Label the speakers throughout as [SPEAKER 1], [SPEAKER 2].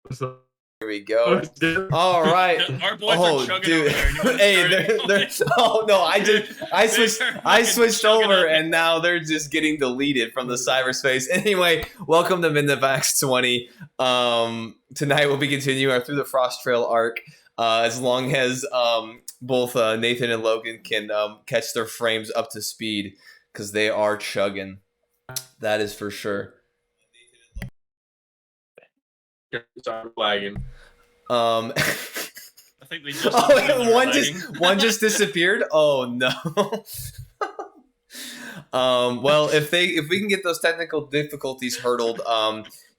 [SPEAKER 1] Here we go. All right.
[SPEAKER 2] Our boys are chugging over there.
[SPEAKER 1] Hey, they're oh no, I switched over and now they're just getting deleted from the cyberspace. Anyway, welcome to Mindevax 20. Tonight we'll be continuing our Through the Frost Trail arc. As long as both Nathan and Logan can catch their frames up to speed, because they are chugging. That is for sure.
[SPEAKER 3] Sorry, lagging.
[SPEAKER 2] I think they just
[SPEAKER 1] one just disappeared. Oh no. Well, if we can get those technical difficulties hurdled,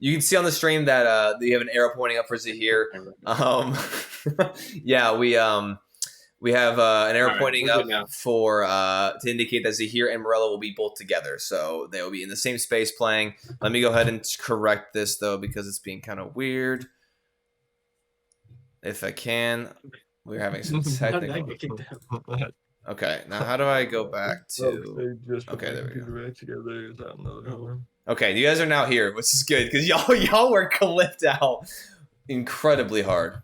[SPEAKER 1] you can see on the stream that you have an arrow pointing up for Zahir. Yeah, we have an arrow pointing up for to indicate that Zahir and Morello will be both together, so they will be in the same space playing. Let me go ahead and correct this though, because it's being kind of weird. If I can, we're having some technical. Okay, now how do I go back to? Okay, there we go. Okay, you guys are now here, which is good because y'all were clipped out incredibly hard.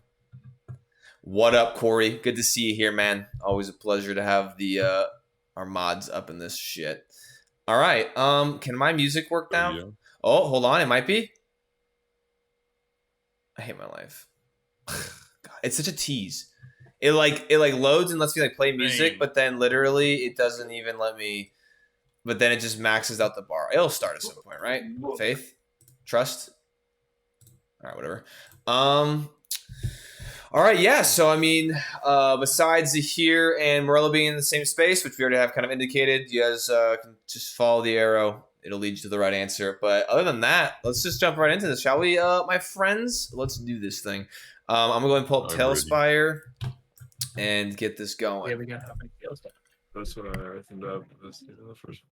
[SPEAKER 1] What up, Corey? Good to see you here, man. Always a pleasure to have the our mods up in this shit. All right, can my music work now? Yeah. Oh, hold on, it might be. I hate my life. God, it's such a tease. It like loads and lets me like play music, but then literally it doesn't even let me. But then it just maxes out the bar. It'll start at some point, right? Faith, trust. All right, whatever. All right, yeah. So I mean, besides Zahir and Morello being in the same space, which we already have kind of indicated, you guys can just follow the arrow. It'll lead you to the right answer. But other than that, let's just jump right into this, shall we, my friends? Let's do this thing. I'm gonna go and pull up Tailspire and get this going.
[SPEAKER 3] Yeah, we got how many Tailspire? That's what I think of this in the first one.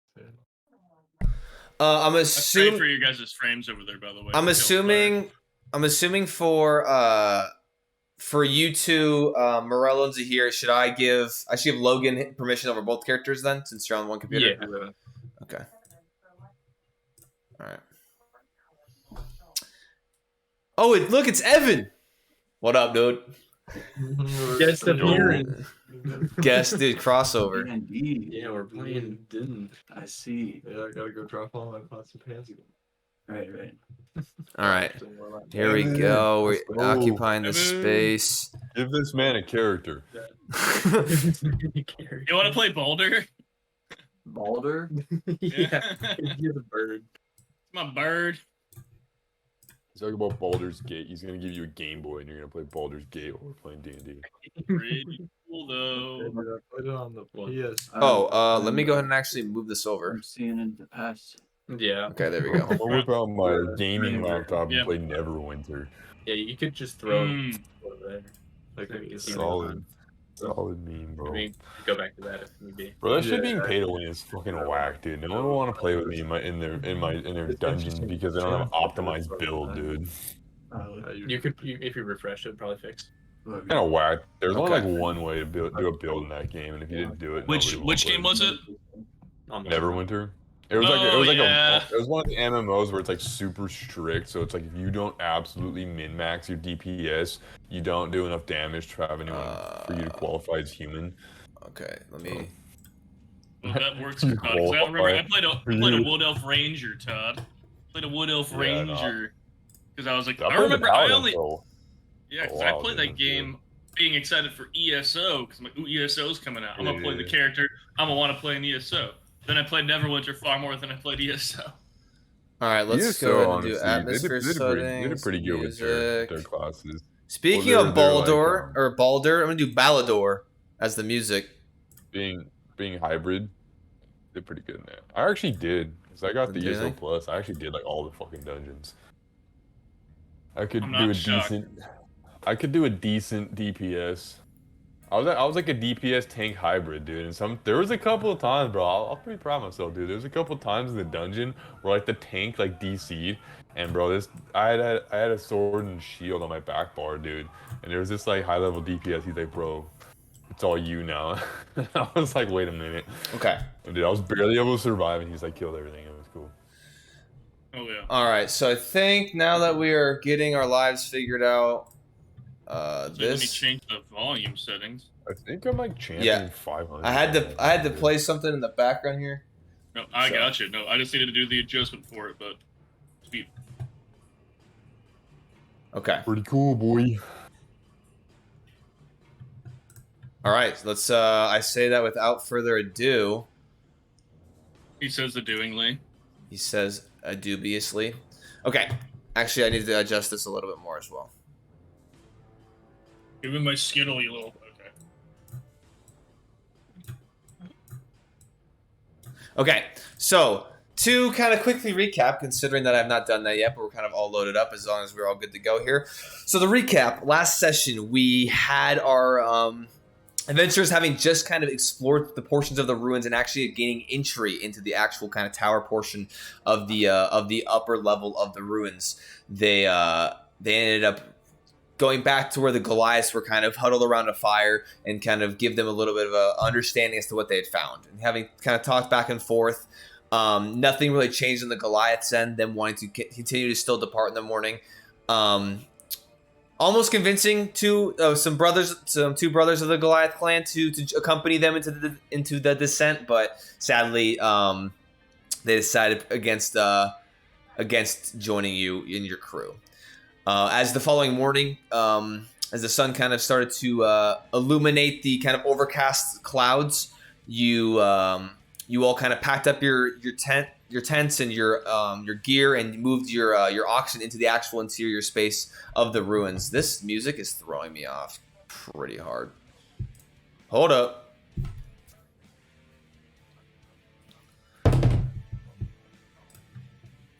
[SPEAKER 1] I'm assuming
[SPEAKER 2] for you guys' frames over there, by the way.
[SPEAKER 1] I'm assuming for you two, Morello and Zahir, I should give Logan permission over both characters then, since you're on one computer?
[SPEAKER 3] Yeah.
[SPEAKER 1] Okay. All right. Oh, look, it's Evan. What up, dude?
[SPEAKER 3] Guest appearance.
[SPEAKER 1] Guest, dude, crossover.
[SPEAKER 4] Indeed.
[SPEAKER 3] Yeah, we're playing Didn't.
[SPEAKER 4] I see.
[SPEAKER 3] Yeah, I gotta go drop all my pots and pans again.
[SPEAKER 4] Right.
[SPEAKER 1] All right. Here we go. We're occupying the space.
[SPEAKER 5] Give this man a character.
[SPEAKER 2] You want to play Boulder?
[SPEAKER 4] Balder?
[SPEAKER 3] Yeah. You're the bird.
[SPEAKER 2] It's my bird.
[SPEAKER 5] He's talking about Baldur's Gate. He's gonna give you a Game Boy, and you're gonna play Baldur's Gate while we're playing D&D.
[SPEAKER 2] Pretty cool though.
[SPEAKER 3] Put it on the PS.
[SPEAKER 1] Let me go ahead and actually move this over.
[SPEAKER 4] I'm seeing in the past.
[SPEAKER 3] Yeah.
[SPEAKER 1] Okay, there we go.
[SPEAKER 5] I'm gonna whip out my gaming laptop and play Neverwinter.
[SPEAKER 3] Yeah, you could just throw it there. Like
[SPEAKER 5] Solid meme, bro.
[SPEAKER 3] Maybe go back to that if need be.
[SPEAKER 5] Bro, that shit being pay to win is fucking whack, dude. No one will want to play with me in their dungeons because they don't have an optimized build, dude.
[SPEAKER 3] You could if you refresh it, probably fix.
[SPEAKER 5] Kind of whack. There's only like one way to do a build in that game, and if you didn't do it,
[SPEAKER 2] Which game was it?
[SPEAKER 5] Neverwinter. It was like it was one of the MMOs where it's like super strict. So it's like if you don't absolutely min max your DPS, you don't do enough damage to have anyone for you to qualify as human.
[SPEAKER 1] Okay, let me.
[SPEAKER 2] Well, that works for Todd. I remember I played a Wood Elf Ranger, Todd. Played a Wood Elf Ranger because I was like, I remember I only. Yeah, because I played that game being excited for ESO because my ESO's coming out. I'm gonna play the character. I'm gonna want to play an ESO. Then I played Neverwinter far more than I played ESO.
[SPEAKER 1] All right, let's go ahead and do atmosphere settings.
[SPEAKER 5] They did pretty good with their classes.
[SPEAKER 1] Speaking of Baldur, I'm gonna do Balador as the music.
[SPEAKER 5] Being hybrid, did pretty good in that. I actually did, because I got the ESO Plus. I actually did like all the fucking dungeons. I could do a decent DPS. I was like a DPS tank hybrid, dude. And there was a couple of times, bro. I'll pretty proud of myself, dude. There was a couple of times in the dungeon where like the tank like DC'd, and bro, I had a sword and shield on my back bar, dude. And there was this like high level DPS. He's like, bro, it's all you now. I was like, wait a minute.
[SPEAKER 1] Okay.
[SPEAKER 5] Dude, I was barely able to survive, and he's like killed everything. It was cool.
[SPEAKER 2] Oh yeah.
[SPEAKER 1] All right, so I think now that we are getting our lives figured out,
[SPEAKER 2] So let me change the volume settings.
[SPEAKER 5] I think I'm like chanting 500.
[SPEAKER 1] I had to play something in the background here.
[SPEAKER 2] No, I got you. No, I just needed to do the adjustment for it, but speed.
[SPEAKER 1] Okay.
[SPEAKER 5] Pretty cool, boy.
[SPEAKER 1] All right, let's. I say that without further ado.
[SPEAKER 2] He says the doingly.
[SPEAKER 1] He says dubiously. Okay. Actually, I need to adjust this a little bit more as well.
[SPEAKER 2] Give him my skittle, you little.
[SPEAKER 1] Okay, so to kind of quickly recap, considering that I've not done that yet, but we're kind of all loaded up as long as we're all good to go here. So the recap, last session, we had our adventurers having just kind of explored the portions of the ruins and actually gaining entry into the actual kind of tower portion of the upper level of the ruins. They ended up going back to where the Goliaths were kind of huddled around a fire and kind of give them a little bit of a understanding as to what they had found. And having kind of talked back and forth, nothing really changed on the Goliaths' end, them wanting to continue to still depart in the morning. Almost convincing two brothers of the Goliath clan to accompany them into the descent, but sadly, they decided against joining you in your crew. As the following morning, as the sun kind of started to illuminate the kind of overcast clouds, you all kind of packed up your tents and your gear and moved your oxen into the actual interior space of the ruins. This music is throwing me off pretty hard. Hold up.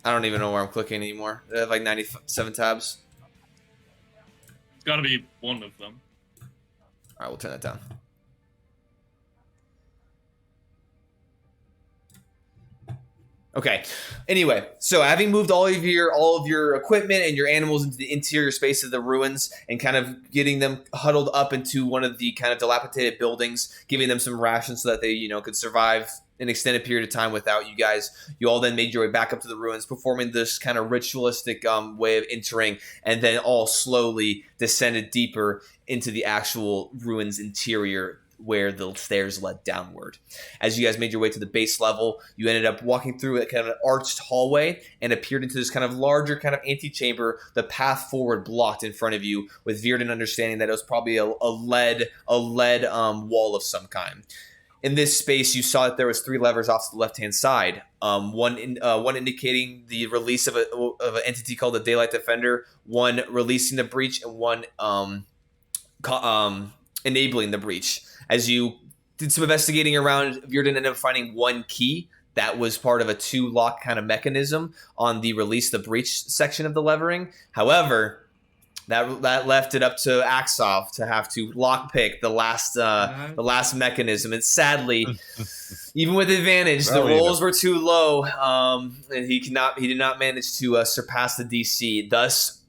[SPEAKER 1] I don't even know where I'm clicking anymore. I have like 97 tabs.
[SPEAKER 2] It's got to be one of them.
[SPEAKER 1] All right, we'll turn that down. Okay. Anyway, so having moved all of your equipment and your animals into the interior space of the ruins and kind of getting them huddled up into one of the kind of dilapidated buildings, giving them some rations so that they, could survive an extended period of time without you guys. You all then made your way back up to the ruins, performing this kind of ritualistic way of entering, and then all slowly descended deeper into the actual ruins interior where the stairs led downward. As you guys made your way to the base level, you ended up walking through a kind of an arched hallway and appeared into this kind of larger kind of antechamber, the path forward blocked in front of you, with Virden understanding that it was probably a lead wall of some kind. In this space, you saw that there was 3 levers off to the left-hand side. One indicating the release of an entity called the Daylight Defender, one releasing the breach, and one enabling the breach. As you did some investigating around, Virden ended up finding one key that was part of a 2-lock kind of mechanism on the release the breach section of the levering. However, that left it up to Aksov to have to lockpick the last mechanism, and sadly, even with advantage, the rolls were too low, and he did not manage to surpass the DC. Thus,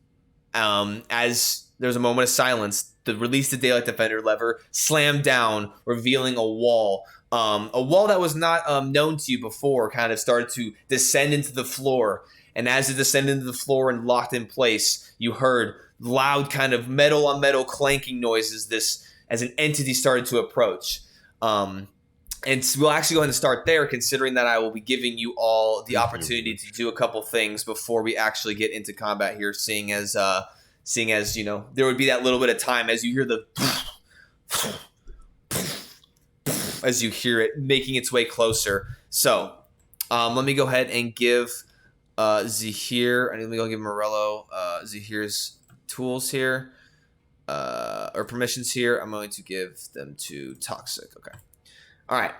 [SPEAKER 1] as there was a moment of silence, the release the Daylight Defender lever slammed down, revealing a wall. A wall that was not known to you before kind of started to descend into the floor, and as it descended into the floor and locked in place, you heard loud kind of metal on metal clanking noises as an entity started to approach. And we'll actually go ahead and start there, considering that I will be giving you all the opportunity to do a couple things before we actually get into combat here, seeing as there would be that little bit of time as you hear as you hear it making its way closer. So let me go ahead and give Zahir, and let me go give Morello Zahir's tools here, or permissions here. I'm going to give them to Toxic. Okay. All right.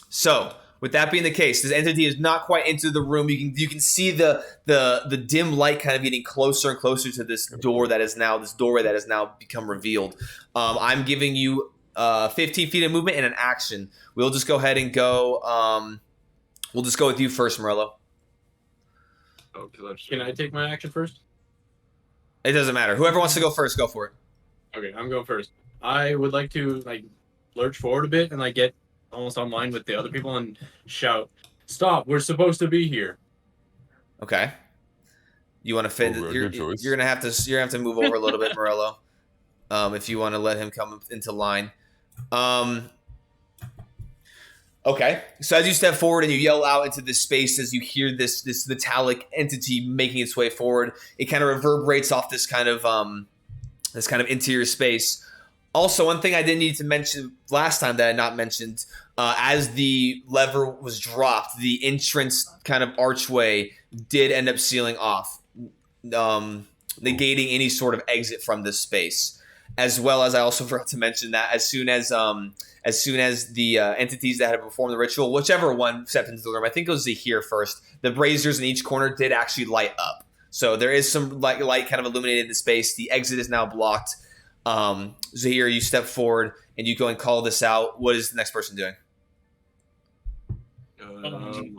[SPEAKER 1] So with that being the case, this entity is not quite into the room. You can see the dim light kind of getting closer and closer to this doorway that has now become revealed. I'm giving you 15 feet of movement and an action. We'll just go ahead and go. We'll just go with you first, Morello.
[SPEAKER 3] Oh, can I take my action first?
[SPEAKER 1] It doesn't matter. Whoever wants to go first, go for it.
[SPEAKER 3] Okay, I'm going first. I would like to lurch forward a bit and get almost online with the other people and shout, "Stop! We're supposed to be here."
[SPEAKER 1] Okay. You want to fit? You're gonna have to move over a little bit, Morello. If you want to let him come into line. Okay. So as you step forward and you yell out into this space, as you hear this metallic entity making its way forward, it kind of reverberates off this kind of interior space. Also, one thing I didn't need to mention last time that I not mentioned, as the lever was dropped, the entrance kind of archway did end up sealing off, negating any sort of exit from this space. As well as I also forgot to mention that as soon as the entities that had performed the ritual, whichever one stepped into the room, I think it was Zahir first, the braziers in each corner did actually light up. So there is some light kind of illuminated the space. The exit is now blocked. Zahir, you step forward and you go and call this out. What is the next person doing?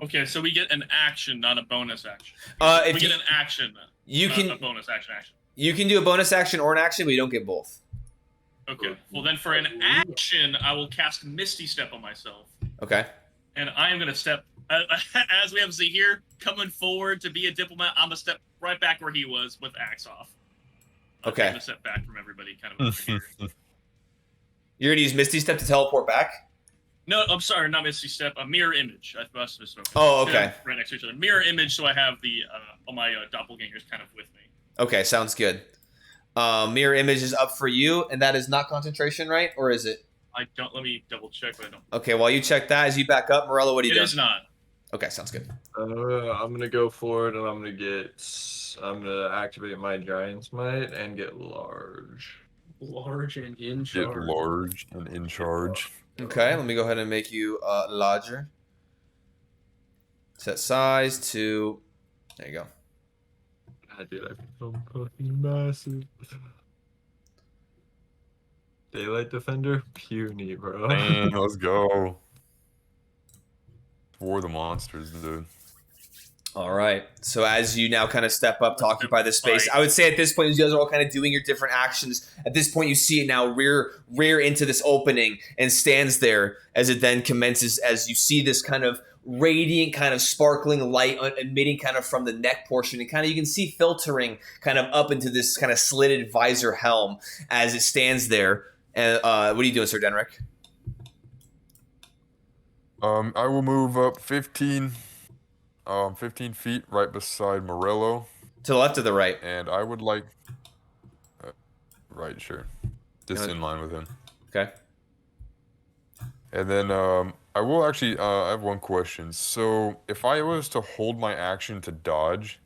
[SPEAKER 2] Okay, so we get an action, not a bonus action.
[SPEAKER 1] If
[SPEAKER 2] we get an action.
[SPEAKER 1] You can
[SPEAKER 2] a bonus action.
[SPEAKER 1] You can do a bonus action or an action, but you don't get both.
[SPEAKER 2] Okay. Well, then for an action, I will cast Misty Step on myself.
[SPEAKER 1] Okay.
[SPEAKER 2] And I am going to step, as we have Zahir coming forward to be a diplomat, I'm going to step right back where he was with Aksov.
[SPEAKER 1] Okay.
[SPEAKER 2] I'm going to step back from everybody kind of over here.
[SPEAKER 1] You're going to use Misty Step to teleport back?
[SPEAKER 2] No, I'm sorry, not Misty Step. A Mirror Image. I must have misspoken.
[SPEAKER 1] Oh, okay.
[SPEAKER 2] Right next to each other. Mirror Image, so I have all my doppelgangers kind of with me.
[SPEAKER 1] Okay, sounds good. Mirror Image is up for you, and that is not concentration, right? Or is it?
[SPEAKER 2] I don't. Let me double check, but I don't.
[SPEAKER 1] Okay, while you check that, as you back up, Morello, what are you doing?
[SPEAKER 2] It is not.
[SPEAKER 1] Okay, sounds good.
[SPEAKER 3] I'm gonna go forward, and I'm gonna activate my Giant's Might and get large.
[SPEAKER 4] Large and in charge.
[SPEAKER 5] Get large and in charge.
[SPEAKER 1] Okay, let me go ahead and make you larger. Set size to. There you go.
[SPEAKER 3] Dude, I become fucking massive. Daylight Defender, puny, bro.
[SPEAKER 5] Man, let's go. For the monsters, dude.
[SPEAKER 1] All right. So as you now kind of step up to occupy this space, I would say at this point, you guys are all kind of doing your different actions. At this point, you see it now rear into this opening and stands there as it then commences. As you see this kind of radiant, kind of sparkling light emitting kind of from the neck portion, and kind of you can see filtering kind of up into this kind of slitted visor helm as it stands there. And what are you doing, Sir Denrick?
[SPEAKER 5] I will move up 15 feet right beside Morello.
[SPEAKER 1] To the left or the right?
[SPEAKER 5] And I would like... right, sure. Just in line with him.
[SPEAKER 1] Okay.
[SPEAKER 5] And then I will actually... I have one question. So, if I was to hold my action to dodge,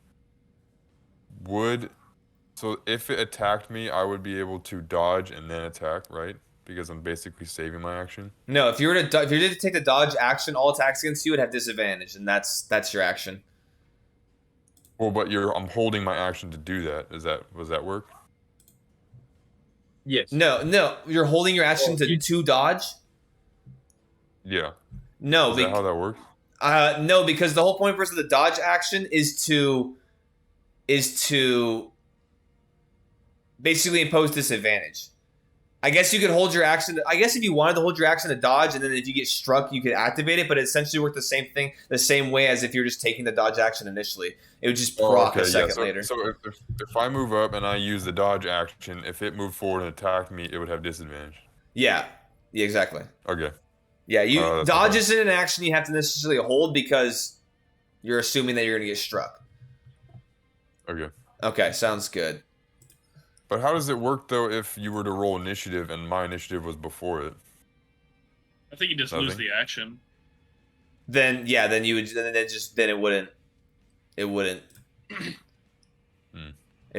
[SPEAKER 5] so if it attacked me, I would be able to dodge and then attack, right? Because I'm basically saving my action.
[SPEAKER 1] No, if you did to take the dodge action, all attacks against you would have disadvantage, and that's your action.
[SPEAKER 5] Well, but I'm holding my action to do that. Does that work?
[SPEAKER 4] Yes.
[SPEAKER 1] No, you're holding your action to dodge.
[SPEAKER 5] Yeah.
[SPEAKER 1] No,
[SPEAKER 5] is that how that works?
[SPEAKER 1] No, because the whole point of the dodge action is to basically impose disadvantage. I guess you could hold your action. I guess if you wanted to hold your action to dodge, and then if you get struck, you could activate it. But it essentially worked the same way as if you're just taking the dodge action initially. It would just proc a second later.
[SPEAKER 5] So if I move up and I use the dodge action, if it moved forward and attacked me, it would have disadvantage.
[SPEAKER 1] Yeah, exactly.
[SPEAKER 5] Okay.
[SPEAKER 1] Yeah, dodge isn't an action you have to necessarily hold because you're assuming that you're going to get struck.
[SPEAKER 5] Okay.
[SPEAKER 1] Okay, sounds good.
[SPEAKER 5] But how does it work though if you were to roll initiative and my initiative was before it?
[SPEAKER 2] I think you just lose the action.
[SPEAKER 1] Then you would then it wouldn't it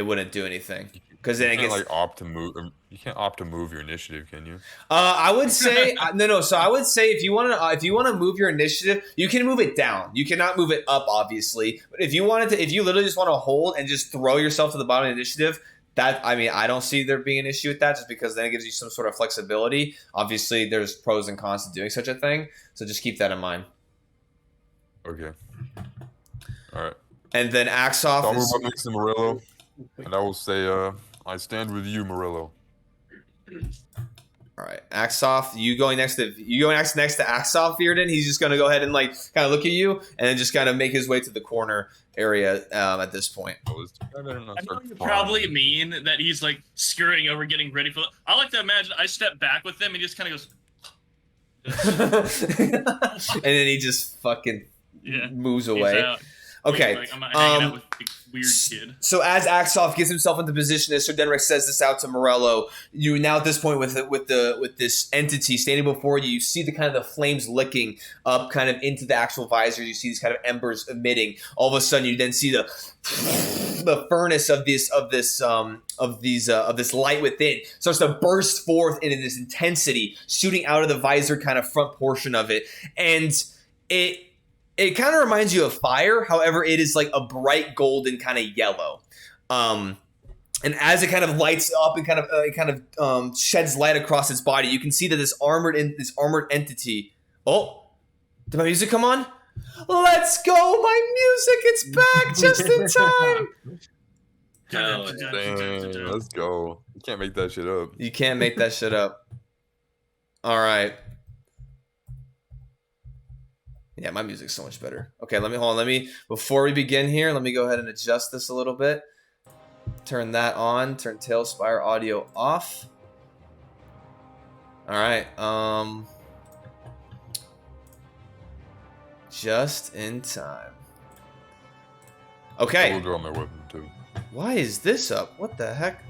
[SPEAKER 1] wouldn't do anything because then it gets
[SPEAKER 5] like opt to move. You can't opt to move your initiative, can you?
[SPEAKER 1] I would say no. So I would say if you want to move your initiative, you can move it down. You cannot move it up, obviously. But if you literally just want to hold and just throw yourself to the bottom of the initiative. I don't see there being an issue with that just because then it gives you some sort of flexibility. Obviously, there's pros and cons to doing such a thing, so just keep that in mind.
[SPEAKER 5] Okay. All right.
[SPEAKER 1] And then Aksov
[SPEAKER 5] I'll move up next to Morello, and I will say, I stand with you, Morello.
[SPEAKER 1] All All right, Aksov, you going next to Aksov, Fearden? He's just gonna go ahead and like kind of look at you, and then just kind of make his way to the corner area at this point.
[SPEAKER 2] I know you probably mean that he's like scurrying over, getting ready for. I like to imagine I step back with him, and he just kind of goes,
[SPEAKER 1] and then he just fucking moves away. Okay.
[SPEAKER 2] Like, I'm hanging out with a weird kid.
[SPEAKER 1] So as Aksov gets himself into position, as Sir Denric says this out to Morello, you now at this point with this entity standing before you, you see the kind of the flames licking up kind of into the actual visor. You see these kind of embers emitting. All of a sudden, you then see the furnace of this light within starts to burst forth into this intensity, shooting out of the visor kind of front portion of it, and it kind of reminds you of fire. However, it is like a bright golden kind of yellow. And as it kind of lights up and kind of sheds light across its body, you can see that this armored entity. Oh, did my music come on? Let's go, my music! It's back just in time.
[SPEAKER 5] Dang, let's go. You can't make that shit up.
[SPEAKER 1] You can't make that shit up. All right. Yeah, my music's so much better. Okay, hold on. Before we begin here, let me go ahead and adjust this a little bit. Turn that on. Turn Tailspire audio off. All right. Just in time. Okay.
[SPEAKER 5] I will draw my weapon too.
[SPEAKER 1] Why is this up? What the heck?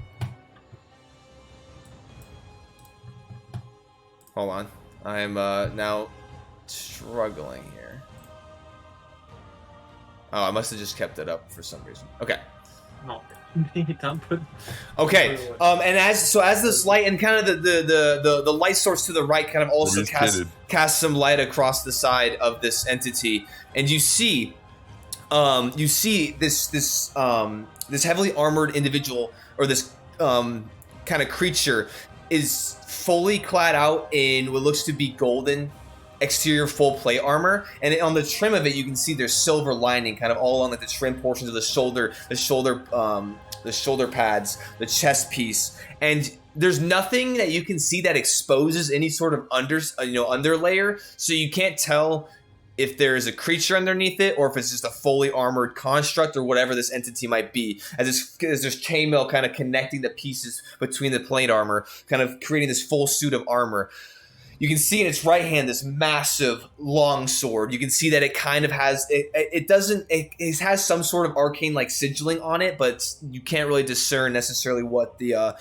[SPEAKER 1] Hold on. I am now struggling here. Oh, I must have just kept it up for some reason. Okay.
[SPEAKER 4] No.
[SPEAKER 1] Okay. And as this light and kind of the light source to the right kind of also casts some light across the side of this entity, and you see this heavily armored individual, or this kind of creature, is fully clad out in what looks to be golden exterior full plate armor, and on the trim of it you can see there's silver lining kind of all along like the trim portions of the shoulder pads, the chest piece, and there's nothing that you can see that exposes any sort of underlayer, so you can't tell if there is a creature underneath it or if it's just a fully armored construct or whatever this entity might be, as there's chainmail kind of connecting the pieces between the plate armor, kind of creating this full suit of armor. You can see in its right hand this massive long sword. You can see that it kind of has it has some sort of arcane like sigilling on it, but you can't really discern necessarily what the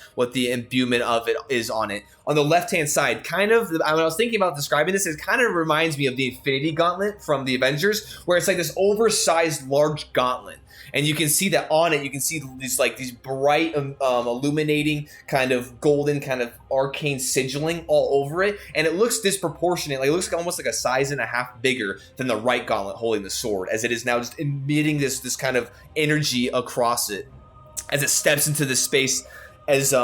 [SPEAKER 1] imbuement of it is on it. On the left hand side, kind of, when I was thinking about describing this, it kind of reminds me of the Infinity Gauntlet from the Avengers, where it's like this oversized large gauntlet. And you can see that on it, you can see these bright, illuminating kind of golden, kind of arcane sigilling all over it, and it looks disproportionate. Like it looks almost like a size and a half bigger than the right gauntlet holding the sword, as it is now just emitting this kind of energy across it as it steps into the space. As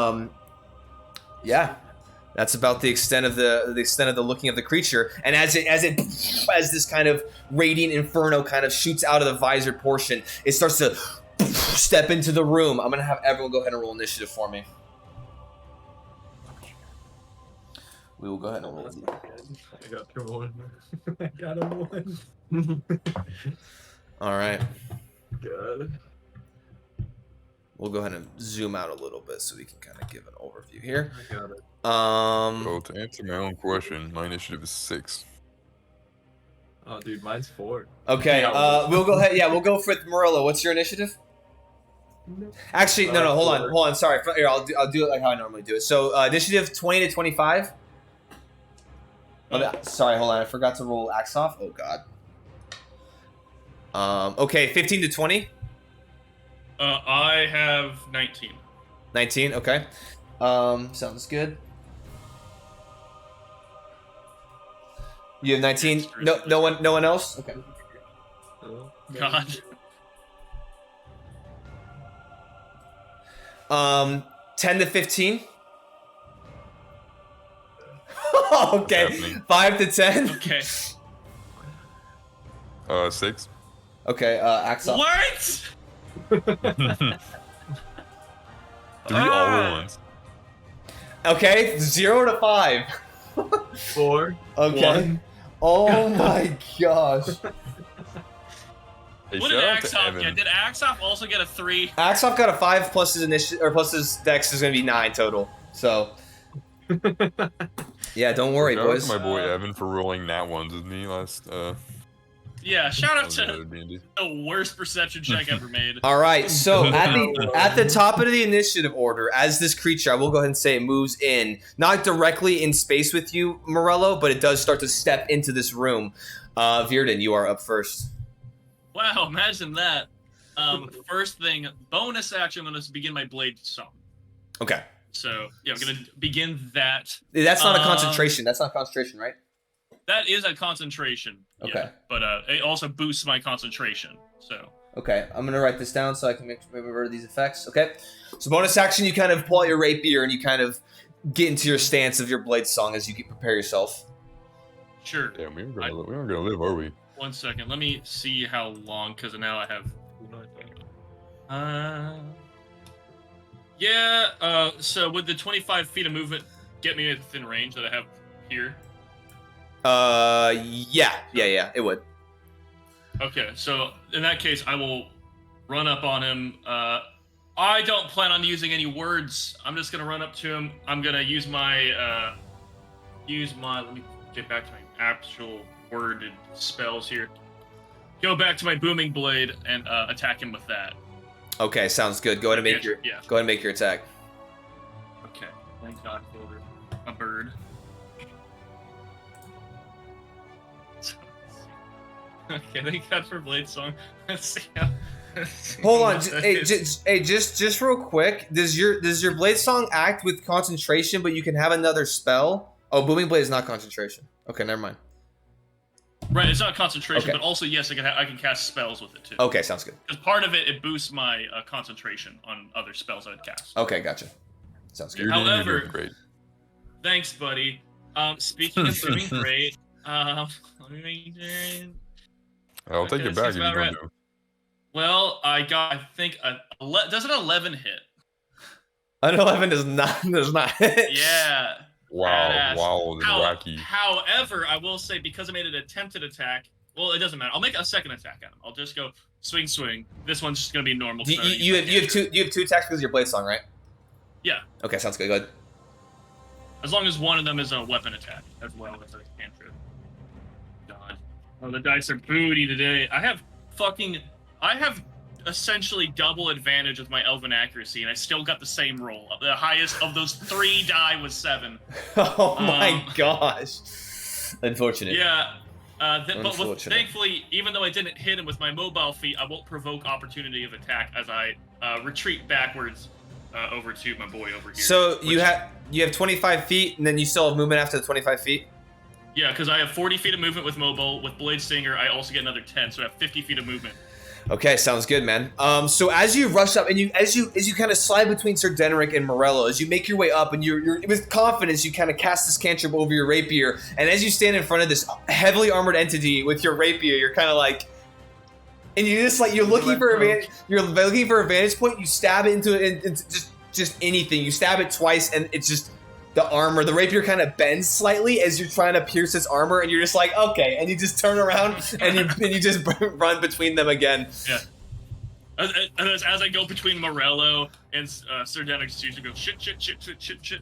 [SPEAKER 1] that's about the extent of the looking of the creature. And as this kind of radiant inferno kind of shoots out of the visor portion, it starts to step into the room. I'm gonna have everyone go ahead and roll initiative for me. We will go ahead and roll.
[SPEAKER 3] I got a 1.
[SPEAKER 4] I got a 1.
[SPEAKER 1] All right.
[SPEAKER 3] God.
[SPEAKER 1] We'll go ahead and zoom out a little bit so we can kind of give an overview here.
[SPEAKER 3] I got it.
[SPEAKER 5] So to answer my own question, my initiative is 6.
[SPEAKER 3] Oh, dude, mine's 4.
[SPEAKER 1] Okay, we'll go ahead. Yeah, we'll go for Morello. What's your initiative? Actually, no, hold on. Sorry, here, I'll do it like how I normally do it. So initiative 20 to 25. Oh, sorry, hold on. I forgot to roll Aksov. Oh God. Okay, 15 to 20.
[SPEAKER 2] I have 19.
[SPEAKER 1] 19. Okay. Sounds good. You have 19. No one else. Okay.
[SPEAKER 2] God.
[SPEAKER 1] 10 to 15. Okay. 5 to 10.
[SPEAKER 2] Okay.
[SPEAKER 5] 6.
[SPEAKER 1] Okay. Aksov.
[SPEAKER 2] What?
[SPEAKER 5] 3 all at once.
[SPEAKER 1] Okay, 0 to 5.
[SPEAKER 3] 4.
[SPEAKER 1] Okay.
[SPEAKER 3] 1.
[SPEAKER 1] Oh my gosh.
[SPEAKER 5] Hey,
[SPEAKER 2] What did
[SPEAKER 5] shout out to
[SPEAKER 2] Aksov
[SPEAKER 5] Evan.
[SPEAKER 2] get? Did Aksov also get a 3?
[SPEAKER 1] Aksov got a 5 plus his initiative, or plus his dex is gonna be 9 total. So. Yeah, don't worry,
[SPEAKER 5] Shout
[SPEAKER 1] boys.
[SPEAKER 5] out to my boy Evan for rolling nat ones with me last.
[SPEAKER 2] Yeah, shout out
[SPEAKER 5] the other
[SPEAKER 2] to
[SPEAKER 5] D&D.
[SPEAKER 2] the worst perception check ever made.
[SPEAKER 1] All right, so at the top of the initiative order, as this creature, I will go ahead and say it moves in, not directly in space with you, Morello, but it does start to step into this room. Virden, you are up first.
[SPEAKER 2] Wow, imagine that. First thing, bonus action, I'm going to begin my blade song.
[SPEAKER 1] Okay.
[SPEAKER 2] So, yeah, I'm going to begin that.
[SPEAKER 1] That's not a concentration. That's not concentration, right?
[SPEAKER 2] That is a concentration.
[SPEAKER 1] Okay.
[SPEAKER 2] Yeah, but it also boosts my concentration. So.
[SPEAKER 1] Okay, I'm gonna write this down so I can remember these effects. Okay, so bonus action, you kind of pull out your rapier and you kind of get into your stance of your blade song as you prepare yourself.
[SPEAKER 2] Sure.
[SPEAKER 5] Yeah, we aren't gonna live, are we?
[SPEAKER 2] 1 second. Let me see how long, because now I have. Yeah. So would the 25 feet of movement get me within range that I have here?
[SPEAKER 1] Yeah, it would.
[SPEAKER 2] Okay, so in that case, I will run up on him. I don't plan on using any words. I'm just gonna run up to him. I'm gonna use my, let me get back to my actual worded spells here. Go back to my booming blade and attack him with that.
[SPEAKER 1] Okay, sounds good. Go ahead and make go ahead and make your attack.
[SPEAKER 2] Okay, thank God for a bird. Okay, thank God for blade song. Let's see how.
[SPEAKER 1] Hold on, just real quick. Does your blade song act with concentration, but you can have another spell? Oh, booming blade is not concentration. Okay, never mind.
[SPEAKER 2] Right, it's not concentration, but also yes, I can cast spells with it too.
[SPEAKER 1] Okay, sounds good.
[SPEAKER 2] Because part of it boosts my concentration on other spells I'd cast.
[SPEAKER 1] Okay, gotcha. Sounds good.
[SPEAKER 2] However,
[SPEAKER 5] you're great.
[SPEAKER 2] Thanks, buddy. Speaking of doing great, let me make sure.
[SPEAKER 5] I'll take it back if you don't do.
[SPEAKER 2] Well, I think does an 11 hit?
[SPEAKER 1] An 11 does not hit.
[SPEAKER 2] Yeah.
[SPEAKER 5] Wow, wacky.
[SPEAKER 2] However, I will say, because I made an attempted attack, well, it doesn't matter. I'll make a second attack at him. I'll just go swing. This one's just gonna be normal.
[SPEAKER 1] You have two attacks because of your blade song, right?
[SPEAKER 2] Yeah.
[SPEAKER 1] Okay, sounds good. Go ahead.
[SPEAKER 2] As long as one of them is a weapon attack as well as a cantrip. God. Oh, the dice are booty today. I have essentially double advantage with my elven accuracy, and I still got the same roll. The highest of those 3 die was 7.
[SPEAKER 1] Oh my gosh. Unfortunate.
[SPEAKER 2] Yeah. But thankfully, even though I didn't hit him with my mobile feat, I won't provoke opportunity of attack as I retreat backwards over to my boy over here.
[SPEAKER 1] So you have 25 feet, and then you still have movement after the 25 feet?
[SPEAKER 2] Yeah, because I have 40 feet of movement with mobile. With Blade Stinger, I also get another 10, so I have 50 feet of movement.
[SPEAKER 1] Okay, sounds good, man. So as you rush up, and as you kind of slide between Sir Denric and Morello, as you make your way up, and you're with confidence, you kind of cast this cantrip over your rapier, and as you stand in front of this heavily armored entity with your rapier, you're kind of like, and you're just like you're looking for a vantage point. You stab it into just anything. You stab it twice, and it's just. The rapier kind of bends slightly as you're trying to pierce its armor, and you're just like, okay, and you just turn around and you just run between them again.
[SPEAKER 2] Yeah. As I go between Morello and Sir Denric, you go shit.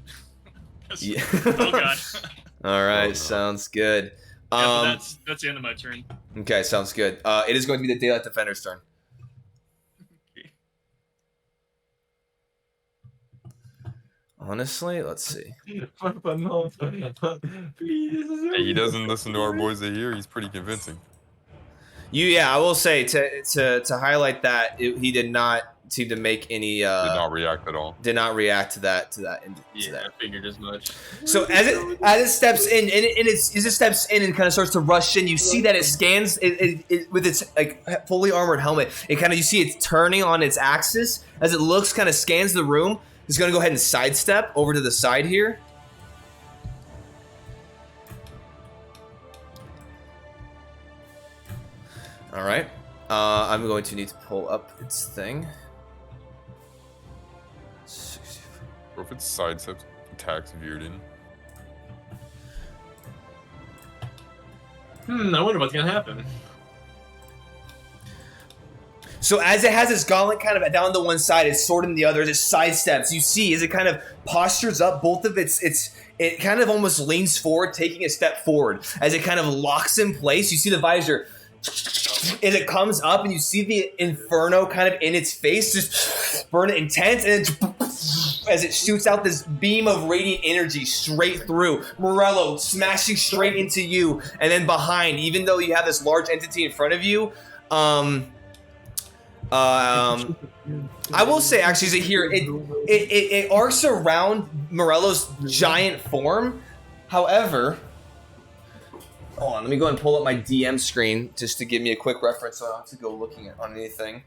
[SPEAKER 1] Yeah.
[SPEAKER 2] Oh god.
[SPEAKER 1] All right, sounds good.
[SPEAKER 2] Yeah, so that's the end of my turn.
[SPEAKER 1] Okay, sounds good. It is going to be the Daylight Defender's turn. Honestly, let's see.
[SPEAKER 5] Hey, he doesn't listen to our boys here. He's pretty convincing.
[SPEAKER 1] I will say to highlight that he did not seem to make any. Did
[SPEAKER 5] not react at all.
[SPEAKER 1] Did not react to that.
[SPEAKER 2] I figured as much.
[SPEAKER 1] So as it steps in, and as it steps in and kind of starts to rush in, you see that it scans it with its like fully armored helmet. It kind of you see it's turning on its axis as it looks, kind of scans the room. He's going to go ahead and sidestep over to the side here. All right. I'm going to need to pull up its thing.
[SPEAKER 5] Or if it's sidesteps, attacks Virden.
[SPEAKER 3] I wonder what's gonna happen.
[SPEAKER 1] So as it has its gauntlet kind of down to one side, its sword in the other, it sidesteps. You see as it kind of postures up, both of it kind of almost leans forward, taking a step forward. As it kind of locks in place, you see the visor as it comes up, and you see the inferno kind of in its face, just burn it intense, and then as it shoots out this beam of radiant energy straight through. Morello smashing straight into you, and then behind, even though you have this large entity in front of you, I will say, actually, is it here? It arcs around Morello's giant form. However, hold on, let me go and pull up my DM screen just to give me a quick reference, so I don't have to go looking on anything.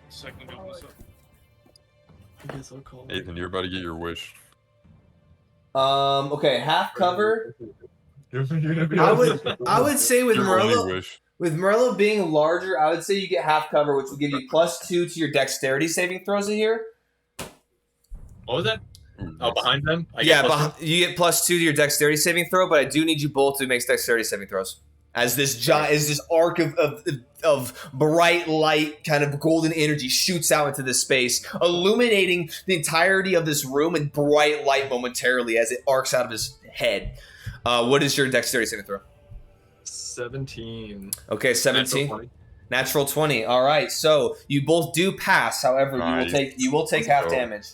[SPEAKER 2] Second, go this up.
[SPEAKER 4] I guess I'll call
[SPEAKER 5] Ethan, you're about to get your wish.
[SPEAKER 1] Okay, half cover. I would say with
[SPEAKER 5] Your only
[SPEAKER 1] Morello.
[SPEAKER 5] wish.
[SPEAKER 1] With Morello being larger, I would say you get half cover, which will give you +2 to your dexterity saving throws in here.
[SPEAKER 3] What was that?
[SPEAKER 5] Ooh,
[SPEAKER 3] Oh, behind them?
[SPEAKER 1] You get +2 to your dexterity saving throw, but I do need you both to make dexterity saving throws. As this arc of bright light, kind of golden energy shoots out into this space, illuminating the entirety of this room in bright light momentarily as it arcs out of his head. What is your dexterity saving throw?
[SPEAKER 3] 17.
[SPEAKER 1] Okay, 17. Natural 20. All right. So you both do pass. However, you will take half damage.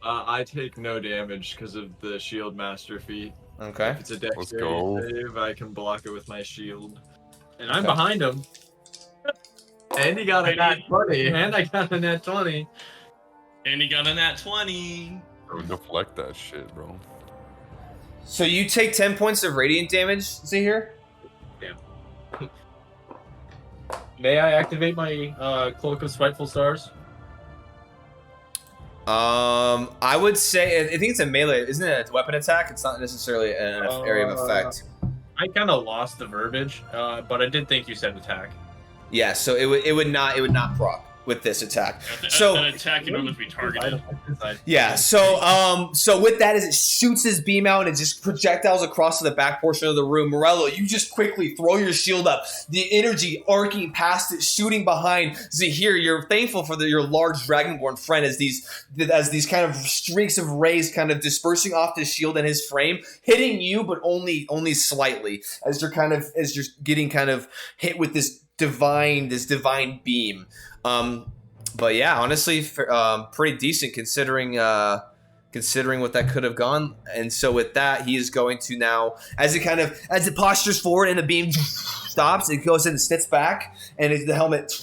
[SPEAKER 3] I take no damage because of the shield master feat.
[SPEAKER 1] Okay.
[SPEAKER 3] If it's a dexterity save, I can block it with my shield. And I'm
[SPEAKER 1] Okay.
[SPEAKER 3] behind him. And he got a nat 20. And I got a nat 20.
[SPEAKER 2] And he got a nat 20.
[SPEAKER 5] Bro, deflect that shit, bro.
[SPEAKER 1] So you take 10 points of radiant damage. See here.
[SPEAKER 3] May I activate my Cloak of Spiteful Stars?
[SPEAKER 1] I would say I think it's a melee. Isn't it a weapon attack? It's not necessarily an area of effect.
[SPEAKER 3] I kind of lost the verbiage, but I did think you said attack.
[SPEAKER 1] Yeah. So it would not proc with this attack. So
[SPEAKER 2] an attack can almost be targeted.
[SPEAKER 1] yeah. So with that, as it shoots his beam out and it just projectiles across to the back portion of the room, Morello, you just quickly throw your shield up. The energy arcing past it, shooting behind. Zahir, you're thankful for your large dragonborn friend as these kind of streaks of rays kind of dispersing off the shield and his frame, hitting you, but only slightly as you're getting kind of hit with this divine beam. But yeah, honestly, pretty decent considering what that could have gone. And so with that, he is going to now, as it postures forward and the beam stops, it goes and sits back, and the helmet,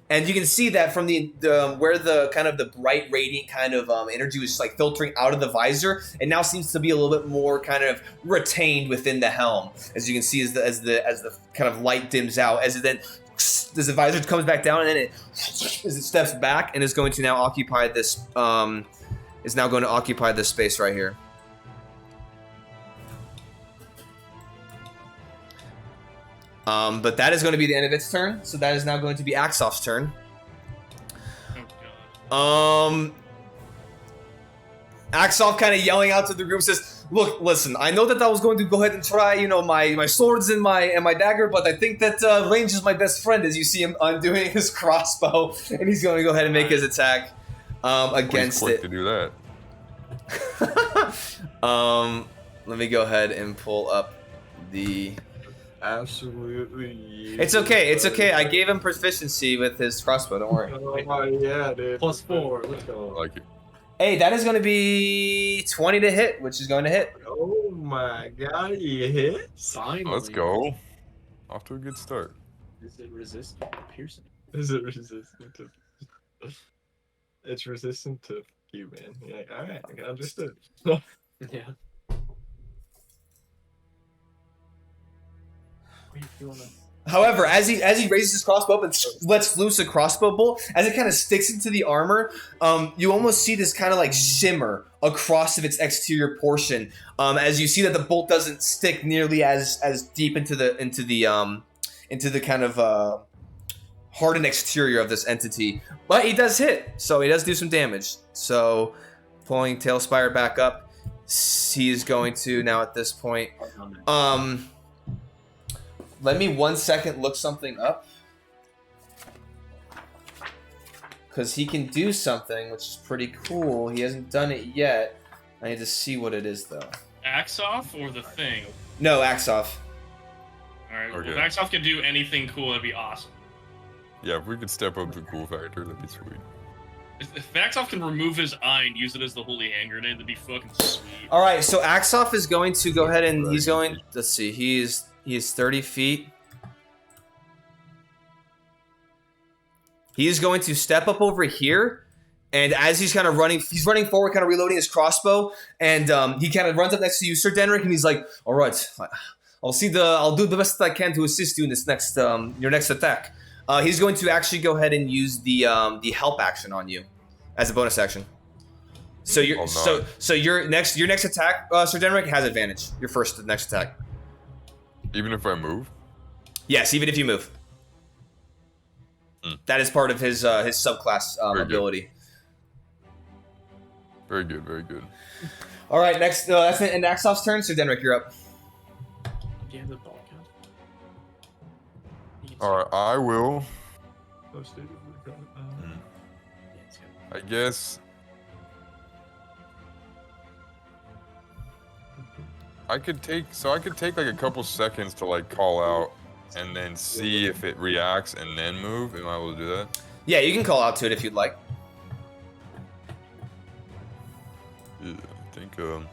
[SPEAKER 1] and you can see that from the where the kind of the bright radiant kind of energy was like filtering out of the visor, it now seems to be a little bit more kind of retained within the helm, as you can see as the kind of light dims out, as the visor comes back down, and then as it steps back and is going to now occupy this space right here. But that is going to be the end of its turn, so that is now going to be Aksov's turn. Aksov kind of yelling out to the group says, "Look, listen, I know that I was going to go ahead and try, my swords and my dagger, but I think that range is my best friend." As you see him undoing his crossbow, and he's going to go ahead and make his attack against it.
[SPEAKER 5] To do that.
[SPEAKER 1] Let me go ahead and pull up the.
[SPEAKER 3] Absolutely.
[SPEAKER 1] It's okay. I gave him proficiency with his crossbow. Don't worry.
[SPEAKER 3] Oh yeah, dude. +4. Let's go.
[SPEAKER 5] I like it.
[SPEAKER 1] Hey, that is going to be 20 to hit, which is going to hit.
[SPEAKER 3] Oh my god, he hit?
[SPEAKER 4] Finally.
[SPEAKER 5] Let's go. Off to a good start.
[SPEAKER 4] Is it resistant to piercing?
[SPEAKER 3] Is it resistant to... It's resistant to you, man. You're like, alright, I understood.
[SPEAKER 4] Yeah. Wait, you wanna...
[SPEAKER 1] However, as he raises his crossbow up and lets loose a crossbow bolt, as it kind of sticks into the armor, you almost see this kind of like shimmer across of its exterior portion. As you see that the bolt doesn't stick nearly as deep into the kind of hardened exterior of this entity, but he does hit, so he does do some damage. So pulling Tailspire back up. He's going to now at this point. Let me 1 second look something up. Because he can do something, which is pretty cool. He hasn't done it yet. I need to see what it is, though.
[SPEAKER 2] Aksov or the thing?
[SPEAKER 1] No, Aksov.
[SPEAKER 2] Alright,
[SPEAKER 5] Okay.
[SPEAKER 2] well, if Aksov can do anything cool, that'd be awesome.
[SPEAKER 5] Yeah, if we could step up the cool factor, that'd be sweet.
[SPEAKER 2] If Aksov can remove his eye and use it as the holy hand grenade, that'd be fucking sweet.
[SPEAKER 1] All right, so Aksov is going to go ahead and he's going. Let's see, he is 30 feet. He is going to step up over here, and as he's kind of running, he's running forward, kind of reloading his crossbow, and he kind of runs up next to you, Sir Denrick, and he's like, "All right, I'll do the best I can to assist you in this next your next attack." He's going to actually go ahead and use the help action on you as a bonus action. So your your next attack, Sir Denrick, has advantage. Your next attack.
[SPEAKER 5] Even if I move?
[SPEAKER 1] Yes, even if you move. That is part of his subclass ability.
[SPEAKER 5] Very good, very good.
[SPEAKER 1] All right, next that's in Aksov's turn. So Denrick, you're up.
[SPEAKER 4] Yeah, the ball count.
[SPEAKER 5] All right, I will.
[SPEAKER 3] Oh, stay with the
[SPEAKER 5] I guess I could take like a couple seconds to like call out and then see if it reacts and then move. Am I able to do that?
[SPEAKER 1] Yeah, you can call out to it if you'd like.
[SPEAKER 5] Yeah, I think I'm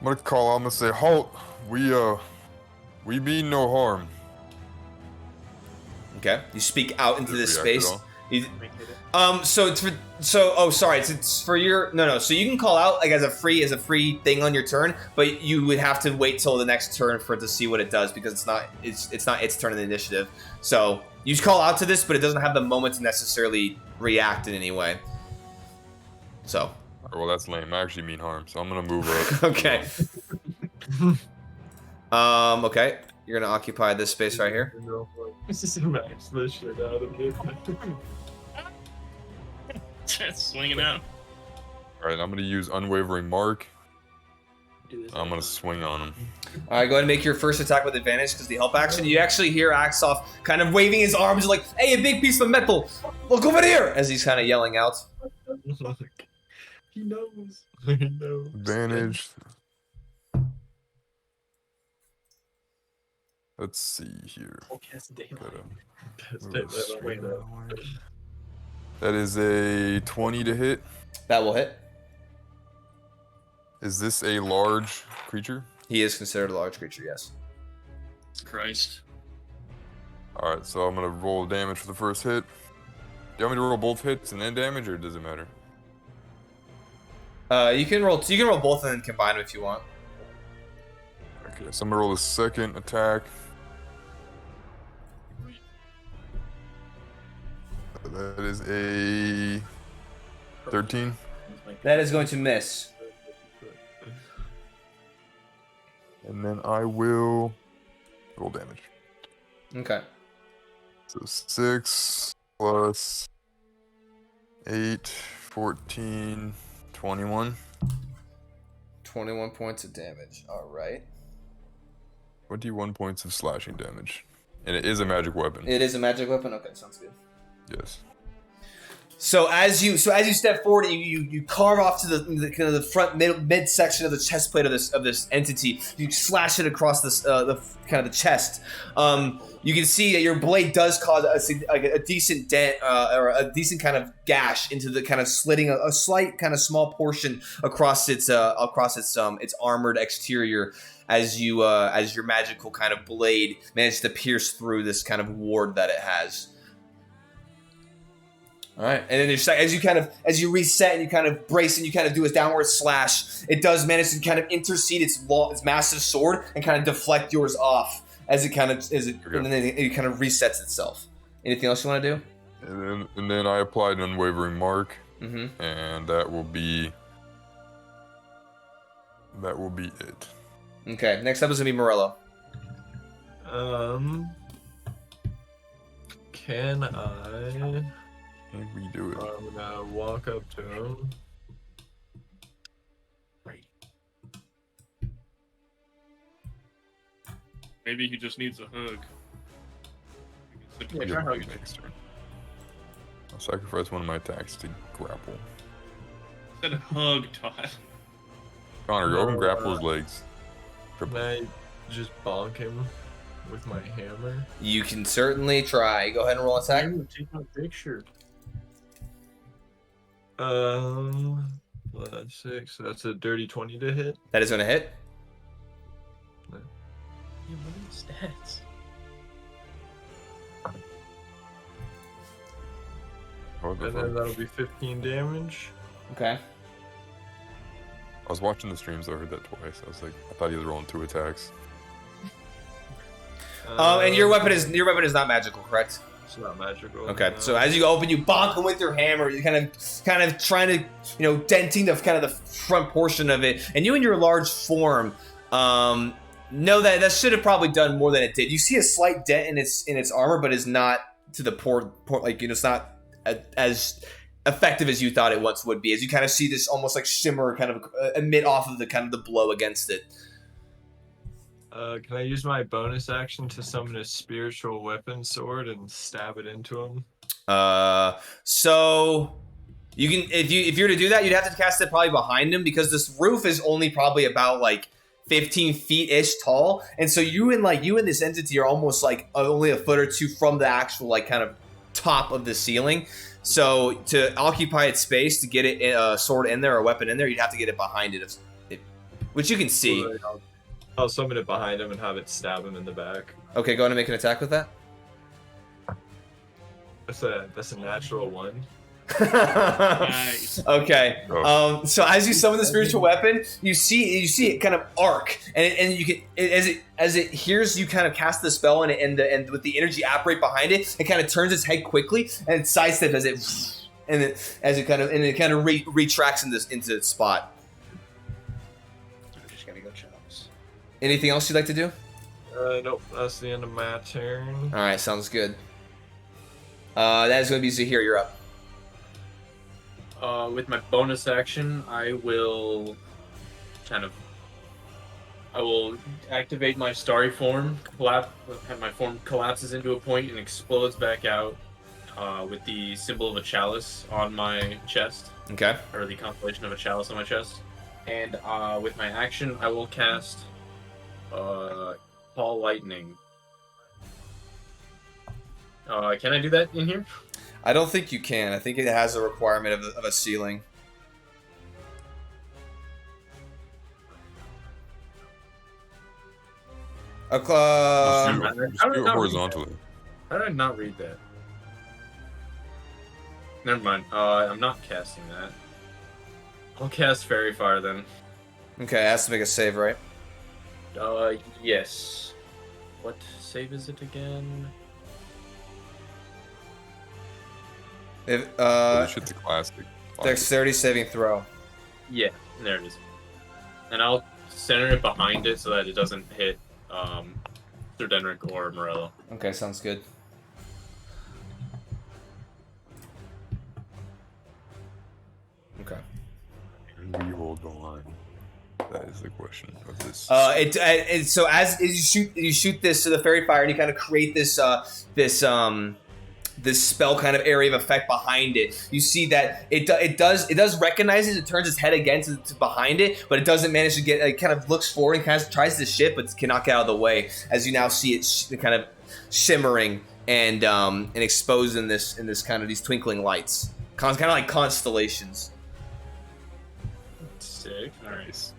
[SPEAKER 5] gonna call out. I'm gonna say, halt. We mean no harm.
[SPEAKER 1] Okay, you speak out into this
[SPEAKER 5] React at
[SPEAKER 1] space.
[SPEAKER 5] all?
[SPEAKER 1] So it's for your no. So you can call out like as a free thing on your turn, but you would have to wait till the next turn for it to see what it does because it's not its turn in the initiative. So you just call out to this, but it doesn't have the moment to necessarily react in any way. So.
[SPEAKER 5] Well, that's lame. I actually mean harm, so I'm gonna move up.
[SPEAKER 1] Okay. Okay. You're gonna occupy this space right here.
[SPEAKER 3] This is max the shit out of it.
[SPEAKER 2] Just swinging out.
[SPEAKER 5] All right, I'm gonna use unwavering mark.
[SPEAKER 4] Do this
[SPEAKER 5] I'm gonna swing on him.
[SPEAKER 1] All right, go ahead and make your first attack with advantage because the help action. You actually hear Aksov kind of waving his arms like, "Hey, a big piece of metal! Look over here!" As he's kind of yelling out.
[SPEAKER 3] He knows. He knows.
[SPEAKER 5] Advantage. Let's see here.
[SPEAKER 4] Cast daylight.
[SPEAKER 5] That is a 20 to hit.
[SPEAKER 1] That will hit.
[SPEAKER 5] Is this a large creature?
[SPEAKER 1] He is considered a large creature, yes.
[SPEAKER 2] Christ.
[SPEAKER 5] Alright, so I'm gonna roll damage for the first hit. Do you want me to roll both hits and then damage, or does it matter?
[SPEAKER 1] You can roll both and then combine them if you want.
[SPEAKER 5] Okay, so I'm gonna roll the second attack. That is a 13.
[SPEAKER 1] That is going to miss.
[SPEAKER 5] And then I will roll damage.
[SPEAKER 1] Okay.
[SPEAKER 5] So 6 plus 8, 14, 21.
[SPEAKER 1] 21 points of damage. All right.
[SPEAKER 5] 21 points of slashing damage. And it is a magic weapon.
[SPEAKER 1] It is a magic weapon. Okay, sounds good.
[SPEAKER 5] Yes.
[SPEAKER 1] So as you step forward, you carve off to the kind of the front mid section of the chest plate of this entity. You slash it across this the kind of the chest. You can see that your blade does cause a decent dent or a decent kind of gash into the kind of slitting a slight kind of small portion across its armored exterior as your magical kind of blade manages to pierce through this kind of ward that it has. All right, and then as you reset and you kind of brace and you kind of do a downward slash, it does manage to kind of intercede its massive sword and kind of deflect yours off and then it kind of resets itself. Anything else you want to do?
[SPEAKER 5] And then I applied an unwavering mark,
[SPEAKER 1] Mm-hmm.
[SPEAKER 5] and that will be it.
[SPEAKER 1] Okay, next up is gonna be Morello.
[SPEAKER 3] Can I
[SPEAKER 5] And we do it.
[SPEAKER 3] I'm gonna walk up to him.
[SPEAKER 2] Maybe he just needs a hug.
[SPEAKER 4] Yeah, try hug.
[SPEAKER 5] Next turn. I'll sacrifice one of my attacks to grapple.
[SPEAKER 2] Said hug, Todd.
[SPEAKER 5] Connor, go and grapple his legs.
[SPEAKER 3] Can I just bonk him with my hammer?
[SPEAKER 1] You can certainly try. Go ahead and roll attack.
[SPEAKER 4] Take my picture.
[SPEAKER 3] Well, that's 6. So that's a dirty 20 to hit.
[SPEAKER 1] That is going to hit.
[SPEAKER 4] Yeah, what are the stats?
[SPEAKER 5] What the
[SPEAKER 3] And
[SPEAKER 5] fuck?
[SPEAKER 3] then that'll be 15 damage.
[SPEAKER 1] Okay.
[SPEAKER 5] I was watching the streams, so I heard that twice. I was like, I thought he was rolling 2 attacks.
[SPEAKER 1] And your weapon is not magical, correct?
[SPEAKER 3] It's not magical.
[SPEAKER 1] Okay.
[SPEAKER 3] no.
[SPEAKER 1] So as you open, you bonk him with your hammer. You kind of trying to, denting the kind of the front portion of it. And you in your large form, know that should have probably done more than it did. You see a slight dent in its armor, but it's not to the port it's not as effective as you thought it once would be. As you kind of see this almost like shimmer kind of emit off of the kind of the blow against it.
[SPEAKER 3] Can I use my bonus action to summon a spiritual weapon sword and stab it into him?
[SPEAKER 1] So you can if you're to do that, you'd have to cast it probably behind him because this roof is only probably about like 15 feet ish tall, and so you and this entity are almost like only a foot or two from the actual like kind of top of the ceiling. So to occupy its space to get it a sword in there or a weapon in there, you'd have to get it behind it, which you can see.
[SPEAKER 3] I'll summon it behind him and have it stab him in the back.
[SPEAKER 1] Okay, go ahead and make an attack with that.
[SPEAKER 3] That's a natural 1.
[SPEAKER 2] Nice.
[SPEAKER 1] Okay. So as you summon the spiritual weapon, you see it kind of arc, and you can as it hears you kind of cast the spell and with the energy operate behind it, it kind of turns its head quickly and sidesteps as it kind of retracts into its spot.
[SPEAKER 4] I'm just gonna go chops.
[SPEAKER 1] Anything else you'd like to do?
[SPEAKER 3] Nope. That's the end of my turn.
[SPEAKER 1] All right, sounds good. That is going to be Zahir. You're up.
[SPEAKER 4] With my bonus action, I will activate my starry form, have my form collapses into a point and explodes back out with the symbol of a chalice on my chest,
[SPEAKER 1] Okay.
[SPEAKER 4] or the constellation of a chalice on my chest. And with my action, I will cast Call Lightning. Can I do that in here?
[SPEAKER 1] I don't think you can. I think it has a requirement of a ceiling.
[SPEAKER 5] Just do it horizontally.
[SPEAKER 4] How did I not read that? Never mind. I'm not casting that. I'll cast Fairy Fire then.
[SPEAKER 1] Okay, it has to make a save, right?
[SPEAKER 4] Yes. What save is it again?
[SPEAKER 1] If
[SPEAKER 5] This shit's a classic.
[SPEAKER 1] dexterity saving throw.
[SPEAKER 4] Yeah, there it is. And I'll center it behind it so that it doesn't hit Sir Denrick or Morello.
[SPEAKER 1] Okay, sounds good. Okay.
[SPEAKER 5] We hold the line. That is the question of this.
[SPEAKER 1] So as you shoot this to the fairy fire, and you kind of create this spell kind of area of effect behind it. You see that it does recognize it. It turns its head again to behind it, but it doesn't manage to get. It kind of looks forward and kind of tries to shift, but cannot get out of the way. As you now see it kind of shimmering and exposed in this kind of these twinkling lights, kind of like constellations.
[SPEAKER 4] Sick. Nice.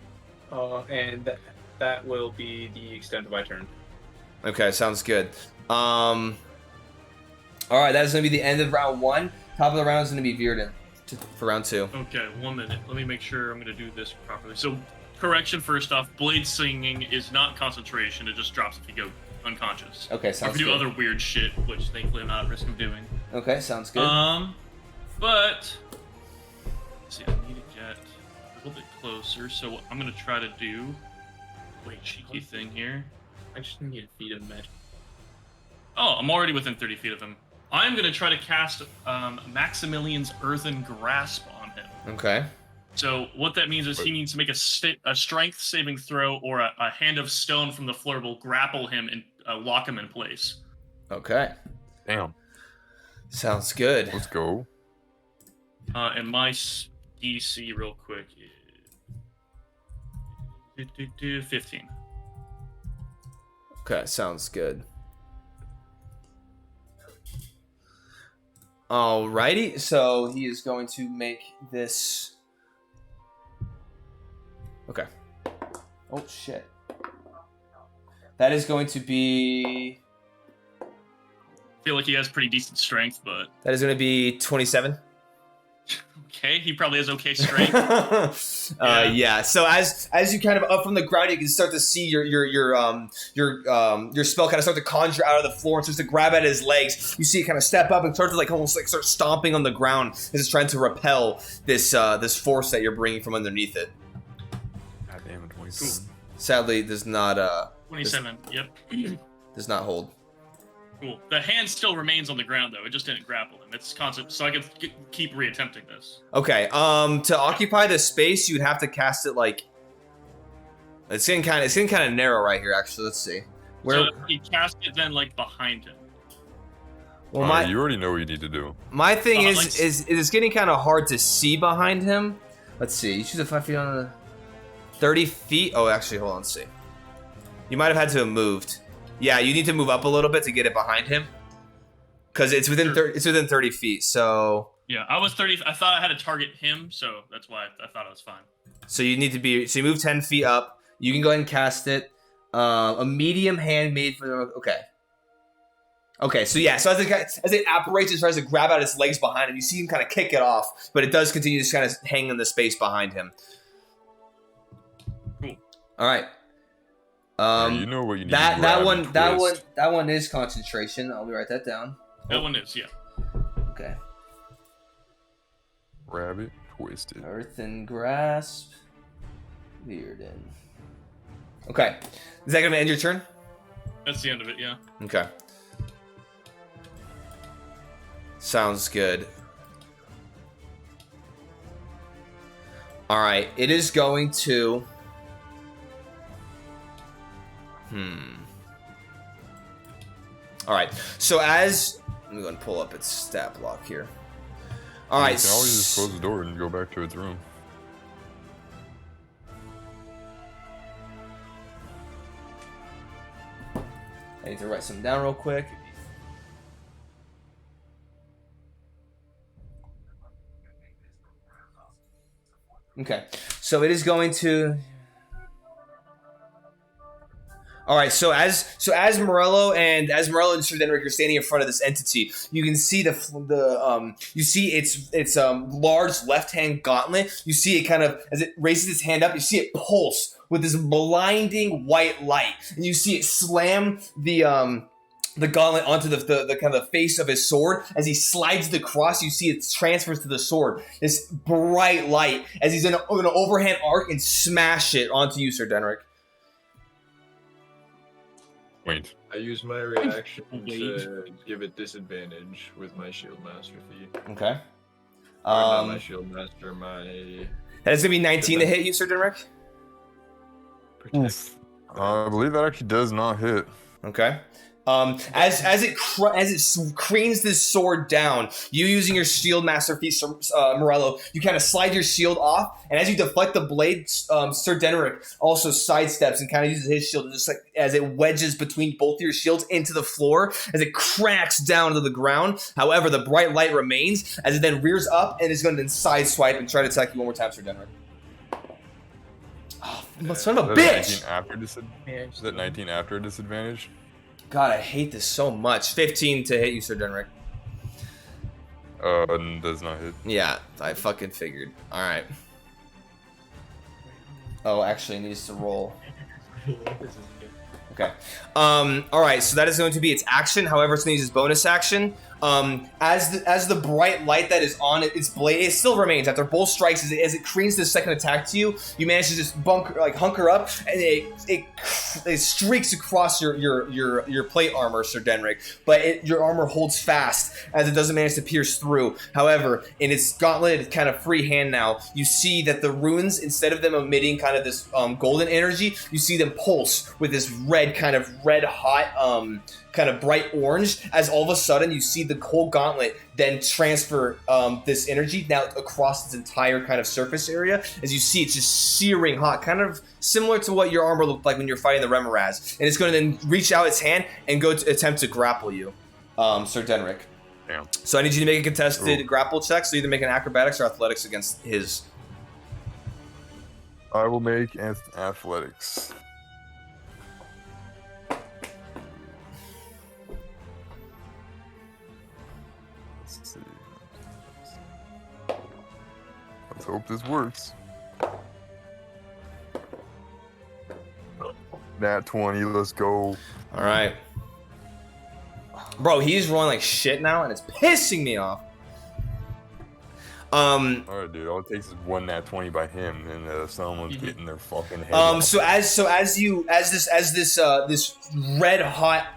[SPEAKER 4] And that will be the extent of my turn.
[SPEAKER 1] Okay, sounds good. All right, that is going to be the end of round 1. Top of the round is going to be Virden for round 2.
[SPEAKER 2] Okay, 1 minute. Let me make sure I'm going to do this properly. So, correction first off, blade singing is not concentration. It just drops if you go unconscious.
[SPEAKER 1] Okay,
[SPEAKER 2] Or
[SPEAKER 1] sounds
[SPEAKER 2] if you do
[SPEAKER 1] good.
[SPEAKER 2] other weird shit, which thankfully I'm not at risk of doing.
[SPEAKER 1] Okay, sounds good.
[SPEAKER 2] But let's see, I need to get a little bit closer. So I'm going to try to do wait, cheeky thing here.
[SPEAKER 4] I just need to feed him magic.
[SPEAKER 2] Oh, I'm already within 30 feet of him. I'm gonna try to cast Maximilian's Earthen Grasp on him.
[SPEAKER 1] Okay.
[SPEAKER 2] So what that means is he needs to make a strength saving throw, or a hand of stone from the floor will grapple him and lock him in place.
[SPEAKER 1] Okay.
[SPEAKER 5] Damn.
[SPEAKER 1] Sounds good.
[SPEAKER 5] Let's go.
[SPEAKER 2] And my DC real quick is 15.
[SPEAKER 1] Okay, sounds good. Alrighty, so he is going to make this. Okay. Oh shit. That is going to be.
[SPEAKER 2] I feel like he has pretty decent strength, but
[SPEAKER 1] That is going to be 27.
[SPEAKER 2] okay, he probably has okay strength.
[SPEAKER 1] Yeah. So as you kind of up from the ground, you can start to see your spell kind of start to conjure out of the floor and starts to grab at his legs. You see it kind of step up and start to like almost like start stomping on the ground as it's trying to repel this this force that you're bringing from underneath it.
[SPEAKER 5] God damn it, 27.
[SPEAKER 2] Cool.
[SPEAKER 1] Sadly, does not
[SPEAKER 2] 27. Yep.
[SPEAKER 1] does not hold.
[SPEAKER 2] Cool. The hand still remains on the ground though. It just didn't grapple him. It's constant, so I can keep reattempting this.
[SPEAKER 1] Okay. To occupy this space, you'd have to cast it like. It's getting kind of narrow right here. Actually, let's see.
[SPEAKER 2] So he cast it then like behind him.
[SPEAKER 1] Well,
[SPEAKER 5] you already know what you need to do.
[SPEAKER 1] my thing is it's getting kind of hard to see behind him. Let's see. You choose a 5 feet on the 30 feet. Oh, actually, hold on. Let's see. You might have had to have moved. Yeah, you need to move up a little bit to get it behind him, because it's within 30 feet. So
[SPEAKER 2] yeah, I was 30. I thought I had to target him, so that's why I thought I was fine.
[SPEAKER 1] So you need to be. So you move 10 feet up. You can go ahead and cast it. A medium hand made for the. Okay. Okay. So yeah. So as it apparates, it tries to grab out his legs behind him. You see him kind of kick it off, but it does continue to kind of hang in the space behind him.
[SPEAKER 2] Cool.
[SPEAKER 1] All right.
[SPEAKER 5] You know what you need
[SPEAKER 1] that one is concentration. I'll write that down.
[SPEAKER 2] That one is, yeah.
[SPEAKER 1] Okay.
[SPEAKER 5] Rabbit twisted.
[SPEAKER 1] Earthen grasp. Veered in. Okay. Is that gonna end your turn?
[SPEAKER 2] That's the end of it, yeah.
[SPEAKER 1] Okay. Sounds good. All right. It is going to. All right. So as let me go and pull up its stat block here. All right.
[SPEAKER 5] You can always just close the door and go back to its room.
[SPEAKER 1] I need to write something down real quick. Okay. So it is going to. All right, so as Morello and Sir Denrick are standing in front of this entity, you can see you see its large left hand gauntlet. You see it kind of as it raises its hand up. You see it pulse with this blinding white light, and you see it slam the gauntlet onto the kind of the face of his sword. As he slides the cross, you see it transfers to the sword. This bright light as he's in an overhand arc and smash it onto you, Sir Denrick.
[SPEAKER 5] Wait.
[SPEAKER 3] I use my reaction to give it disadvantage with my shield master feat.
[SPEAKER 1] Okay.
[SPEAKER 3] Not my shield master, my.
[SPEAKER 1] That is gonna be 19 to hit you, Sir Denrick.
[SPEAKER 5] I believe that actually does not hit.
[SPEAKER 1] Okay. As it creams this sword down, you using your shield master feat, Morello, you kind of slide your shield off, and as you deflect the blade, Sir Denrick also sidesteps and kind of uses his shield just like as it wedges between both your shields into the floor as it cracks down to the ground. However, the bright light remains as it then rears up and is going to then sideswipe and try to attack you one more time, Sir Denrick. Oh, son of a bitch!
[SPEAKER 5] Is that 19 after a disadvantage?
[SPEAKER 1] God, I hate this so much. 15 to hit you, Sir Denrick.
[SPEAKER 5] Does not hit.
[SPEAKER 1] Yeah, I fucking figured. All right. Oh, actually, it needs to roll. Okay. All right. So that is going to be its action. However, it's going to use its bonus action As the bright light that is on its blade, it still remains after both strikes. As it creates this second attack to you, you manage to just hunker up, and it streaks across your plate armor, Sir Denric. But your armor holds fast as it doesn't manage to pierce through. However, in its gauntlet kind of free hand now, you see that the runes, instead of them emitting kind of this golden energy, you see them pulse with this red hot kind of bright orange, as all of a sudden you see the whole gauntlet then transfer this energy now across its entire kind of surface area. As you see, it's just searing hot, kind of similar to what your armor looked like when you're fighting the Remoraz. And it's going to then reach out its hand and go to attempt to grapple you, Sir Denric.
[SPEAKER 5] Damn.
[SPEAKER 1] So I need you to make a contested grapple check, so either make an acrobatics or athletics against his.
[SPEAKER 5] I will make athletics. Let's see. Let's hope this works. Nat 20, let's go.
[SPEAKER 1] All right. Bro, he's rolling like shit now, and it's pissing me off.
[SPEAKER 5] Alright, dude. All it takes is one nat 20 by him, and someone's getting their fucking head. Off.
[SPEAKER 1] So this red hot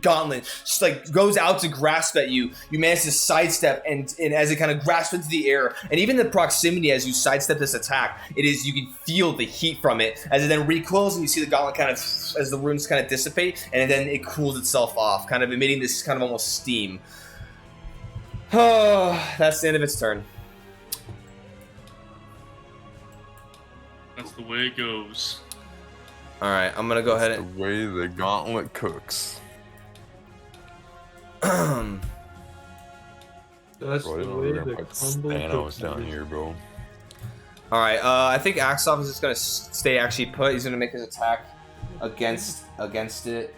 [SPEAKER 1] gauntlet just like goes out to grasp at you, you manage to sidestep, and as it kind of grasps into the air, and even the proximity as you sidestep this attack, you can feel the heat from it as it then recoils, and you see the gauntlet kind of as the runes kind of dissipate, and then it cools itself off, kind of emitting this kind of almost steam. Oh, that's the end of its turn.
[SPEAKER 2] That's the way it goes.
[SPEAKER 1] All right, I'm gonna go ahead and
[SPEAKER 5] the way the gauntlet cooks.
[SPEAKER 3] That's
[SPEAKER 5] Bro,
[SPEAKER 3] the way the
[SPEAKER 5] Thanos
[SPEAKER 3] cooks
[SPEAKER 5] down here, bro.
[SPEAKER 1] All right, I think Aksov is just gonna stay actually put. He's gonna make his attack against it.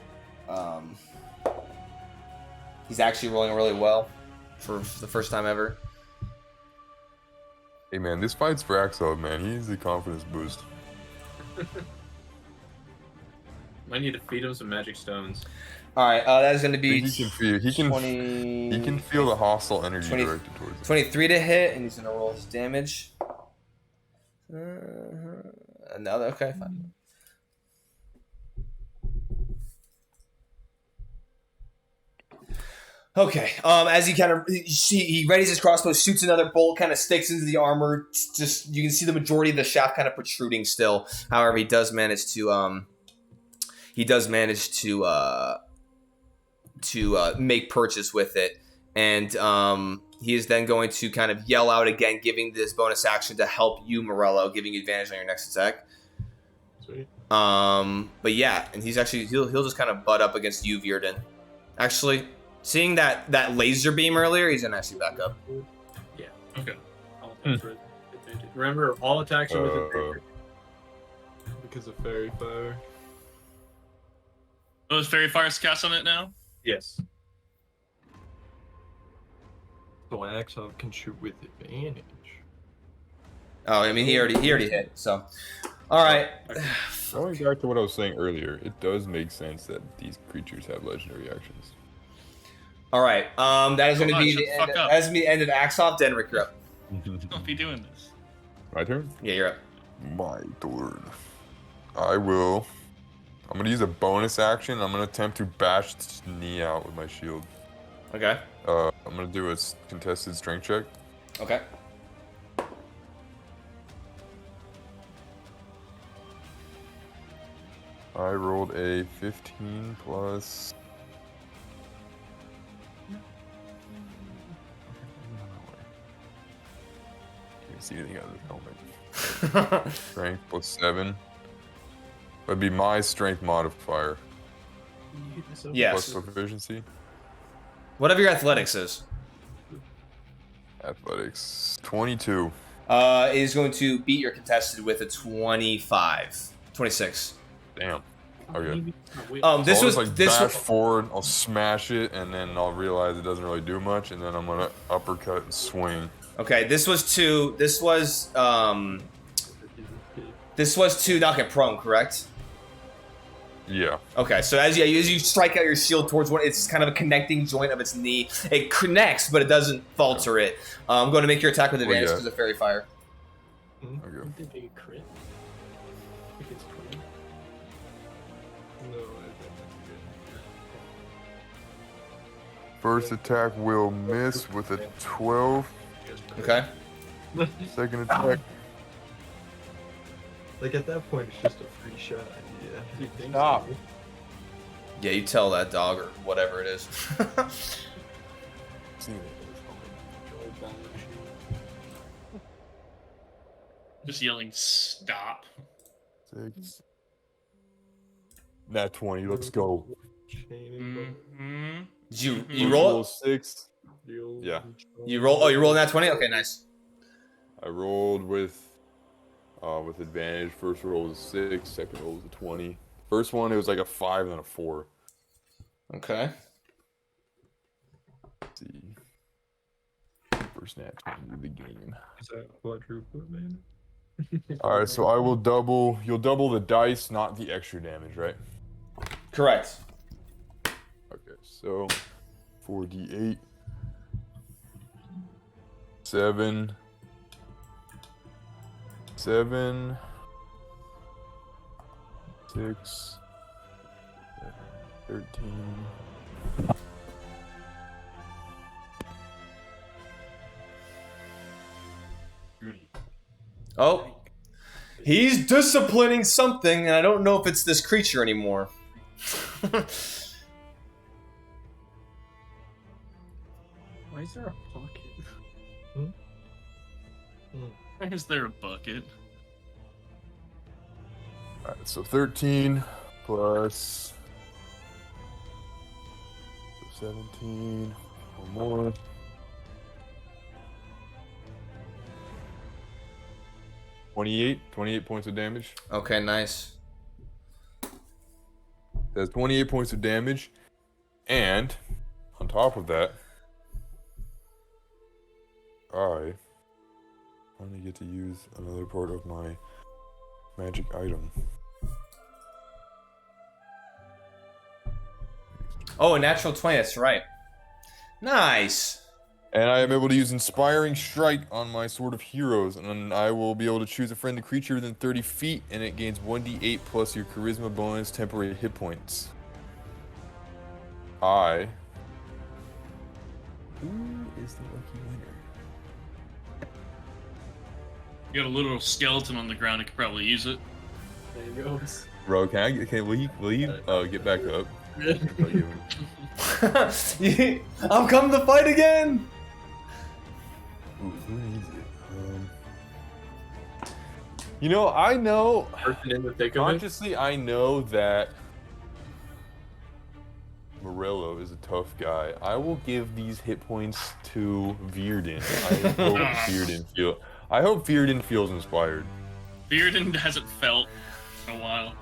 [SPEAKER 1] He's actually rolling really well for the first time ever.
[SPEAKER 5] Hey man, this fight's for Aksov, man. He needs a confidence boost.
[SPEAKER 4] Might need to feed him some magic stones.
[SPEAKER 1] All right, that is going to be.
[SPEAKER 5] He can feel the hostile energy directed towards him.
[SPEAKER 1] 23 to hit, and he's going to roll his damage. Another, okay, fine. Okay, as he kind of he readies his crossbow, shoots another bolt, kind of sticks into the armor. Just you can see the majority of the shaft kind of protruding still. However, he does manage to make purchase with it, and he is then going to kind of yell out again, giving this bonus action to help you, Morello, giving you advantage on your next attack.
[SPEAKER 3] Sweet.
[SPEAKER 1] But yeah, and he'll just kind of butt up against you, Virden. Actually, seeing that laser beam earlier, he's gonna actually back up.
[SPEAKER 4] Yeah.
[SPEAKER 2] Okay.
[SPEAKER 4] All attacks are advantage. Remember, all attacks are with advantage.
[SPEAKER 3] Because of fairy fire.
[SPEAKER 2] Oh, is Fairy Fire's cast on it now?
[SPEAKER 4] Yes.
[SPEAKER 3] So Aksov can shoot with advantage.
[SPEAKER 1] Oh, I mean, he already hit. So, all right.
[SPEAKER 5] Going back to what I was saying earlier, it does make sense that these creatures have legendary actions.
[SPEAKER 1] All right. That is going to be the end. That's gonna be the end of Aksov. Denric, you're up.
[SPEAKER 2] Don't be doing this.
[SPEAKER 5] My turn?
[SPEAKER 1] Yeah, you're up.
[SPEAKER 5] My turn. I'm going to use a bonus action. I'm going to attempt to bash its knee out with my shield.
[SPEAKER 1] Okay.
[SPEAKER 5] I'm going to do a contested strength check.
[SPEAKER 1] Okay.
[SPEAKER 5] I rolled a 15 plus... Can't see anything out of the helmet. Strength plus 7. That'd be my strength modifier.
[SPEAKER 1] Yes.
[SPEAKER 5] Plus proficiency.
[SPEAKER 1] Whatever your athletics is.
[SPEAKER 5] Athletics. 22.
[SPEAKER 1] Is going to beat your contested with a 26.
[SPEAKER 5] Damn. Okay.
[SPEAKER 1] This was
[SPEAKER 5] bash forward. I'll smash it, and then I'll realize it doesn't really do much, and then I'm gonna uppercut and swing.
[SPEAKER 1] Okay. This was to knock it prone, correct?
[SPEAKER 5] Yeah.
[SPEAKER 1] Okay, so as you strike out your shield towards one, it's kind of a connecting joint of its knee. It connects, but it doesn't falter it. I'm going to make your attack with advantage because of fairy fire.
[SPEAKER 5] Okay.
[SPEAKER 4] Did they crit? If it's crit.
[SPEAKER 3] No, I think
[SPEAKER 5] First attack will miss with a 12.
[SPEAKER 1] Okay.
[SPEAKER 5] Second attack.
[SPEAKER 3] like at that point, it's just a free shot. Yeah.
[SPEAKER 5] Stop.
[SPEAKER 1] Yeah, you tell that dog or whatever it is.
[SPEAKER 2] Just yelling, stop.
[SPEAKER 5] 6. Nat 20. Let's go.
[SPEAKER 2] Mm-hmm.
[SPEAKER 1] Did you
[SPEAKER 5] First
[SPEAKER 1] roll?
[SPEAKER 5] 6. Yeah.
[SPEAKER 1] You roll? Oh, you rolled that 20. Okay, nice.
[SPEAKER 5] I rolled with advantage. First roll was a 6. Second roll was a 20. First one, it was like a 5 and then a 4.
[SPEAKER 1] Okay.
[SPEAKER 5] Let's see. First nat 20 of the game.
[SPEAKER 3] Is that quadruple, man?
[SPEAKER 5] All right, so I will double. You'll double the dice, not the extra damage, right?
[SPEAKER 1] Correct.
[SPEAKER 5] Okay, so 4d8, 7, 7, 6, 13.
[SPEAKER 1] Oh, he's disciplining something, and I don't know if it's this creature anymore.
[SPEAKER 4] Why is there a pocket?
[SPEAKER 2] Why is there a bucket?
[SPEAKER 5] Alright, so 13 plus 17. One more. 28 points of damage.
[SPEAKER 1] Okay, nice.
[SPEAKER 5] That's 28 points of damage. And on top of that, I finally get to use another part of my magic item.
[SPEAKER 1] Oh, a natural 20. That's right. Nice.
[SPEAKER 5] And I am able to use Inspiring Strike on my Sword of Heroes, and I will be able to choose a friendly creature within 30 feet, and it gains 1d8 plus your Charisma bonus temporary hit points. Who is the lucky winner?
[SPEAKER 2] You got a little skeleton on the ground. You could probably use it.
[SPEAKER 4] There you go.
[SPEAKER 5] Bro, will you get back up?
[SPEAKER 1] I'm coming to fight again.
[SPEAKER 5] Ooh, who needs it? You know, I know.
[SPEAKER 4] Person in the thick of it.
[SPEAKER 5] Consciously, I know that Morello is a tough guy. I will give these hit points to Virden. I hope Virden feels inspired.
[SPEAKER 2] Virden hasn't felt in a while.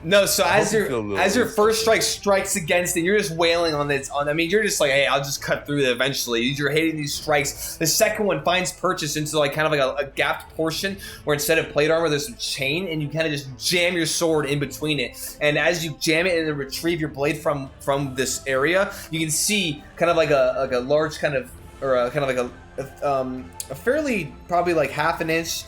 [SPEAKER 1] No, so as your first strike strikes against it, you're just wailing on it. I mean, you're just like, hey, I'll just cut through it eventually. You're hitting these strikes. The second one finds purchase into like kind of like a gapped portion where instead of plate armor, there's some chain, and you kind of just jam your sword in between it. And as you jam it and then retrieve your blade from this area, you can see kind of like a large kind of, or a, kind of like a fairly probably like half an inch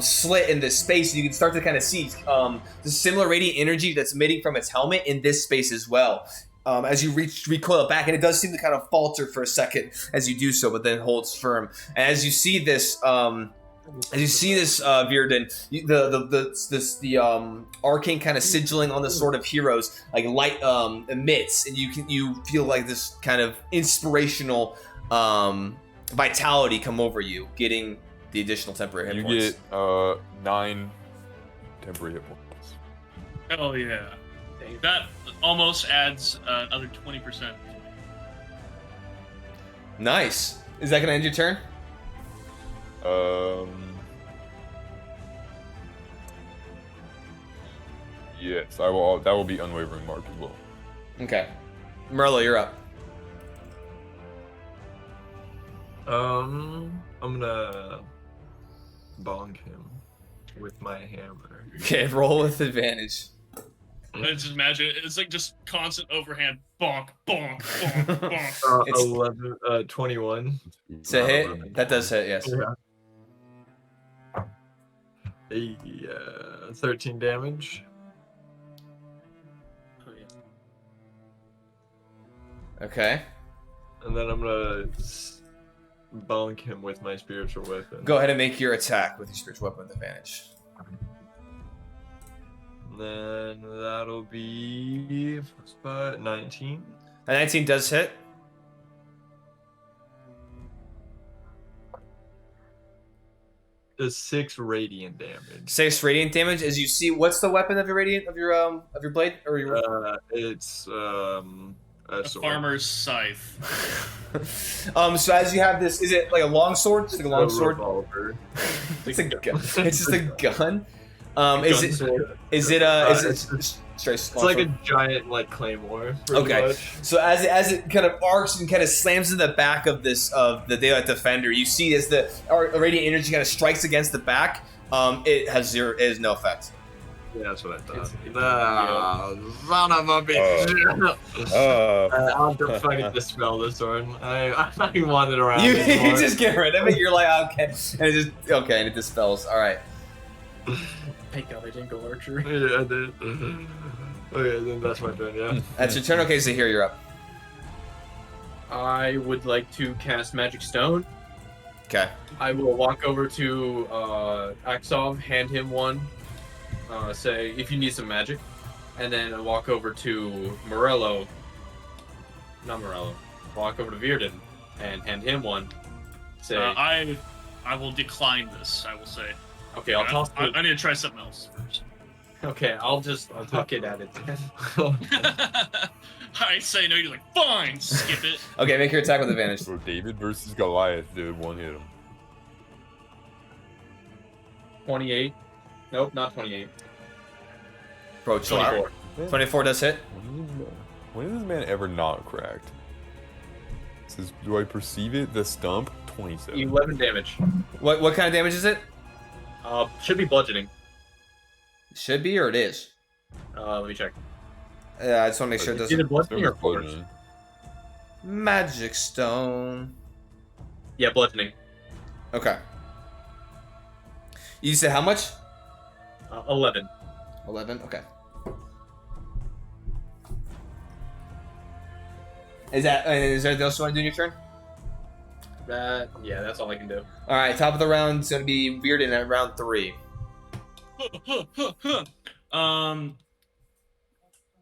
[SPEAKER 1] slit in this space. You can start to kind of see the similar radiant energy that's emitting from its helmet in this space as well. As you recoil it back, and it does seem to kind of falter for a second as you do so, but then holds firm. And as you see this, Virden, the arcane kind of sigilling on the Sword of Heroes, like light emits, and you feel like this kind of inspirational vitality come over you, getting the additional temporary hit points.
[SPEAKER 5] You get 9 temporary hit points.
[SPEAKER 2] Oh yeah, that almost adds another 20%.
[SPEAKER 1] Nice. Is that gonna end your turn?
[SPEAKER 5] Yes, I will. That will be unwavering mark as well.
[SPEAKER 1] Okay, Merlo, you're up.
[SPEAKER 3] I'm gonna bonk him with my hammer.
[SPEAKER 1] Okay, roll with advantage.
[SPEAKER 2] It's just imagine it's like just constant overhand bonk, bonk, bonk, bonk.
[SPEAKER 3] 11, 21.
[SPEAKER 1] It's a hit. That does hit, yes.
[SPEAKER 3] Yeah. 13 damage.
[SPEAKER 4] Oh, yeah.
[SPEAKER 1] Okay.
[SPEAKER 3] And then I'm gonna bonk him with my spiritual weapon.
[SPEAKER 1] Go ahead and make your attack with your spiritual weapon with advantage.
[SPEAKER 3] And then that'll be 19.
[SPEAKER 1] A 19 does hit.
[SPEAKER 3] Does 6 radiant damage.
[SPEAKER 1] 6 radiant damage. As you see, what's the weapon of your radiant of your blade or your?
[SPEAKER 3] It's
[SPEAKER 2] A farmer's scythe.
[SPEAKER 1] So as you have this, is it like a long sword? Just like a long sword.
[SPEAKER 3] Revolver.
[SPEAKER 1] It's a gun. It's just a gun. Is it straight?
[SPEAKER 3] It's like a giant like claymore.
[SPEAKER 1] Okay.
[SPEAKER 3] Much.
[SPEAKER 1] So as it kind of arcs and kind of slams in the back of the Daylight Defender, you see as the radiant energy kind of strikes against the back. It has no effect.
[SPEAKER 3] Yeah, that's what I thought. Son of a bitch. I'll just fucking dispel this one. I want it around.
[SPEAKER 1] You just get rid of it. You're like, okay, and it dispels. All right.
[SPEAKER 4] Thank God I didn't go archery.
[SPEAKER 3] Yeah, I did. Okay, then that's my turn. Yeah.
[SPEAKER 1] That's your turn. Okay, so here you're up.
[SPEAKER 4] I would like to cast Magic Stone.
[SPEAKER 1] Okay.
[SPEAKER 4] I will walk over to Aksov, hand him one, say, if you need some magic. And then I walk over to Walk over to Virden and hand him one. Say,
[SPEAKER 2] I will decline this, I will say.
[SPEAKER 4] Okay, I'll toss
[SPEAKER 2] I need to try something else first.
[SPEAKER 4] Okay, I'll tuck it at it then.
[SPEAKER 2] I say no, you're like, fine, skip it.
[SPEAKER 1] Okay, make your attack with advantage.
[SPEAKER 5] So David versus Goliath did one hit him.
[SPEAKER 4] 28. Nope, not 28.
[SPEAKER 1] Bro,
[SPEAKER 4] 24.
[SPEAKER 1] 24 does hit.
[SPEAKER 5] When is this man ever not cracked? It says, do I perceive it? The stump? 27.
[SPEAKER 4] 11 damage.
[SPEAKER 1] What kind of damage is it?
[SPEAKER 4] Should be bludgeoning.
[SPEAKER 1] Should be or it is?
[SPEAKER 4] Let me check.
[SPEAKER 1] Yeah, I just want to make sure it
[SPEAKER 4] It's either
[SPEAKER 1] doesn't.
[SPEAKER 4] bludgeoning or force.
[SPEAKER 1] Magic Stone.
[SPEAKER 4] Yeah, bludgeoning.
[SPEAKER 1] Okay. You said how much?
[SPEAKER 4] 11.
[SPEAKER 1] 11. Okay. Is there anything else you want to do in your turn?
[SPEAKER 4] Yeah, that's all I can do.
[SPEAKER 1] All right, top of the round is going to be Bearden at round 3.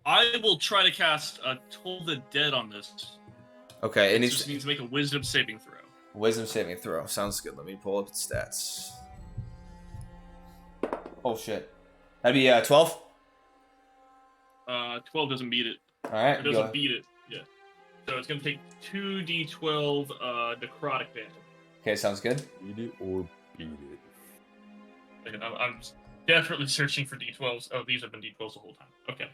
[SPEAKER 2] I will try to cast Toll the Dead on this.
[SPEAKER 1] Okay, and
[SPEAKER 2] It
[SPEAKER 1] he's
[SPEAKER 2] just needs to make a Wisdom saving throw.
[SPEAKER 1] Wisdom saving throw. Sounds good. Let me pull up its stats. Oh shit. That'd be 12.
[SPEAKER 2] 12 doesn't beat it.
[SPEAKER 1] All right.
[SPEAKER 2] It doesn't beat it. Yeah. So it's gonna take 2d12 necrotic damage.
[SPEAKER 1] Okay, sounds good.
[SPEAKER 5] Beat it or beat it.
[SPEAKER 2] And I'm definitely searching for d12s. Oh, these have been d12s the whole time. Okay.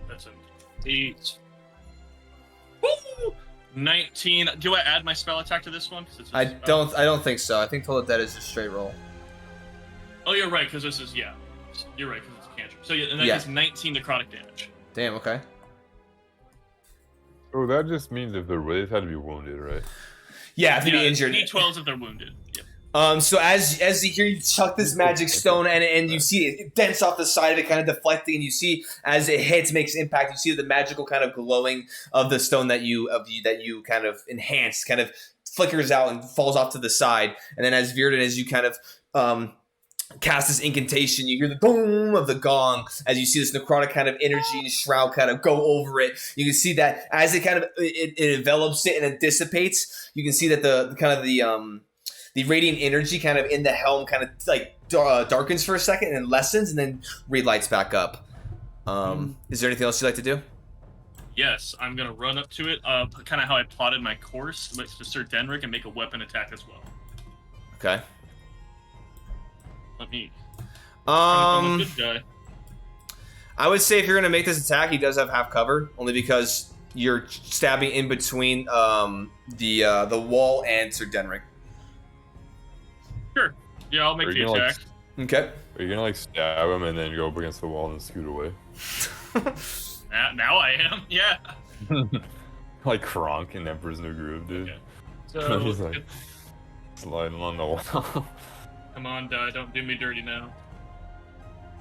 [SPEAKER 2] That's an 8. Woo! 19. Do I add my spell attack to this one?
[SPEAKER 1] I don't think so. I think Toll the Dead is a straight roll.
[SPEAKER 2] Oh, you're right, because this is You're right, because it's a cantrip. So yeah, and that is 19 necrotic damage.
[SPEAKER 1] Damn. Okay.
[SPEAKER 5] Oh, that just means if they're it had to be wounded, right?
[SPEAKER 1] Yeah, if be injured.
[SPEAKER 2] D12s if they're wounded. Yeah.
[SPEAKER 1] So as you hear, you chuck this magic stone and you see it dents off the side of it, kind of deflecting, and you see as it hits, makes impact. You see the magical kind of glowing of the stone that you kind of enhance, kind of flickers out and falls off to the side. And then as you kind of cast this incantation, you hear the boom of the gong as you see this necrotic kind of energy and shroud kind of go over it. You can see that as it kind of it envelops it and it dissipates. You can see that the radiant energy kind of in the helm kind of like darkens for a second and then lessens and then relights back up. Is there anything else you'd like to do?
[SPEAKER 2] Yes, I'm gonna run up to it. Kind of how I plotted my course to Sir Denric and make a weapon attack as well.
[SPEAKER 1] Okay.
[SPEAKER 2] Let me.
[SPEAKER 1] I'm
[SPEAKER 2] a good guy.
[SPEAKER 1] I would say if you're gonna make this attack, he does have half cover, only because you're stabbing in between the wall and Sir Denric.
[SPEAKER 2] Sure. Yeah, I'll make the attack.
[SPEAKER 1] Okay.
[SPEAKER 5] Are you gonna like stab him and then go up against the wall and scoot away?
[SPEAKER 2] Now I am. Yeah.
[SPEAKER 5] Like Kronk in Emperor's New Groove, dude.
[SPEAKER 2] Okay. So
[SPEAKER 5] He's like sliding along the wall.
[SPEAKER 2] come on, don't do me dirty now.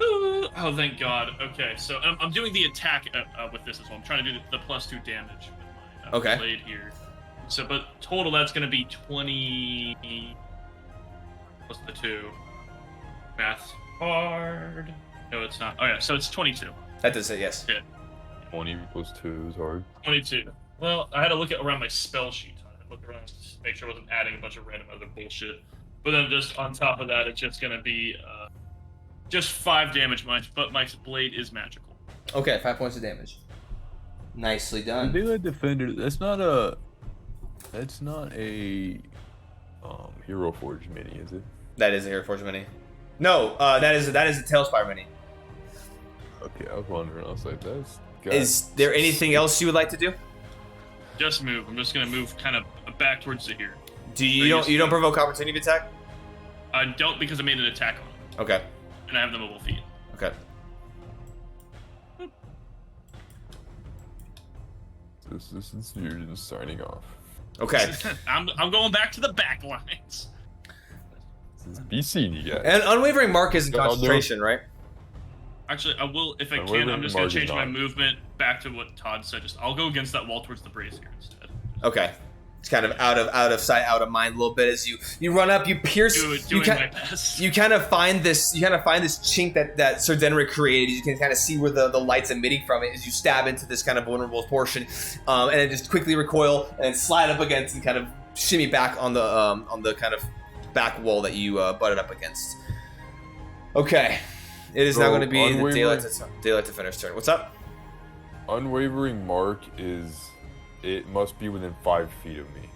[SPEAKER 2] Oh, thank God. Okay, so I'm doing the attack with this as well. I'm trying to do the +2 damage with my blade here. So, but total that's going to be 20 plus the 2. Math's hard. No, it's not. Oh yeah, so it's 22.
[SPEAKER 1] That does it, yes.
[SPEAKER 2] Yeah.
[SPEAKER 5] 20 plus 2 is hard.
[SPEAKER 2] 22. Well, I had to look around my spell sheet. I had to look around to make sure I wasn't adding a bunch of random other bullshit. But then just on top of that, it's just going to be just 5 damage, but my blade is magical.
[SPEAKER 1] Okay, 5 points of damage. Nicely done.
[SPEAKER 5] Daylight Defender, that's not a Hero Forge mini, is it?
[SPEAKER 1] That is a Hero Forge mini. No, that is a Tailspire mini.
[SPEAKER 5] Okay, I was wondering. I was like, that's.
[SPEAKER 1] Is there anything else you would like to do?
[SPEAKER 2] Just move. I'm just gonna move kind of back towards the here.
[SPEAKER 1] Do you don't provoke opportunity attack?
[SPEAKER 2] I don't because I made an attack on it.
[SPEAKER 1] Okay.
[SPEAKER 2] And I have the mobile feet.
[SPEAKER 1] Okay.
[SPEAKER 5] This is you're just signing off.
[SPEAKER 1] Okay.
[SPEAKER 2] I'm going back to the back lines.
[SPEAKER 5] Be seen, you guys.
[SPEAKER 1] And Unwavering Mark is in concentration, right?
[SPEAKER 2] Actually, I will, if I can, I'm just going to change my movement back to what Todd said. I'll go against that wall towards the brazier instead.
[SPEAKER 1] Okay. It's kind of out of sight, out of mind a little bit as you run up, you pierce.
[SPEAKER 2] Doing my best.
[SPEAKER 1] You kind of find this chink that Sir Denric created. You can kind of see where the light's emitting from it as you stab into this kind of vulnerable portion, and then just quickly recoil and then slide up against and kind of shimmy back on the kind of back wall that you butted up against. Okay. It is now going to be the Daylight Defender's turn. What's up?
[SPEAKER 5] Unwavering Mark is... It must be within 5 feet of me.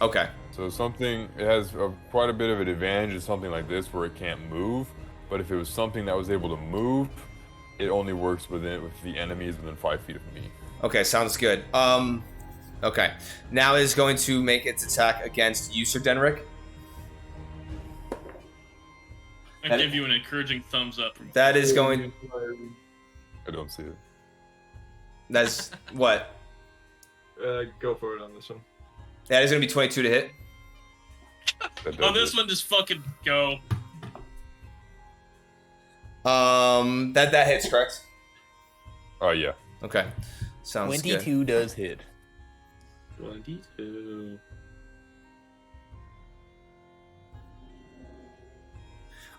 [SPEAKER 1] Okay.
[SPEAKER 5] So it has quite a bit of an advantage in something like this where it can't move. But if it was something that was able to move, it only works if the enemy is within 5 feet of me.
[SPEAKER 1] Okay, sounds good. Okay. Now it is going to make its attack against you, Sir Denric.
[SPEAKER 2] I give you an encouraging thumbs up.
[SPEAKER 1] That is going...
[SPEAKER 5] I don't see it.
[SPEAKER 1] That's... what?
[SPEAKER 3] Go for it on this one.
[SPEAKER 1] That is going to be 22 to hit.
[SPEAKER 2] On this one, just fucking go.
[SPEAKER 1] That hits, correct?
[SPEAKER 5] Oh, yeah.
[SPEAKER 1] Okay. Sounds
[SPEAKER 6] 22 does hit.
[SPEAKER 4] 22.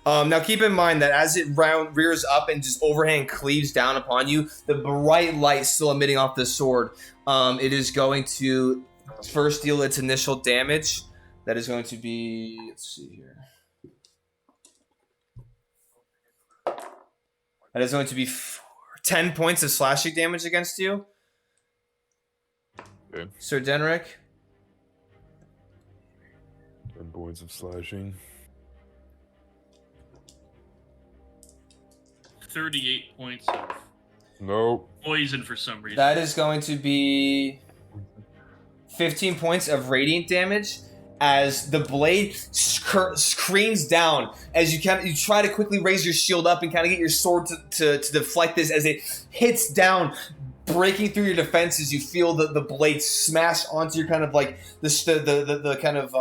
[SPEAKER 1] Now keep in mind that as it rears up and just overhand cleaves down upon you, the bright light still emitting off the sword, it is going to first deal its initial damage. That is going to be, let's see here. That is going to be 10 points of slashing damage against you.
[SPEAKER 5] Okay.
[SPEAKER 1] Sir Denric.
[SPEAKER 5] 10 points of slashing.
[SPEAKER 2] 38 points of poison for some reason.
[SPEAKER 1] That is going to be 15 points of radiant damage as the blade screams down as you try to quickly raise your shield up and kind of get your sword to deflect this as it hits down, breaking through your defenses. You feel the blade smash onto your kind of like the kind of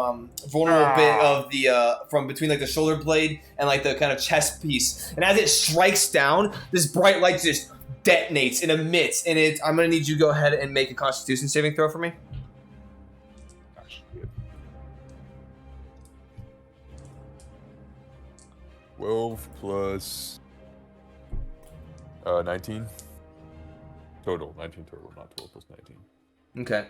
[SPEAKER 1] vulnerable bit of the from between like the shoulder blade and like the kind of chest piece. And as it strikes down, this bright light just detonates and emits. And I'm gonna need you to go ahead and make a Constitution saving throw for me.
[SPEAKER 5] 12 plus 19 total. 19 total, not 12 plus 19.
[SPEAKER 1] Okay.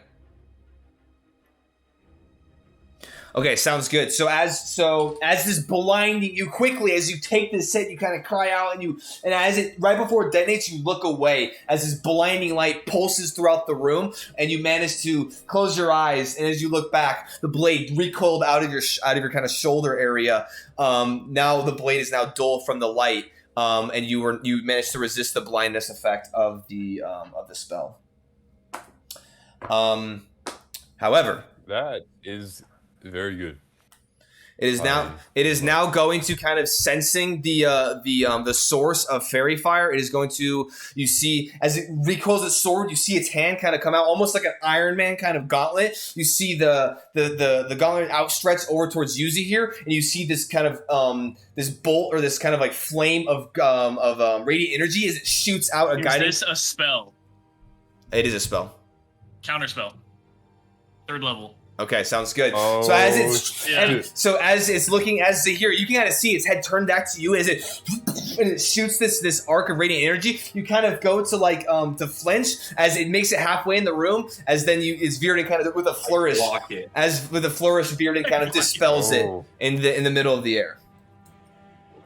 [SPEAKER 1] Okay, sounds good. So as this blinding you quickly, as you take this hit, you kind of cry out and as it right before it detonates, you look away as this blinding light pulses throughout the room, and you manage to close your eyes. And as you look back, the blade recoiled out of your kind of shoulder area. Now the blade is now dull from the light, and you managed to resist the blindness effect of the spell. However,
[SPEAKER 5] that is very good.
[SPEAKER 1] It is now going to kind of sensing the source of fairy fire. It is going to, you see, as it recoils its sword, you see its hand kind of come out, almost like an Iron Man kind of gauntlet. You see the gauntlet outstretched over towards Yuzi here, and you see this kind of this bolt or this kind of like flame of radiant energy as it shoots out a guidance.
[SPEAKER 2] Is this a spell?
[SPEAKER 1] It is a spell.
[SPEAKER 2] Counter spell. 3rd level.
[SPEAKER 1] Okay, sounds good.
[SPEAKER 5] Oh,
[SPEAKER 1] so as it's looking as Zahir, you can kind of see its head turn back to you as it shoots this arc of radiant energy. You kind of go to like to flinch as it makes it halfway in the room. As then it's Virden kind of with a flourish. Virden kind of dispels it in the middle of the air.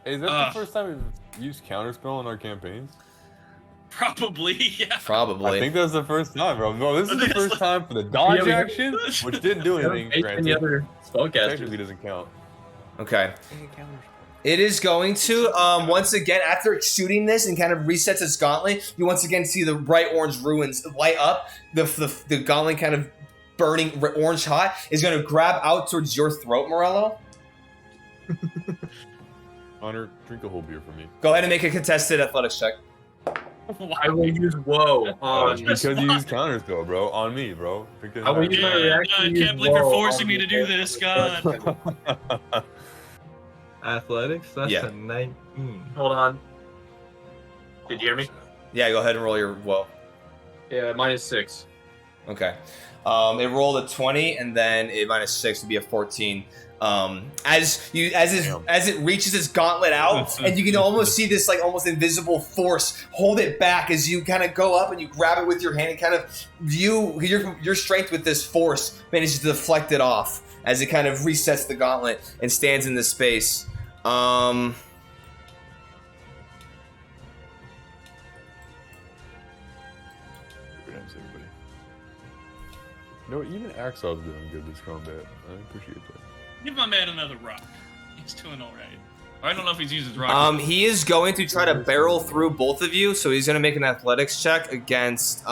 [SPEAKER 5] Hey, is that the first time we've used counterspell in our campaigns?
[SPEAKER 2] Probably, yeah.
[SPEAKER 1] Probably.
[SPEAKER 5] I think that's the first time, bro. No, this is the first time for the dodge action, which didn't do anything.
[SPEAKER 4] Any other spellcasters.
[SPEAKER 5] Technically doesn't count.
[SPEAKER 1] Okay. It is going to, once again, after shooting this and kind of resets its gauntlet, you once again see the bright orange ruins light up. The gauntlet kind of burning orange hot is going to grab out towards your throat, Morello.
[SPEAKER 5] Honor, drink a whole beer for me.
[SPEAKER 1] Go ahead and make a contested athletics check.
[SPEAKER 4] I will use woe on
[SPEAKER 5] because you use counterspell, bro. On me, bro.
[SPEAKER 4] I will use
[SPEAKER 2] I can't believe you're forcing me to do this, God.
[SPEAKER 3] Athletics? That's a 19.
[SPEAKER 4] Hold on. Did you hear me?
[SPEAKER 1] Yeah, go ahead and roll your woe.
[SPEAKER 4] Yeah, -6.
[SPEAKER 1] Okay. It rolled a 20, and then a -6 would be a 14. As it reaches its gauntlet out, and you can almost see this like almost invisible force hold it back as you kind of go up and you grab it with your hand and kind of your strength with this force manages to deflect it off as it kind of resets the gauntlet and stands in this space.
[SPEAKER 5] No, even Aksov's doing good this combat. I appreciate that.
[SPEAKER 2] Give my man another rock. He's doing all right. I don't know if he's used his rock.
[SPEAKER 1] He is going to try to barrel through both of you, so he's going to make an athletics check against.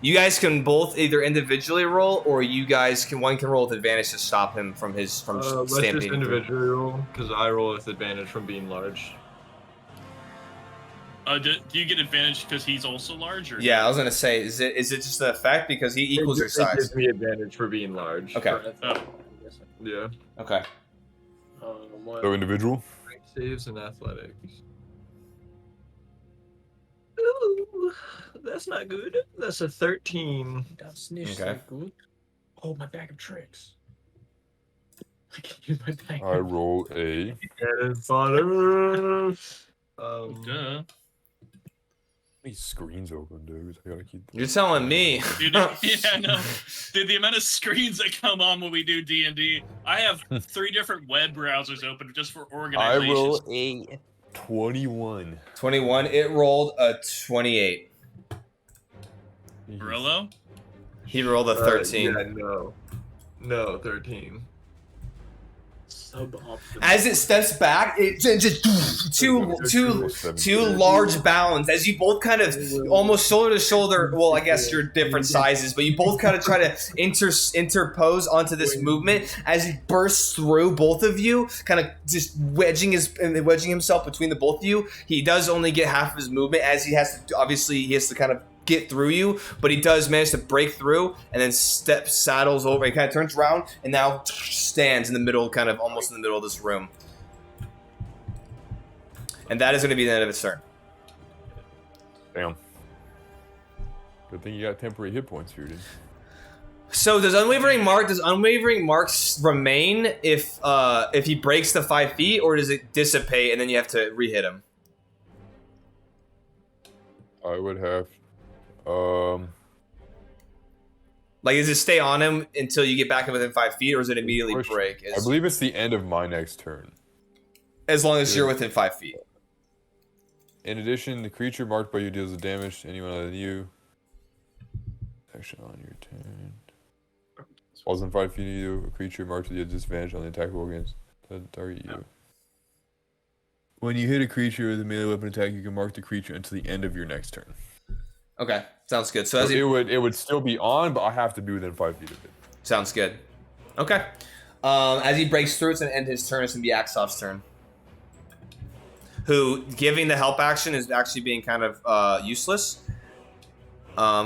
[SPEAKER 1] You guys can both either individually roll, or you guys can roll with advantage to stop him from stampeding.
[SPEAKER 3] Let's just individually roll, because I roll with advantage from being large.
[SPEAKER 2] Do you get advantage because he's also large? Or
[SPEAKER 1] yeah, I was gonna say, is it just an effect because he equals your size?
[SPEAKER 3] It gives me advantage for being large.
[SPEAKER 1] Okay.
[SPEAKER 3] Yeah.
[SPEAKER 1] Okay.
[SPEAKER 5] So individual.
[SPEAKER 3] Saves and athletics. Ooh, that's not good. That's a 13.
[SPEAKER 4] That's not
[SPEAKER 1] okay.
[SPEAKER 4] Good. Oh, my bag of tricks. I can use my bag.
[SPEAKER 5] I roll a.
[SPEAKER 2] Duh.
[SPEAKER 5] These screens open, dude. I gotta keep.
[SPEAKER 1] You're telling me.
[SPEAKER 2] Dude, yeah, no. Dude, the amount of screens that come on when we do D&D, I have 3 different web browsers open just for organization.
[SPEAKER 5] I roll a 21.
[SPEAKER 1] 21. It rolled a 28.
[SPEAKER 2] Morello?
[SPEAKER 1] He rolled a 13.
[SPEAKER 3] No, 13.
[SPEAKER 1] As it steps back, it just two large bounds. As you both kind of almost shoulder to shoulder. Well, I guess you're different sizes, but you both kind of try to interpose onto this movement as he bursts through both of you, kind of just wedging himself between the both of you. He does only get half of his movement as he has to kind of get through you, but he does manage to break through and then saddles over. He kind of turns around and now stands in the middle, kind of almost in the middle of this room. And that is going to be the end of its turn.
[SPEAKER 5] Damn. Good thing you got temporary hit points here, dude.
[SPEAKER 1] So does unwavering marks remain if he breaks the 5 feet, or does it dissipate and then you have to re-hit him?
[SPEAKER 5] I would have.
[SPEAKER 1] Like, does it stay on him until you get back within 5 feet, or does it immediately break?
[SPEAKER 5] I believe it's the end of my next turn.
[SPEAKER 1] As long as you're within 5 feet.
[SPEAKER 5] In addition, the creature marked by you deals damage to anyone other than you. Action on your turn. Falls in 5 feet of you. A creature marked with you disadvantage on the attack roll against the target you. When you hit a creature with a melee weapon attack, you can mark the creature until the end of your next turn.
[SPEAKER 1] Okay, sounds good. So
[SPEAKER 5] it would still be on, but I have to be within 5 feet of it.
[SPEAKER 1] Sounds good. Okay. As he breaks through, it's going to end his turn. It's going to be Aksov's turn. Who, giving the help action is actually being kind of useless.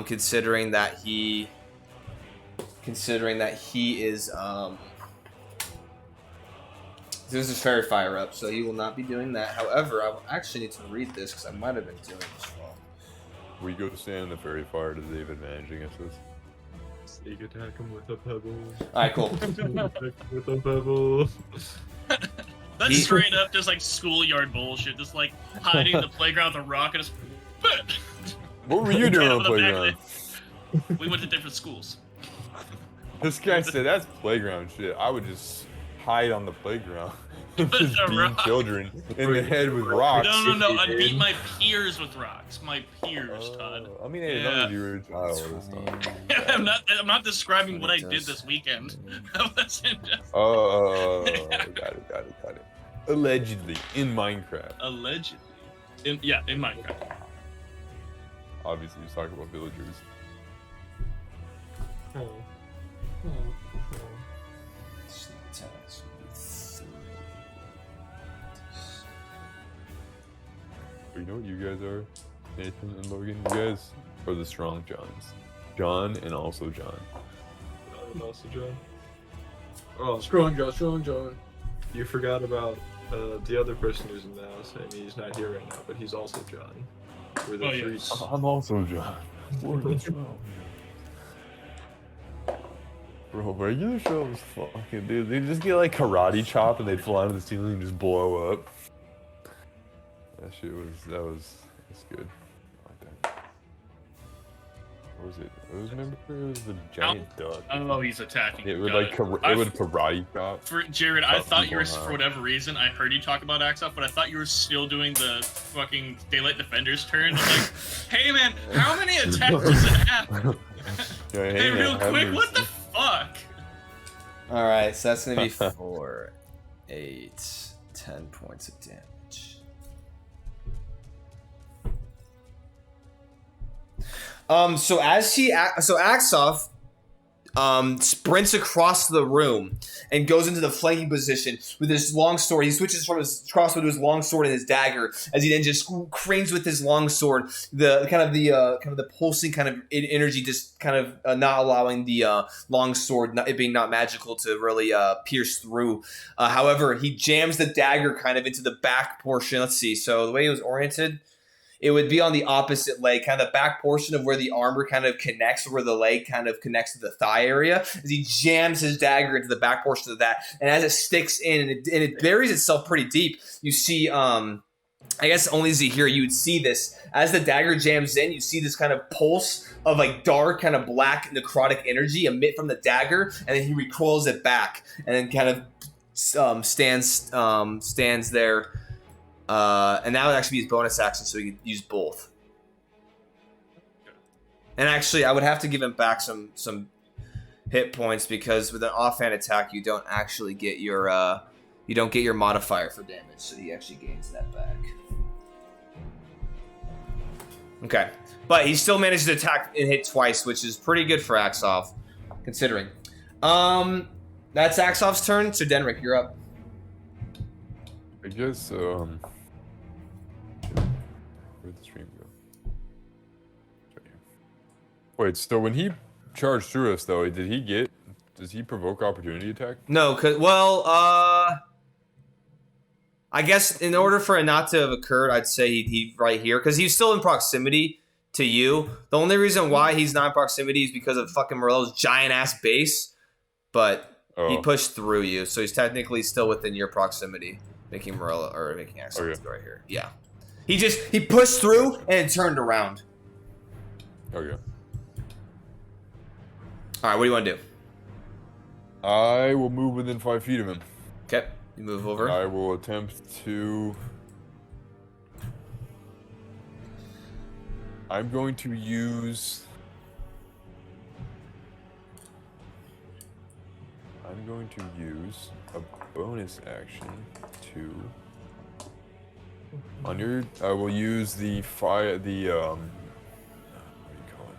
[SPEAKER 1] Considering that he is this is fairy fire up, so he will not be doing that. However, I will actually need to read this because I might have been doing this wrong.
[SPEAKER 5] We go to stand in the fairy fire to Dave advantaging us this.
[SPEAKER 3] Sneak attack him with a pebble.
[SPEAKER 1] Alright, cool.
[SPEAKER 3] With a pebble.
[SPEAKER 2] That's straight up just like schoolyard bullshit. Just like hiding in the playground with a rock and just.
[SPEAKER 5] What were you doing on the playground?
[SPEAKER 2] We went to different schools.
[SPEAKER 5] This guy said that's playground shit. I would just hide on the playground and just beat children in the head with rocks.
[SPEAKER 2] No. I'd beat my peers with rocks. My peers, Todd.
[SPEAKER 5] I mean, as long as you were a child.
[SPEAKER 2] I'm not describing what I did this weekend.
[SPEAKER 5] Got it. Allegedly in Minecraft.
[SPEAKER 2] Allegedly. In Minecraft.
[SPEAKER 5] Obviously, he's talking about villagers. You know what you guys are, Nathan and Logan? You guys are the strong Johns. John and also John.
[SPEAKER 3] And also John. Oh, strong John. You forgot about the other person who's in the house, and he's not here right now, but he's also John. We're the three.
[SPEAKER 5] I'm also John. What's wrong? Bro, regular shows fucking dude. They just get like karate chop and they'd fly into the ceiling and just blow up. That shit was that's good. I like that. What was it? It was the giant duck.
[SPEAKER 2] Oh, he's attacking.
[SPEAKER 5] It would like it would karate chop.
[SPEAKER 2] For Jared, I thought you were, for whatever reason, I heard you talk about Aksov, but I thought you were still doing the fucking Daylight Defender's turn. I'm like, hey man, how many attacks does it have? Hey, real quick, what the fuck?
[SPEAKER 1] Alright, so that's gonna be 4, 8, 10 points of damage. So Aksov sprints across the room and goes into the flanking position with his long sword. He switches from his crossbow to his long sword and his dagger as he then just cranes with his long sword. The pulsing kind of energy just kind of not allowing the long sword, it being not magical, to really pierce through. However, he jams the dagger kind of into the back portion. Let's see. So the way it was oriented, it would be on the opposite leg, kind of the back portion of where the armor kind of connects, where the leg kind of connects to the thigh area. As he jams his dagger into the back portion of that, and as it sticks in and it buries itself pretty deep, you see, I guess only Zahir, you would see this. As the dagger jams in, you see this kind of pulse of like dark, kind of black necrotic energy emit from the dagger, and then he recoils it back, and then kind of stands there. And that would actually be his bonus action, so he could use both. And actually, I would have to give him back some hit points, because with an offhand attack, you don't actually get your modifier for damage, so he actually gains that back. Okay, but he still managed to attack and hit twice, which is pretty good for Aksov, considering. That's Aksov's turn. So Denrick, you're up.
[SPEAKER 5] I guess where'd the stream go? Right here. Wait, so when he charged through us though, does he provoke opportunity attack?
[SPEAKER 1] No, I guess in order for it not to have occurred, I'd say he right here, because he's still in proximity to you. The only reason why he's not in proximity is because of fucking Morello's giant ass base, but he pushed through you, so he's technically still within your proximity, making Morello or making Aksov right here. Yeah, he pushed through and turned around.
[SPEAKER 5] Okay.
[SPEAKER 1] All right, what do you want to do?
[SPEAKER 5] I will move within 5 feet of him.
[SPEAKER 1] Okay, you move over.
[SPEAKER 5] I will attempt to. I'm going to use a bonus action to. On your, I will use the what do you call it?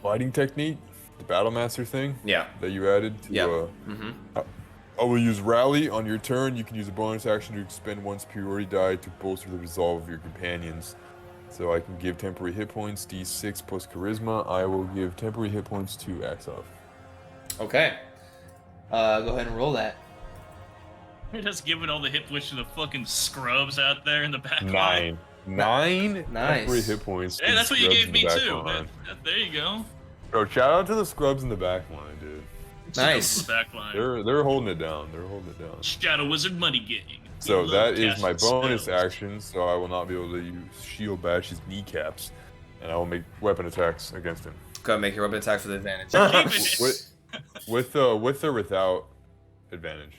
[SPEAKER 5] Fighting technique the Battle Master thing.
[SPEAKER 1] Yeah.
[SPEAKER 5] That you added to.
[SPEAKER 1] Yeah.
[SPEAKER 5] I will use Rally on your turn. You can use a bonus action to expend one superiority die to bolster the resolve of your companions. So I can give temporary hit points, D6 plus Charisma. I will give temporary hit points to Aksov.
[SPEAKER 1] Okay. Go ahead and roll that.
[SPEAKER 2] You're just giving all the hit points to the fucking scrubs out there in the back
[SPEAKER 5] Nine.
[SPEAKER 1] Nice.
[SPEAKER 5] Temporary hit points.
[SPEAKER 2] Hey, that's what you gave me too.
[SPEAKER 5] There
[SPEAKER 2] you go.
[SPEAKER 5] Bro, shout out to the scrubs in the back line, dude.
[SPEAKER 1] Nice.
[SPEAKER 2] Back line.
[SPEAKER 5] They're holding it down.
[SPEAKER 2] Shadow Wizard Money Gang.
[SPEAKER 5] So that is my bonus action, so I will not be able to use Shield Bash his kneecaps, and I will make weapon attacks against him.
[SPEAKER 1] Go ahead and make your weapon attacks with advantage.
[SPEAKER 5] with or without advantage?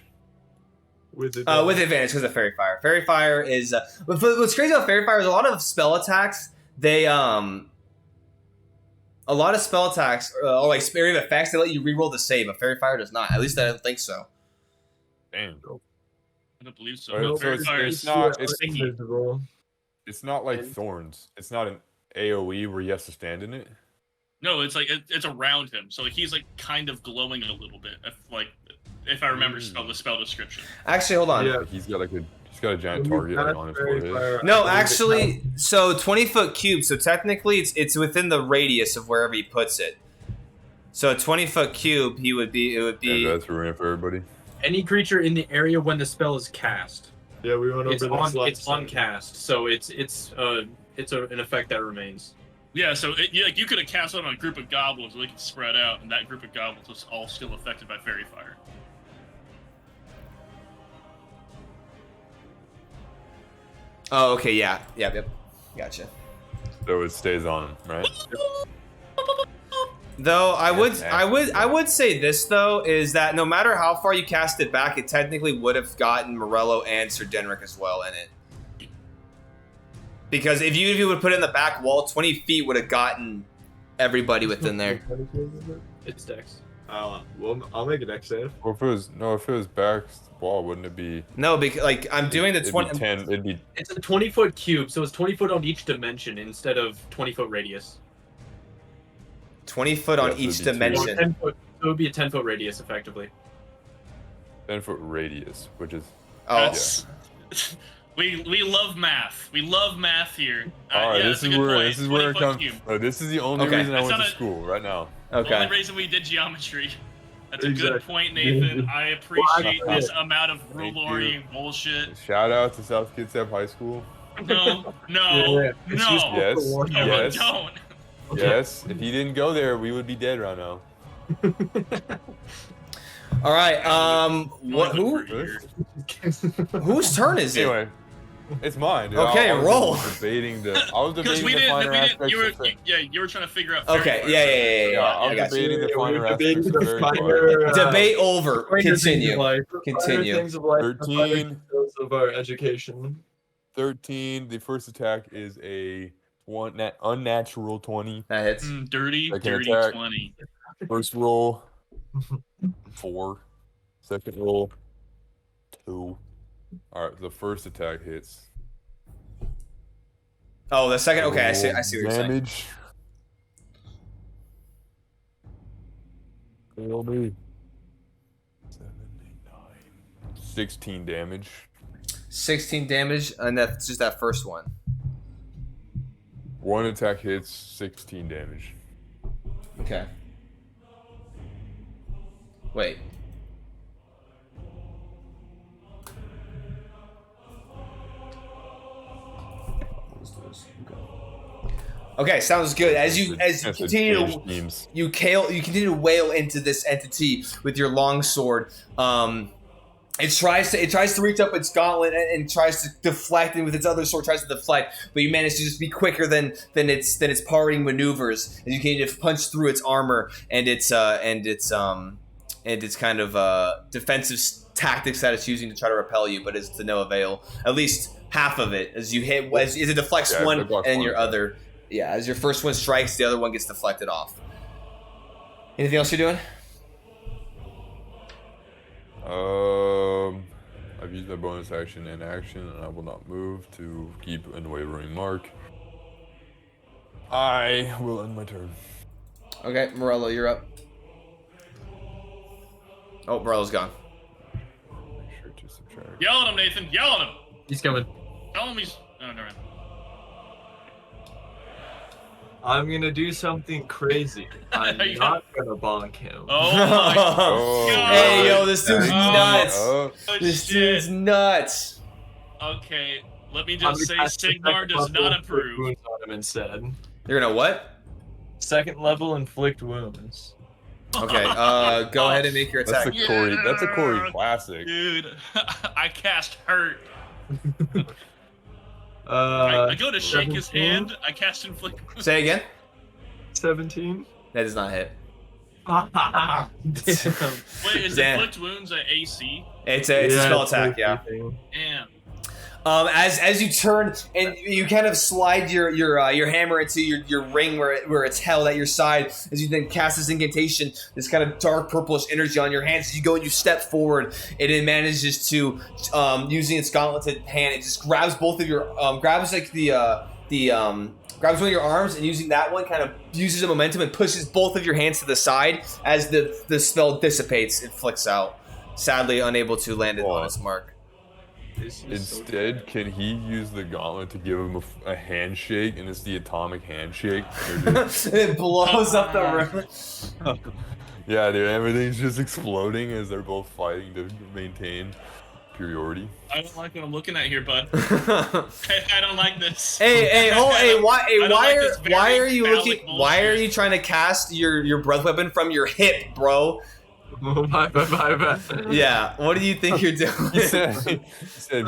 [SPEAKER 1] With advantage because of Fairy Fire. Fairy Fire is... what's crazy about Fairy Fire is a lot of spell attacks, they... a lot of spell attacks, or like spirit effects, they let you reroll the save, but Fairy Fire does not. At least I don't think so.
[SPEAKER 5] Damn.
[SPEAKER 2] I don't believe so.
[SPEAKER 5] Right,
[SPEAKER 2] Fairy Fire
[SPEAKER 5] it's not like Thorns. It's not an AoE where he has to stand in it.
[SPEAKER 2] No, it's like it's around him, so he's like kind of glowing a little bit. If I remember the spell description.
[SPEAKER 1] Actually, hold on.
[SPEAKER 5] Yeah, he's got a giant target on his forehead.
[SPEAKER 1] No, actually, so 20-foot cube. So technically, it's within the radius of wherever he puts it. So a 20-foot cube, it would be.
[SPEAKER 5] Yeah, that's ruining for everybody.
[SPEAKER 4] Any creature in the area when the spell is cast.
[SPEAKER 3] Yeah, we went over this last
[SPEAKER 4] It's on cast, so it's an effect that remains.
[SPEAKER 2] Yeah, so you could have cast it on a group of goblins, so they could spread out, and that group of goblins was all still affected by Fairy Fire.
[SPEAKER 1] Oh, okay, yeah, yep, gotcha.
[SPEAKER 5] So it stays on him, right?
[SPEAKER 1] Though I would say this though is that no matter how far you cast it back, it technically would have gotten Morello and Sir Denric as well in it. Because if you would put it in the back wall, 20 feet would have gotten everybody within there.
[SPEAKER 4] It's Dex.
[SPEAKER 3] Well, I'll make a Dex save.
[SPEAKER 5] Or if it was back wall, wouldn't it be?
[SPEAKER 1] No, because like I'm doing the 20.
[SPEAKER 4] It's a 20-foot cube, so it's 20 foot on each dimension instead of 20-foot radius.
[SPEAKER 1] 20 foot on each dimension.
[SPEAKER 4] 10 foot, so it would be a 10-foot radius, effectively.
[SPEAKER 5] 10-foot radius, which is...
[SPEAKER 1] Oh.
[SPEAKER 2] Yeah. We love math. We love math here.
[SPEAKER 5] All right, this is where it comes. Oh, this is the only reason I went to school right now.
[SPEAKER 2] Okay. The only reason we did geometry. That's a good point, Nathan. I appreciate this amount of rule-orienting bullshit.
[SPEAKER 5] Shout out to South Kitsap High School.
[SPEAKER 2] No.
[SPEAKER 5] Yes.
[SPEAKER 2] Don't.
[SPEAKER 5] Yes, if he didn't go there, we would be dead right now.
[SPEAKER 1] All right. Whose turn is it?
[SPEAKER 5] Anyway, it's mine. Dude.
[SPEAKER 1] Okay, roll.
[SPEAKER 5] I was debating the finer aspects.
[SPEAKER 2] You were trying to figure out.
[SPEAKER 1] Okay. Yeah.
[SPEAKER 5] I was debating the finer aspects.
[SPEAKER 1] Debate over. Continue.
[SPEAKER 3] Things of life,
[SPEAKER 5] 13
[SPEAKER 3] of our education.
[SPEAKER 5] 13. The first attack is a unnatural 20.
[SPEAKER 1] That hits.
[SPEAKER 2] Dirty
[SPEAKER 5] attack.
[SPEAKER 2] 20.
[SPEAKER 5] First roll 4. Second roll 2. All right, the first attack hits.
[SPEAKER 1] Oh, the second. Okay, I see what you're saying.
[SPEAKER 5] Damage. Roll me. 7, 8, 9. 16 damage.
[SPEAKER 1] 16 damage, and that's just that first one.
[SPEAKER 5] One attack hits, 16 damage.
[SPEAKER 1] Okay. Wait. Okay, sounds good. As you continue to wail into this entity with your longsword. It tries to reach up its gauntlet and tries to deflect, and with its other sword tries to deflect, but you manage to just be quicker than its parrying maneuvers, as you continue to punch through its armor and its kind of defensive tactics that it's using to try to repel you, but it's to no avail. At least half of it, as you hit, as it deflects one and your other. Yeah, as your first one strikes, the other one gets deflected off. Anything else you're doing?
[SPEAKER 5] I've used my bonus action and action, and I will not move to keep an unwavering mark. I will end my turn.
[SPEAKER 1] Okay, Morello, you're up. Oh, Barlow's gone.
[SPEAKER 2] Yell at him, Nathan. Yell at him.
[SPEAKER 4] He's coming.
[SPEAKER 2] Tell him he's. Oh, never mind.
[SPEAKER 3] I'm gonna do something crazy. I'm not gonna bonk him.
[SPEAKER 2] Oh my god.
[SPEAKER 1] Hey, yo, this dude's nuts.
[SPEAKER 2] Oh,
[SPEAKER 1] This
[SPEAKER 2] shit.
[SPEAKER 1] dude's nuts.
[SPEAKER 2] Okay, let me just say Sigmar does not approve.
[SPEAKER 3] Wounds on him instead.
[SPEAKER 1] You're gonna what?
[SPEAKER 3] Second level inflict wounds.
[SPEAKER 1] Okay, go ahead and make your attack.
[SPEAKER 5] That's a Corey classic.
[SPEAKER 2] Dude, I cast hurt. I go to shake his
[SPEAKER 3] 17?
[SPEAKER 2] hand. I cast inflict.
[SPEAKER 1] Say again.
[SPEAKER 3] 17.
[SPEAKER 1] That does not hit.
[SPEAKER 2] Wait, is
[SPEAKER 1] Damn.
[SPEAKER 2] inflict wounds an AC?
[SPEAKER 1] It's a spell attack, yeah.
[SPEAKER 2] Damn.
[SPEAKER 1] As you turn and you kind of slide your hammer into your ring where it's held at your side, as you then cast this incantation, this kind of dark purplish energy on your hands. As you go and you step forward, it manages to using its gauntleted hand, it just grabs both of your grabs like grabs one of your arms, and using that one kind of uses the momentum and pushes both of your hands to the side as the spell dissipates. It flicks out, sadly unable to land it on its mark.
[SPEAKER 5] Instead, can he use the gauntlet to give him a handshake, and it's the atomic handshake?
[SPEAKER 1] It blows up the room.
[SPEAKER 5] Yeah, dude, everything's just exploding as they're both fighting to maintain superiority.
[SPEAKER 2] I don't like what I'm looking at here, bud. I don't like this.
[SPEAKER 1] Why are you trying to cast your breath weapon from your hip, bro?
[SPEAKER 3] My bad.
[SPEAKER 1] Yeah, what do you think you're doing?
[SPEAKER 5] He said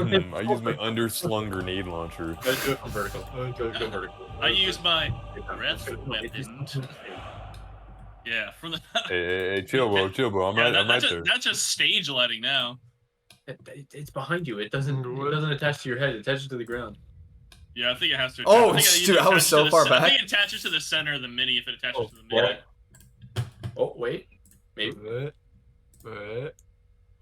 [SPEAKER 5] I use my underslung grenade launcher.
[SPEAKER 4] Go do it from vertical. Go vertical.
[SPEAKER 2] I use my breath weapon. Yeah, from the.
[SPEAKER 5] Hey, chill, bro. I'm right there.
[SPEAKER 2] That's just stage lighting now.
[SPEAKER 4] It's behind you. It doesn't attach to your head. It attaches to the ground.
[SPEAKER 2] Yeah, I think it has to.
[SPEAKER 1] Oh, dude, I was so far back.
[SPEAKER 2] I think it attaches to the center of the mini if it attaches to the mini.
[SPEAKER 4] Oh, wait. Maybe.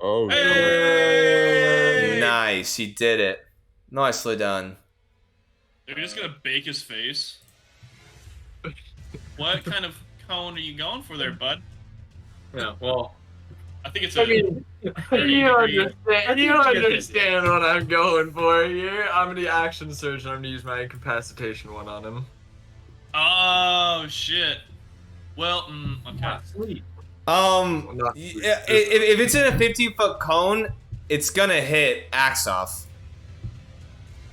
[SPEAKER 5] Oh,
[SPEAKER 2] hey!
[SPEAKER 1] Nice, he did it. Nicely done.
[SPEAKER 2] Are you just gonna bake his face? What kind of cone are you going for there, bud?
[SPEAKER 4] Yeah, well,
[SPEAKER 2] I think it's
[SPEAKER 3] I mean, you understand what I'm going for here. I'm gonna action surge and I'm gonna use my incapacitation one on him.
[SPEAKER 2] Oh shit. Well, okay.
[SPEAKER 4] Sweet.
[SPEAKER 1] If it's in a 15-foot cone, it's gonna hit Aksov.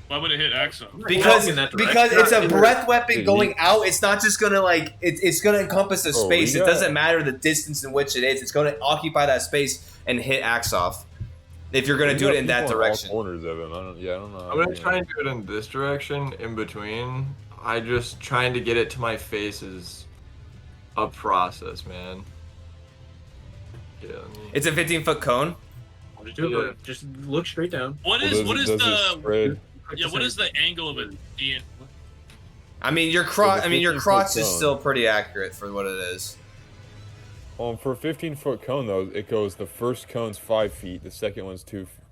[SPEAKER 2] Why would it hit Aksov?
[SPEAKER 1] Because it's a breath weapon going out. It's not just gonna it's gonna encompass a space. It doesn't matter the distance in which it is. It's gonna occupy that space and hit Aksov. If you're gonna do it in that direction.
[SPEAKER 5] Corners of him. I don't know.
[SPEAKER 3] I'm gonna try and do it in this direction, in between. I just trying to get it to my face is a process, man. Yeah.
[SPEAKER 1] It's a 15-foot cone.
[SPEAKER 4] Just look straight down.
[SPEAKER 2] What is the angle of it?
[SPEAKER 1] I mean, your crotch is still pretty accurate for what it is.
[SPEAKER 5] For a 15-foot cone, though, it goes, the first cone's 5 feet, the second one's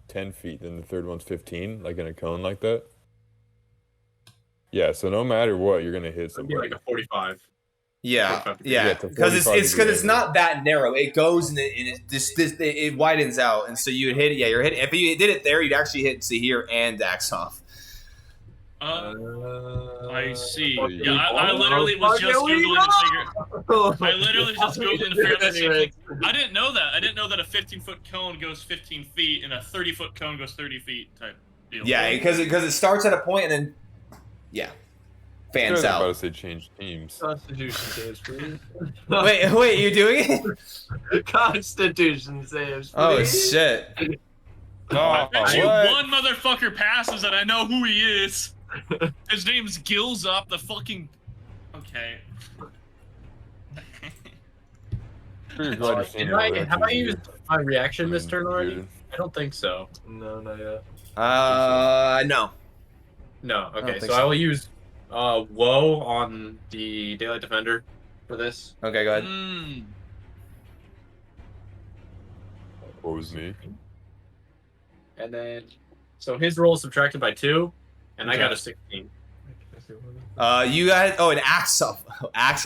[SPEAKER 5] 10 feet, then the third one's 15, like in a cone like that. Yeah, so no matter what, you're gonna hit somebody.
[SPEAKER 4] Like a 45.
[SPEAKER 1] Yeah, because it's not that narrow. It goes and it widens out, and so you would hit it. Yeah, you're hitting. If you did it there, you'd actually hit Zahir and Aksov.
[SPEAKER 2] I see. Yeah, I literally was just googling to figure. I literally just googling to figure out the same thing. I didn't know that. I didn't know that a 15-foot cone goes 15 feet and a 30-foot cone goes 30 feet type deal.
[SPEAKER 1] Yeah, because it starts at a point and then fans out.
[SPEAKER 5] I was about to say change teams.
[SPEAKER 3] Constitution saves, please.
[SPEAKER 1] wait, you doing it?
[SPEAKER 3] Constitution saves, please.
[SPEAKER 1] Oh shit!
[SPEAKER 2] I bet you one motherfucker passes and I know who he is. His name's Gilzop, the fucking. Okay.
[SPEAKER 4] Have I used my reaction this turn already? I don't think so.
[SPEAKER 3] No, not yet.
[SPEAKER 1] No.
[SPEAKER 4] No. Okay, so I will use Woe on the Daylight Defender for this.
[SPEAKER 1] Okay, go ahead.
[SPEAKER 5] What was me?
[SPEAKER 4] And then, so his roll is subtracted by 2, and I got a 16.
[SPEAKER 1] You got and Aksov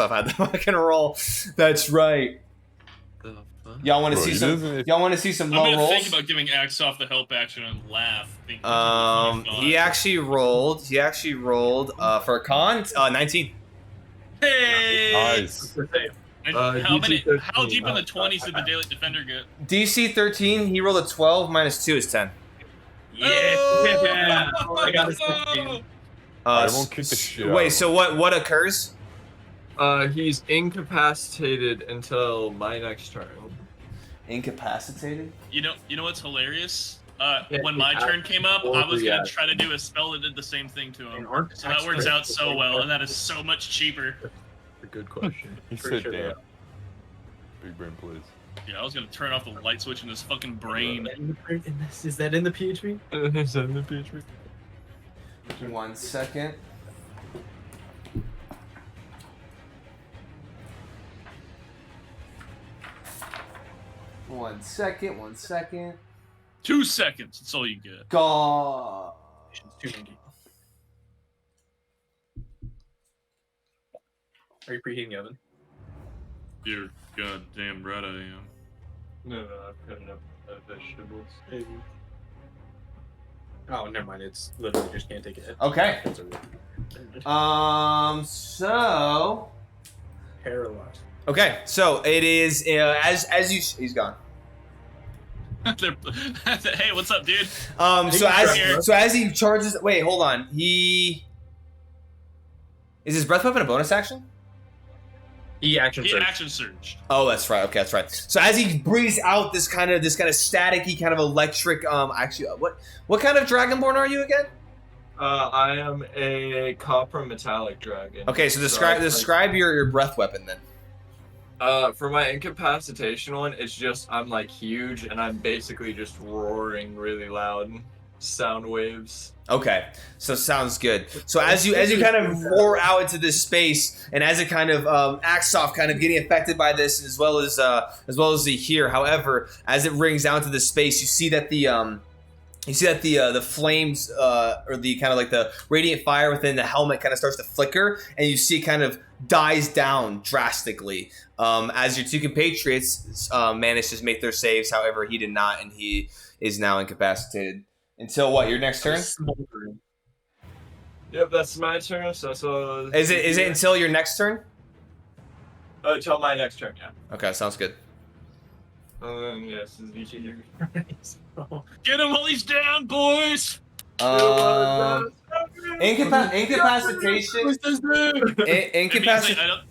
[SPEAKER 1] had the fucking roll. That's right.
[SPEAKER 4] the fuck?
[SPEAKER 1] Y'all want to see some? Y'all want to see some low rolls?
[SPEAKER 2] I'm gonna think about giving Aksov the help action and laugh.
[SPEAKER 1] He actually rolled. For a con 19.
[SPEAKER 2] Hey.
[SPEAKER 5] Nice.
[SPEAKER 2] How deep in the 20s did the Daily Defender get?
[SPEAKER 1] DC 13. He rolled a 12. -2 is 10.
[SPEAKER 4] Yeah. I got a 16.
[SPEAKER 5] Everyone kick the shit out.
[SPEAKER 1] Wait. So what occurs?
[SPEAKER 3] He's incapacitated until my next turn.
[SPEAKER 1] Incapacitated?
[SPEAKER 2] You know what's hilarious? When my turn came up, I was gonna try to do a spell that did the same thing to him. So that works out so well, and that is so much cheaper.
[SPEAKER 3] A good question.
[SPEAKER 5] He said, "Damn." Big brain, please.
[SPEAKER 2] Yeah, I was gonna turn off the light switch in his fucking brain.
[SPEAKER 4] Is that in the PHP?
[SPEAKER 3] Is that in the PHP?
[SPEAKER 1] 1 second. One second.
[SPEAKER 2] 2 seconds. That's all you get.
[SPEAKER 1] God.
[SPEAKER 4] Are you preheating the oven?
[SPEAKER 2] You're goddamn right I am.
[SPEAKER 3] No, I've cut enough vegetables. Maybe.
[SPEAKER 4] Oh, never mind. It's literally just can't take it.
[SPEAKER 1] Okay. So.
[SPEAKER 4] Paralyzed.
[SPEAKER 1] Okay, so it is as you. He's gone.
[SPEAKER 2] Hey, what's up, dude?
[SPEAKER 1] So as he charges. Wait, hold on. Is his breath weapon a bonus action?
[SPEAKER 4] He action
[SPEAKER 2] surged.
[SPEAKER 1] Oh, that's right. Okay, that's right. So as he breathes out this kind of staticky, kind of electric. Actually, what kind of dragonborn are you again?
[SPEAKER 3] I am a copper metallic dragon.
[SPEAKER 1] Okay, so describe your breath weapon then.
[SPEAKER 3] For my incapacitation one, it's just I'm like huge and I'm basically just roaring really loud sound waves.
[SPEAKER 1] Okay, so sounds good. So as you kind of roar out into this space, and as it kind of Aksov kind of getting affected by this, as well as the here. However, as it rings out into this space, you see that the flames or the kind of like the radiant fire within the helmet kind of starts to flicker, and you see it kind of dies down drastically as your two compatriots managed to make their saves. However, he did not, and he is now incapacitated until what? Your next turn?
[SPEAKER 3] Yep, that's my turn. So
[SPEAKER 1] is it until your next turn?
[SPEAKER 3] Until my next turn, yeah.
[SPEAKER 1] Okay, sounds good.
[SPEAKER 3] Yes, is VG here.
[SPEAKER 2] Get him while he's down, boys.
[SPEAKER 1] Incapacitation. Incapacitation.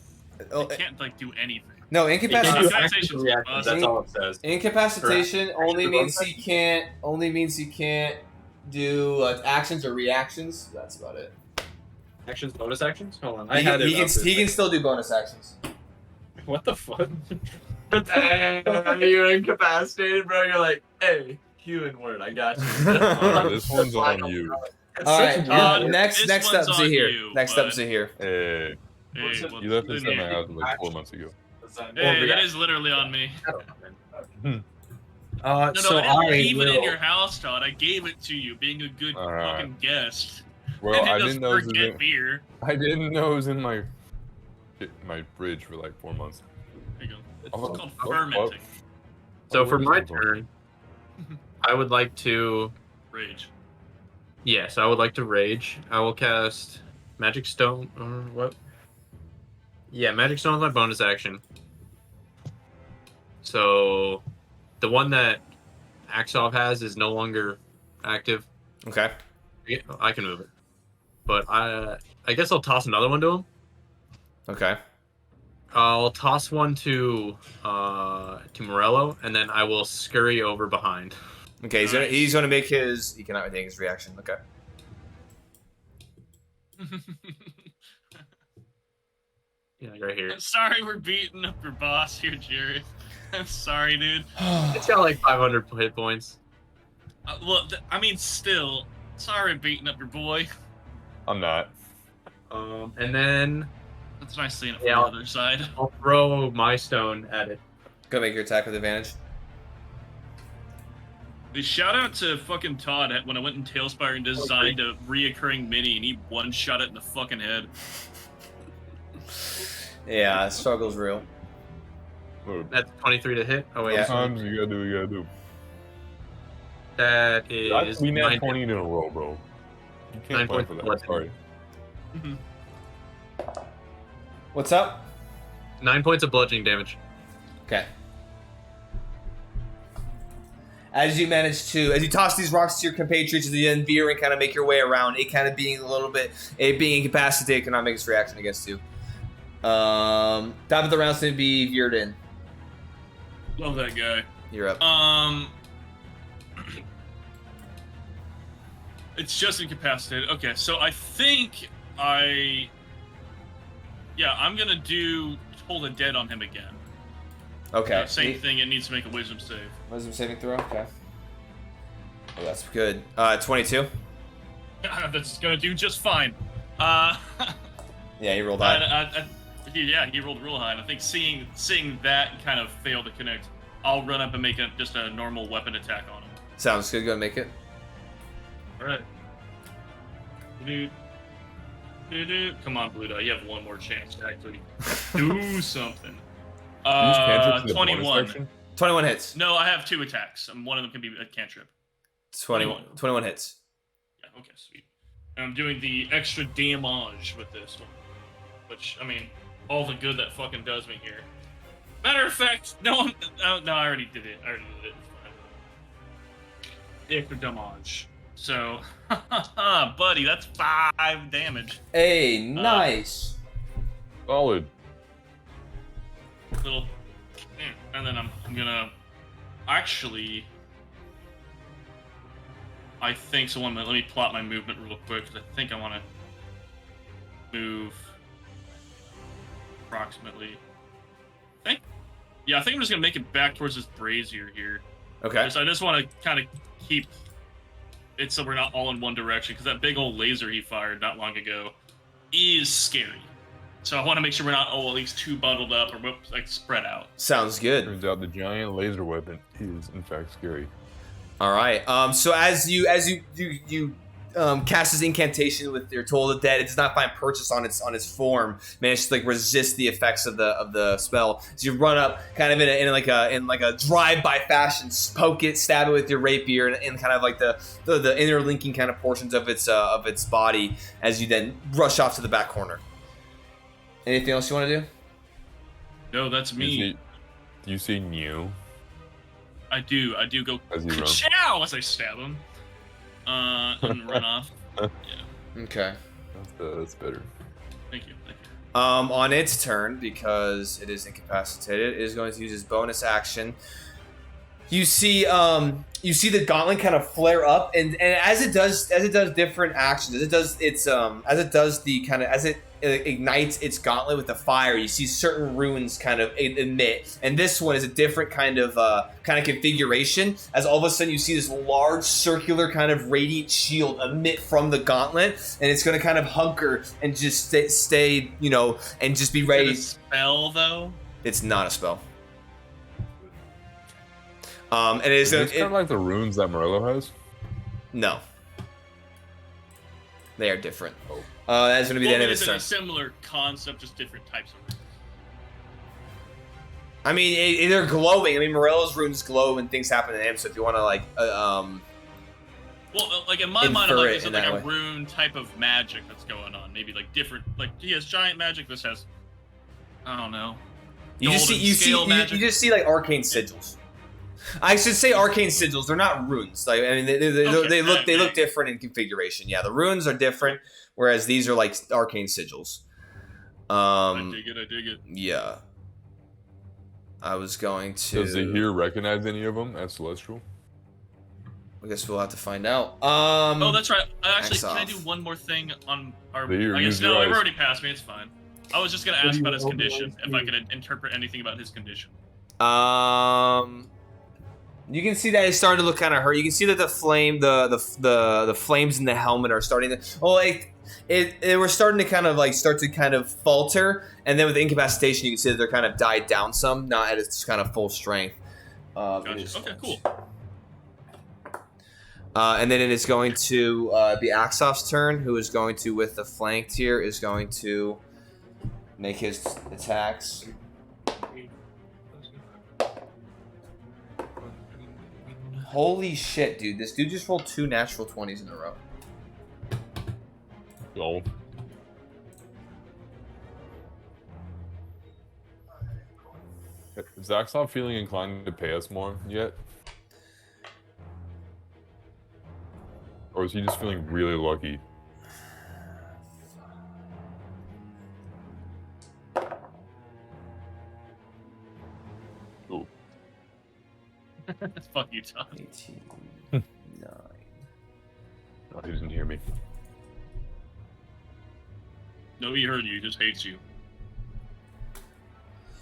[SPEAKER 2] I can't like do anything.
[SPEAKER 1] No, incapacitation.
[SPEAKER 4] That's all it says.
[SPEAKER 1] Incapacitation only means he can't do actions or reactions. That's about it.
[SPEAKER 4] Actions, bonus actions. Hold on,
[SPEAKER 1] he can still do bonus actions.
[SPEAKER 4] What the fuck?
[SPEAKER 3] You're incapacitated, bro. You're like, hey, human word, I got you.
[SPEAKER 5] This one's on you.
[SPEAKER 1] All right. Next up, Zahir. Next up, Zahir.
[SPEAKER 5] Hey, you left this in my house like 4 months ago.
[SPEAKER 2] Hey, that is literally on me.
[SPEAKER 4] No,
[SPEAKER 2] I didn't leave it in your house, Todd. I gave it to you, being a good fucking guest.
[SPEAKER 5] Well, I didn't know it was in
[SPEAKER 2] beer.
[SPEAKER 5] I didn't know it was in my fridge for like 4 months.
[SPEAKER 2] There you go. It's called fermenting.
[SPEAKER 4] So for my turn, I would like to
[SPEAKER 2] rage.
[SPEAKER 4] Yes, I would like to rage. I will cast Magic Stone or what? Yeah, Magic Stone is my bonus action. So the one that Aksov has is no longer active.
[SPEAKER 1] Okay.
[SPEAKER 4] I can move it. But I guess I'll toss another one to him.
[SPEAKER 1] Okay.
[SPEAKER 4] I'll toss one to Morello, and then I will scurry over behind.
[SPEAKER 1] Okay, he's gonna make his. He cannot make his reaction. Okay.
[SPEAKER 4] Yeah, right here.
[SPEAKER 2] I'm sorry we're beating up your boss here, Jerry. I'm sorry, dude.
[SPEAKER 4] It's got like 500 hit points.
[SPEAKER 2] Well, I mean, still, sorry beating up your boy.
[SPEAKER 5] I'm not.
[SPEAKER 4] And then
[SPEAKER 2] that's nice seeing it from the other side.
[SPEAKER 4] I'll throw my stone at it.
[SPEAKER 1] Go make your attack with advantage.
[SPEAKER 2] Shout out to fucking Todd when I went in Tailspire and designed a reoccurring mini, and he one-shot it in the fucking head.
[SPEAKER 1] Yeah, struggle's real.
[SPEAKER 4] That's 23 to hit. Oh wait,
[SPEAKER 1] Yeah.
[SPEAKER 5] Times you gotta do.
[SPEAKER 4] That is.
[SPEAKER 5] We net
[SPEAKER 4] 9
[SPEAKER 5] 20 in a row, bro. You can't play for that. Sorry.
[SPEAKER 1] What's up?
[SPEAKER 4] 9 points of bludgeoning damage.
[SPEAKER 1] Okay. As you toss these rocks to your compatriots, as you then veer and kind of make your way around, it kind of being being incapacitated cannot make its reaction against you. Top of the round's gonna be veered in.
[SPEAKER 2] Love that guy.
[SPEAKER 1] You're up.
[SPEAKER 2] It's just incapacitated. Okay, so I think I'm gonna do Toll the Dead on him again.
[SPEAKER 1] Okay.
[SPEAKER 2] Same thing, it needs to make a wisdom save.
[SPEAKER 1] Wisdom saving throw? Okay. Oh, that's good. 22?
[SPEAKER 2] That's gonna do just fine.
[SPEAKER 1] Yeah, he rolled high.
[SPEAKER 2] He rolled real high, and I think seeing that kind of fail to connect, I'll run up and make just a normal weapon attack on him.
[SPEAKER 1] Sounds good. Go and make it.
[SPEAKER 2] Alright. Come on, Blue Dot. You have one more chance to actually do something. 21.
[SPEAKER 1] 21 hits.
[SPEAKER 2] No, I have 2 attacks. One of them can be a cantrip.
[SPEAKER 1] 21 hits.
[SPEAKER 2] Yeah, okay, sweet. And I'm doing the extra damage with this one. Which, I mean, all the good that fucking does me here. Matter of fact, no, I already did it. The extra damage. So, buddy, that's 5 damage.
[SPEAKER 1] Hey, nice.
[SPEAKER 5] Solid.
[SPEAKER 2] Little, and then I'm gonna actually. I think so. Let me plot my movement real quick because I think I want to move approximately. I think I'm just gonna make it back towards this brazier here.
[SPEAKER 1] Okay.
[SPEAKER 2] So I just want to kind of keep it so we're not all in one direction because that big old laser he fired not long ago is scary. So I want to make sure we're not all at least too bundled up or like spread out.
[SPEAKER 1] Sounds good.
[SPEAKER 5] Turns out the giant laser weapon is in fact scary.
[SPEAKER 1] All right. So as you cast this incantation with your Toll the Dead, it does not find purchase on its form. Manage to like resist the effects of the spell. So you run up, kind of in like a drive-by fashion, poke it, stab it with your rapier, and kind of like the interlinking kind of portions of its body. As you then rush off to the back corner. Anything else you want to do?
[SPEAKER 2] No, that's me.
[SPEAKER 5] Do you see new?
[SPEAKER 2] I do go
[SPEAKER 5] as you
[SPEAKER 2] chow as I stab him. And run off. Yeah.
[SPEAKER 1] Okay.
[SPEAKER 5] That's better.
[SPEAKER 2] Thank you.
[SPEAKER 1] On its turn, because it is incapacitated, it is going to use its bonus action. You see the gauntlet kind of flare up, and as it does different actions, as it ignites its gauntlet with the fire, you see certain runes kind of emit, and this one is a different kind of configuration. As all of a sudden you see this large circular kind of radiant shield emit from the gauntlet, and it's going to kind of hunker and just stay, and just be ready.
[SPEAKER 2] Is it a spell though?
[SPEAKER 1] It's not a spell. And it's
[SPEAKER 5] kind of like the runes that Morello has.
[SPEAKER 1] No, they are different. That's going to be the end of his turn.
[SPEAKER 2] It's a similar concept, just different types of runes.
[SPEAKER 1] I mean, they're glowing. I mean, Morello's runes glow when things happen to him. So if you want to
[SPEAKER 2] well, like in my mind, I'm like, is it like a rune type of magic that's going on? Maybe like different. Like he has giant magic. This has, I don't know.
[SPEAKER 1] You just see like arcane sigils. I should say arcane sigils. They're not runes. Like, I mean, they look different in configuration. Yeah, the runes are different, whereas these are like arcane sigils.
[SPEAKER 2] I dig it.
[SPEAKER 1] Yeah. I was going to.
[SPEAKER 5] Does Zahir recognize any of them as celestial?
[SPEAKER 1] I guess we'll have to find out.
[SPEAKER 2] Oh, that's right. Actually,
[SPEAKER 1] Aksov.
[SPEAKER 2] can I do one more thing on our?
[SPEAKER 5] Zahir,
[SPEAKER 2] I guess
[SPEAKER 5] use your
[SPEAKER 2] no, it
[SPEAKER 5] eyes.
[SPEAKER 2] already passed me. It's fine. I was just gonna ask about his condition. If I could interpret anything about his condition.
[SPEAKER 1] You can see that it's starting to look kind of hurt. You can see that the flames in the helmet are starting to. Well, they were starting to kind of falter, and then with the incapacitation, you can see that they're kind of died down some, not at its kind of full strength.
[SPEAKER 2] Gotcha. Okay, cool.
[SPEAKER 1] And then it is going to be Aksov's turn, who is going to, with the flanked here, is going to make his attacks. Holy shit, dude. This dude just rolled 2 natural 20s in a row.
[SPEAKER 5] Go. Is Aksov feeling inclined to pay us more yet? Or is he just feeling really lucky? Ooh.
[SPEAKER 2] Fuck you, Todd.
[SPEAKER 1] 18, 9.
[SPEAKER 5] Oh, he didn't hear me.
[SPEAKER 2] No, he heard you. He just hates you.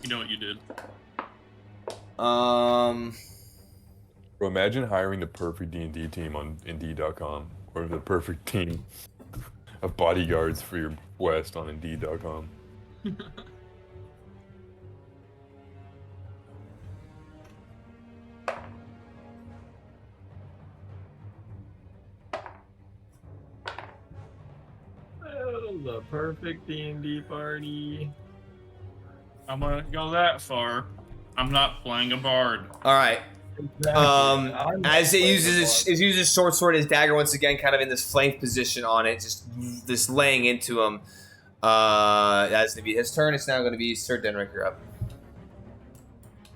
[SPEAKER 2] You know what you did.
[SPEAKER 5] Bro, imagine hiring the perfect D&D team on Indeed.com, or the perfect team of bodyguards for your quest on Indeed.com.
[SPEAKER 3] Oh, the perfect D&D party.
[SPEAKER 2] I'm gonna go that far. I'm not playing a bard.
[SPEAKER 1] All right. As it uses short sword, his dagger once again, kind of in this flank position on it, just laying into him. That's gonna be his turn. It's now gonna be Sir Denrick, you're up.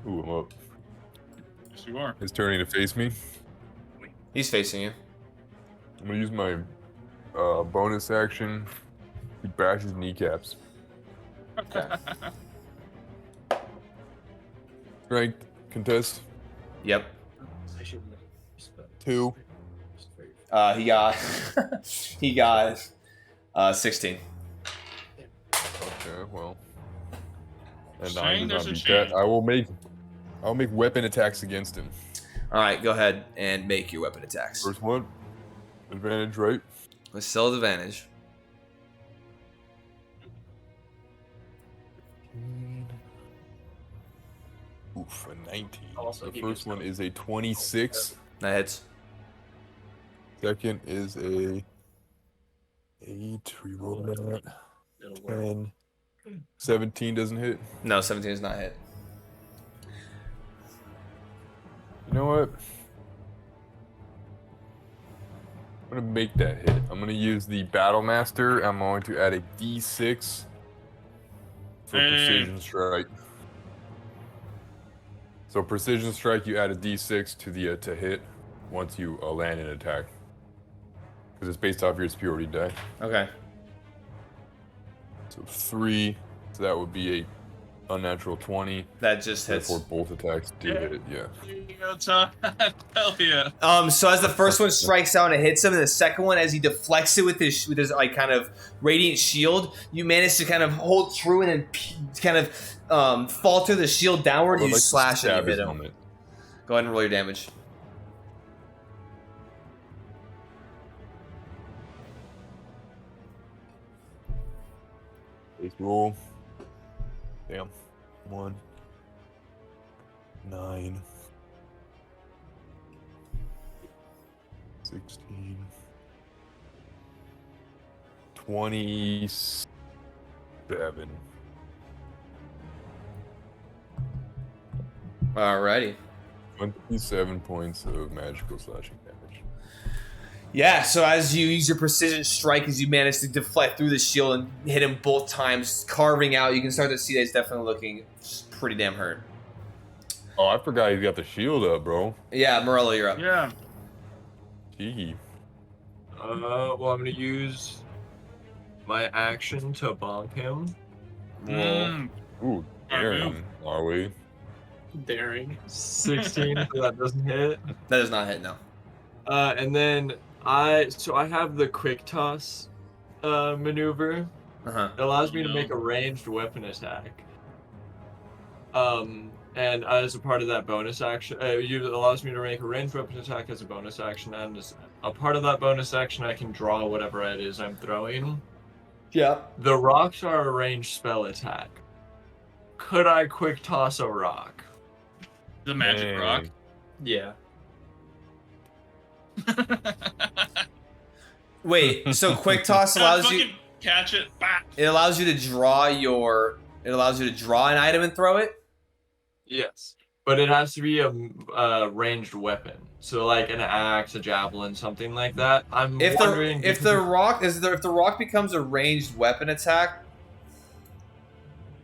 [SPEAKER 5] Ooh, I'm up.
[SPEAKER 2] Yes, you are.
[SPEAKER 5] He's turning to face me.
[SPEAKER 1] He's facing you.
[SPEAKER 5] I'm gonna use my bonus action. He bashes kneecaps.
[SPEAKER 1] Okay.
[SPEAKER 5] Strength, contest.
[SPEAKER 1] Yep.
[SPEAKER 5] 2.
[SPEAKER 1] He got he got 16.
[SPEAKER 5] Okay, well. And
[SPEAKER 2] Shane,
[SPEAKER 5] 9 does
[SPEAKER 2] there's
[SPEAKER 5] not
[SPEAKER 2] a
[SPEAKER 5] beat
[SPEAKER 2] chance.
[SPEAKER 5] that. I'll make weapon attacks against him.
[SPEAKER 1] All right, go ahead and make your weapon attacks.
[SPEAKER 5] First one, advantage, right?
[SPEAKER 1] Let's sell advantage.
[SPEAKER 5] Oof, a 19.
[SPEAKER 4] Also,
[SPEAKER 5] The
[SPEAKER 4] he
[SPEAKER 5] first
[SPEAKER 4] gets
[SPEAKER 5] one
[SPEAKER 4] no-
[SPEAKER 5] is a 26.
[SPEAKER 1] That hits.
[SPEAKER 5] Second is a 8. Reroll that.
[SPEAKER 4] It'll work.
[SPEAKER 5] 10. 17 doesn't hit.
[SPEAKER 1] No, 17 is not hit.
[SPEAKER 5] You know what? I'm gonna make that hit. I'm gonna use the Battle Master. I'm going to add a D6 for precision strike. So precision strike, you add a D6 to the to hit once you land an attack, because it's based off your superiority die.
[SPEAKER 1] Okay.
[SPEAKER 5] So 3. So that would be a unnatural 20.
[SPEAKER 1] That just hits.
[SPEAKER 5] Therefore, both attacks do hit. Yeah.
[SPEAKER 2] There you go, Todd. Hell yeah.
[SPEAKER 1] So as the first one strikes out and it hits him, and the second one, as he deflects it with his like kind of radiant shield, you manage to kind of hold true and then kind of falter the shield downward. And you slash it and you hit him.
[SPEAKER 5] Helmet.
[SPEAKER 1] Go ahead and roll your damage.
[SPEAKER 5] Base roll. Damn. 1. 9. 16. 27.
[SPEAKER 1] Alrighty.
[SPEAKER 5] 27 points of magical slashing damage.
[SPEAKER 1] Yeah, so as you use your precision strike, as you manage to deflect through the shield and hit him both times, carving out, you can start to see that he's definitely looking pretty damn hurt.
[SPEAKER 5] Oh, I forgot he's got the shield up, bro.
[SPEAKER 1] Yeah, Morello, you're up.
[SPEAKER 2] Yeah.
[SPEAKER 5] Cheeky.
[SPEAKER 3] Well, I'm gonna use my action to bonk him.
[SPEAKER 2] Mm.
[SPEAKER 5] Ooh, daring, are we?
[SPEAKER 4] Daring.
[SPEAKER 3] 16, that doesn't hit.
[SPEAKER 1] That does not hit, no.
[SPEAKER 3] And then I have the quick toss maneuver.
[SPEAKER 1] Uh-huh.
[SPEAKER 3] It allows me to make a ranged weapon attack. And as a part of that bonus action, it allows me to make a ranged weapon attack as a bonus action, and as a part of that bonus action, I can draw whatever it is I'm throwing.
[SPEAKER 1] Yeah.
[SPEAKER 3] The rocks are a ranged spell attack. Could I quick toss a rock?
[SPEAKER 2] The magic rock.
[SPEAKER 4] Yeah.
[SPEAKER 1] Wait, so quick toss allows you
[SPEAKER 2] catch it. Bah.
[SPEAKER 1] it allows you to draw an item and throw it?
[SPEAKER 3] Yes. But it has to be a ranged weapon. So like an axe, a javelin, something like that. I'm
[SPEAKER 1] if
[SPEAKER 3] wondering
[SPEAKER 1] if the rock becomes a ranged weapon attack,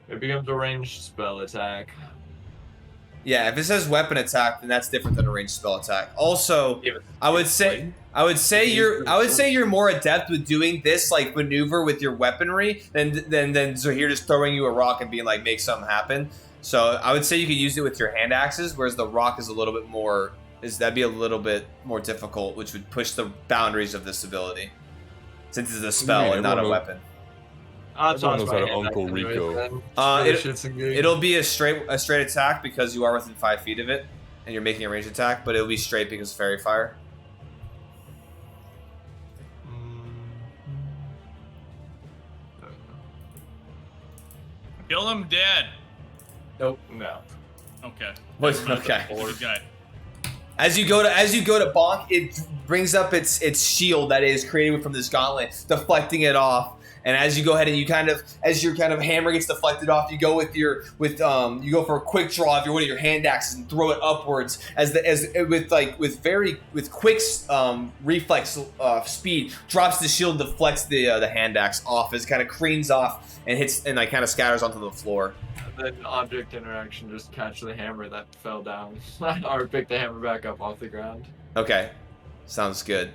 [SPEAKER 3] it becomes a ranged spell attack.
[SPEAKER 1] Yeah, if it says weapon attack, then that's different than a ranged spell attack. Also, I would say you're more adept with doing this like maneuver with your weaponry than Zahir just throwing you a rock and being like make something happen. So I would say you could use it with your hand axes, whereas the rock is a little bit more that'd be a little bit more difficult, which would push the boundaries of this ability, since it's a spell and not a weapon.
[SPEAKER 5] Everyone knows how to Uncle Rico.
[SPEAKER 1] It'll be a straight attack because you are within 5 feet of it, and you're making a ranged attack. But it'll be straight because of fairy fire.
[SPEAKER 2] Kill him dead.
[SPEAKER 3] Nope. No.
[SPEAKER 2] Okay.
[SPEAKER 1] Okay.
[SPEAKER 2] Good guy.
[SPEAKER 1] As you go to bonk, it brings up its shield that is created from this gauntlet, deflecting it off. And as you go ahead and as your hammer gets deflected off, you go you go for a quick draw of one of your hand axes and throw it upwards with quick reflex speed, drops the shield, deflects the hand axe off as it kind of careens off and hits and kind of scatters onto the floor.
[SPEAKER 3] And then object interaction, just catch the hammer that fell down, or pick the hammer back up off the ground.
[SPEAKER 1] Okay, sounds good.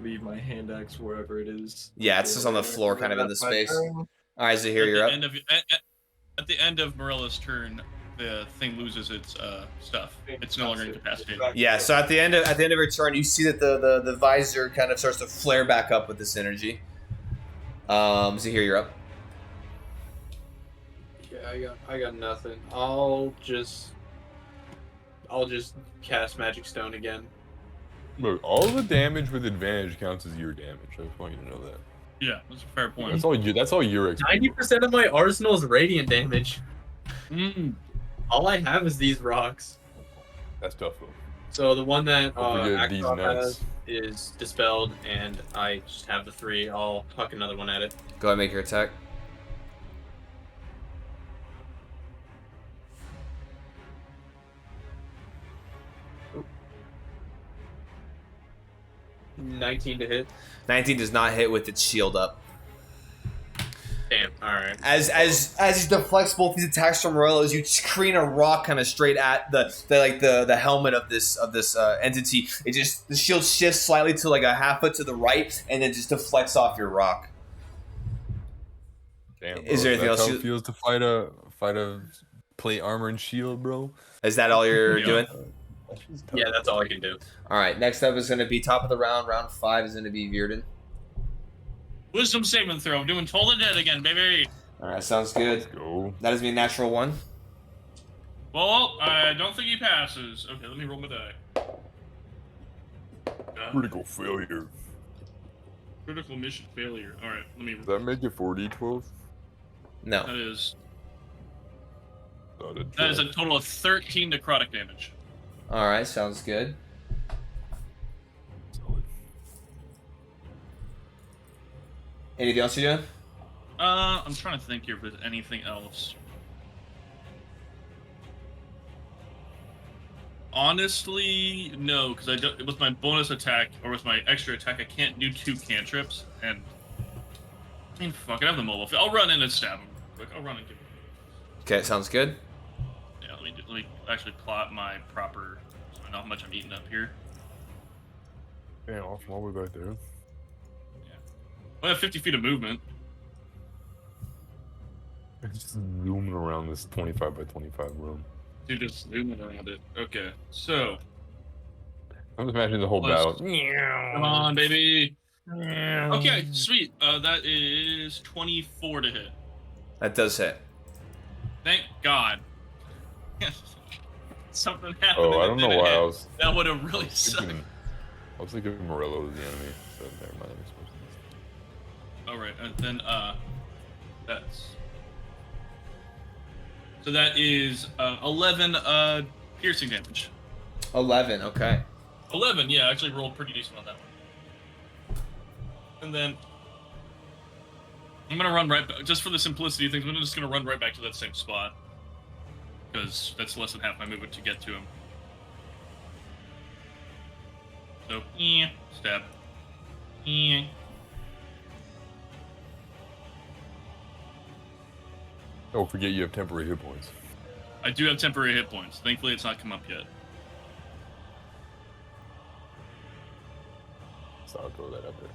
[SPEAKER 3] Leave my hand axe wherever it is.
[SPEAKER 1] Yeah, it's just on the floor, kind of in the space. All right, so here you're up.
[SPEAKER 2] At the end of Marilla's turn, the thing loses its stuff. It's no longer incapacitated.
[SPEAKER 1] Yeah, so at the end of your turn, you see that the visor kind of starts to flare back up with this energy. So here you're up.
[SPEAKER 4] Yeah, I got nothing. I'll just cast Magic Stone again.
[SPEAKER 5] Look, all the damage with advantage counts as your damage. I just want you to know that.
[SPEAKER 2] Yeah, that's a fair point.
[SPEAKER 5] That's all your
[SPEAKER 4] 90% of my arsenal is radiant damage. All I have is these rocks.
[SPEAKER 5] That's tough though.
[SPEAKER 4] So the one that Aksov has is dispelled, and I just have the 3. I'll huck another one at it.
[SPEAKER 1] Go ahead and make your attack.
[SPEAKER 4] Oop. 19 to hit.
[SPEAKER 1] 19 does not hit with its shield up.
[SPEAKER 4] Damn. All right.
[SPEAKER 1] As he deflects both these attacks from Morello, you screen a rock kind of straight at the helmet of this entity. The shield shifts slightly to like a half foot to the right, and then just deflects off your rock.
[SPEAKER 5] Damn. Bro,
[SPEAKER 1] is there anything else?
[SPEAKER 5] How it feels to fight a plate armor and shield, bro?
[SPEAKER 1] Is that all you're doing?
[SPEAKER 4] Yeah, that's all I can do.
[SPEAKER 1] All right. Next up is going to be top of the round. Round 5 is going to be Virden.
[SPEAKER 2] Wisdom saving throw. I'm doing Toll the Dead again, baby.
[SPEAKER 1] All right, sounds good.
[SPEAKER 5] Let's go.
[SPEAKER 1] That is me a natural 1.
[SPEAKER 2] Well, I don't think he passes. Okay, let me roll my die.
[SPEAKER 5] Critical failure.
[SPEAKER 2] Critical mission failure. All right, let me.
[SPEAKER 5] Does that make it 4d12?
[SPEAKER 1] No.
[SPEAKER 2] That is a total of 13 necrotic damage.
[SPEAKER 1] All right, sounds good.
[SPEAKER 5] Solid.
[SPEAKER 1] Anything else you're doing?
[SPEAKER 2] I'm trying to think here if there's anything else. Honestly, no, because with my bonus attack or with my extra attack, I can't do 2 cantrips, and I mean, fuck it, I have the mobile. I'll run in and stab him. Quick, I'll run and give him.
[SPEAKER 1] Okay, sounds good.
[SPEAKER 2] Yeah, let me actually plot my proper, so I know how much I'm eating up here.
[SPEAKER 5] Damn, I'm all the way back there.
[SPEAKER 2] I have 50 feet of movement.
[SPEAKER 5] Just zooming around this 25 by 25 room.
[SPEAKER 2] Dude, just zooming around it. Okay, so.
[SPEAKER 5] I'm just imagining the whole battle.
[SPEAKER 2] Come on, baby. Okay, sweet. That is 24 to hit.
[SPEAKER 1] That does hit.
[SPEAKER 2] Thank God. Something happened.
[SPEAKER 5] Oh, I don't know why I was.
[SPEAKER 2] That would have really sucked.
[SPEAKER 5] I was thinking Morello was the enemy, so never mind.
[SPEAKER 2] Alright, and then, that's... So that is, 11, piercing damage.
[SPEAKER 1] 11, okay.
[SPEAKER 2] 11, yeah, I actually rolled pretty decent on that one. And then... I'm gonna run right back, just for the simplicity of things, I'm just gonna run right back to that same spot. Because that's less than half my movement to get to him. So, stab.
[SPEAKER 5] Don't forget you have temporary hit points.
[SPEAKER 2] I do have temporary hit points. Thankfully, it's not come up yet.
[SPEAKER 5] So I'll throw that out there.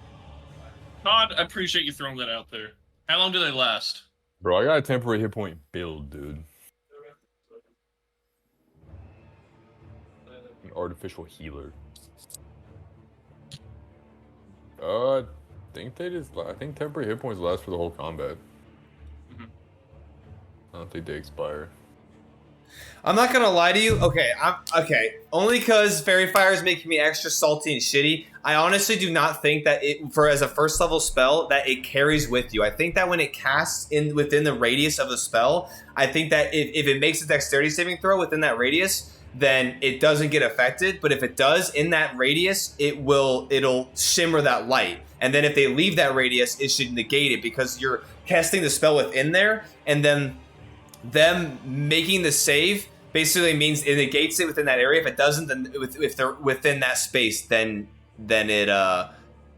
[SPEAKER 2] Todd, I appreciate you throwing that out there. How long do they last?
[SPEAKER 5] Bro, I got a temporary hit point build, dude. An artificial healer. I think temporary hit points last for the whole combat. I don't think they expire.
[SPEAKER 1] I'm not gonna lie to you. Okay, okay. Only because Fairy Fire is making me extra salty and shitty. I honestly do not think that as a first level spell, that it carries with you. I think that when it casts within the radius of the spell, I think that if it makes a dexterity saving throw within that radius, then it doesn't get affected. But if it does in that radius, it'll shimmer that light. And then if they leave that radius, it should negate it because you're casting the spell within there, and then them making the save basically means it negates it within that area. If it doesn't, then if they're within that space, then it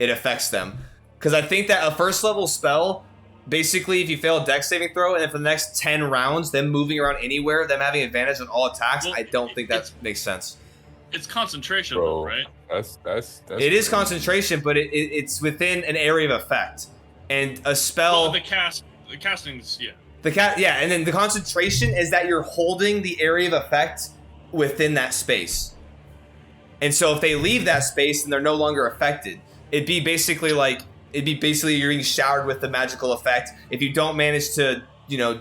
[SPEAKER 1] affects them. Because I think that a first level spell, basically, if you fail a dex saving throw, and then for the next 10 rounds, them moving around anywhere, them having advantage on all attacks, I don't think that makes sense.
[SPEAKER 2] It's concentration,
[SPEAKER 5] Bro,
[SPEAKER 2] though, right?
[SPEAKER 5] That's
[SPEAKER 1] it is concentration, but it's within an area of effect, and a spell.
[SPEAKER 2] Well, the casting's
[SPEAKER 1] and then the concentration is that you're holding the area of effect within that space. And so if they leave that space, then they're no longer affected. It'd be basically you're being showered with the magical effect. If you don't manage to,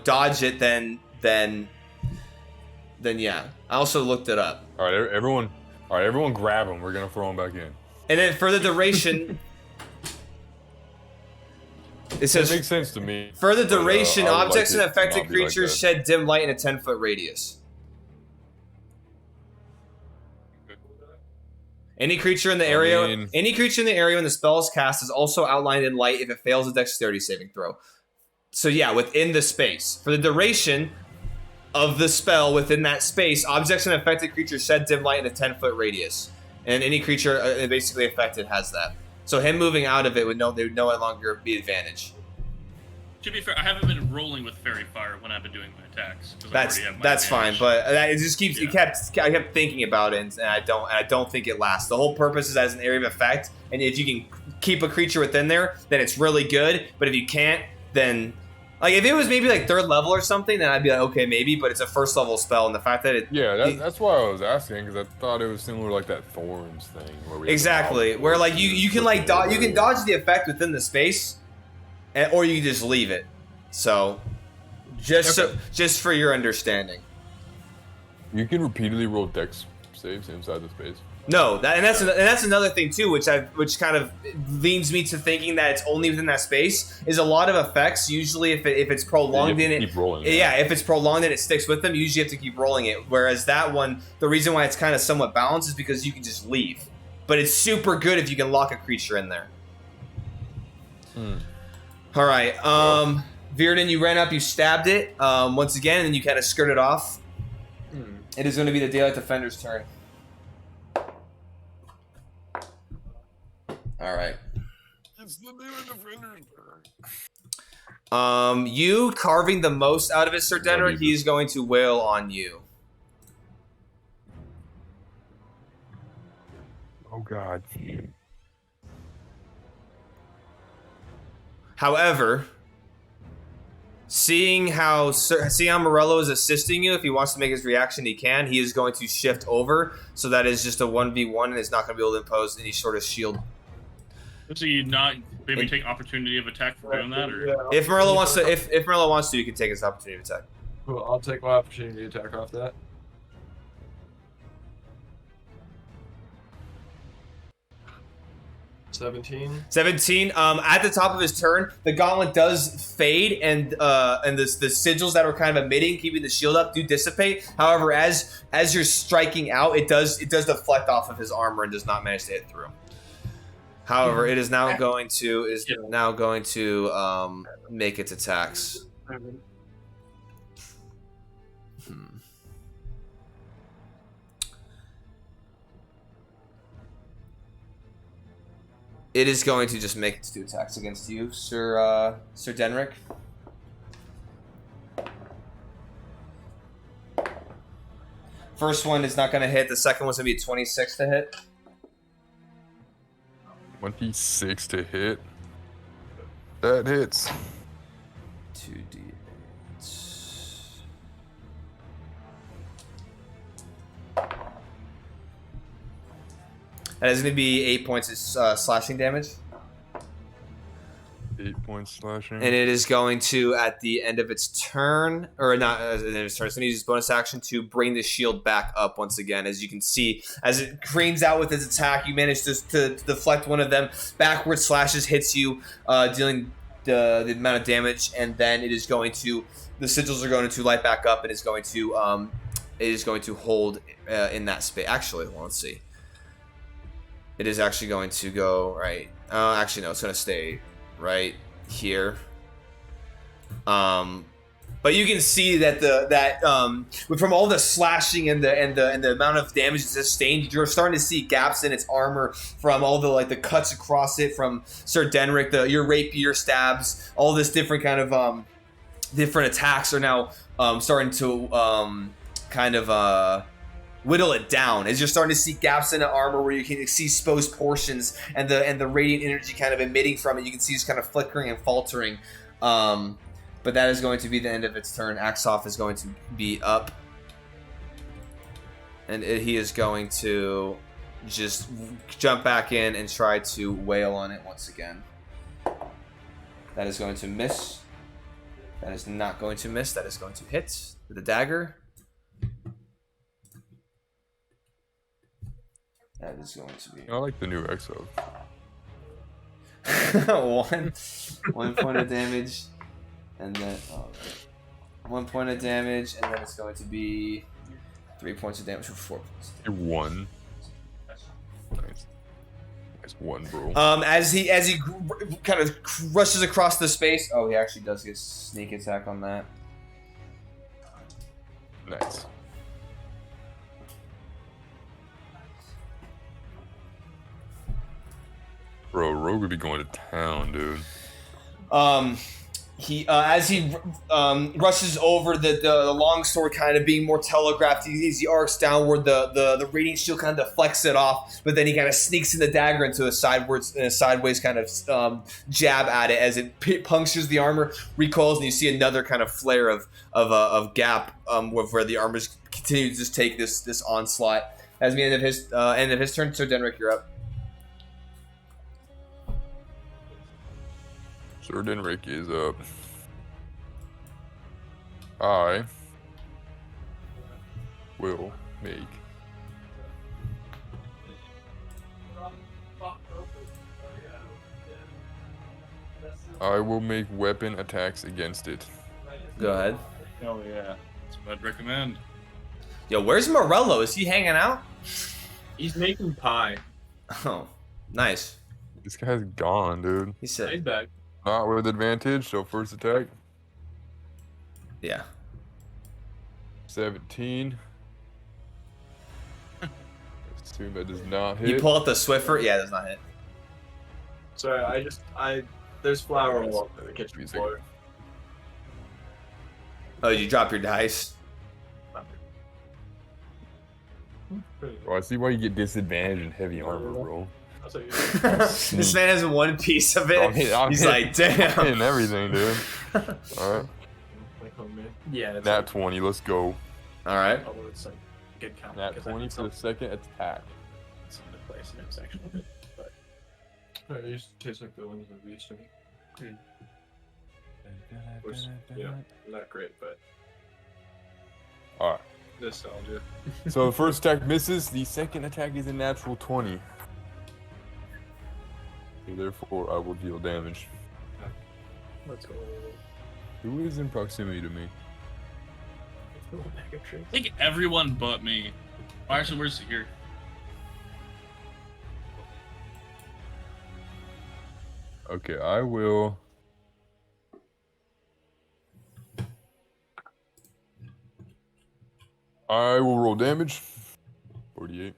[SPEAKER 1] dodge it, then yeah. I also looked it up.
[SPEAKER 5] All right, everyone grab them. We're gonna throw them back in.
[SPEAKER 1] And then for the duration, it says,
[SPEAKER 5] makes sense to me.
[SPEAKER 1] For the duration, objects and
[SPEAKER 5] like
[SPEAKER 1] affected creatures shed dim light in a 10-foot radius. Any creature in the area when the spell is cast is also outlined in light if it fails a dexterity saving throw. So yeah, within the space. For the duration of the spell within that space, objects and affected creatures shed dim light in a 10-foot radius. And any creature basically affected has that. So him moving out of it would no longer be advantage.
[SPEAKER 2] To be fair, I haven't been rolling with Fairy Fire when I've been doing my attacks.
[SPEAKER 1] That's fine, but it just keeps. I kept thinking about it, and I don't think it lasts. The whole purpose is as an area of effect, and if you can keep a creature within there, then it's really good. But if you can't, then if it was maybe like 3rd level or something, then I'd be like, okay, maybe. But it's a 1st level spell, and the fact that
[SPEAKER 5] that's why I was asking, because I thought it was similar to like that Thorns thing where
[SPEAKER 1] exactly where like you can like you can dodge the effect within the space, or you can just leave it. So just for your understanding,
[SPEAKER 5] you can repeatedly roll dex saves inside the space.
[SPEAKER 1] No, that's another thing too, which kind of leads me to thinking that it's only within that space. Is a lot of effects usually if it's prolonged if it's prolonged and it sticks with them, you usually have to keep rolling it. Whereas that one, the reason why it's kind of somewhat balanced is because you can just leave, but it's super good if you can lock a creature in there. All right, Virden, you ran up, you stabbed it once again, and then you kind of skirted off. It is going to be the Daylight Defender's turn. All right.
[SPEAKER 5] It's the Daylight Defender's turn.
[SPEAKER 1] You carving the most out of it, Sir Denrick, he's going to wail on you.
[SPEAKER 5] Oh God.
[SPEAKER 1] However, seeing how Morello is assisting you, if he wants to make his reaction, he can. He is going to shift over, so that is just a 1v1, and is not going to be able to impose any sort of shield.
[SPEAKER 2] So you not maybe take opportunity of attack for doing that, or
[SPEAKER 1] if Morello wants to, you can take his opportunity of attack.
[SPEAKER 3] Cool, I'll take my opportunity attack off that. $17.
[SPEAKER 1] 17. At the top of his turn, the gauntlet does fade, and the sigils that were kind of emitting, keeping the shield up, do dissipate. However, as you're striking out, it does deflect off of his armor and does not manage to hit through. However, it is now going to make its attacks. It is going to just make its 2 attacks against you, Sir Denrick. First one is not going to hit. The second one's going to be 26 to hit.
[SPEAKER 5] 26 to hit. That hits.
[SPEAKER 1] 2d8. That is going to be 8 points of slashing damage.
[SPEAKER 5] 8 points slashing.
[SPEAKER 1] And it is going to, at the end of its turn, or not, at the end of its turn, it's going to use its bonus action to bring the shield back up once again. As you can see, as it cranes out with its attack, you manage to deflect one of them. Backward slashes hits you, dealing the amount of damage, and then it is going to, the sigils are going to light back up, and is going to, hold in that space. Actually, well, let's see. It is actually going to go right. Actually, no, it's going to stay right here. But you can see that from all the slashing and the amount of damage it's sustained, you're starting to see gaps in its armor from all the cuts across it from Sir Denrick, your rapier stabs, all this different kind of different attacks are now starting to whittle it down, as you're starting to see gaps in the armor where you can see exposed portions, and the radiant energy kind of emitting from it. You can see it's kind of flickering and faltering. But that is going to be the end of its turn. Aksov is going to be up, and he is going to just jump back in and try to wail on it once again. That is going to miss. That is not going to miss. That is going to hit with a dagger. That is going to be.
[SPEAKER 5] I like the new Aksov.
[SPEAKER 1] 1 point of damage, and then 1 point of damage, and then it's going to be 3 points of damage for 4 points.
[SPEAKER 5] You won. Nice. Nice one, bro.
[SPEAKER 1] As he kind of rushes across the space. Oh, he actually does get sneak attack on that.
[SPEAKER 5] Nice. Bro, Rogue would be going to town, dude.
[SPEAKER 1] He as he rushes over the long sword, kind of being more telegraphed, as he arcs downward, the radiant shield kind of deflects it off, but then he kind of sneaks in the dagger into a sideways kind of jab at it as it punctures the armor, recoils, and you see another kind of flare of gap where the armors continue to just take this onslaught. As the end of his turn, Sir Denrick, you're up.
[SPEAKER 5] Sir Denrick is up. I will make weapon attacks against it.
[SPEAKER 1] Go ahead.
[SPEAKER 2] Oh yeah, that's what I'd recommend.
[SPEAKER 1] Yo, where's Morello? Is he hanging out?
[SPEAKER 4] He's making pie.
[SPEAKER 1] Oh, nice.
[SPEAKER 5] This guy's gone, dude.
[SPEAKER 1] He said.
[SPEAKER 4] He's back.
[SPEAKER 5] Not with advantage, so first attack.
[SPEAKER 1] Yeah.
[SPEAKER 5] 17. Assume that does not hit.
[SPEAKER 1] You pull out the Swiffer? Yeah, it does not hit.
[SPEAKER 3] Sorry, there's flour all over the kitchen floor.
[SPEAKER 1] Oh, did you drop your dice?
[SPEAKER 5] Oh, I see why you get disadvantage in heavy armor, bro.
[SPEAKER 1] This man has one piece of it. He's like, damn.
[SPEAKER 5] I'm hitting everything, dude. Alright.
[SPEAKER 4] Yeah.
[SPEAKER 5] Nat 20, let's go.
[SPEAKER 1] Alright.
[SPEAKER 4] Although it's like good count.
[SPEAKER 5] Nat 20 for the second attack.
[SPEAKER 4] It's in the place in section. But
[SPEAKER 3] it used to taste like the ones that we used to make. Which, yeah, not great, but
[SPEAKER 5] alright.
[SPEAKER 3] Nostalgia.
[SPEAKER 5] So the first attack misses, the second attack is a natural 20. So therefore, I will deal damage.
[SPEAKER 3] Let's go.
[SPEAKER 5] Who is in proximity to me?
[SPEAKER 2] I think everyone but me. Oh, actually, where's it here?
[SPEAKER 5] Okay, I will. I will roll damage. 48.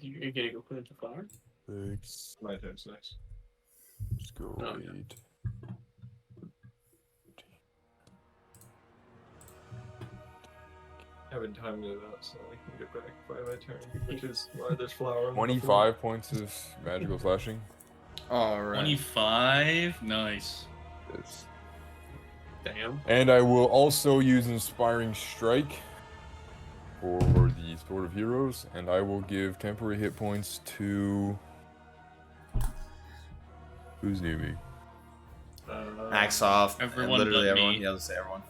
[SPEAKER 4] you're gonna go put it into flour?
[SPEAKER 5] 6.
[SPEAKER 3] My turn's next.
[SPEAKER 5] Let's go
[SPEAKER 4] Oh,
[SPEAKER 5] 8.
[SPEAKER 3] I haven't timed it out, so I can get back by my turn, which is why there's flower.
[SPEAKER 5] 25 points of magical slashing.
[SPEAKER 1] All right.
[SPEAKER 2] 25. Nice.
[SPEAKER 5] Yes.
[SPEAKER 4] Damn.
[SPEAKER 5] And I will also use Inspiring Strike for the Sword of Heroes, and I will give temporary hit points to... Who's near me?
[SPEAKER 1] Aksov.
[SPEAKER 2] Everyone
[SPEAKER 1] Literally
[SPEAKER 2] but
[SPEAKER 1] everyone.
[SPEAKER 2] me.
[SPEAKER 1] Yeah, let's say everyone.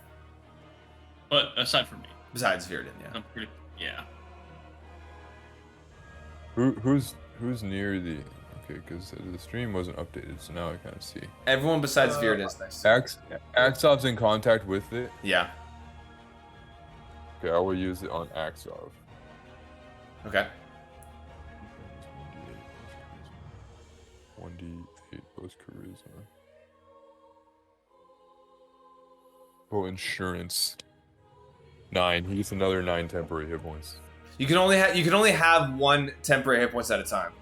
[SPEAKER 2] But aside from me,
[SPEAKER 1] Besides Virden, yeah.
[SPEAKER 2] I'm pretty. Yeah.
[SPEAKER 5] Who's near the... Okay, because the stream wasn't updated, so now I kind of see.
[SPEAKER 1] Everyone besides Virden is next.
[SPEAKER 5] Aksov's in contact with it.
[SPEAKER 1] Yeah.
[SPEAKER 5] Okay, I will use it on Aksov.
[SPEAKER 1] Okay.
[SPEAKER 5] 1d8 plus charisma. Oh, insurance. 9. He gets another 9 temporary hit points.
[SPEAKER 1] You can only have 1 temporary hit points at a time.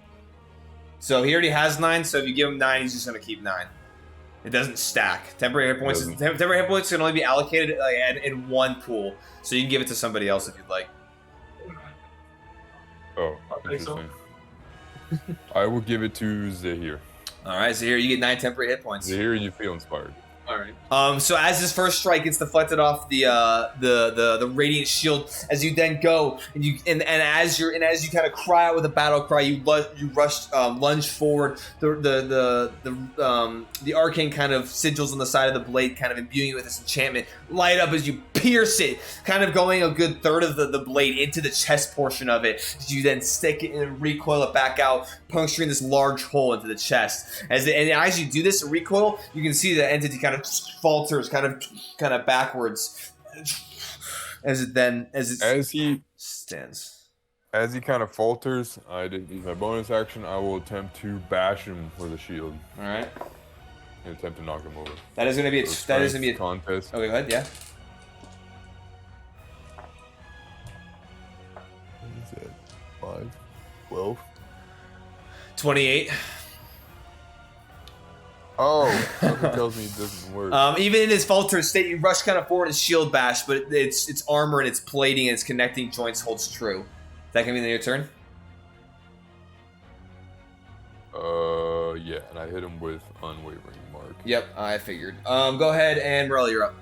[SPEAKER 1] So he already has 9. So if you give him 9, he's just gonna keep 9. It doesn't stack. Temporary hit points. Temporary hit points can only be allocated in 1 pool. So you can give it to somebody else if you'd like.
[SPEAKER 5] Oh, interesting. I will give it to Zahir.
[SPEAKER 1] All right, Zahir, you get 9 temporary hit points.
[SPEAKER 5] Zahir, you feel inspired.
[SPEAKER 4] All right.
[SPEAKER 1] So as his first strike gets deflected off the radiant shield, as you then go and as you kind of cry out with a battle cry, you lunge forward. The arcane kind of sigils on the side of the blade, kind of imbuing it with this enchantment, light up as you pierce it, kind of going a good third of the blade into the chest portion of it. As you then stick it and recoil it back out, puncturing this large hole into the chest. As you do this recoil, you can see the entity kind of falters, kind of backwards, as he stands.
[SPEAKER 5] As he kind of falters, I didn't use my bonus action. I will attempt to bash him with a shield.
[SPEAKER 1] All right.
[SPEAKER 5] And attempt to knock him over.
[SPEAKER 1] That is going to be a
[SPEAKER 5] contest.
[SPEAKER 1] Okay, go ahead. Yeah.
[SPEAKER 5] What is that? 5, 12,
[SPEAKER 1] 28.
[SPEAKER 5] Oh, something tells me it doesn't work.
[SPEAKER 1] Even in his falter state, you rush kind of forward and shield bash, but its armor and its plating and its connecting joints holds true. Is that gonna be your turn?
[SPEAKER 5] Yeah, and I hit him with Unwavering Mark.
[SPEAKER 1] Yep, I figured. Go ahead and Morelli, you're up.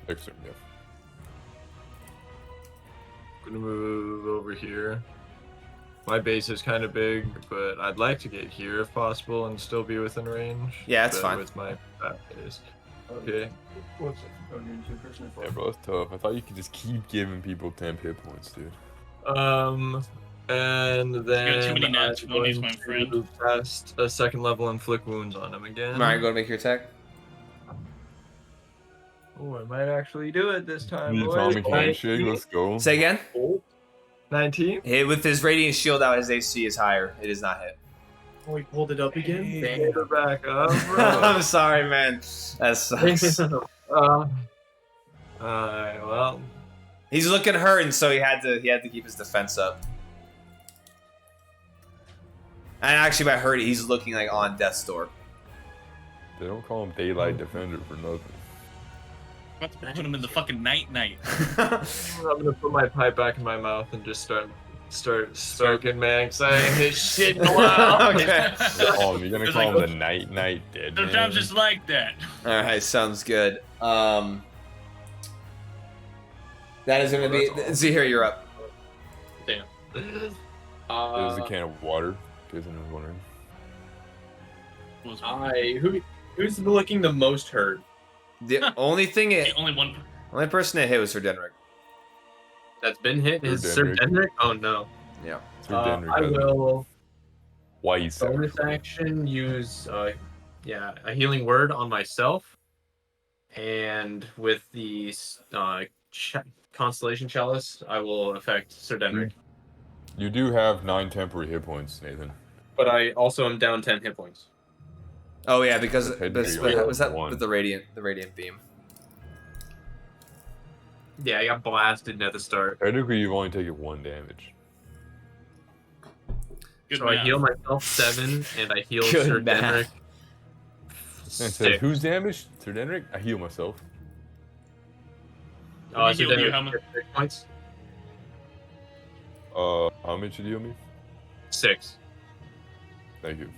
[SPEAKER 5] Next turn, yeah.
[SPEAKER 3] Gonna move over here. My base is kind of big, but I'd like to get here if possible and still be within range.
[SPEAKER 1] Yeah, that's fine.
[SPEAKER 3] With my back base. Okay.
[SPEAKER 5] Yeah, bro, it's tough. I thought you could just keep giving people 10 hit points, dude.
[SPEAKER 3] And then
[SPEAKER 2] You got too many nat 20s, my friend.
[SPEAKER 3] Cast a 2nd level inflict wounds on him again.
[SPEAKER 1] All right, go to make your attack.
[SPEAKER 3] Oh, I might actually do it this time.
[SPEAKER 5] The
[SPEAKER 3] boys.
[SPEAKER 5] atomic handshake, let's go.
[SPEAKER 1] Say again.
[SPEAKER 3] 19.
[SPEAKER 1] Hit with his radiant shield out. His AC is higher. It is not hit.
[SPEAKER 6] Oh, he pulled it up again?
[SPEAKER 3] Hold it back up, bro.
[SPEAKER 1] I'm sorry, man. That sucks.
[SPEAKER 3] Well.
[SPEAKER 1] He's looking hurt, and so he had to keep his defense up. And actually, by hurt, he's looking like on death's door.
[SPEAKER 5] They don't call him Daylight Defender for nothing.
[SPEAKER 2] About to put him in the fucking night.
[SPEAKER 3] I'm gonna put my pipe back in my mouth and just start smoking, man, saying this shit loud.
[SPEAKER 1] Okay.
[SPEAKER 5] Oh, you're gonna call him the Night Dead Man.
[SPEAKER 2] Sometimes it's like that.
[SPEAKER 1] All right, sounds good. That is gonna be. Zahir, you're up.
[SPEAKER 4] Damn.
[SPEAKER 5] There's a can of water, in case anyone was wondering.
[SPEAKER 4] Who's looking the most hurt?
[SPEAKER 1] The only thing only person that hit was Sir Denrick.
[SPEAKER 4] That's been hit is Sir
[SPEAKER 5] Denrick.
[SPEAKER 4] Denrick? Oh no.
[SPEAKER 1] Yeah.
[SPEAKER 5] Sir Denrick
[SPEAKER 4] I
[SPEAKER 5] has
[SPEAKER 4] will
[SPEAKER 5] Twice.
[SPEAKER 4] bonus action use a healing word on myself, and with the constellation chalice, I will affect Sir Denrick.
[SPEAKER 5] You do have 9 temporary hit points, Nathan.
[SPEAKER 4] But I also am down 10 hit points.
[SPEAKER 1] Oh yeah, because was that
[SPEAKER 5] one.
[SPEAKER 1] with the radiant beam?
[SPEAKER 4] Yeah, I got blasted at the start.
[SPEAKER 5] Technically, you've only taken 1 damage.
[SPEAKER 4] So I heal myself 7, and I heal
[SPEAKER 1] Good
[SPEAKER 4] Sir
[SPEAKER 1] math.
[SPEAKER 4] Denric
[SPEAKER 5] It says,
[SPEAKER 4] 6.
[SPEAKER 5] who's damaged? Sir Denric? I heal myself.
[SPEAKER 4] So
[SPEAKER 2] He healed you
[SPEAKER 4] Denric
[SPEAKER 2] how much?
[SPEAKER 4] 6 points?
[SPEAKER 5] How much did you heal me?
[SPEAKER 4] 6.
[SPEAKER 5] Thank you.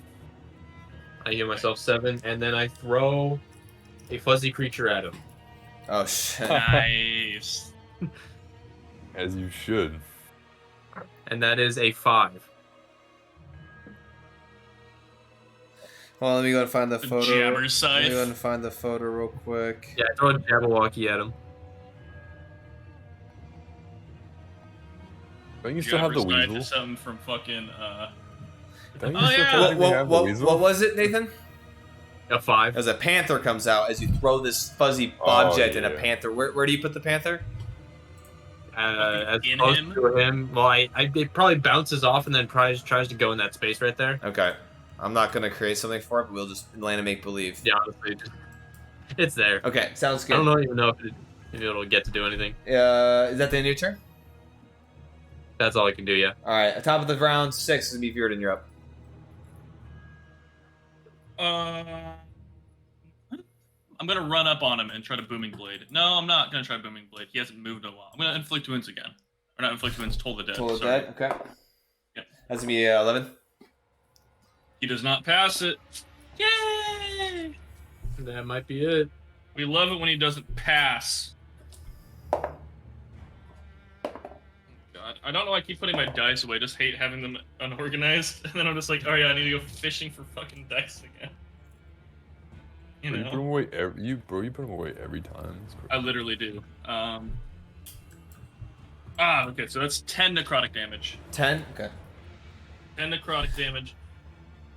[SPEAKER 4] I heal myself 7, and then I throw a fuzzy creature at him.
[SPEAKER 1] Oh shit.
[SPEAKER 2] Nice.
[SPEAKER 5] As you should.
[SPEAKER 4] And that is a 5.
[SPEAKER 1] Well, let me go and find the
[SPEAKER 2] The
[SPEAKER 1] photo.
[SPEAKER 2] Jabber
[SPEAKER 1] Let me
[SPEAKER 2] Scythe.
[SPEAKER 1] go and find the photo real quick.
[SPEAKER 4] Yeah, I throw a Jabberwocky at him.
[SPEAKER 5] Don't you still have the
[SPEAKER 2] Jabber Scythe
[SPEAKER 5] weasel?
[SPEAKER 2] is something from fucking
[SPEAKER 5] Don't you
[SPEAKER 2] Oh,
[SPEAKER 5] still
[SPEAKER 2] yeah.
[SPEAKER 5] technically have the weasel?
[SPEAKER 1] What was it, Nathan?
[SPEAKER 4] A 5.
[SPEAKER 1] As a panther comes out, as you throw this fuzzy
[SPEAKER 5] Oh,
[SPEAKER 1] object in a
[SPEAKER 5] yeah.
[SPEAKER 1] panther. Where do you put the panther?
[SPEAKER 4] As
[SPEAKER 2] In
[SPEAKER 4] opposed
[SPEAKER 2] him?
[SPEAKER 4] to him, well, it probably bounces off and then tries to go in that space right there.
[SPEAKER 1] Okay. I'm not gonna create something for it, but we'll just land and make believe.
[SPEAKER 4] Yeah, honestly, it's there.
[SPEAKER 1] Okay, sounds
[SPEAKER 4] I
[SPEAKER 1] good.
[SPEAKER 4] don't even know if it'll get to do anything.
[SPEAKER 1] Is that the end of your turn?
[SPEAKER 4] That's all I can do, yeah.
[SPEAKER 1] Alright, top of the round, 6 is gonna be Veered and you're up.
[SPEAKER 2] I'm gonna run up on him and try to Booming Blade. No, I'm not gonna try Booming Blade. He hasn't moved in a while. I'm gonna Inflict Wounds again. Or not Inflict Wounds, Toll the Dead.
[SPEAKER 1] Toll the
[SPEAKER 2] sorry.
[SPEAKER 1] dead, okay.
[SPEAKER 2] Yep.
[SPEAKER 1] That's gonna be 11.
[SPEAKER 2] He does not pass it. Yay!
[SPEAKER 4] That might be it.
[SPEAKER 2] We love it when he doesn't pass. God, I don't know why I keep putting my dice away. I just hate having them unorganized. And then I'm just like, oh yeah, I need to go fishing for fucking dice again. You
[SPEAKER 5] Bro, you put
[SPEAKER 2] know,
[SPEAKER 5] them away you put them away every time.
[SPEAKER 2] I literally do. Okay, so that's 10 necrotic damage.
[SPEAKER 1] 10? Okay.
[SPEAKER 2] 10 necrotic damage.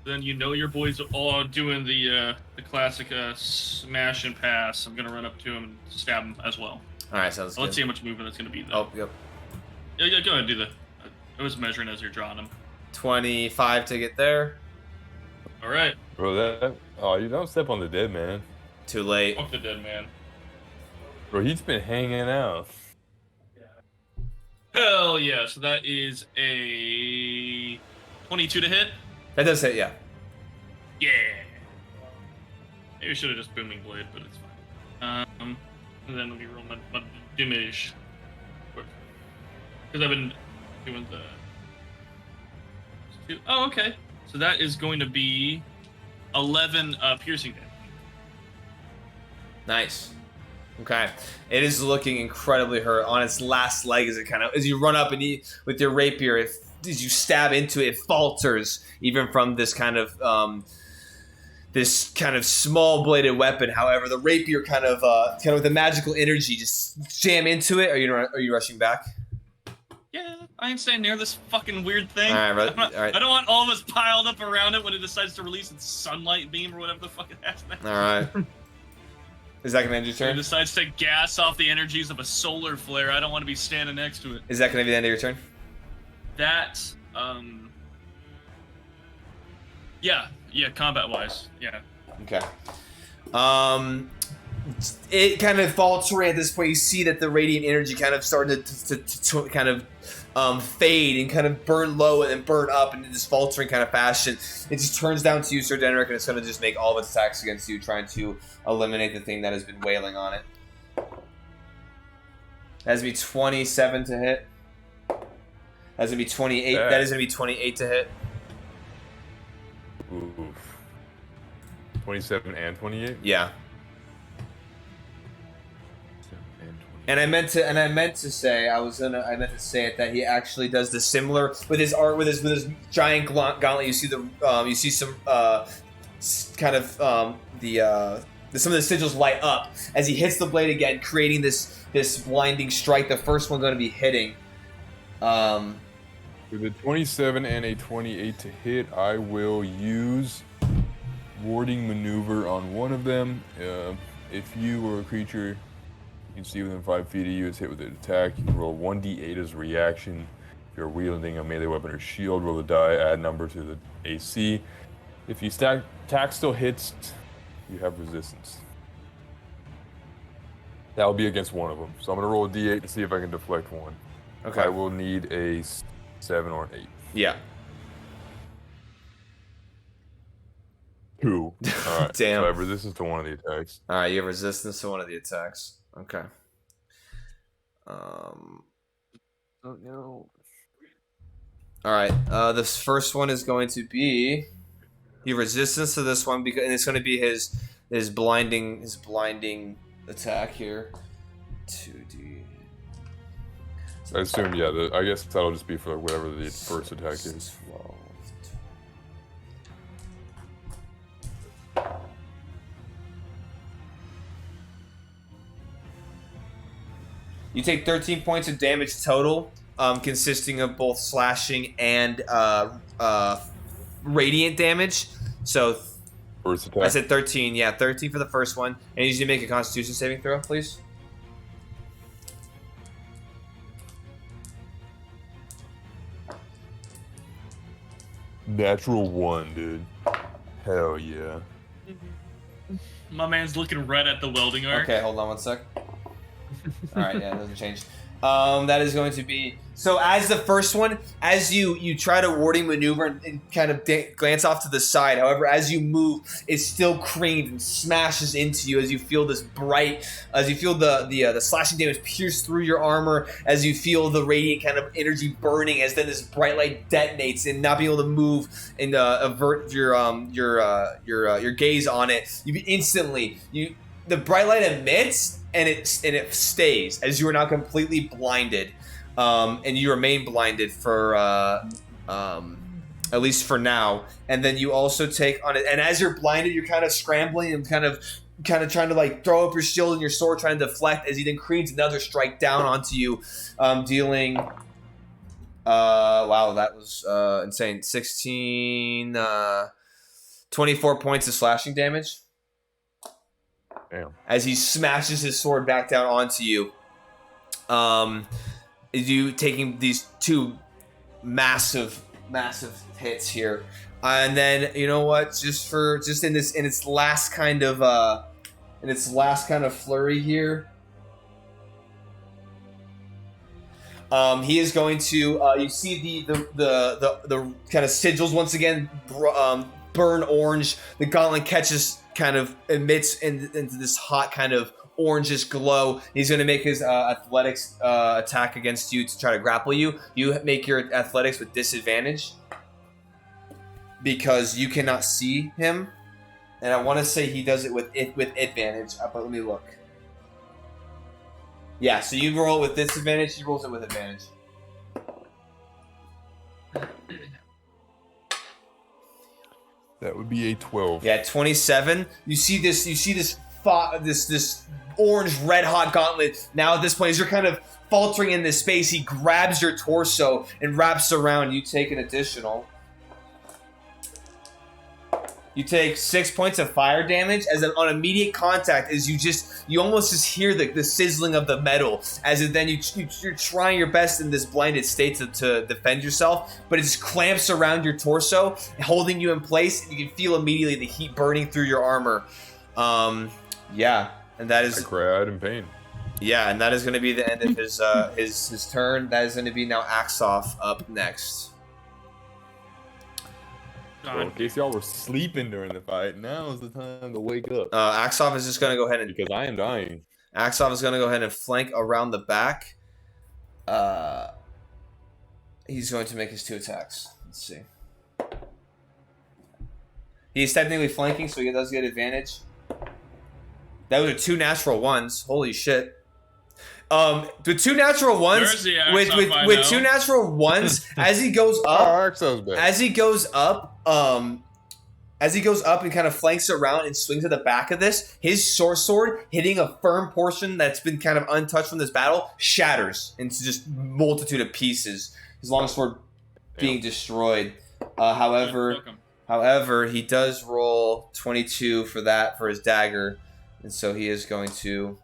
[SPEAKER 2] Then you know your boys are all doing the classic smash and pass. I'm gonna run up to him and stab him as well.
[SPEAKER 1] Alright, sounds good.
[SPEAKER 2] Let's see how much movement that's gonna be though.
[SPEAKER 1] Oh, yep.
[SPEAKER 2] Yeah, go ahead, do the. I was measuring as you're drawing them.
[SPEAKER 1] 25 to get there.
[SPEAKER 2] All right.
[SPEAKER 5] Bro, you don't step on the dead man.
[SPEAKER 1] Too late.
[SPEAKER 2] Fuck the dead man.
[SPEAKER 5] Bro, he's been hanging out.
[SPEAKER 2] Hell yeah! So that is a 22 to hit.
[SPEAKER 1] That does hit, yeah.
[SPEAKER 2] Yeah. Maybe I should have just Booming Blade, but it's fine. And then let me roll my damage. Because I've been doing the. Oh, okay. So that is going to be 11 piercing damage.
[SPEAKER 1] Nice. Okay. It is looking incredibly hurt on its last leg as you run up and with your rapier, as you stab into it, it falters even from this kind of small bladed weapon. However, the rapier kind of with the magical energy just jam into it. Are you rushing back?
[SPEAKER 2] Yeah, I ain't staying near this fucking weird thing.
[SPEAKER 1] All right,
[SPEAKER 2] All
[SPEAKER 1] right.
[SPEAKER 2] I don't want all of us piled up around it when it decides to release its sunlight beam or whatever the fuck it has now.
[SPEAKER 1] All right. Is that gonna end your
[SPEAKER 2] It
[SPEAKER 1] turn?
[SPEAKER 2] decides to gas off the energies of a solar flare. I don't want to be standing next to it.
[SPEAKER 1] Is that gonna be the end of your turn?
[SPEAKER 2] That, yeah, combat-wise, yeah.
[SPEAKER 1] Okay. It kind of faltering at this point. You see that the radiant energy kind of starting to kind of fade and kind of burn low and then burn up in this faltering kind of fashion. It just turns down to you, Sir Denric, and it's going to just make all of its attacks against you, trying to eliminate the thing that has been wailing on it. That's going to be 27 to hit. That's going to be 28.
[SPEAKER 5] Yeah.
[SPEAKER 1] That is going to be 28 to hit.
[SPEAKER 5] Oof. 27 and 28?
[SPEAKER 1] Yeah. And I meant to say that he actually does the similar with his art with his giant gauntlet. You see some kind of some of the sigils light up as he hits the blade again, creating this blinding strike. The first one going to be hitting.
[SPEAKER 5] With a 27 and a 28 to hit, I will use warding maneuver on one of them. If you or a creature you can see within 5 feet of you is hit with an attack, you can roll 1d8 as a reaction. If you're wielding a melee weapon or shield, roll a die, add number to the AC. If you attack still hits, you have resistance. That will be against one of them. So I'm going to roll a d8 to see if I can deflect one.
[SPEAKER 1] Okay.
[SPEAKER 5] I will need a 7 or an 8.
[SPEAKER 1] Yeah.
[SPEAKER 5] 2. All right.
[SPEAKER 1] Damn.
[SPEAKER 5] So I have resistance to one of the attacks.
[SPEAKER 1] All right, you have resistance to one of the attacks. Okay.
[SPEAKER 5] Oh no.
[SPEAKER 1] All right. This first one is going to be your resistance to this one because, and it's going to be his blinding attack here. 2d.
[SPEAKER 5] I assume, yeah. I guess that'll just be for whatever the first attack is.
[SPEAKER 1] 12. You take 13 points of damage total, consisting of both slashing and radiant damage. So
[SPEAKER 5] First attack.
[SPEAKER 1] I said 13. Yeah, 13 for the first one. And you need to make a Constitution saving throw, please.
[SPEAKER 5] Natural 1, dude. Hell yeah.
[SPEAKER 2] My man's looking right at the welding arc.
[SPEAKER 1] Okay, hold on one sec. All right, yeah, it doesn't change. That is going to be so. As the first one, as you try to warding maneuver and kind of glance off to the side. However, as you move, it's still craned and smashes into you as you feel this bright, as you feel the slashing damage pierce through your armor. As you feel the radiant kind of energy burning, as then this bright light detonates and not being able to move and avert your gaze on it. The bright light emits. And it stays as you are now completely blinded, and you remain blinded for at least for now. And then you also take on it. And as you're blinded, you're kind of scrambling and kind of trying to like throw up your shield and your sword, trying to deflect. As he then creates another strike down onto you, dealing. Wow, that was insane. 16, 24 points of slashing damage.
[SPEAKER 5] Damn.
[SPEAKER 1] As he smashes his sword back down onto you, you taking these 2 massive hits here, and then you know what? Just in its last kind of flurry here, he is going to. You see the kind of sigils once again burn orange. The gauntlet catches. Kind of emits into this hot kind of orangish glow. He's going to make his athletics attack against you to try to grapple you. You make your athletics with disadvantage because you cannot see him. And I want to say he does it with advantage, but let me look. Yeah, so you roll it with disadvantage. He rolls it with advantage.
[SPEAKER 5] That would be a 12.
[SPEAKER 1] Yeah, 27. You see this orange red hot gauntlet. Now at this point, as you're kind of faltering in this space, he grabs your torso and wraps around. You take an additional. You take 6 points of fire damage as on immediate contact. As you almost just hear the sizzling of the metal. As it then you're trying your best in this blinded state to defend yourself, but it just clamps around your torso, holding you in place. And you can feel immediately the heat burning through your armor. Yeah, and that is.
[SPEAKER 5] I cry out in pain.
[SPEAKER 1] Yeah, and that is going to be the end of his turn. That is going to be now Aksov up next.
[SPEAKER 5] Well, in case y'all were sleeping during the fight, now is the time to wake up.
[SPEAKER 1] Aksov is just going to go ahead and...
[SPEAKER 5] Because I am dying.
[SPEAKER 1] Aksov is going to go ahead and flank around the back. He's going to make his 2 attacks. Let's see. He's technically flanking, so he does get advantage. Those are 2 natural 1s. Holy shit. With 2 natural 1s, with 2 natural 1s, as he goes up, as he goes up and kind of flanks around and swings at the back of this, his sword hitting a firm portion that's been kind of untouched from this battle shatters into just multitude of pieces. His longsword being destroyed. However, he does roll 22 for his dagger, and so he is going to.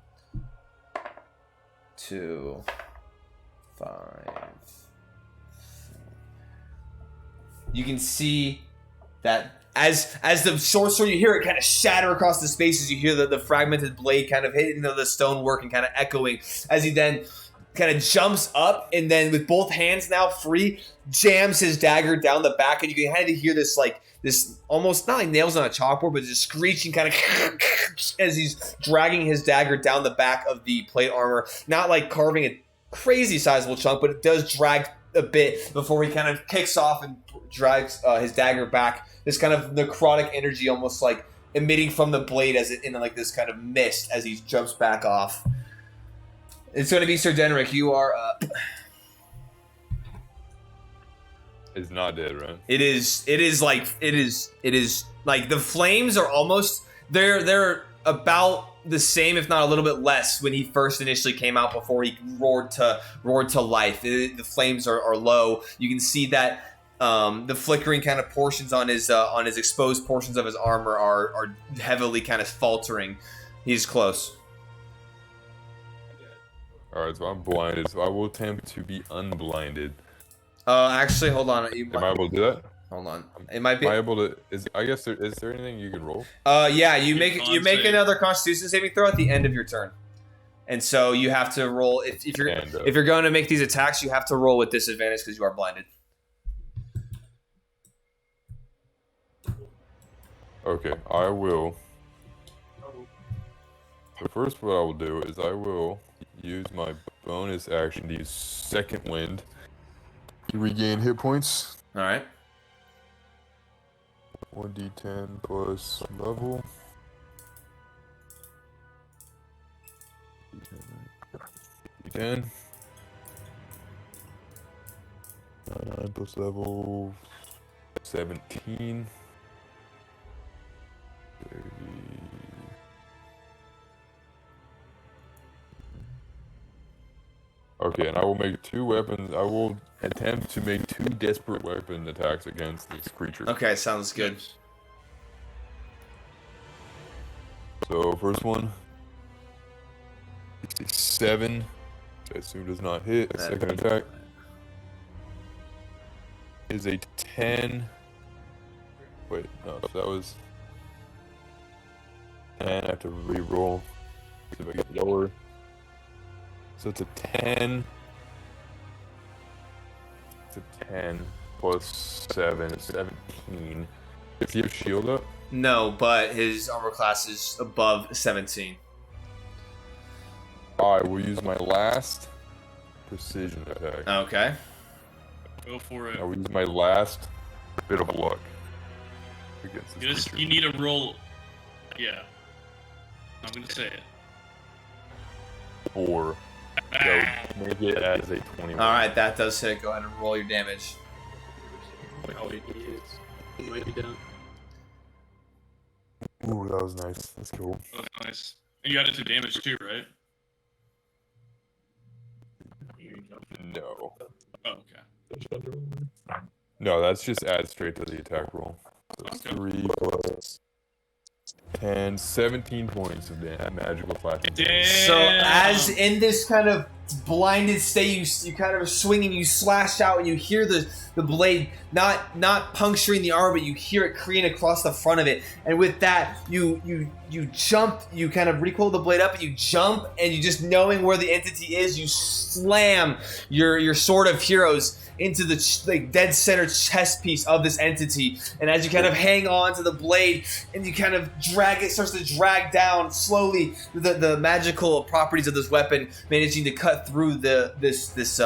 [SPEAKER 1] 2, 5. You can see that as the short sword, you hear it kind of shatter across the spaces. You hear the fragmented blade kind of hitting the stonework and kind of echoing as he then kind of jumps up and then with both hands now free, jams his dagger down the back, and you can kind of hear this like this almost not like nails on a chalkboard, but just screeching kind of as he's dragging his dagger down the back of the plate armor. Not like carving a crazy sizable chunk, but it does drag a bit before he kind of kicks off and drags his dagger back. This kind of necrotic energy almost like emitting from the blade as it in like this kind of mist as he jumps back off. It's going to be Sir Denrick. You are up.
[SPEAKER 5] It's not dead, right?
[SPEAKER 1] It is like the flames are almost they're about the same, if not a little bit less, when he first initially came out before he roared to life. The flames are low. You can see that the flickering kind of portions on his exposed portions of his armor are heavily kind of faltering. He's close.
[SPEAKER 5] All right, so I'm blinded, so I will attempt to be unblinded.
[SPEAKER 1] Actually, hold on.
[SPEAKER 5] Am I able to do that?
[SPEAKER 1] Hold on. It might be.
[SPEAKER 5] Am I able to? Is there anything you can roll?
[SPEAKER 1] Yeah. You make another Constitution saving throw at the end of your turn, and so you have to roll. If you're going to make these attacks, you have to roll with disadvantage because you are blinded.
[SPEAKER 5] Okay, I will. So first, what I will do is I will use my bonus action to use Second Wind. You regain hit points.
[SPEAKER 1] All right.
[SPEAKER 5] 1d10 plus level. D10. 9 plus level. 17. 30. Okay, and I will make 2 weapons. I will attempt to make 2 desperate weapon attacks against this creature.
[SPEAKER 1] Okay, sounds good.
[SPEAKER 5] So, first one is 7. I assume does not hit. Second attack is a 10. Wait, no, so that was 10. I have to re-roll. See if I get lower. So it's a 10. It's a 10 plus 7. It's 17. Does he have shield up?
[SPEAKER 1] No, but his armor class is above 17.
[SPEAKER 5] I will use my last precision attack.
[SPEAKER 1] Okay.
[SPEAKER 2] Go for it.
[SPEAKER 5] I will use my last bit of luck against this creature.
[SPEAKER 2] You need a roll. Yeah. I'm gonna say it.
[SPEAKER 5] 4. So make it as a 21.
[SPEAKER 1] Alright, that does hit. Go ahead and roll your damage.
[SPEAKER 4] Oh, he might be down.
[SPEAKER 5] Ooh, that was nice. That's cool.
[SPEAKER 2] Oh, nice. And you added 2 damage too, right?
[SPEAKER 5] No.
[SPEAKER 2] Oh, okay.
[SPEAKER 5] No, that's just add straight to the attack roll. So it's 3 plus 10, 17 points of magical flashing.
[SPEAKER 1] So as in this kind of blinded state, you kind of swing and you slash out and you hear the blade not puncturing the armor, but you hear it careen across the front of it. And with that, you jump, you kind of recoil the blade up and you jump, and you just knowing where the entity is, you slam your sword of heroes into the dead center chest piece of this entity. And as you kind of hang on to the blade and you kind of drag it, starts to drag down slowly the magical properties of this weapon, managing to cut through this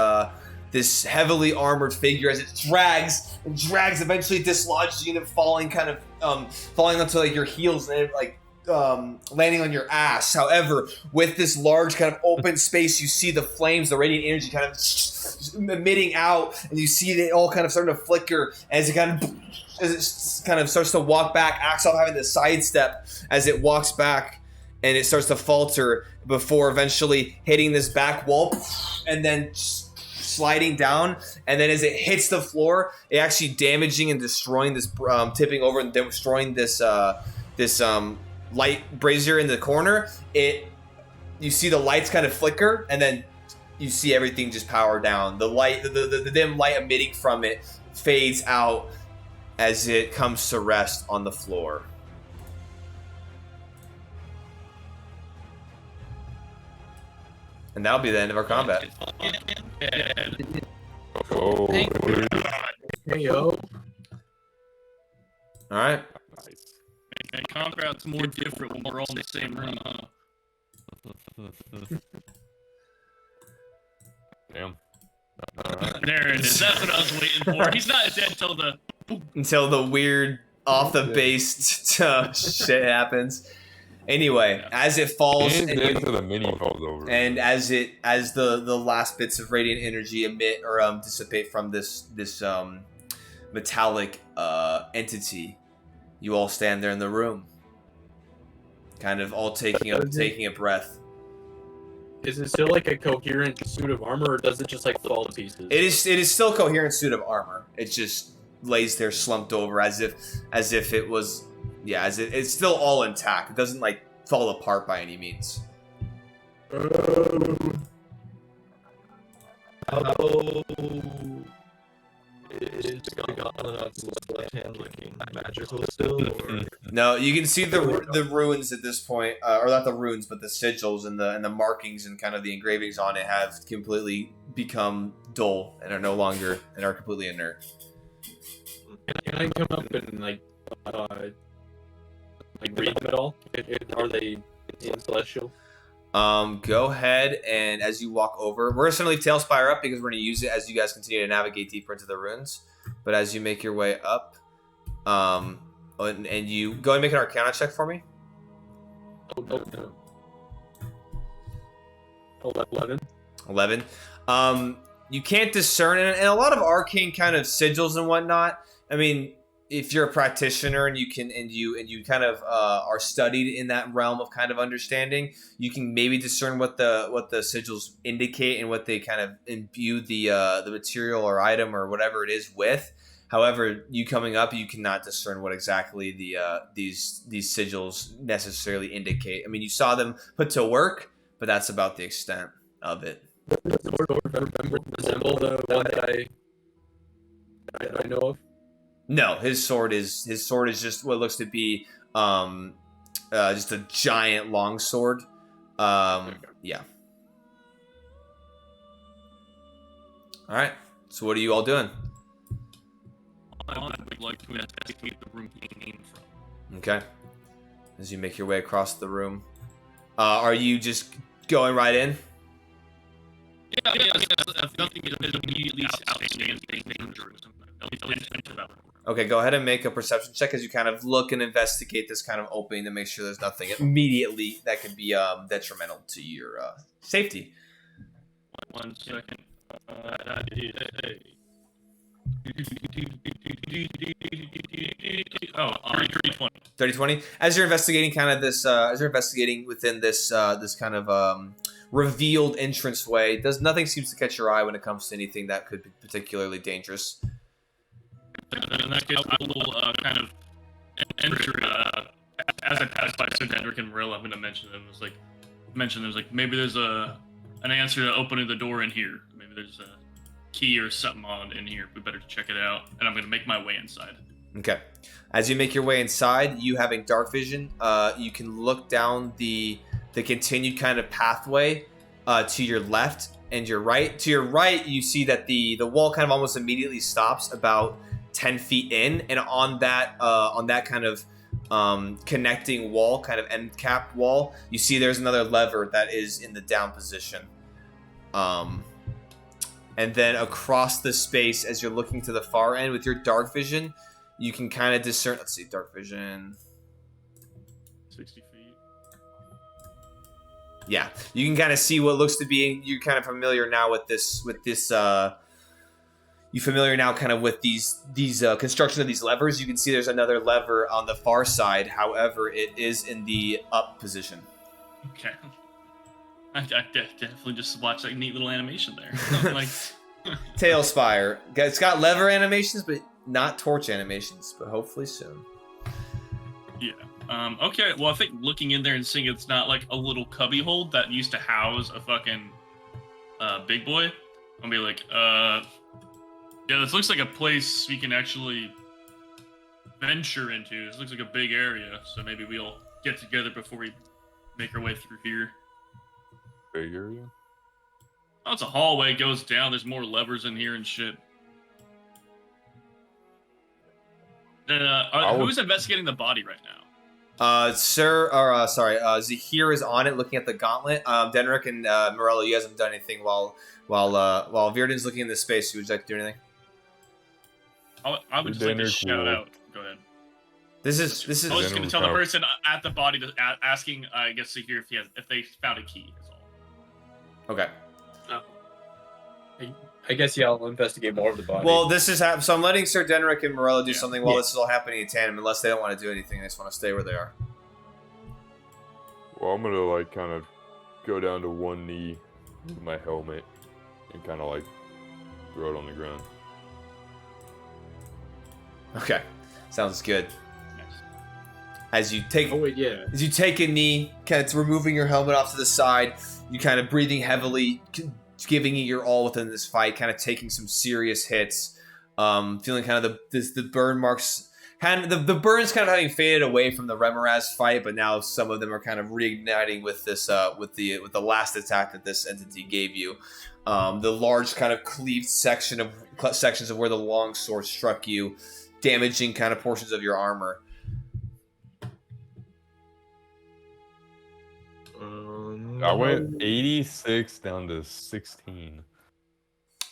[SPEAKER 1] heavily armored figure as it drags, eventually dislodging and falling onto like your heels and landing on your ass. However, with this large kind of open space, you see the flames, the radiant energy kind of emitting out, and you see it all kind of starting to flicker as it kind of starts to walk back. Aksov having to sidestep as it walks back, and it starts to falter before eventually hitting this back wall and then sliding down. And then as it hits the floor, it actually damaging and destroying this, tipping over and destroying this light brazier in the corner. You see the lights kind of flicker, and then you see everything just power down. The light, the dim light emitting from it fades out as it comes to rest on the floor. And that'll be the end of our combat.
[SPEAKER 5] Oh,
[SPEAKER 4] Hey, yo.
[SPEAKER 1] All right.
[SPEAKER 5] Nice.
[SPEAKER 2] And combat's more different when we're all in the same room, huh?
[SPEAKER 5] Damn.
[SPEAKER 2] There it is. That's what I was waiting for. He's not dead
[SPEAKER 1] until the weird off the base shit happens. Anyway, as it falls,
[SPEAKER 5] and the mini falls over,
[SPEAKER 1] and as the last bits of radiant energy emit or dissipate from this metallic entity, you all stand there in the room, kind of all taking a breath.
[SPEAKER 4] Is it still like a coherent suit of armor, or does it just like fall to pieces?
[SPEAKER 1] It is still a coherent suit of armor. It just lays there slumped over as if it was, yeah, it's still all intact. It doesn't like fall apart by any means.
[SPEAKER 3] How is Galanot's left hand looking magical still? Or?
[SPEAKER 1] No, you can see the ruins at this point, or not the ruins, but the sigils and the markings and kind of the engravings on it have completely become dull and are no longer and are completely inert.
[SPEAKER 4] Can I come up and like read them at all? Are they in celestial?
[SPEAKER 1] Go ahead, and as you walk over, we're just gonna leave Tailspire up because we're gonna use it as you guys continue to navigate deeper into the ruins. But as you make your way up, and you go and make an Arcana check for me.
[SPEAKER 4] Oh no. 11.
[SPEAKER 1] 11. You can't discern, and a lot of arcane kind of sigils and whatnot. I mean, if you're a practitioner and you kind of are studied in that realm of kind of understanding, you can maybe discern what the sigils indicate and what they kind of imbue the material or item or whatever it is with. However, you coming up, you cannot discern what exactly these sigils necessarily indicate. I mean, you saw them put to work, but that's about the extent of it.
[SPEAKER 4] Does the sword resemble the one that I know of?
[SPEAKER 1] No, his sword is just what looks to be just a giant long sword. Yeah. All right. So what are you all doing?
[SPEAKER 2] I would like to investigate the room he came from.
[SPEAKER 1] Okay. As you make your way across the room, are you just going right in?
[SPEAKER 2] Yeah. If nothing is immediately outstanding, dangerous.
[SPEAKER 1] Okay, go ahead and make a perception check as you kind of look and investigate this kind of opening to make sure there's nothing immediately that could be detrimental to your safety.
[SPEAKER 2] 1 second. Oh, 30-20.
[SPEAKER 1] As you're investigating kind of this, as you're investigating within this this kind of revealed entranceway, nothing seems to catch your eye when it comes to anything that could be particularly dangerous.
[SPEAKER 2] In that case, I will kind of enter as I pass by Hendrik and Rill. I'm going to mention them. There's like maybe there's an answer to opening the door in here. Maybe there's a key or something on in here. We better check it out. And I'm going to make my way inside.
[SPEAKER 1] Okay. As you make your way inside, you having dark vision, you can look down the continued kind of pathway to your left and your right. To your right, you see that the wall kind of almost immediately stops about 10 feet in, and on that kind of connecting wall, kind of end cap wall, you see there's another lever that is in the down position. And then across the space, as you're looking to the far end with your dark vision, you can kind of discern. Let's see, dark vision.
[SPEAKER 2] 60 feet.
[SPEAKER 1] Yeah, you can kind of see what looks to be. You're kind of familiar now with this. You're familiar now kind of with these construction of these levers. You can see there's another lever on the far side. However, it is in the up position.
[SPEAKER 2] Okay. I definitely just watched that neat little animation there. Like
[SPEAKER 1] Tailspire. It's got lever animations, but not torch animations. But hopefully soon.
[SPEAKER 2] Yeah. Okay. Well, I think looking in there and seeing it's not like a little cubby hole that used to house a fucking big boy. I'll be like, yeah, this looks like a place we can actually venture into. This looks like a big area, so maybe we'll get together before we make our way through here.
[SPEAKER 5] Big area?
[SPEAKER 2] Oh, it's a hallway, goes down. There's more levers in here and shit. Who's investigating the body right now?
[SPEAKER 1] Zahir is on it, looking at the gauntlet. Denrick and Morello, you guys haven't done anything while Virden's looking in the space. Would you like to do anything?
[SPEAKER 2] I would just like to shout out. Go ahead.
[SPEAKER 1] This is.
[SPEAKER 2] I was just going to tell the person at the body, asking, I guess, Zahir if they found a key. Is all.
[SPEAKER 1] Okay.
[SPEAKER 4] I guess I'll investigate more of the body.
[SPEAKER 1] Well, this is so I'm letting Sir Denrick and Morello do something while this is all happening in tandem, unless they don't want to do anything. They just want to stay where they are.
[SPEAKER 5] Well, I'm gonna like kind of go down to one knee with my helmet and kind of like throw it on the ground.
[SPEAKER 1] Okay, sounds good. As you take as you take a knee, kind of removing your helmet off to the side, you kind of breathing heavily, giving it your all within this fight, kind of taking some serious hits, feeling kind of the burn marks. The burns kind of having faded away from the Remoraz fight, but now some of them are kind of reigniting with this with the last attack that this entity gave you. The large kind of cleaved sections of where the long sword struck you, damaging kind of portions of your armor.
[SPEAKER 5] I went 86 down to 16.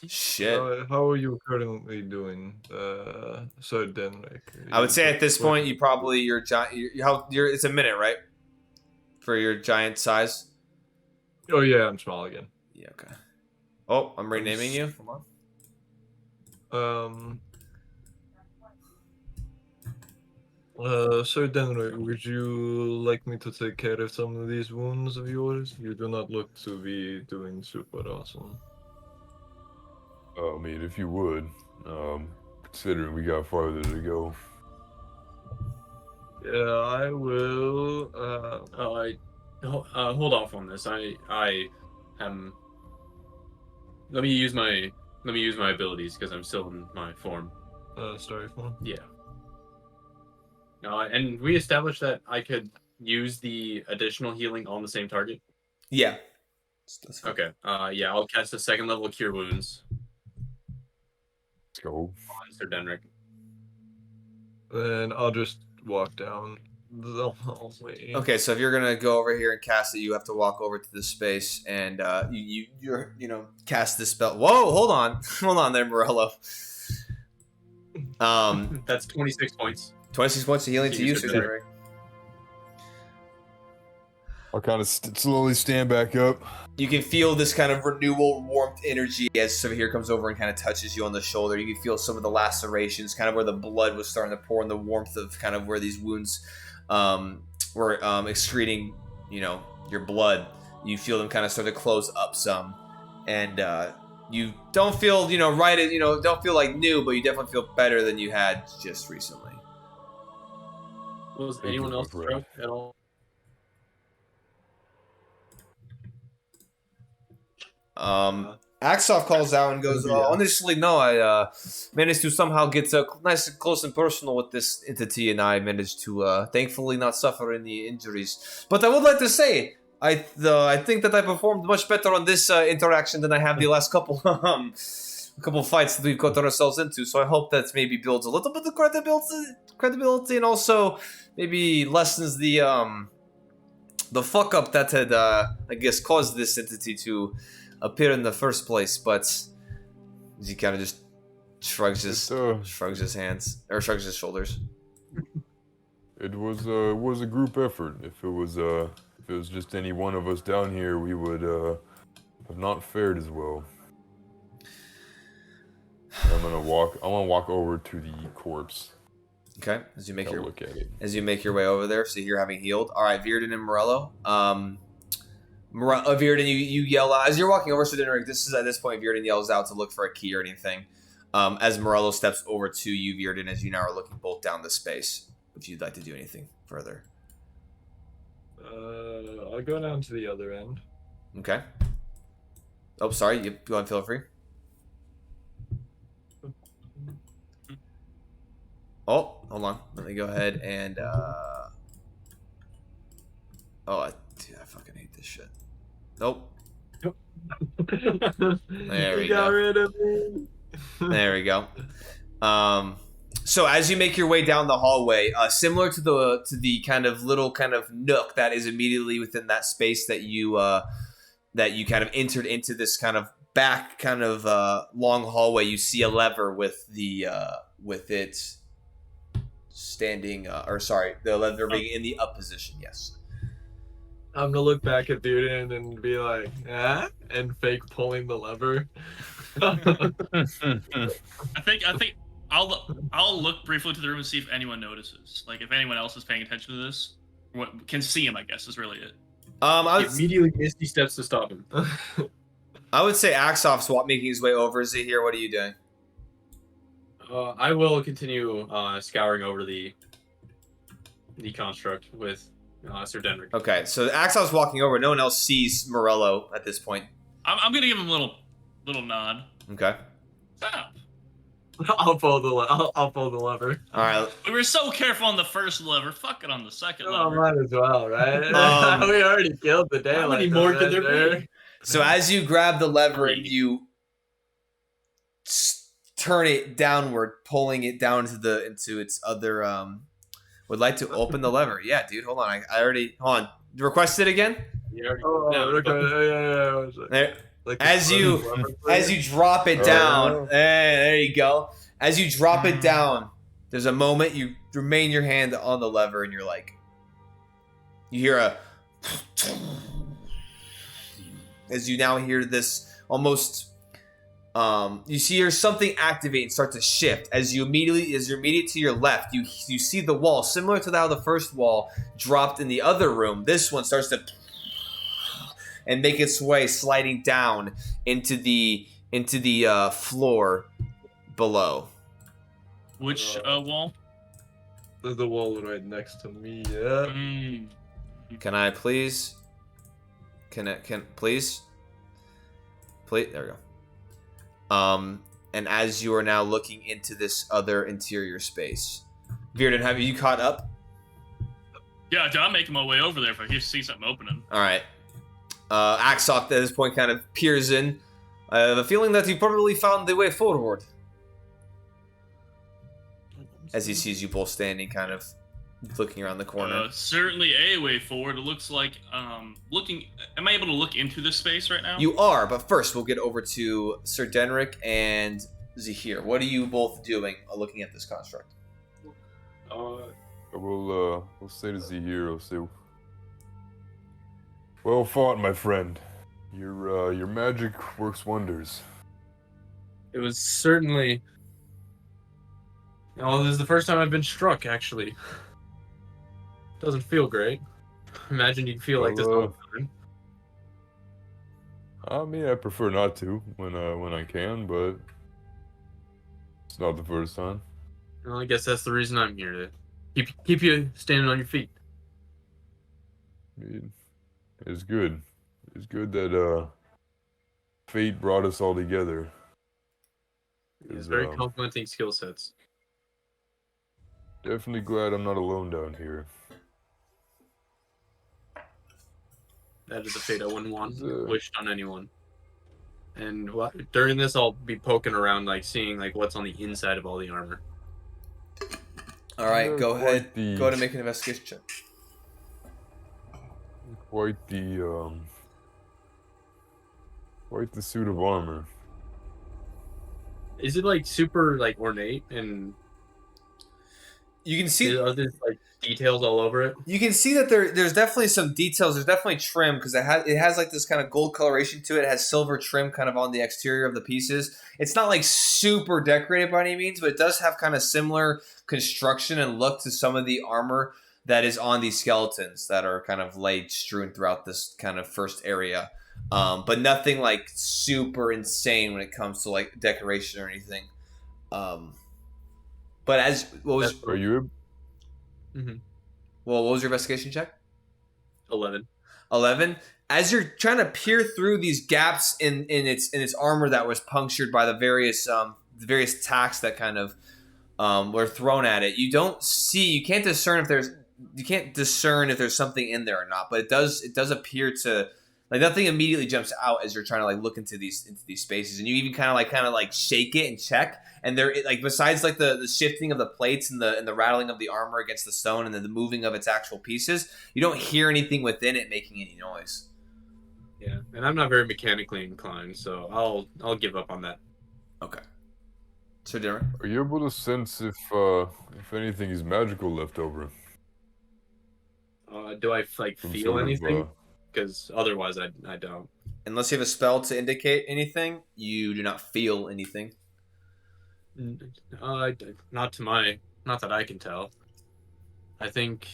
[SPEAKER 1] Shit.
[SPEAKER 3] How are you currently doing, Sir Denrick?
[SPEAKER 1] I would say at this point, you probably your it's a minute, right? For your giant size.
[SPEAKER 3] Oh yeah, I'm small again.
[SPEAKER 1] Yeah. Okay. Oh, I'm renaming you.
[SPEAKER 3] Come on. Sir Denrick, would you like me to take care of some of these wounds of yours? You do not look to be doing super awesome.
[SPEAKER 5] I mean, if you would, considering we got farther to go.
[SPEAKER 3] Yeah, I will.
[SPEAKER 4] Hold off on this. I am. Let me use my abilities because I'm still in my form.
[SPEAKER 3] Story form.
[SPEAKER 4] Yeah. And we established that I could use the additional healing on the same target.
[SPEAKER 1] Yeah.
[SPEAKER 4] Okay. Yeah, I'll cast a second level Cure Wounds.
[SPEAKER 5] Let's go.
[SPEAKER 4] Sir Denrick.
[SPEAKER 3] Then I'll just walk down the hallway.
[SPEAKER 1] Okay, so if you're gonna go over here and cast it, you have to walk over to this space and you cast this spell. Whoa, hold on there, Morello.
[SPEAKER 4] That's 26 points.
[SPEAKER 1] 26 points of healing to you, Sir Denrick.
[SPEAKER 5] I'll kind of slowly stand back up.
[SPEAKER 1] You can feel this kind of renewal, warmth, energy as Savahir comes over and kind of touches you on the shoulder. You can feel some of the lacerations, kind of where the blood was starting to pour, and the warmth of kind of where these wounds were excreting, your blood. You feel them kind of start to close up some, and you don't feel, don't feel like new, but you definitely feel better than you had just recently.
[SPEAKER 4] Was anyone else struck at all?
[SPEAKER 1] Aksov calls out and goes, honestly, no, I managed to somehow get nice and close and personal with this entity, and I managed to thankfully not suffer any injuries. But I would like to say, I think that I performed much better on this interaction than I have the last couple fights that we've got ourselves into, so I hope that maybe builds a little bit of credibility and also maybe lessens the fuck up that had, I guess, caused this entity to appear in the first place. But he kind of just shrugs his hands, or shrugs his shoulders.
[SPEAKER 5] It was a group effort. If it was just any one of us down here, we would have not fared as well. I'm gonna walk over to the corpse.
[SPEAKER 1] Okay, as you make
[SPEAKER 5] your
[SPEAKER 1] make your way over there, so you're having healed. All right, Virden and Morello. Virden, you yell out as you're walking over to Denrick. This is at this point, Virden yells out to look for a key or anything. As Morello steps over to you, Virden, as you now are looking both down the space. If you'd like to do anything further.
[SPEAKER 3] I'll go down to the other end.
[SPEAKER 1] Okay. Oh, sorry. You go and feel free. Oh, hold on. Let me go ahead and dude, I fucking hate this shit. Nope. There we go.
[SPEAKER 3] Got rid of me.
[SPEAKER 1] There we go. So as you make your way down the hallway, similar to the kind of little kind of nook that is immediately within that space that you kind of entered into this kind of back kind of long hallway, you see a lever with it standing the lever being in the up position. Yes.
[SPEAKER 3] I'm gonna look back at Duden and be like, and fake pulling the lever.
[SPEAKER 2] I think I'll look briefly to the room and see if anyone notices. Like if anyone else is paying attention to this, what can see him, I guess, is really it.
[SPEAKER 4] I immediately misty steps to stop him.
[SPEAKER 1] I would say Aksov's making his way over. Is he here? What are you doing?
[SPEAKER 4] I will continue scouring over the construct with Sir Denrick.
[SPEAKER 1] Okay, so Aksov's walking over. No one else sees Morello at this point.
[SPEAKER 2] I'm gonna give him a little nod.
[SPEAKER 1] Okay.
[SPEAKER 2] Stop.
[SPEAKER 3] I'll pull the lever.
[SPEAKER 1] All right.
[SPEAKER 2] We were so careful on the first lever. Fuck it on the second
[SPEAKER 3] Oh,
[SPEAKER 2] lever.
[SPEAKER 3] might as well, right? We already killed the daylight.
[SPEAKER 4] How many more could there be?
[SPEAKER 1] So as you grab the lever, you turn it downward, pulling it down into its other. Would like to open the lever. Yeah, dude. Hold on. I already. Hold on. Request it again. There.
[SPEAKER 3] Like
[SPEAKER 1] as you drop it down, there you go. As you drop it down, there's a moment you remain your hand on the lever, and you're like, you hear a. As you now hear this almost, you see something activate and start to shift. As you're immediate to your left, you see the wall similar to how the first wall dropped in the other room. This one starts to and make its way sliding down into the floor below.
[SPEAKER 2] Which wall?
[SPEAKER 3] The wall right next to me. Yeah.
[SPEAKER 1] Can I please? Please? There we go. And as you are now looking into this other interior space, Bearden, have you caught up?
[SPEAKER 2] Yeah, I'm making my way over there if I see something opening.
[SPEAKER 1] All right. Aksov at this point kind of peers in. I have a feeling that you probably found the way forward. As he sees you both standing, kind of looking around the corner.
[SPEAKER 2] Certainly a way forward. It looks like looking. Am I able to look into this space right now?
[SPEAKER 1] You are, but first we'll get over to Sir Denrick and Zahir. What are you both doing looking at this construct?
[SPEAKER 5] We'll say to Zahir, we'll say, well fought, my friend. Your magic works wonders.
[SPEAKER 4] It was certainly. Oh, this is the first time I've been struck, actually. Doesn't feel great. Imagine you'd feel like this all the time.
[SPEAKER 5] I mean, I prefer not to when I can, but it's not the first time.
[SPEAKER 4] Well, I guess that's the reason I'm here, to keep you standing on your feet.
[SPEAKER 5] I mean, it's good. It's good that fate brought us all together.
[SPEAKER 4] It's very complimenting skill sets.
[SPEAKER 5] Definitely glad I'm not alone down here.
[SPEAKER 4] That is a fate I wouldn't want wished on anyone. And during this, I'll be poking around, like seeing like what's on the inside of all the armor.
[SPEAKER 1] All right, go ahead. Go ahead and make an investigation check.
[SPEAKER 5] Quite the suit of armor.
[SPEAKER 4] Is it like super like ornate and?
[SPEAKER 1] You can see.
[SPEAKER 4] Are there like details all over it?
[SPEAKER 1] You can see that there's definitely some details. There's definitely trim because it has like this kind of gold coloration to it. It has silver trim kind of on the exterior of the pieces. It's not like super decorated by any means, but it does have kind of similar construction and look to some of the armor that is on these skeletons that are kind of laid strewn throughout this kind of first area. But nothing like super insane when it comes to like decoration or anything. But what was your investigation check?
[SPEAKER 4] 11.
[SPEAKER 1] 11. As you're trying to peer through these gaps in its armor that was punctured by the various tacks that kind of were thrown at it, you can't discern if there's something in there or not. But it does appear to Like nothing immediately jumps out as you're trying to like look into these spaces, and you even kind of like shake it and check. And there, like besides like the shifting of the plates and the rattling of the armor against the stone, and then the moving of its actual pieces, you don't hear anything within it making any noise.
[SPEAKER 4] Yeah, and I'm not very mechanically inclined, so I'll give up on that.
[SPEAKER 1] Okay. So Derek,
[SPEAKER 5] are you able to sense if anything is magical left over?
[SPEAKER 4] Do I like feel anything? Because otherwise, I don't.
[SPEAKER 1] Unless you have a spell to indicate anything, you do not feel anything.
[SPEAKER 4] Not that I can tell. I think.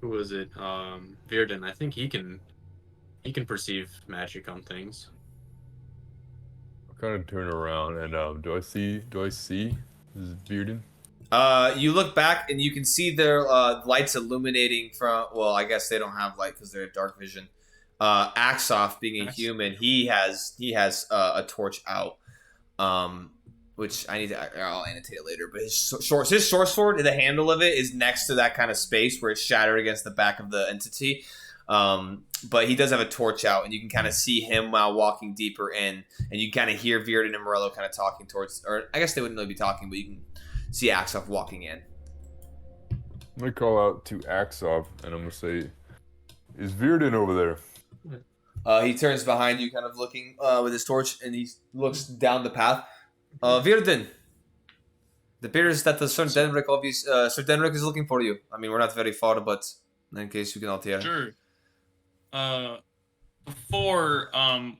[SPEAKER 4] Who was it? Virden. I think he can perceive magic on things.
[SPEAKER 5] I kind of turn around and do I see Virden?
[SPEAKER 1] You look back and you can see their lights illuminating from. Well, I guess they don't have light because they're dark vision. Aksov, being a human, he has a torch out, which I'll annotate it later. But his short sword, the handle of it is next to that kind of space where it's shattered against the back of the entity. But he does have a torch out, and you can kind of see him while walking deeper in, and you kind of hear Virden and Morello kind of talking towards, or I guess they wouldn't really be talking, but you can see Aksov walking in.
[SPEAKER 5] I'm gonna call out to Aksov, and I'm gonna say, "Is Virden over there?"
[SPEAKER 1] He turns behind you, kind of looking with his torch, and he looks down the path. Virden, it appears that the Sir Denric is looking for you. I mean, we're not very far, but in case you cannot hear.
[SPEAKER 2] Sure. Before,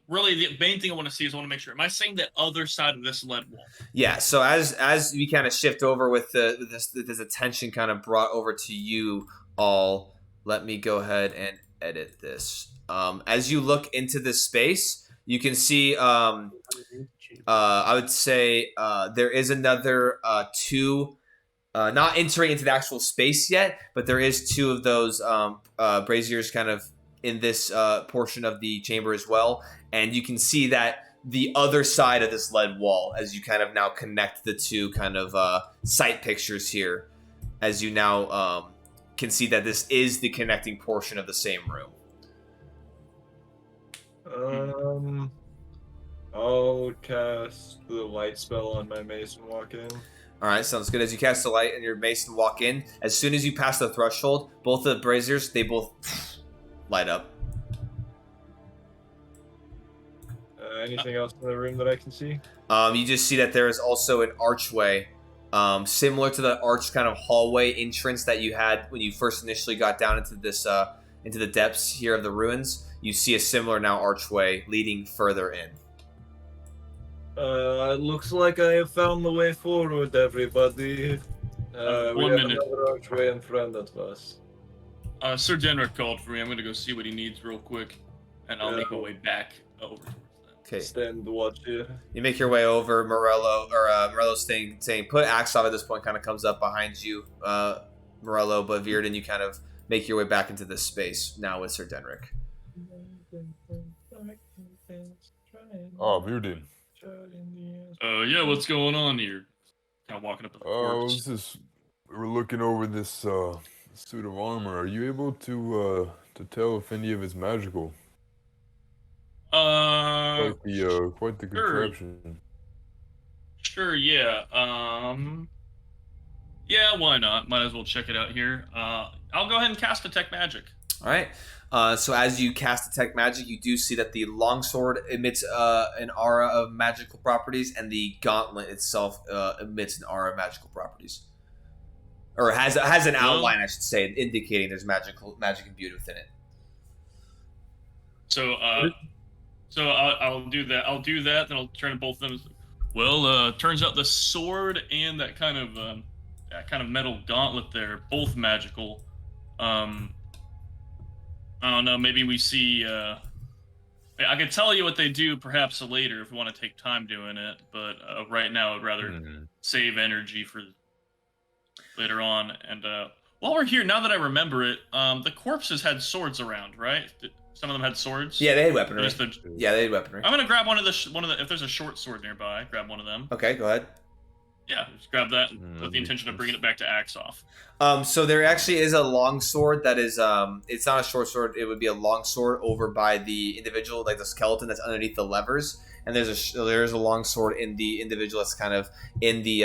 [SPEAKER 2] really, the main thing I want to see is I want to make sure. Am I saying the other side of this lead wall?
[SPEAKER 1] Yeah. So as we kind of shift over with this attention kind of brought over to you all, let me go ahead and edit this. As you look into this space, you can see. I would say there is another two. Not entering into the actual space yet, but there is two of those braziers kind of in this portion of the chamber as well. And you can see that the other side of this lead wall, as you kind of now connect the two kind of sight pictures here, as you now can see that this is the connecting portion of the same room.
[SPEAKER 3] I'll cast the light spell on my mace and walk in.
[SPEAKER 1] All right, sounds good. As you cast the light and your mace and walk in, as soon as you pass the threshold, both of the braziers, they both light up.
[SPEAKER 3] Anything else in the room that I can see?
[SPEAKER 1] You just see that there is also an archway, similar to the arched kind of hallway entrance that you had when you first initially got down into this, into the depths here of the ruins. You see a similar now archway leading further in.
[SPEAKER 3] It looks like I have found the way forward, everybody. We have another archway in front of us.
[SPEAKER 2] Sir Denric called for me. I'm gonna go see what he needs real quick, and I'll make my way back over towards that.
[SPEAKER 1] Okay.
[SPEAKER 3] Stand watch here.
[SPEAKER 1] You make your way over. Morello saying put Aksov at this point kind of comes up behind you, Morello, but Virden, you kind of make your way back into this space now with Sir Denric.
[SPEAKER 5] Oh, Virden.
[SPEAKER 2] Yeah, what's going on here? Kind of walking up to the corpse.
[SPEAKER 5] We're looking over this suit of armor. Are you able to tell if any of it's magical? Quite the contraption.
[SPEAKER 2] Sure, yeah. Yeah, why not? Might as well check it out here. I'll go ahead and cast Detect Magic.
[SPEAKER 1] All right. So as you cast Detect Magic, you do see that the longsword emits an aura of magical properties, and the gauntlet itself emits an aura of magical properties, or has an outline, I should say, indicating there's magic imbued within it.
[SPEAKER 2] So I'll do that. Then I'll turn to both of them. Well, turns out the sword and that kind of metal gauntlet there, both magical. I don't know, maybe we see, I could tell you what they do perhaps later if we want to take time doing it, but right now I'd rather save energy for later on. And while we're here, now that I remember it, the corpses had swords around, right? Some of them had swords?
[SPEAKER 1] Yeah, they had weaponry. Yeah, they had weaponry.
[SPEAKER 2] I'm going to grab one of the, if there's a short sword nearby, grab one of them.
[SPEAKER 1] Okay, go ahead.
[SPEAKER 2] Yeah, just grab that with the intention of bringing it back to Aksov.
[SPEAKER 1] So there actually is a long sword that is it's not a short sword. It would be a long sword over by the individual, like the skeleton that's underneath the levers. And there's a long sword in the individual that's kind of in the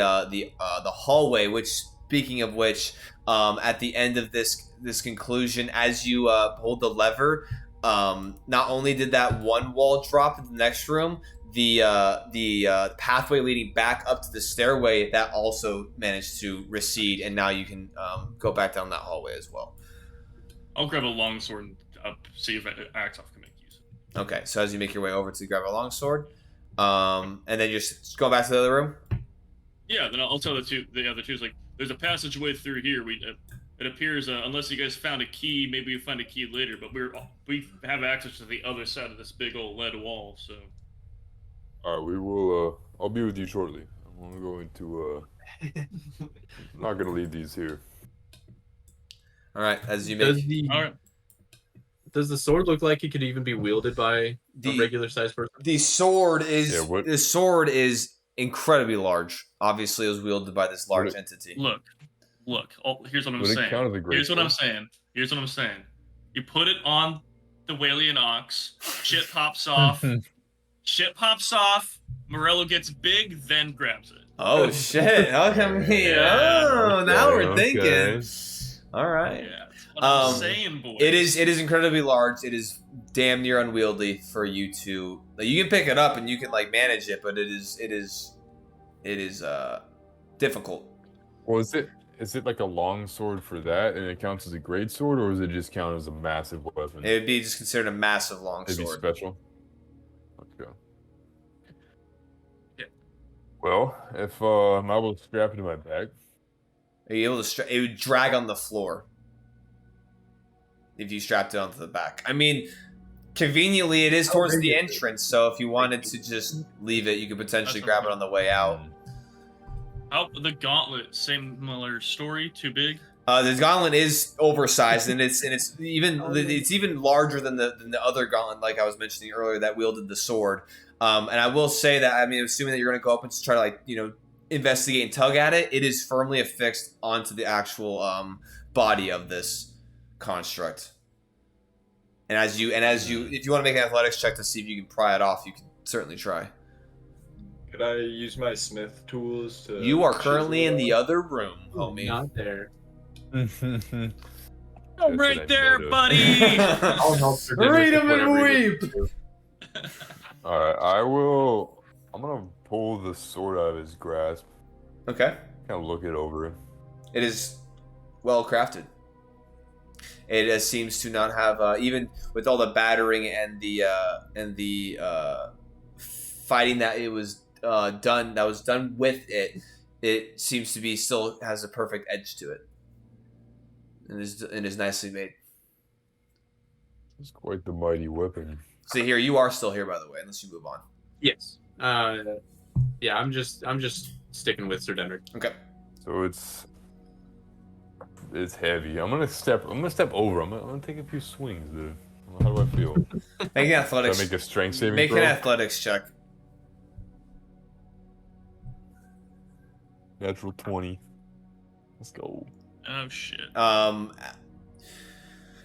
[SPEAKER 1] hallway. Which, speaking of which, at the end of this conclusion, as you hold the lever, not only did that one wall drop in the next room, the pathway leading back up to the stairway that also managed to recede, and now you can go back down that hallway as well.
[SPEAKER 2] I'll grab a longsword and see if Aksov can make use of it.
[SPEAKER 1] Okay, so as you make your way over to grab a longsword, and then you're just go back to the other room.
[SPEAKER 2] Yeah, then I'll tell the other two. Like, there's a passageway through here. It appears, unless you guys found a key, maybe we find a key later. But we have access to the other side of this big old lead wall. So.
[SPEAKER 5] All right, we will. I'll be with you shortly. I'm going to. I'm not gonna leave these here.
[SPEAKER 1] All right, as you make.
[SPEAKER 4] Does the sword look like it could even be wielded by a regular sized person?
[SPEAKER 1] The sword is incredibly large. Obviously, it was wielded by this large entity.
[SPEAKER 2] Look. Here's what I'm saying. Here's what I'm saying. You put it on the Walian Ox. Shit pops off. Morello gets big, then grabs it.
[SPEAKER 1] Oh shit! Okay. Now we're thinking. All right.
[SPEAKER 2] Yeah, that's what I'm saying, boys.
[SPEAKER 1] It is incredibly large. It is damn near unwieldy for you to. Like, you can pick it up and you can like manage it, but it is difficult.
[SPEAKER 5] Well, is it like a long sword for that, and it counts as a great sword, or does it just count as a massive weapon?
[SPEAKER 1] It would be just considered a massive long sword.
[SPEAKER 5] It'd be special. Okay.
[SPEAKER 2] Yeah.
[SPEAKER 5] Well, if I'm able to strap it to my back.
[SPEAKER 1] Are you able to it would drag on the floor if you strapped it onto the back. I mean, conveniently, it is towards the entrance, so if you wanted to just leave it, you could potentially grab it on the way out.
[SPEAKER 2] How the gauntlet? Similar story? Too big?
[SPEAKER 1] The gauntlet is oversized, and it's even larger than the other gauntlet, like I was mentioning earlier, that wielded the sword. And I will say that, I mean, assuming that you're going to go up and try to, like, investigate and tug at it, it is firmly affixed onto the actual body of this construct. And if you want to make an athletics check to see if you can pry it off, you can certainly try.
[SPEAKER 3] Could I use my smith tools to...
[SPEAKER 1] You are currently in the other room, homie.
[SPEAKER 4] Not there.
[SPEAKER 2] I'm right there, buddy!
[SPEAKER 4] I'll help her.
[SPEAKER 1] Read him and weep!
[SPEAKER 5] Alright, I'm gonna pull the sword out of his grasp.
[SPEAKER 1] Okay.
[SPEAKER 5] Kind of look it over.
[SPEAKER 1] It is well crafted. It seems to not have, even with all the battering and the fighting that it was done with it, it seems to be still has a perfect edge to it, and is nicely made.
[SPEAKER 5] It's quite the mighty weapon.
[SPEAKER 1] So here, you are still here, by the way, unless you move on.
[SPEAKER 4] Yes. Yeah, I'm just sticking with Sir Denrick.
[SPEAKER 1] Okay.
[SPEAKER 5] So it's heavy. I'm gonna step over. I'm gonna take a few swings, dude. How do I feel?
[SPEAKER 1] Make an athletics.
[SPEAKER 5] Should I make a strength saving
[SPEAKER 1] Make
[SPEAKER 5] throw?
[SPEAKER 1] an athletics check.
[SPEAKER 5] Natural 20. Let's go.
[SPEAKER 2] Oh shit.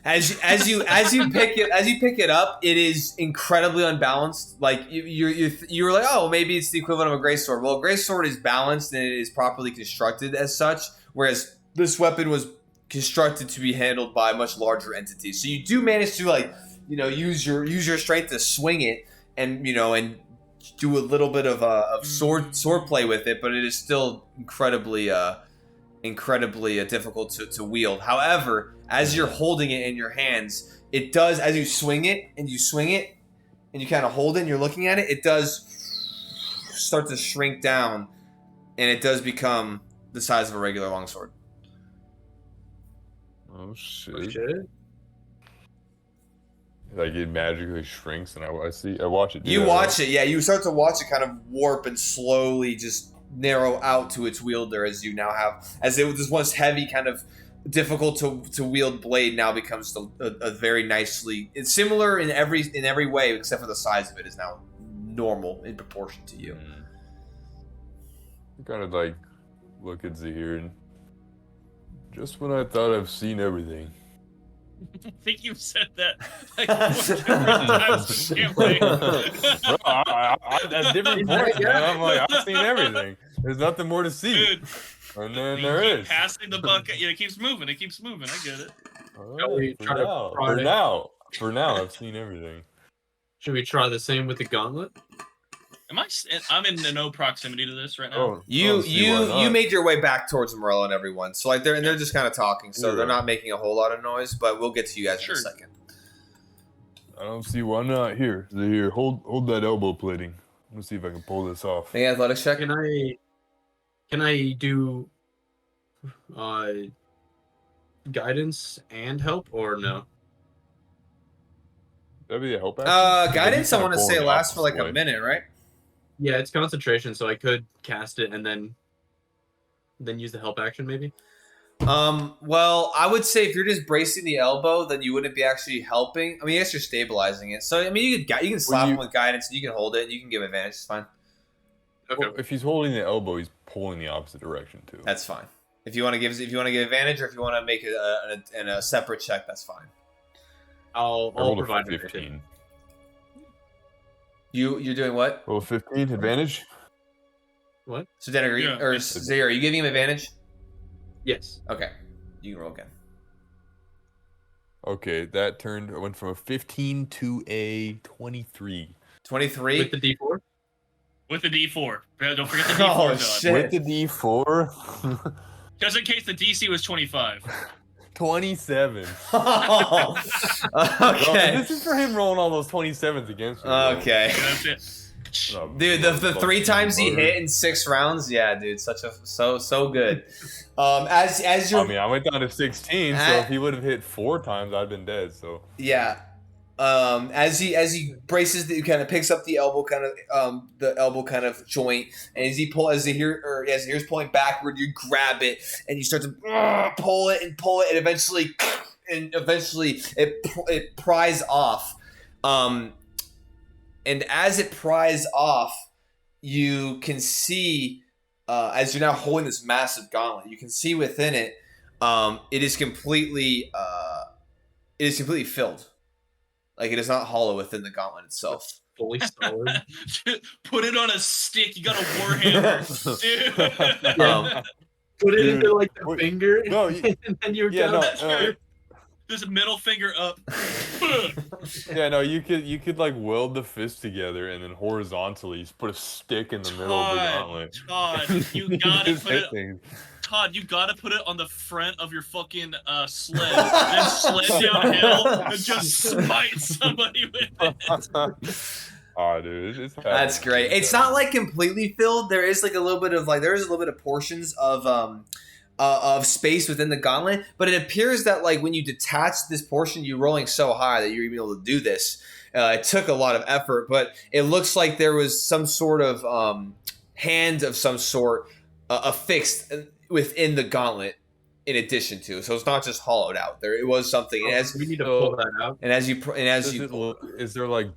[SPEAKER 1] As you pick it up, it is incredibly unbalanced. Like you were like, oh, maybe it's the equivalent of a greatsword. Well, a greatsword is balanced and it is properly constructed as such, whereas this weapon was constructed to be handled by much larger entities. So you do manage to use your strength to swing it and do a little bit of sword play with it, but it is still incredibly difficult to wield. However, as you're holding it in your hands, it does, as you swing it and you kind of hold it and you're looking at it, it does start to shrink down and it does become the size of a regular longsword.
[SPEAKER 5] Oh shit. Like it magically shrinks and I watch it.
[SPEAKER 1] You watch it, yeah. You start to watch it kind of warp and slowly just narrow out to its wielder as you now have, as it was this once heavy kind of difficult to wield blade now becomes a very nicely, it's similar in every way except for the size of it is now normal in proportion to you.
[SPEAKER 5] kind of like look at Zahir and just when I thought I've seen everything.
[SPEAKER 2] I think you've said that like 4 different times in gameplay.
[SPEAKER 5] Bro, at different points, man, I'm like, I've seen everything. There's nothing more to see.
[SPEAKER 2] Dude,
[SPEAKER 5] And then
[SPEAKER 2] you
[SPEAKER 5] there
[SPEAKER 2] keep
[SPEAKER 5] is.
[SPEAKER 2] passing the bucket. Yeah, it keeps moving. It keeps moving. I get it.
[SPEAKER 5] Right, for now, I've seen everything.
[SPEAKER 4] Should we try the same with the gauntlet?
[SPEAKER 2] I'm in no proximity to this right now.
[SPEAKER 5] Oh,
[SPEAKER 1] You made your way back towards Morello and everyone, so like they're just kind of talking, so they're
[SPEAKER 5] Yeah.
[SPEAKER 1] not making a whole lot of noise. But we'll get to you guys in
[SPEAKER 2] Sure.
[SPEAKER 1] a second.
[SPEAKER 5] I don't see why not. Here, Zahir, hold that elbow plating. Let's see if I can pull this off.
[SPEAKER 1] Make an athletics check.
[SPEAKER 4] Can I do guidance and help or no?
[SPEAKER 5] That'd be a help action?
[SPEAKER 1] Guidance. I want to say
[SPEAKER 5] Pulling the
[SPEAKER 1] lasts for like
[SPEAKER 5] opposite
[SPEAKER 1] a
[SPEAKER 5] way.
[SPEAKER 1] minute, right?
[SPEAKER 4] Yeah, it's concentration, so I could cast it and then use the help action maybe.
[SPEAKER 1] Well, I would say if you're just bracing the elbow, then you wouldn't be actually helping. I mean, yes, you're stabilizing it. So I mean, you can slap him with guidance, and you can hold it, and you can give advantage. It's fine.
[SPEAKER 4] Okay.
[SPEAKER 5] Well, if he's holding the elbow, he's pulling the opposite direction too.
[SPEAKER 1] That's fine. If you want to give advantage, or if you want to make it a separate check, that's fine.
[SPEAKER 4] I'll
[SPEAKER 5] I rolled a
[SPEAKER 4] provide
[SPEAKER 5] 15.
[SPEAKER 1] You're doing what?
[SPEAKER 5] Roll 15 advantage.
[SPEAKER 4] What?
[SPEAKER 1] So Dan, or Zaire, are you giving him advantage?
[SPEAKER 4] Yes.
[SPEAKER 1] Okay, you can roll again.
[SPEAKER 5] Okay, that went from a 15 to a 23.
[SPEAKER 1] 23
[SPEAKER 4] with the D4.
[SPEAKER 2] With the D4. Don't forget the D4,
[SPEAKER 1] Oh
[SPEAKER 2] Todd.
[SPEAKER 1] shit!
[SPEAKER 5] With the D4,
[SPEAKER 2] Just in case the DC was 25.
[SPEAKER 5] 27.
[SPEAKER 1] Oh,
[SPEAKER 5] Well,
[SPEAKER 1] okay.
[SPEAKER 5] this is for him rolling all those 27s against me. bro.
[SPEAKER 1] Okay.
[SPEAKER 2] That's it.
[SPEAKER 5] Oh,
[SPEAKER 1] Dude, the 3 times he hit in 6 rounds, yeah, dude, so good. As you're,
[SPEAKER 5] I mean, I went down to 16, so if he would have hit 4 times, I'd been dead. So
[SPEAKER 1] yeah, as he braces, he kind of picks up the elbow kind of joint, and as he's pulling backward, you grab it and you start to pull it, and eventually it pries off. And as it pries off, you can see, as you're now holding this massive gauntlet, you can see within it, it is completely filled. Like, it is not hollow within the gauntlet itself.
[SPEAKER 4] Fully solid.
[SPEAKER 2] Put it on a stick. You got a warhammer, dude.
[SPEAKER 4] Put it
[SPEAKER 5] Dude,
[SPEAKER 4] into like the finger,
[SPEAKER 5] no,
[SPEAKER 4] and then you're done.
[SPEAKER 2] Just a middle finger up.
[SPEAKER 5] yeah, no, you could like weld the fist together and then horizontally just put a stick in the middle of the gauntlet.
[SPEAKER 2] Todd, you gotta
[SPEAKER 5] Just
[SPEAKER 2] put
[SPEAKER 5] hit
[SPEAKER 2] it.
[SPEAKER 5] things.
[SPEAKER 2] Todd, you gotta put it on the front of your fucking sled, then sled downhill and just smite somebody with it.
[SPEAKER 5] Oh, dude, it's
[SPEAKER 1] That's great. It's not like completely filled. There is like a little bit of portions of space within the gauntlet, but it appears that like when you detach this portion, you're rolling so high that you're even able to do this. It took a lot of effort, but it looks like there was some sort of hand of some sort affixed within the gauntlet in addition to. So it's not just hollowed out. There it was something.
[SPEAKER 4] We need to pull that out.
[SPEAKER 1] And as you
[SPEAKER 5] is there like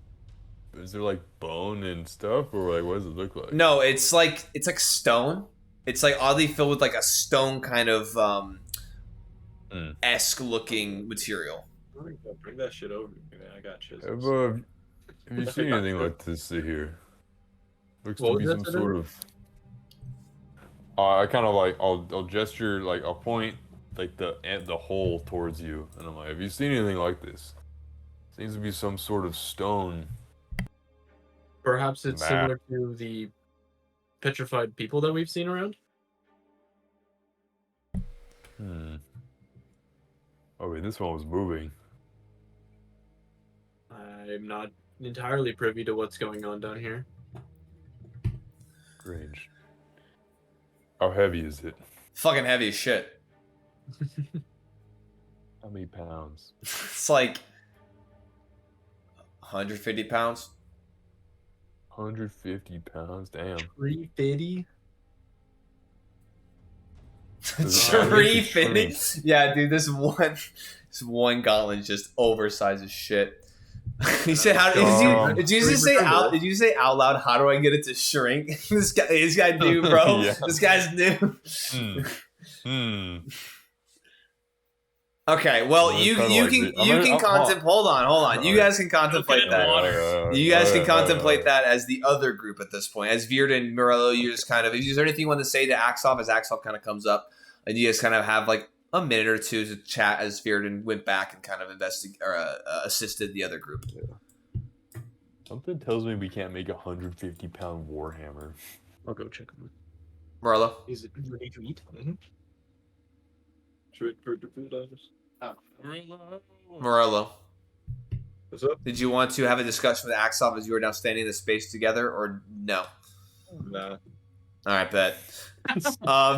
[SPEAKER 5] bone and stuff, or like what does it look like?
[SPEAKER 1] No, it's like stone. It's like oddly filled with like a stone kind of esque looking material.
[SPEAKER 3] Bring that shit over to me, man. I got chisels.
[SPEAKER 5] Have you seen anything like this here? Looks
[SPEAKER 4] What
[SPEAKER 5] to be
[SPEAKER 4] was
[SPEAKER 5] some
[SPEAKER 4] that
[SPEAKER 5] sort of. I kind of like I'll gesture, like I'll point like the hole towards you, and I'm like, have you seen anything like this? Seems to be some sort of stone.
[SPEAKER 4] Perhaps it's
[SPEAKER 5] Nah.
[SPEAKER 4] similar to the petrified people that we've seen around.
[SPEAKER 5] Oh wait, this one was moving.
[SPEAKER 4] I'm not entirely privy to what's going on down here.
[SPEAKER 5] Strange. How heavy is it?
[SPEAKER 1] Fucking heavy as shit.
[SPEAKER 5] How many pounds?
[SPEAKER 1] It's like 150 pounds.
[SPEAKER 5] 150 pounds. Damn.
[SPEAKER 4] 350.
[SPEAKER 1] Tree fitting. Yeah, dude, this one gauntlet is just oversized as shit. You said how did you just say out? Did you say out loud? How do I get it to shrink? This guy new, bro. Yeah. This guy's new. Okay, well you can contemplate. Hold on. You guys can contemplate that. You guys can contemplate that as the other group at this point. As Veered and Morello, you just kind of. Is there anything you want to say to Aksov as Aksov kind of comes up, and you guys kind of have like a minute or two to chat as Veered went back and kind of assisted the other group.
[SPEAKER 5] Yeah. Something tells me we can't make 150-pound Warhammer.
[SPEAKER 3] I'll go check him.
[SPEAKER 1] Morello,
[SPEAKER 6] is it ready to eat?
[SPEAKER 1] Morello.
[SPEAKER 3] What's up?
[SPEAKER 1] Did you want to have a discussion with Aksov as you are now standing in the space together, or no?
[SPEAKER 3] Nah.
[SPEAKER 1] All right, bet.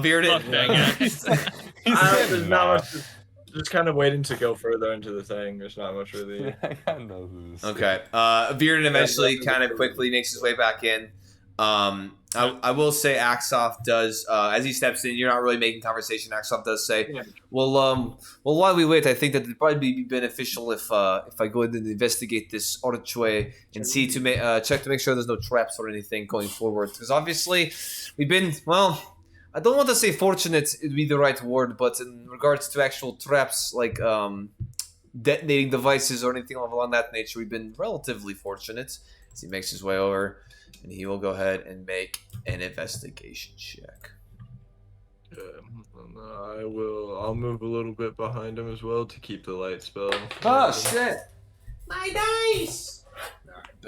[SPEAKER 1] Veered.
[SPEAKER 3] There's not much. Just kind of waiting to go further into the thing. There's not much really.
[SPEAKER 5] I know this.
[SPEAKER 1] Okay. Veered eventually kind of quickly makes his way back in. I will say Aksov does, as he steps in, you're not really making conversation. Aksov does say, well, while we wait, I think that it'd probably be beneficial if I go ahead and investigate this archway and see to check to make sure there's no traps or anything going forward. Because obviously we've been, well, I don't want to say fortunate would be the right word, but in regards to actual traps, like detonating devices or anything along that nature, we've been relatively fortunate. As he makes his way over, and he will go ahead and make an investigation check.
[SPEAKER 3] I'll move a little bit behind him as well to keep the light spell.
[SPEAKER 1] Oh shit! My dice.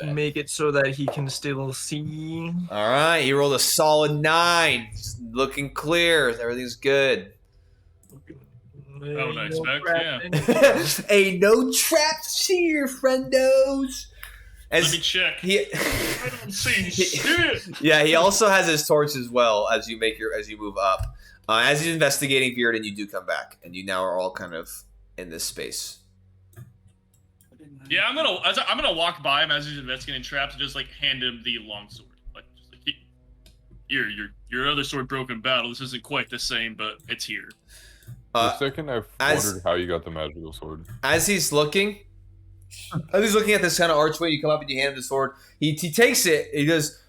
[SPEAKER 3] Make it so that he can still see.
[SPEAKER 1] All right, he rolled a solid 9. Just looking clear. Everything's good.
[SPEAKER 2] I would expect, yeah.
[SPEAKER 1] Ain't no traps here, friendos.
[SPEAKER 2] Let me check. I don't see shit.
[SPEAKER 1] Yeah, he also has his torch as well as you move up. As he's investigating Veered, and you do come back, and you now are all kind of in this space.
[SPEAKER 2] Yeah, I'm gonna walk by him as he's investigating traps and just like hand him the longsword. Like, just like your other sword broke in battle. This isn't quite the same, but it's here.
[SPEAKER 5] For a second, I've wondered how you got the magical sword.
[SPEAKER 1] As he's looking at this kind of archway, you come up and you hand him the sword. He takes it. He goes.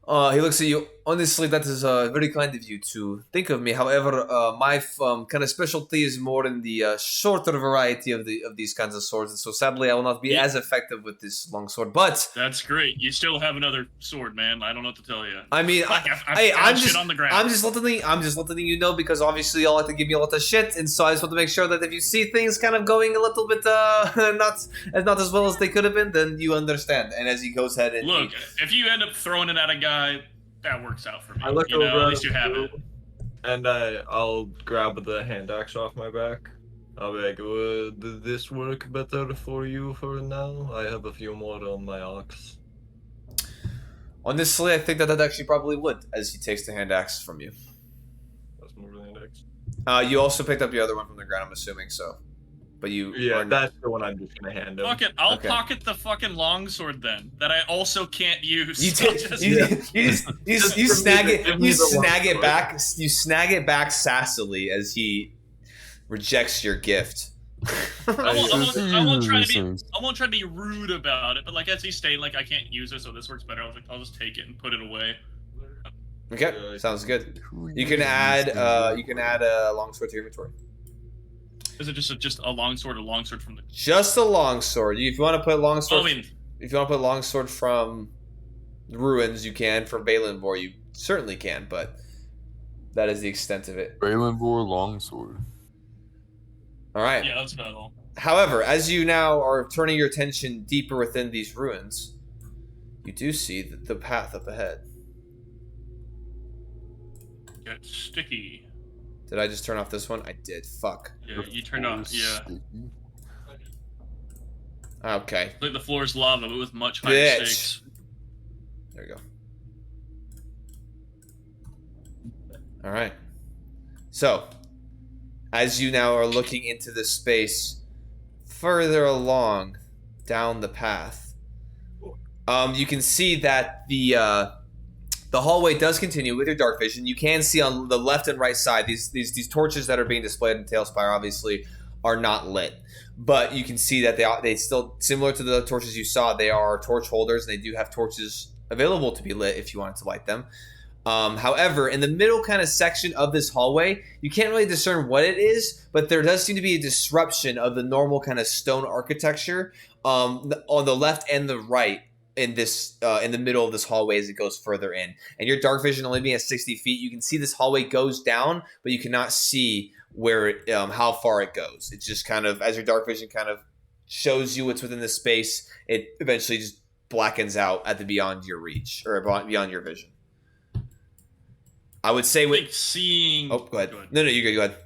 [SPEAKER 1] He looks at you. Honestly, that is very kind of you to think of me. However, my kind of specialty is more in the shorter variety of these kinds of swords, and so sadly, I will not be as effective with this long sword. But
[SPEAKER 2] that's great. You still have another sword, man. I don't know what to tell you.
[SPEAKER 1] I mean,
[SPEAKER 2] I'm just on the ground.
[SPEAKER 1] I'm just letting you know because obviously y'all like to give me a lot of shit, and so I just want to make sure that if you see things kind of going a little bit not as well as they could have been, then you understand. And as he goes ahead and
[SPEAKER 2] look, if you end up throwing it at a guy, that works out for me.
[SPEAKER 3] I look
[SPEAKER 2] over,
[SPEAKER 3] at
[SPEAKER 2] least you have it.
[SPEAKER 3] And I'll grab the hand axe off my back. I'll be like, did this work better for you for now? I have a few more on my axe.
[SPEAKER 1] Honestly, I think that actually probably would, as he takes the hand axe from you.
[SPEAKER 3] That's more than hand axe.
[SPEAKER 1] You also picked up the other one from the ground, I'm assuming, so. But you...
[SPEAKER 3] Yeah, that's the one I'm just gonna hand him.
[SPEAKER 2] Fuck it, I'll pocket the fucking longsword then, that I also can't use.
[SPEAKER 1] You snag it back sassily as he rejects your gift.
[SPEAKER 2] I won't try to be rude about it, but like as he's stating, like I can't use it, so this works better. I was like, I'll just take it and put it away.
[SPEAKER 1] Okay, sounds good. You can add a longsword to your inventory.
[SPEAKER 2] Is it just a longsword from the?
[SPEAKER 1] Just a longsword. If you want to put longsword, if you want to put longsword from the ruins, you can. From Balinbor, you certainly can, but that is the extent of it.
[SPEAKER 5] Balinbor longsword.
[SPEAKER 1] All right.
[SPEAKER 2] Yeah, that's about all.
[SPEAKER 1] However, as you now are turning your attention deeper within these ruins, you do see the path up ahead.
[SPEAKER 2] Get sticky.
[SPEAKER 1] Did I just turn off this one? I did. Fuck.
[SPEAKER 2] Yeah, you turned off. Yeah.
[SPEAKER 1] Okay.
[SPEAKER 2] Like the floor is lava, but with much higher stakes.
[SPEAKER 1] There you go. All right. So, as you now are looking into this space, further along down the path, you can see that the hallway does continue with your dark vision. You can see on the left and right side these torches that are being displayed in Tailspire, obviously, are not lit. But you can see that they still, similar to the torches you saw, they are torch holders, and they do have torches available to be lit if you wanted to light them. However, in the middle kind of section of this hallway, you can't really discern what it is, but there does seem to be a disruption of the normal kind of stone architecture on the left and the right in this in the middle of this hallway as it goes further in. And your dark vision only being at 60 feet, you can see this hallway goes down, but you cannot see where it, how far it goes. It's just kind of, as your dark vision kind of shows you what's within the space, it eventually just blackens out at the beyond your reach, or beyond your vision. I would say with
[SPEAKER 2] seeing.
[SPEAKER 1] Oh, go ahead. No, you go. Go ahead.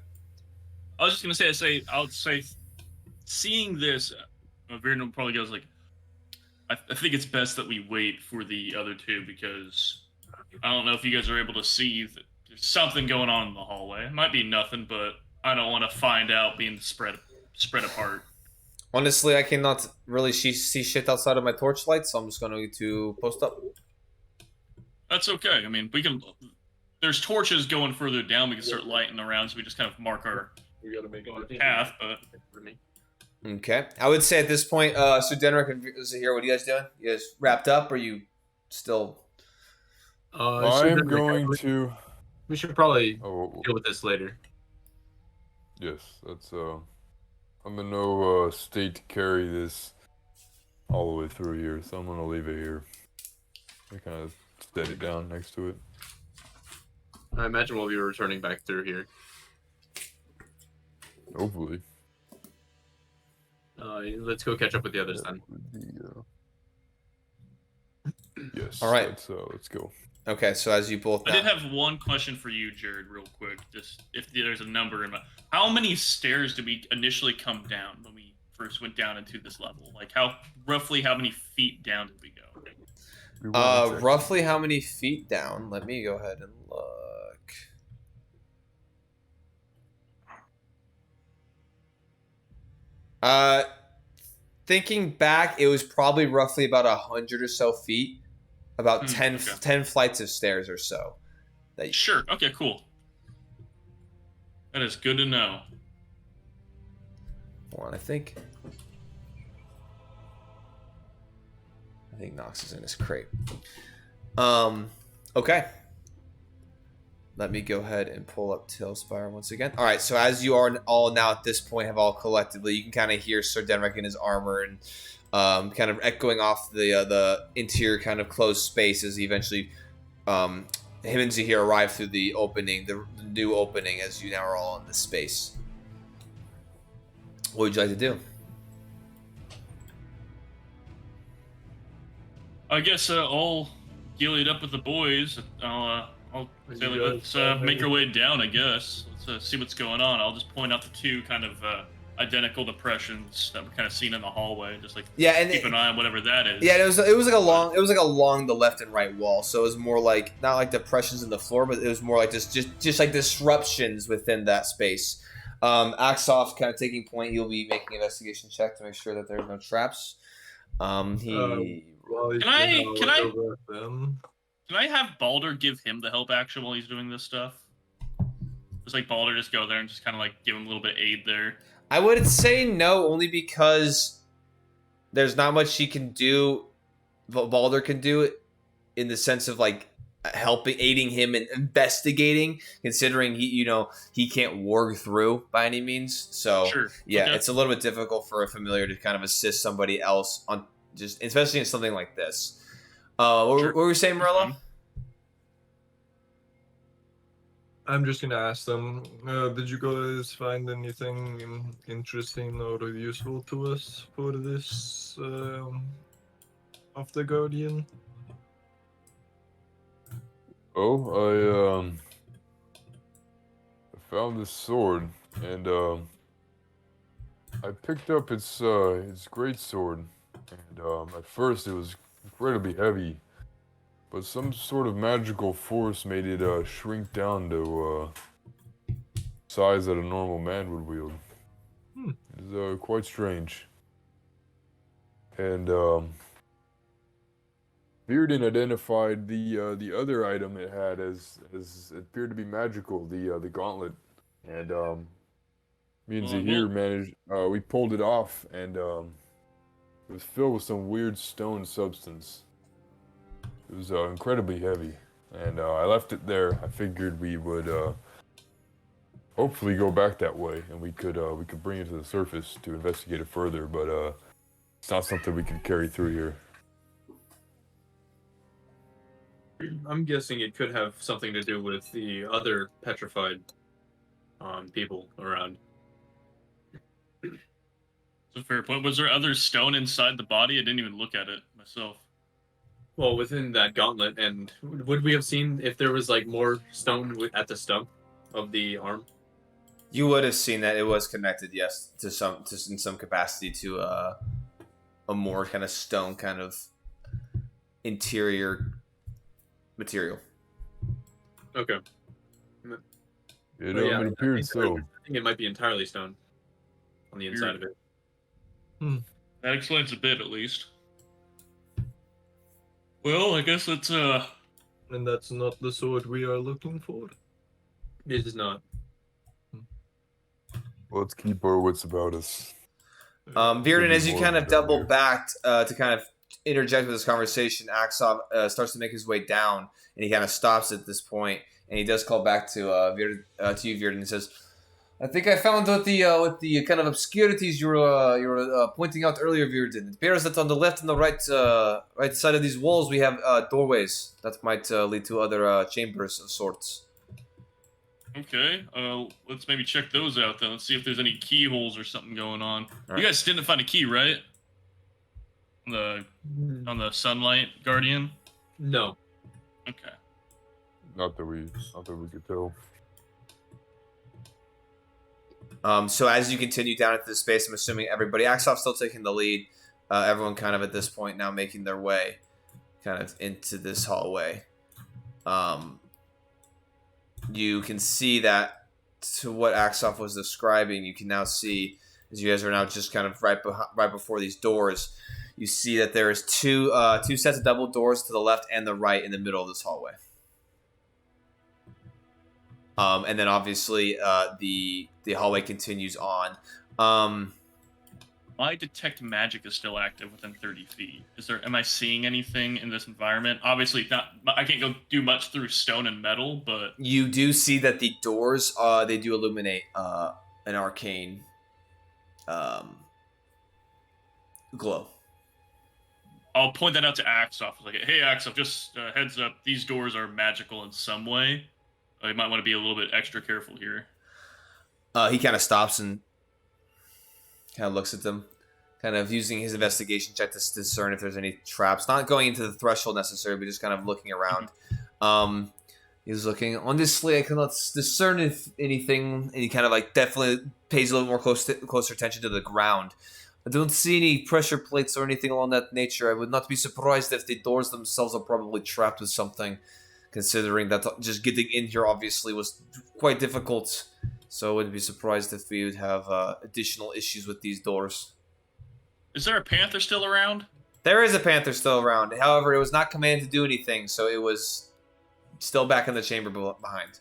[SPEAKER 2] I was just gonna say. I would say, seeing this, Virno probably goes like, I think it's best that we wait for the other two, because I don't know if you guys are able to see that there's something going on in the hallway. It might be nothing, but I don't want to find out being spread apart.
[SPEAKER 1] Honestly, I cannot really see shit outside of my torchlight, so I'm just going to post up.
[SPEAKER 2] That's okay. I mean, we can. There's torches going further down. We can start lighting around, so we just kind of mark our path. But
[SPEAKER 1] okay, I would say at this point, so Denrick and here, what are you guys doing? You guys wrapped up, or are you still?
[SPEAKER 5] I'm going to.
[SPEAKER 4] We should probably deal with this later.
[SPEAKER 5] Yes, that's I'm in no state to carry this all the way through here, so I'm gonna leave it here. I kind of set it down next to it.
[SPEAKER 4] I imagine we'll be returning back through here.
[SPEAKER 5] Hopefully.
[SPEAKER 4] Let's go catch up with the others then.
[SPEAKER 5] Yes.
[SPEAKER 1] All right.
[SPEAKER 5] Let's go.
[SPEAKER 1] Okay, so as you both...
[SPEAKER 2] I did have one question for you, Jared, real quick. Just if there's a number in my... How many stairs did we initially come down when we first went down into this level? Like, roughly how many feet down did we go?
[SPEAKER 1] Roughly how many feet down? Let me go ahead and look. Thinking back, it was probably roughly about 100 or so feet. About 10 flights of stairs or so.
[SPEAKER 2] Sure. Okay, cool. That is good to know.
[SPEAKER 1] Hold on, I think Nox is in his crate. Okay. Let me go ahead and pull up Tailspire once again. All right, so as you are all now at this point have all collectively, you can kind of hear Sir Denrick in his armor and kind of echoing off the interior kind of closed space as he eventually, him and Zahir arrive through the opening, the new opening, as you now are all in this space. What would you like to do?
[SPEAKER 2] I guess I'll gilly it up with the boys. I'll say, let's make our way down, I guess. Let's see what's going on. I'll just point out the two kind of identical depressions that we're kind of seen in the hallway. Just like and keep an eye on whatever that is.
[SPEAKER 1] Yeah, it was like along the left and right wall. So it was more like not like depressions in the floor, but it was more like just like disruptions within that space. Aksov kind of taking point. He'll be making an investigation check to make sure that there's no traps.
[SPEAKER 2] Can I have Balder give him the help action while he's doing this stuff? Just like Balder just go there and just kind of like give him a little bit of aid there.
[SPEAKER 1] I would say no, only because there's not much he can do. Balder can do it in the sense of like aiding him in investigating, considering he can't warg through by any means. So it's a little bit difficult for a familiar to kind of assist somebody else on just, especially in something like this. What were we saying, Morello?
[SPEAKER 3] I'm just gonna ask them, did you guys find anything interesting or useful to us for this of the Guardian?
[SPEAKER 5] I found this sword, and I picked up its great sword, and at first it was incredibly heavy, but some sort of magical force made it shrink down to size that a normal man would wield. It's quite strange. And Bearden identified the other item it had as it appeared to be magical, the gauntlet, and Me and Zahir managed. We pulled it off, and it was filled with some weird stone substance. It was incredibly heavy, and I left it there. I figured we would hopefully go back that way, and we could bring it to the surface to investigate it further. But it's not something we can carry through here.
[SPEAKER 4] I'm guessing it could have something to do with the other petrified people around.
[SPEAKER 2] That's a fair point. Was there other stone inside the body? I didn't even look at it myself.
[SPEAKER 4] Well, within that gauntlet, and would we have seen if there was like more stone at the stump of the arm?
[SPEAKER 1] You would have seen that it was connected, yes, in some capacity to a more kind of stone kind of interior material.
[SPEAKER 4] Okay.
[SPEAKER 5] It appeared so.
[SPEAKER 4] I think it might be entirely stone on the inside of it.
[SPEAKER 2] That explains a bit, at least. Well, I guess it's
[SPEAKER 3] And that's not the sword we are looking for.
[SPEAKER 4] It is not.
[SPEAKER 5] Let's keep our wits about us.
[SPEAKER 1] Virden, as you kind of double backed to kind of interject with this conversation, Aksov starts to make his way down, and he kind of stops at this point, and he does call back to you, Virden, and says, "I think I found out with the kind of obscurities you were pointing out earlier, Virden. It appears that on the left and the right side of these walls we have doorways that might lead to other chambers of sorts."
[SPEAKER 2] Okay, let's maybe check those out then. Let's see if there's any keyholes or something going on.
[SPEAKER 1] All
[SPEAKER 2] You guys didn't find a key, right? On the Sunlight Guardian?
[SPEAKER 4] No.
[SPEAKER 2] Okay.
[SPEAKER 5] Not that we could tell.
[SPEAKER 1] So as you continue down into the space, I'm assuming everybody, Aksov's still taking the lead. Everyone kind of at this point now making their way kind of into this hallway. You can see that to what Aksov was describing, you can now see, as you guys are now just kind of right before these doors, you see that there is two sets of double doors to the left and the right in the middle of this hallway. And then obviously the hallway continues on.
[SPEAKER 2] My detect magic is still active within 30 feet. Am I seeing anything in this environment? Obviously not. I can't go do much through stone and metal, but
[SPEAKER 1] you do see that the doors they do illuminate an arcane glow.
[SPEAKER 2] I'll point that out to Aksov. Like, hey, Aksov, just heads up. These doors are magical in some way. You might want to be a little bit extra careful here.
[SPEAKER 1] He kind of stops and kind of looks at them, kind of using his investigation check to discern if there's any traps. Not going into the threshold necessarily, but just kind of looking around. He's looking. Honestly, I cannot discern if anything. And he kind of like definitely pays a little more closer attention to the ground. I don't see any pressure plates or anything along that nature. I would not be surprised if the doors themselves are probably trapped with something, considering that just getting in here obviously was quite difficult. So I wouldn't be surprised if we would have additional issues with these doors.
[SPEAKER 2] Is there a panther still around?
[SPEAKER 1] There is a panther still around. However, it was not commanded to do anything, so it was still back in the chamber behind.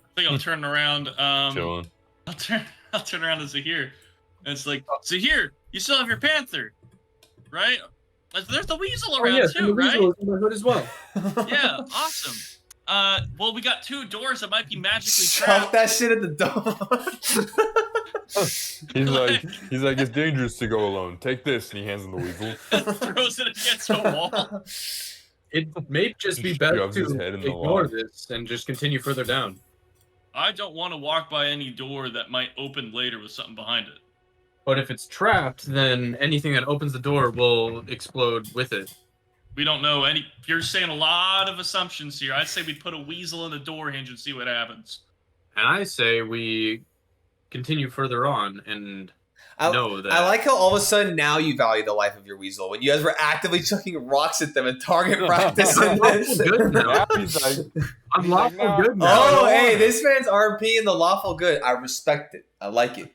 [SPEAKER 2] I think I'll turn around.
[SPEAKER 5] Chilling.
[SPEAKER 2] I'll turn around to Zahir. And it's like, Zahir, you still have your panther, right? There's the weasel around too, right?
[SPEAKER 6] The weasel is in my hood as well.
[SPEAKER 2] Yeah, awesome. Well, we got two doors that might be magically
[SPEAKER 1] Chuck
[SPEAKER 2] trapped.
[SPEAKER 1] that shit at the door.
[SPEAKER 5] He's like, it's dangerous to go alone. Take this, and he hands him the weasel.
[SPEAKER 2] Throws it against a wall.
[SPEAKER 4] It may just be better
[SPEAKER 5] Shoves his
[SPEAKER 4] to
[SPEAKER 5] head in the
[SPEAKER 4] ignore
[SPEAKER 5] wall.
[SPEAKER 4] this and just continue further down.
[SPEAKER 2] I don't want to walk by any door that might open later with something behind it.
[SPEAKER 4] But if it's trapped, then anything that opens the door will explode with it.
[SPEAKER 2] We don't know any. You're saying a lot of assumptions here. I'd say we put a weasel in the door hinge and see what happens.
[SPEAKER 4] And I say we continue further on and know that.
[SPEAKER 1] I like how all of a sudden now you value the life of your weasel. When you guys were actively chucking rocks at them in target practice.
[SPEAKER 4] I'm lawful good now. I'm lawful good now.
[SPEAKER 1] Oh, hey, this man's RP in the lawful good. I respect it. I like it.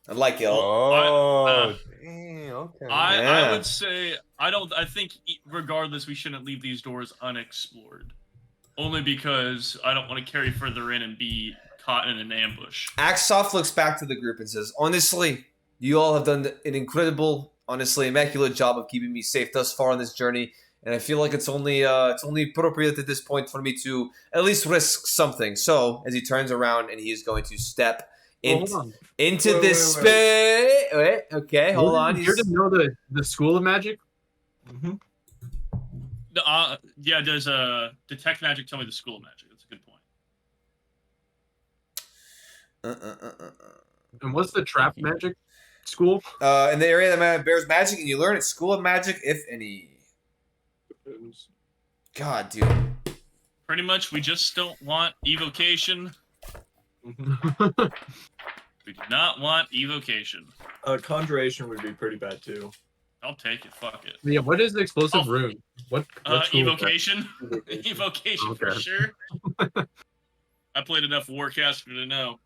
[SPEAKER 1] I like it.
[SPEAKER 5] Oh, dang, okay.
[SPEAKER 2] I would say I think regardless we shouldn't leave these doors unexplored. Only because I don't want to carry further in and be caught in an ambush.
[SPEAKER 1] Aksov looks back to the group and says, honestly, you all have done an incredible, honestly, immaculate job of keeping me safe thus far on this journey. And I feel like it's only appropriate at this point for me to at least risk something. So, as he turns around and he is going to step into this space. Wait, okay, hold on.
[SPEAKER 3] You didn't know the School of Magic?
[SPEAKER 2] Mm-hmm. Yeah, there's a Detect Magic, tell me the School of Magic. That's a good point.
[SPEAKER 3] And what's the Trap Magic School?
[SPEAKER 1] In the area that bears magic, and you learn at School of Magic, if any. God, dude.
[SPEAKER 2] Pretty much, we just don't want evocation. We do not want evocation.
[SPEAKER 3] Conjuration would be pretty bad too.
[SPEAKER 2] I'll take it. Fuck it.
[SPEAKER 3] Yeah. What is the explosive rune? What
[SPEAKER 2] evocation. Evocation for sure. I played enough Warcaster to know.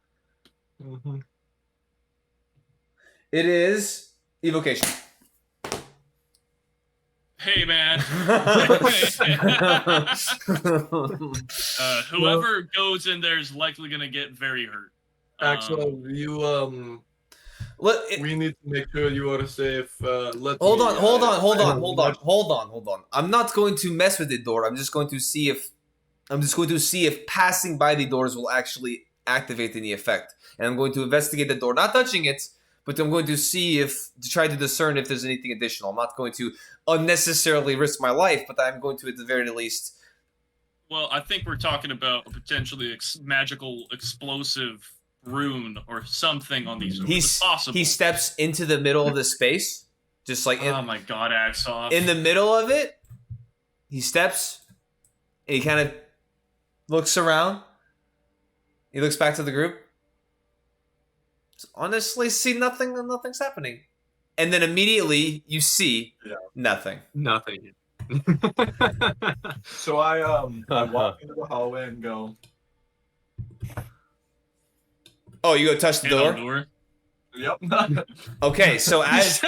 [SPEAKER 1] It is evocation.
[SPEAKER 2] Hey, man. Whoever goes in there is likely going to get very hurt.
[SPEAKER 3] Axel, we need to make sure you are safe.
[SPEAKER 1] Hold on. I'm not going to mess with the door. I'm just going to see if passing by the doors will actually activate any effect. And I'm going to investigate the door, not touching it, but I'm going to try to discern if there's anything additional. I'm not going to unnecessarily risk my life, but I'm going to, at the very least.
[SPEAKER 2] Well, I think we're talking about a potentially magical explosive rune or something on these doors. It's possible.
[SPEAKER 1] He steps into the middle of the space, just like
[SPEAKER 2] oh my god, Aksov.
[SPEAKER 1] In the middle of it, he steps. And he kind of looks around. He looks back to the group. Honestly, see nothing. Nothing's happening, and then immediately you see nothing.
[SPEAKER 3] Nothing.
[SPEAKER 7] So I walk into the hallway and go.
[SPEAKER 1] Oh, you go touch the door?
[SPEAKER 7] Yep.
[SPEAKER 1] Okay, so as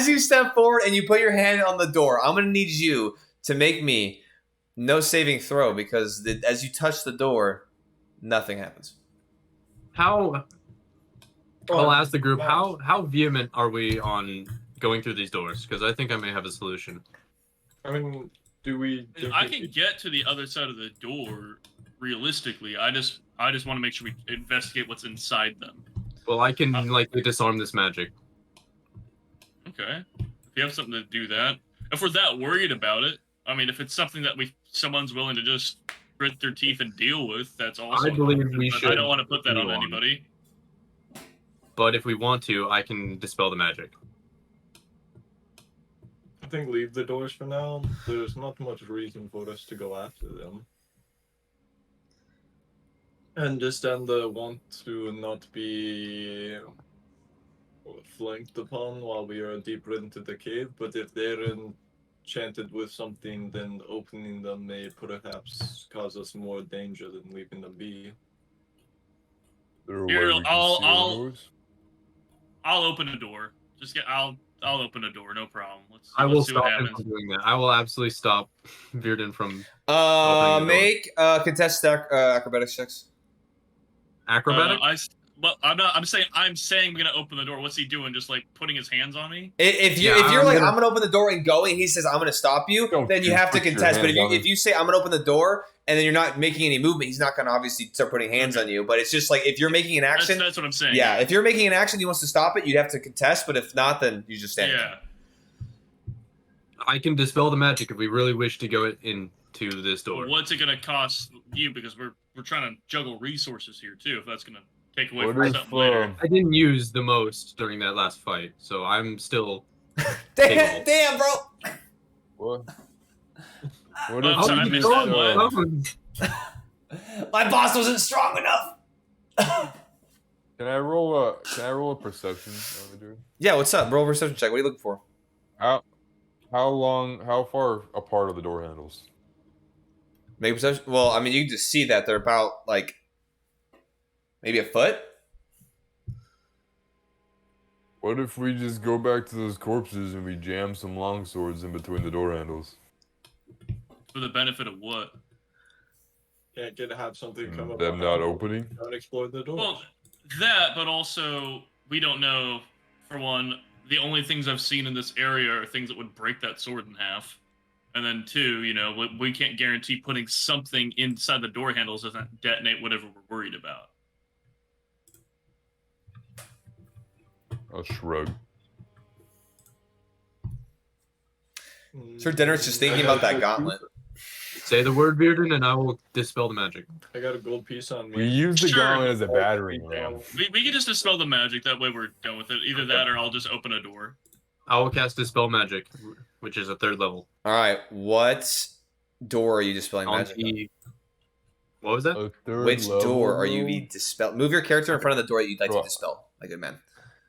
[SPEAKER 1] you step forward and you put your hand on the door, I'm gonna need you to make me no saving throw because as you touch the door, nothing happens.
[SPEAKER 3] I'll ask the group, how vehement are we on going through these doors? Because I think I may have a solution.
[SPEAKER 7] I mean,
[SPEAKER 2] I can get to the other side of the door realistically. I just want to make sure we investigate what's inside them.
[SPEAKER 3] Well, I can likely disarm this magic.
[SPEAKER 2] Okay. If you have something to do that. If we're that worried about it, I mean, if it's something that someone's willing to just grit their teeth and deal with, that's also.
[SPEAKER 3] I believe we should.
[SPEAKER 2] I don't want to put that on anybody.
[SPEAKER 3] But if we want to, I can dispel the magic.
[SPEAKER 7] I think leave the doors for now. There's not much reason for us to go after them. Understand the want to not be flanked upon while we are deeper into the cave, but if they're enchanted with something, then opening them may perhaps cause us more danger than leaving them be.
[SPEAKER 2] Here, I'll open a door. I'll open a door, no problem.
[SPEAKER 3] I will stop him from doing that. I will absolutely stop Virden from
[SPEAKER 1] make contested acrobatics checks.
[SPEAKER 3] Acrobatics?
[SPEAKER 2] I'm saying we're gonna open the door. What's he doing? Just like putting his hands on me?
[SPEAKER 1] If you're like, I'm gonna open the door and go, and he says I'm gonna stop you, then you have to contest. But if you say I'm gonna open the door and then you're not making any movement, he's not gonna obviously start putting hands on you. But it's just like if you're making an action,
[SPEAKER 2] that's what I'm saying.
[SPEAKER 1] Yeah, if you're making an action, he wants to stop it, you'd have to contest. But if not, then you just stand.
[SPEAKER 2] Yeah.
[SPEAKER 3] I can dispel the magic if we really wish to go into this door.
[SPEAKER 2] Well, what's it gonna cost you? Because we're trying to juggle resources here too. If that's gonna take away from something later.
[SPEAKER 3] I didn't use the most during that last fight, so I'm still.
[SPEAKER 1] Damn, bro.
[SPEAKER 5] What?
[SPEAKER 2] What if I missed that one?
[SPEAKER 1] My boss wasn't strong enough.
[SPEAKER 5] Can I roll a perception?
[SPEAKER 1] Yeah, what's up? Roll a perception check. What are you looking for?
[SPEAKER 5] How far apart are the door handles?
[SPEAKER 1] Make a perception. Well, I mean, you can just see that they're about like maybe a foot.
[SPEAKER 5] What if we just go back to those corpses and we jam some long swords in between the door handles?
[SPEAKER 2] For the benefit of what?
[SPEAKER 7] Can't get to have something come up.
[SPEAKER 5] Them not opening.
[SPEAKER 7] Don't explore the door.
[SPEAKER 2] Well, that, but also we don't know. For one, the only things I've seen in this area are things that would break that sword in half. And then two, you know, we can't guarantee putting something inside the door handles doesn't detonate whatever we're worried about.
[SPEAKER 5] I'll shrug.
[SPEAKER 1] Sir Denner's just thinking about that gauntlet.
[SPEAKER 4] Say the word, Bearden, and I will dispel the magic.
[SPEAKER 7] I got a gold piece on me.
[SPEAKER 5] We use the gauntlet as a battering ram.
[SPEAKER 2] We can just dispel the magic. That way we're done with it. Either that or I'll just open a door.
[SPEAKER 4] I will cast Dispel Magic, which is a 3rd level.
[SPEAKER 1] All right, what door are you dispelling magic on?
[SPEAKER 4] What was that?
[SPEAKER 1] Which door are you dispel? Move your character in front of the door that you'd like to dispel, like a man.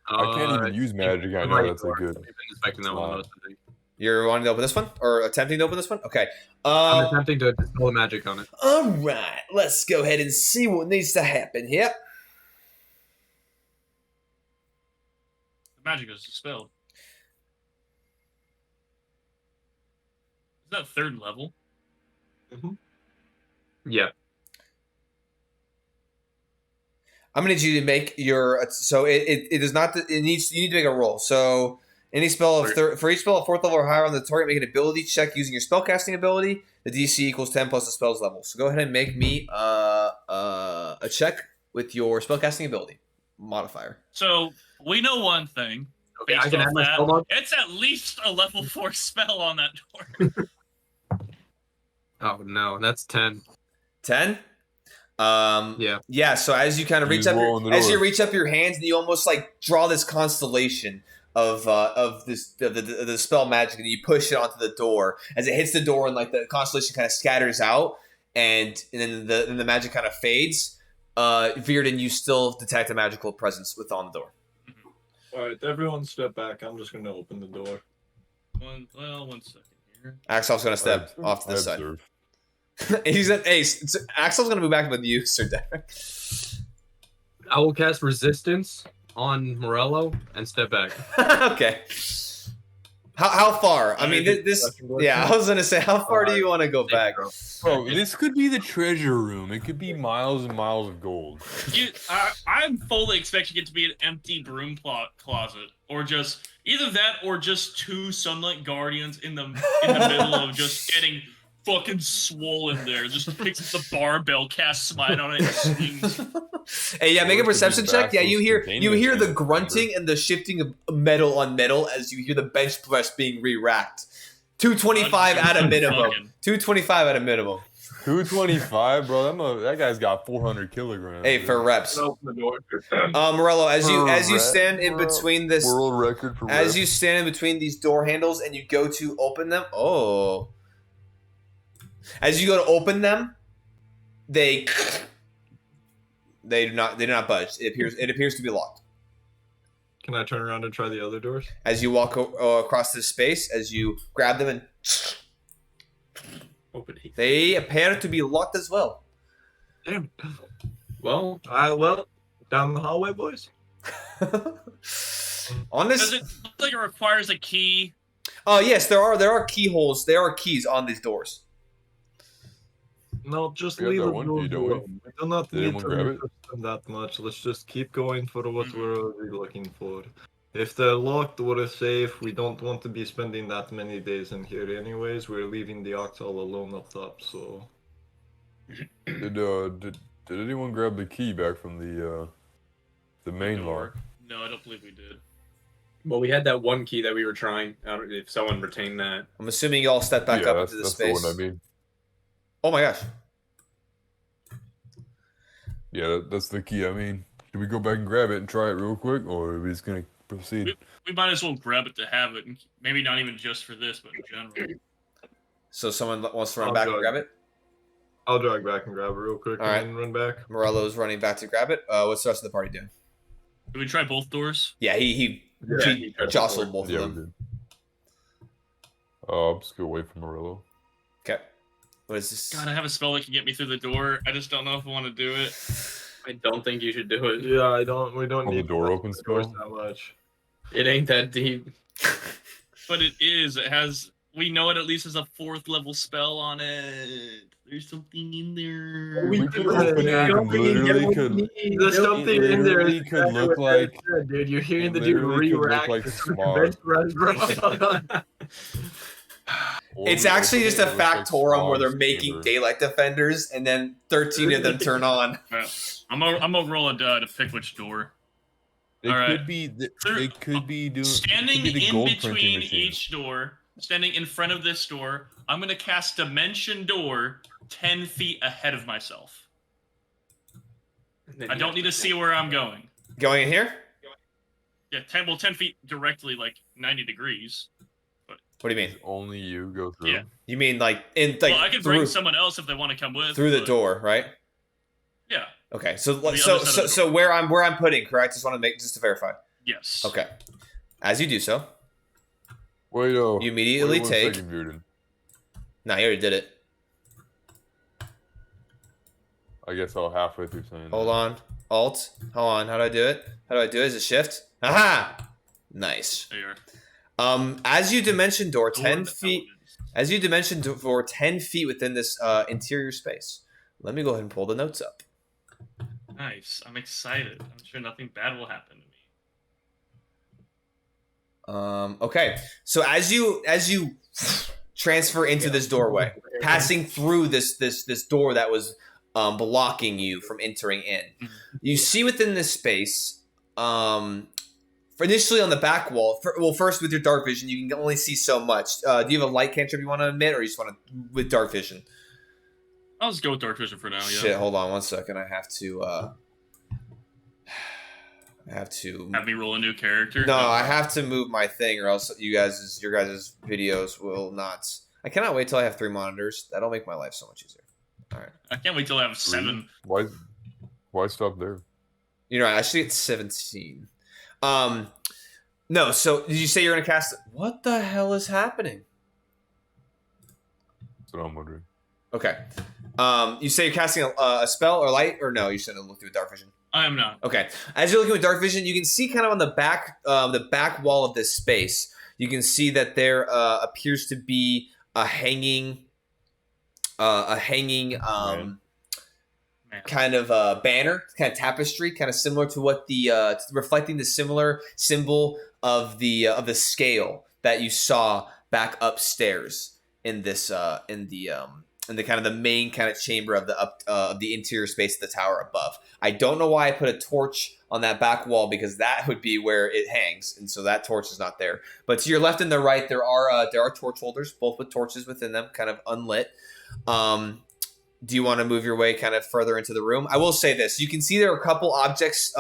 [SPEAKER 5] I can't even use magic. I know that's a good.
[SPEAKER 1] You're wanting to open this one, or attempting to open this one? Okay.
[SPEAKER 4] I'm attempting to dispel the magic on it.
[SPEAKER 1] All right, let's go ahead and see what needs to happen here.
[SPEAKER 2] The magic is dispelled. Is that 3rd level?
[SPEAKER 4] Yeah.
[SPEAKER 1] I'm gonna need you to make your so it is not you need to make a roll. So any spell of for each spell of 4th level or higher on the target, make an ability check using your spellcasting ability. The DC equals 10 plus the spell's level. So go ahead and make me a check with your spellcasting ability modifier.
[SPEAKER 2] So we know one thing.
[SPEAKER 4] Okay, I can add my spell mod.
[SPEAKER 2] It's at least a level 4 spell on that door.
[SPEAKER 4] Oh no, that's 10.
[SPEAKER 1] 10?
[SPEAKER 4] Yeah.
[SPEAKER 1] Yeah, so as you kind of reach up you reach up your hands and you almost like draw this constellation of the spell magic, and you push it onto the door. As it hits the door, and like the constellation kind of scatters out, and then the magic kind of fades. Virden, you still detect a magical presence on the door.
[SPEAKER 7] All right, everyone step back. I'm just gonna open the door.
[SPEAKER 2] One second here.
[SPEAKER 1] Axel's gonna step off to this side. He's at Ace. Axel's gonna move back with you, Sir Derek.
[SPEAKER 4] I will cast Resistance on Morello and step back.
[SPEAKER 1] Okay. How far? I mean, this. Yeah, I was gonna say, how far do you want to go back?
[SPEAKER 5] Bro, this could be the treasure room. It could be miles and miles of gold.
[SPEAKER 2] I'm fully expecting it to be an empty broom closet, or just either that, or just 2 Sunlight Guardians in the middle of just getting fucking swollen there. Just picks up the barbell, casts Smite on it, and swings.
[SPEAKER 1] Hey, yeah, make a perception check. Yeah, you hear the grunting and the shifting of metal on metal as you hear the bench press being re-racked. 225 at a minimum. 225 at a minimum.
[SPEAKER 5] 225, bro. That guy's got 400 kilograms.
[SPEAKER 1] Hey, for reps. Morello, as you stand in between this
[SPEAKER 5] world record for
[SPEAKER 1] as
[SPEAKER 5] reps.
[SPEAKER 1] you stand in between these door handles and you go to open them. Oh. As you go to open them, they do not budge. It appears to be locked.
[SPEAKER 7] Can I turn around and try the other doors?
[SPEAKER 1] As you walk across this space, as you grab them and
[SPEAKER 4] Open it.
[SPEAKER 1] They appear to be locked as well.
[SPEAKER 4] Damn.
[SPEAKER 7] Well, down the hallway, boys.
[SPEAKER 1] On this,
[SPEAKER 2] does it look like it requires a key?
[SPEAKER 1] Oh yes, there are keyholes. There are keys on these doors.
[SPEAKER 7] No, just
[SPEAKER 5] We got
[SPEAKER 7] leave
[SPEAKER 5] that
[SPEAKER 7] the
[SPEAKER 5] one
[SPEAKER 7] door
[SPEAKER 5] key, don't we?
[SPEAKER 7] alone. We do not
[SPEAKER 5] Did
[SPEAKER 7] need
[SPEAKER 5] anyone
[SPEAKER 7] to
[SPEAKER 5] grab it?
[SPEAKER 7] research them that much. Let's just keep going for what we're already looking for. If they're locked, we're safe. We don't want to be spending that many days in here anyways. We're leaving the ox all alone up top, so...
[SPEAKER 5] Did anyone grab the key back from the main lock?
[SPEAKER 2] No, I don't believe we did.
[SPEAKER 4] Well, we had that one key that we were trying. I don't know if someone retained that.
[SPEAKER 1] I'm assuming you all step back up into the space.
[SPEAKER 5] That's the one I mean.
[SPEAKER 1] Oh my gosh.
[SPEAKER 5] Yeah, that's the key. I mean, should we go back and grab it and try it real quick, or are we just gonna proceed?
[SPEAKER 2] We might as well grab it to have it, and maybe not even just for this, but in general.
[SPEAKER 1] So someone wants to run back and grab it?
[SPEAKER 7] I'll drag back and grab it real quick and then run back.
[SPEAKER 1] Morello's running back to grab it. What's the rest of the party doing?
[SPEAKER 2] Did we try both doors?
[SPEAKER 1] Yeah, he jostled both of them.
[SPEAKER 5] I'm just gonna wait for Morello.
[SPEAKER 1] Okay. What is this?
[SPEAKER 2] God, I have a spell that can get me through the door. I just don't know if I want to do it.
[SPEAKER 4] I don't think you should do it.
[SPEAKER 7] Yeah, we don't need
[SPEAKER 5] the door open
[SPEAKER 7] doors
[SPEAKER 5] spell?
[SPEAKER 7] that much.
[SPEAKER 4] It ain't that deep.
[SPEAKER 2] But it is. It has. We know it at least has a 4th level spell on it. There's something in there.
[SPEAKER 5] We could open it.
[SPEAKER 3] The something in there
[SPEAKER 5] literally could look like.
[SPEAKER 3] Dude, you're hearing the dude
[SPEAKER 5] literally could look
[SPEAKER 3] re-rack
[SPEAKER 5] like
[SPEAKER 3] the
[SPEAKER 5] smart.
[SPEAKER 1] It's actually just a factorum where they're making daylight defenders, and then 13 of them turn on.
[SPEAKER 2] I'm gonna roll a die to pick which door.
[SPEAKER 5] It could be. It could be doing.
[SPEAKER 2] Standing in between each door, standing in front of this door, I'm gonna cast Dimension Door 10 feet ahead of myself. I don't need to see where I'm going.
[SPEAKER 1] Going in here?
[SPEAKER 2] Yeah, 10 feet directly, like 90 degrees. But
[SPEAKER 1] what do you mean?
[SPEAKER 5] Only you go through.
[SPEAKER 2] Yeah.
[SPEAKER 1] You mean like in like?
[SPEAKER 2] Well, I could bring someone else if they want to come with.
[SPEAKER 1] Through the door, right?
[SPEAKER 2] Yeah.
[SPEAKER 1] Okay, so where I'm putting, correct? Just want to make just to verify.
[SPEAKER 2] Yes.
[SPEAKER 1] Okay. As you do so,
[SPEAKER 5] wait,
[SPEAKER 1] you immediately take.
[SPEAKER 5] Second,
[SPEAKER 1] nah, you already did it.
[SPEAKER 5] I guess I'll halfway through saying.
[SPEAKER 1] Hold on, Alt. Hold on. How do I do it? How do I do it? Is it Shift? Aha! Nice.
[SPEAKER 2] There you are.
[SPEAKER 1] As you dimension door 10 feet. As you dimension door 10 feet within this interior space. Let me go ahead and pull the notes up.
[SPEAKER 2] Nice. I'm excited. I'm sure nothing bad will happen to me.
[SPEAKER 1] Okay. So as you transfer into this doorway, passing through this door that was blocking you from entering in, you see within this space, initially on the back wall. First with your dark vision, you can only see so much. Do you have a light cantrip you want to emit, or you just want to with dark vision?
[SPEAKER 2] I'll just go with dark vision for now. Yeah.
[SPEAKER 1] Shit, hold on 1 second. I have to
[SPEAKER 2] have me roll a new character.
[SPEAKER 1] No, I have to move my thing, or else your guys' videos will not. I cannot wait till I have 3 monitors. That'll make my life so much easier. All right.
[SPEAKER 2] I can't wait till I have 7.
[SPEAKER 5] Why stop there?
[SPEAKER 1] You're right. I should get 17. No. So did you say you're gonna cast? What the hell is happening?
[SPEAKER 5] That's what I'm wondering.
[SPEAKER 1] Okay. You say you're casting a spell or light, or no? You shouldn't look through dark vision.
[SPEAKER 2] I am not.
[SPEAKER 1] Okay. As you're looking with dark vision, you can see kind of on the back wall of this space. You can see that there appears to be a hanging kind of banner, kind of tapestry, kind of similar to what the reflecting the similar symbol of the scale that you saw back upstairs in this in the kind of the main kind of chamber of the interior space of the tower above. I don't know why I put a torch on that back wall, because that would be where it hangs, and so that torch is not there. But to your left and the right, there are torch holders, both with torches within them, kind of unlit. Do you want to move your way kind of further into the room? I will say this. You can see there are a couple objects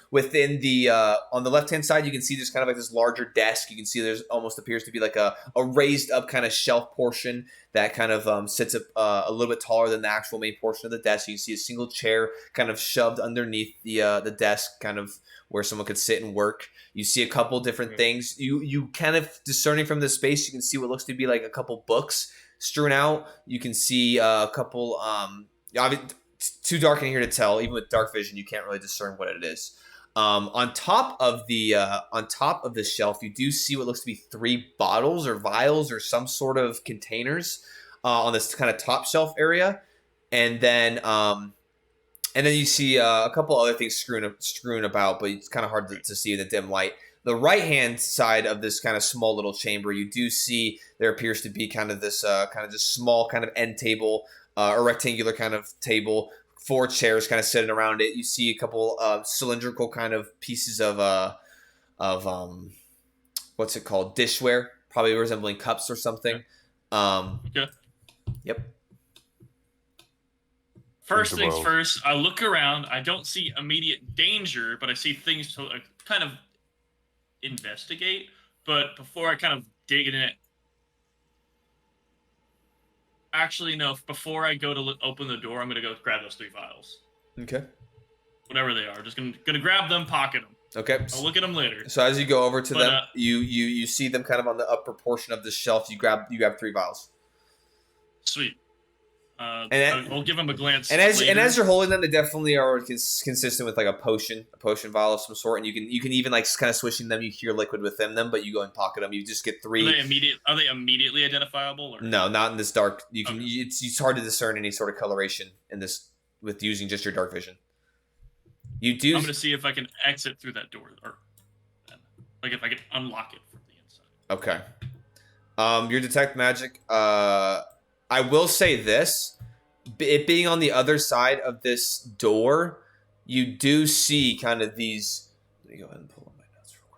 [SPEAKER 1] within the on the left-hand side. You can see there's kind of like this larger desk. You can see there's almost appears to be like a raised up kind of shelf portion that kind of sits up a little bit taller than the actual main portion of the desk. You can see a single chair kind of shoved underneath the desk, kind of where someone could sit and work. You see a couple different things. You kind of discerning from this space, you can see what looks to be like a couple books strewn out. You can see a couple it's too dark in here to tell. Even with dark vision, you can't really discern what it is. On top of the shelf, you do see what looks to be 3 bottles or vials or some sort of containers on this kind of top shelf area, and then you see a couple other things strewn about, but it's kind of hard to see in the dim light. The right-hand side of this kind of small little chamber, you do see there appears to be kind of this kind of just small kind of end table, a rectangular kind of table, 4 chairs kind of sitting around it. You see a couple cylindrical kind of pieces of what's it called? Dishware, probably resembling cups or something.
[SPEAKER 2] Okay.
[SPEAKER 1] Yep.
[SPEAKER 2] First things first, I look around. I don't see immediate danger, but I see things to kind of investigate. But before I kind of dig in it, actually no. Before I go to open the door, I'm gonna go grab those 3 vials.
[SPEAKER 1] Okay.
[SPEAKER 2] Whatever they are, just gonna grab them, pocket them.
[SPEAKER 1] Okay.
[SPEAKER 2] I'll look at them later.
[SPEAKER 1] So as you go over to them, you see them kind of on the upper portion of the shelf. You grab 3 vials.
[SPEAKER 2] Sweet. I'll give him a glance.
[SPEAKER 1] And as you're holding them, they definitely are consistent with like a potion vial of some sort. And you can even like kind of swishing them. You hear liquid within them, but you go and pocket them. You just get 3.
[SPEAKER 2] Are they immediately identifiable? Or?
[SPEAKER 1] No, not in this dark. You can. Okay. It's hard to discern any sort of coloration in this with using just your dark vision. You do.
[SPEAKER 2] I'm gonna see if I can exit through that door, or like if I can unlock it from the inside.
[SPEAKER 1] Okay. Your detect magic. I will say this, it being on the other side of this door, you do see kind of these. Let me go ahead and pull up my notes real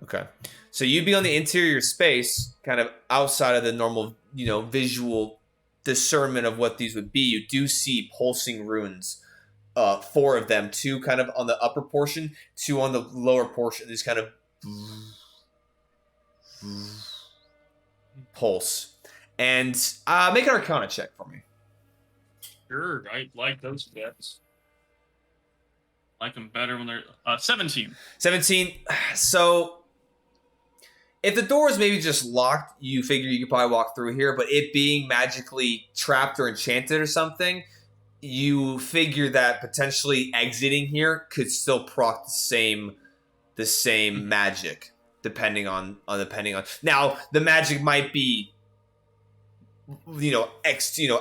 [SPEAKER 1] quick. Okay, so you'd be on the interior space, kind of outside of the normal, visual discernment of what these would be. You do see pulsing runes. 4 of them, 2 kind of on the upper portion, 2 on the lower portion. These kind of pulse. And make an Arcana check for me.
[SPEAKER 2] Sure, I like those bets. Like them better when they're 17.
[SPEAKER 1] 17. So if the door is maybe just locked, you figure you could probably walk through here. But it being magically trapped or enchanted or something, you figure that potentially exiting here could still proc the same magic, depending on now the magic might be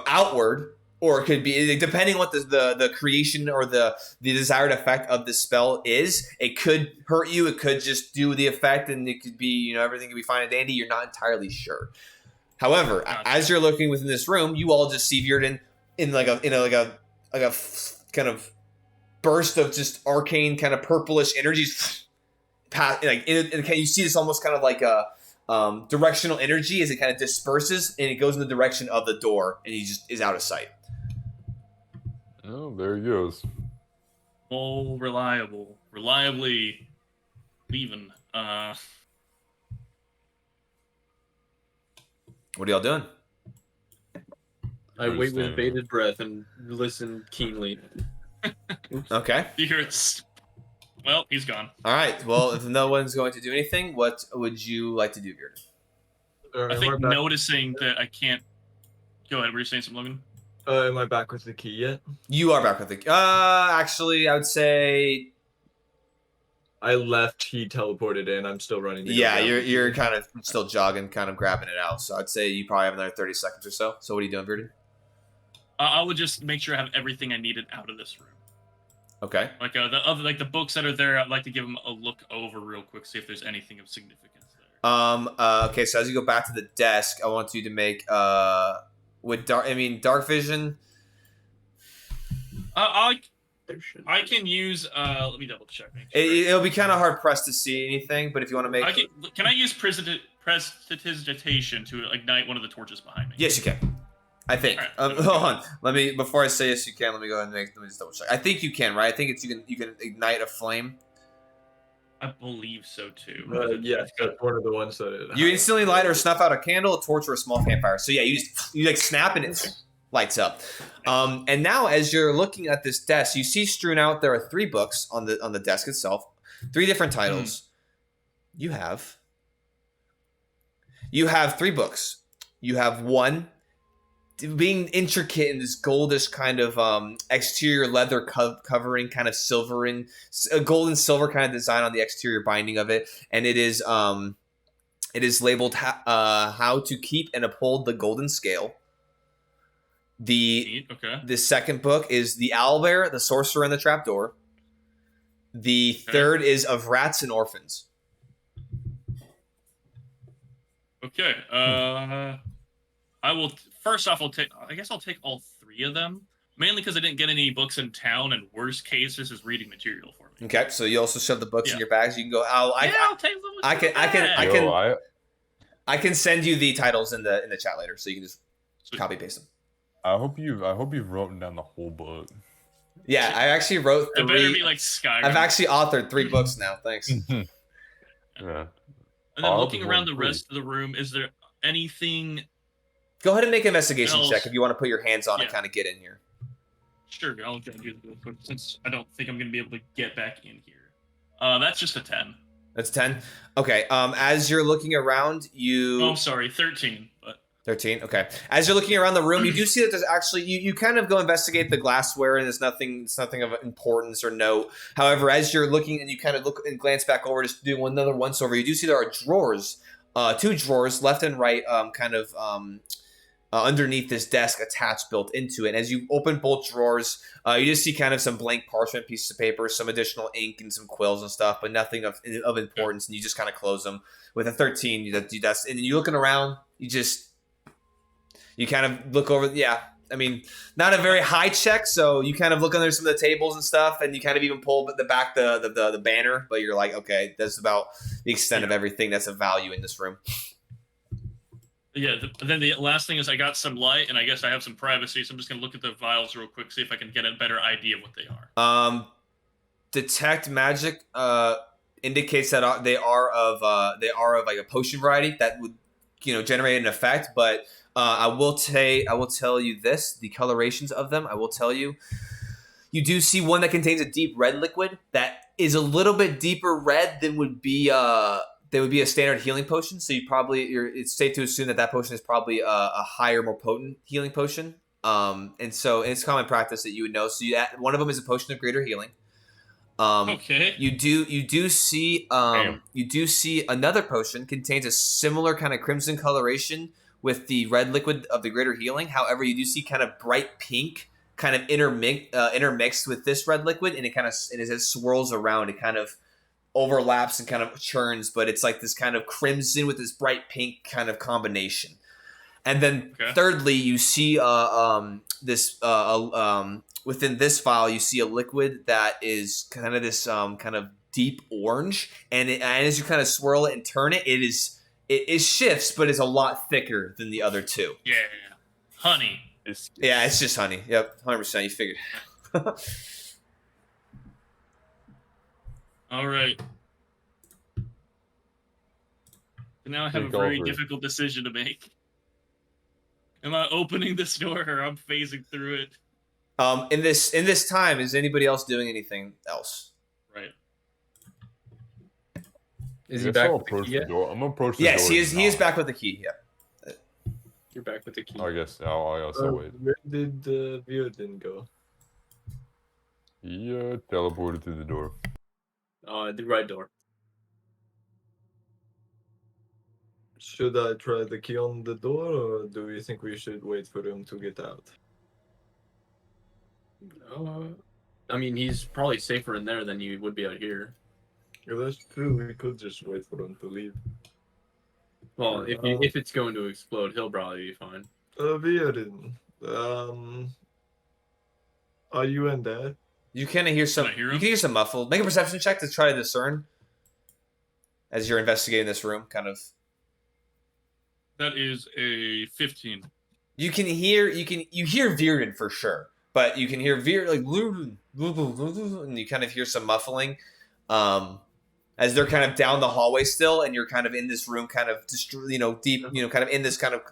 [SPEAKER 1] outward, or it could be depending on what the creation or the desired effect of the spell is. It could hurt you, it could just do the effect, and it could be everything could be fine and dandy. You're not entirely sure. However, as you're looking within this room, you all just see Virden in like a kind of burst of just arcane kind of purplish energies. And you see this almost kind of like a directional energy as it kind of disperses and it goes in the direction of the door, and he just is out of sight.
[SPEAKER 5] Oh, there he goes.
[SPEAKER 2] Oh, reliably leaving.
[SPEAKER 1] What are y'all doing?
[SPEAKER 4] I wait with bated breath and listen keenly.
[SPEAKER 1] Okay.
[SPEAKER 2] You hear it. Well, he's gone.
[SPEAKER 1] All right. Well, if no one's going to do anything, what would you like to do, Virden?
[SPEAKER 2] I think noticing that I can't. Go ahead. Were you saying something, Logan?
[SPEAKER 3] Am I back with the key yet?
[SPEAKER 1] You are back with the key. Actually, I would say.
[SPEAKER 3] I left. He teleported in. I'm still running.
[SPEAKER 1] Yeah, you're kind of still jogging, kind of grabbing it out. So I'd say you probably have another 30 seconds or so. So what are you doing, Virden?
[SPEAKER 2] I would just make sure I have everything I needed out of this room.
[SPEAKER 1] Okay.
[SPEAKER 2] Like the books that are there, I'd like to give them a look over real quick, see if there's anything of significance there.
[SPEAKER 1] Okay, so as you go back to the desk, I want you to make dark vision.
[SPEAKER 2] I can use. Let me double check.
[SPEAKER 1] Sure. It'll be kind of hard pressed to see anything, but if you want to make,
[SPEAKER 2] can I use prestidigitation to ignite one of the torches behind me?
[SPEAKER 1] Yes, you can. I think. Right. Hold on. Before I say yes, you can. Let me go ahead and let me just double check. I think you can, right? I think you can ignite a flame.
[SPEAKER 2] I believe so too.
[SPEAKER 3] Yes, that's one of the ones that
[SPEAKER 1] you instantly light or snuff out a candle, a torch, or a small campfire. So yeah, you like snap and it lights up. And now, as you're looking at this desk, you see strewn out there are 3 books on the desk itself, 3 different titles. You have 3 books. You have one being intricate in this goldish kind of exterior leather covering, kind of a gold and silver kind of design on the exterior binding of it, and it is labeled how to keep and uphold the golden scale. The second book is the Owlbear, the Sorcerer, and the Trapdoor. The third is of Rats and Orphans.
[SPEAKER 2] Okay. I will. First off, I'll take all 3 of them, mainly because I didn't get any books in town, and worst case, this is reading material for me.
[SPEAKER 1] Okay, so you also shove the books in your bags. You can go. I'll
[SPEAKER 2] take them.
[SPEAKER 1] I can send you the titles in the chat later, so you can just copy paste them.
[SPEAKER 5] I hope you've written down the whole book.
[SPEAKER 1] Yeah, I actually wrote 3.
[SPEAKER 2] It better be like Skyrim.
[SPEAKER 1] I've actually authored 3 books now. Thanks.
[SPEAKER 5] Yeah.
[SPEAKER 2] And then looking around the rest of the room, is there anything?
[SPEAKER 1] Go ahead and make an investigation check if you want to put your hands on and kind of get in here.
[SPEAKER 2] Sure, I'll do it real quick since I don't think I'm going to be able to get back in here. That's just a 10.
[SPEAKER 1] That's 10. Okay. As you're looking around, you.
[SPEAKER 2] Oh, I'm sorry, 13. But
[SPEAKER 1] 13. Okay. As you're looking around the room, you do see that there's actually you kind of go investigate the glassware, and it's nothing of importance or note. However, as you're looking and you kind of look and glance back over, just do another once over, you do see there are drawers, 2 drawers, left and right, underneath this desk attached built into it. And as you open both drawers, you just see kind of some blank parchment pieces of paper, some additional ink and some quills and stuff, but nothing of importance. And you just kind of close them. With a 13, that's and you're looking around, you kind of look over. Yeah, I mean, not a very high check, so you kind of look under some of the tables and stuff, and you kind of even pull the banner, but you're like, okay, that's about the extent of everything that's of value in this room.
[SPEAKER 2] Yeah, then the last thing is I got some light, and I guess I have some privacy, so I'm just going to look at the vials real quick, see if I can get a better idea of what they are.
[SPEAKER 1] Detect magic indicates that they are of like a potion variety that would, generate an effect, but I will tell you this, the colorations of them, I will tell you. You do see one that contains a deep red liquid that is a little bit deeper red than would be a standard healing potion. So it's safe to assume that potion is probably a higher, more potent healing potion. And so it's common practice that you would know. So one of them is a potion of greater healing.
[SPEAKER 2] Okay.
[SPEAKER 1] You do see another potion contains a similar kind of crimson coloration with the red liquid of the greater healing. However, you do see kind of bright pink kind of intermixed with this red liquid, and as it swirls around, it kind of overlaps and kind of churns, but it's like this kind of crimson with this bright pink kind of combination. And then thirdly, you see within this vial, you see a liquid that is kind of this kind of deep orange, and as you kind of swirl it and turn it, it shifts, but it's a lot thicker than the other two.
[SPEAKER 2] Yeah, honey.
[SPEAKER 1] It's just honey. Yep, 100%. You figured.
[SPEAKER 2] All right. Now I have a very difficult decision to make. Am I opening this door or I'm phasing through it?
[SPEAKER 1] In this time, is anybody else doing anything else?
[SPEAKER 2] Right.
[SPEAKER 4] Is he back with
[SPEAKER 5] the key yet? I'm gonna approach the door.
[SPEAKER 1] Yes, he is back with the key. Yeah.
[SPEAKER 4] You're back with the key.
[SPEAKER 5] I guess I'll wait.
[SPEAKER 7] Where did Viodin go?
[SPEAKER 5] He teleported to the door.
[SPEAKER 4] The right door.
[SPEAKER 7] Should I try the key on the door, or do you think we should wait for him to get out?
[SPEAKER 4] I mean, he's probably safer in there than you would be out here.
[SPEAKER 7] Yeah, that's true. We could just wait for him to leave.
[SPEAKER 4] Well, if it's going to explode, he'll probably be fine.
[SPEAKER 7] Viodin, are you in there?
[SPEAKER 1] You kind of hear some. You can hear some muffled. Make a perception check to try to discern as you're investigating this room. Kind of.
[SPEAKER 2] That is a 15.
[SPEAKER 1] You hear Viren for sure, but you can hear Viren and you kind of hear some muffling, as they're kind of down the hallway still, and you're kind of in this room, kind of deep, kind of in this kind of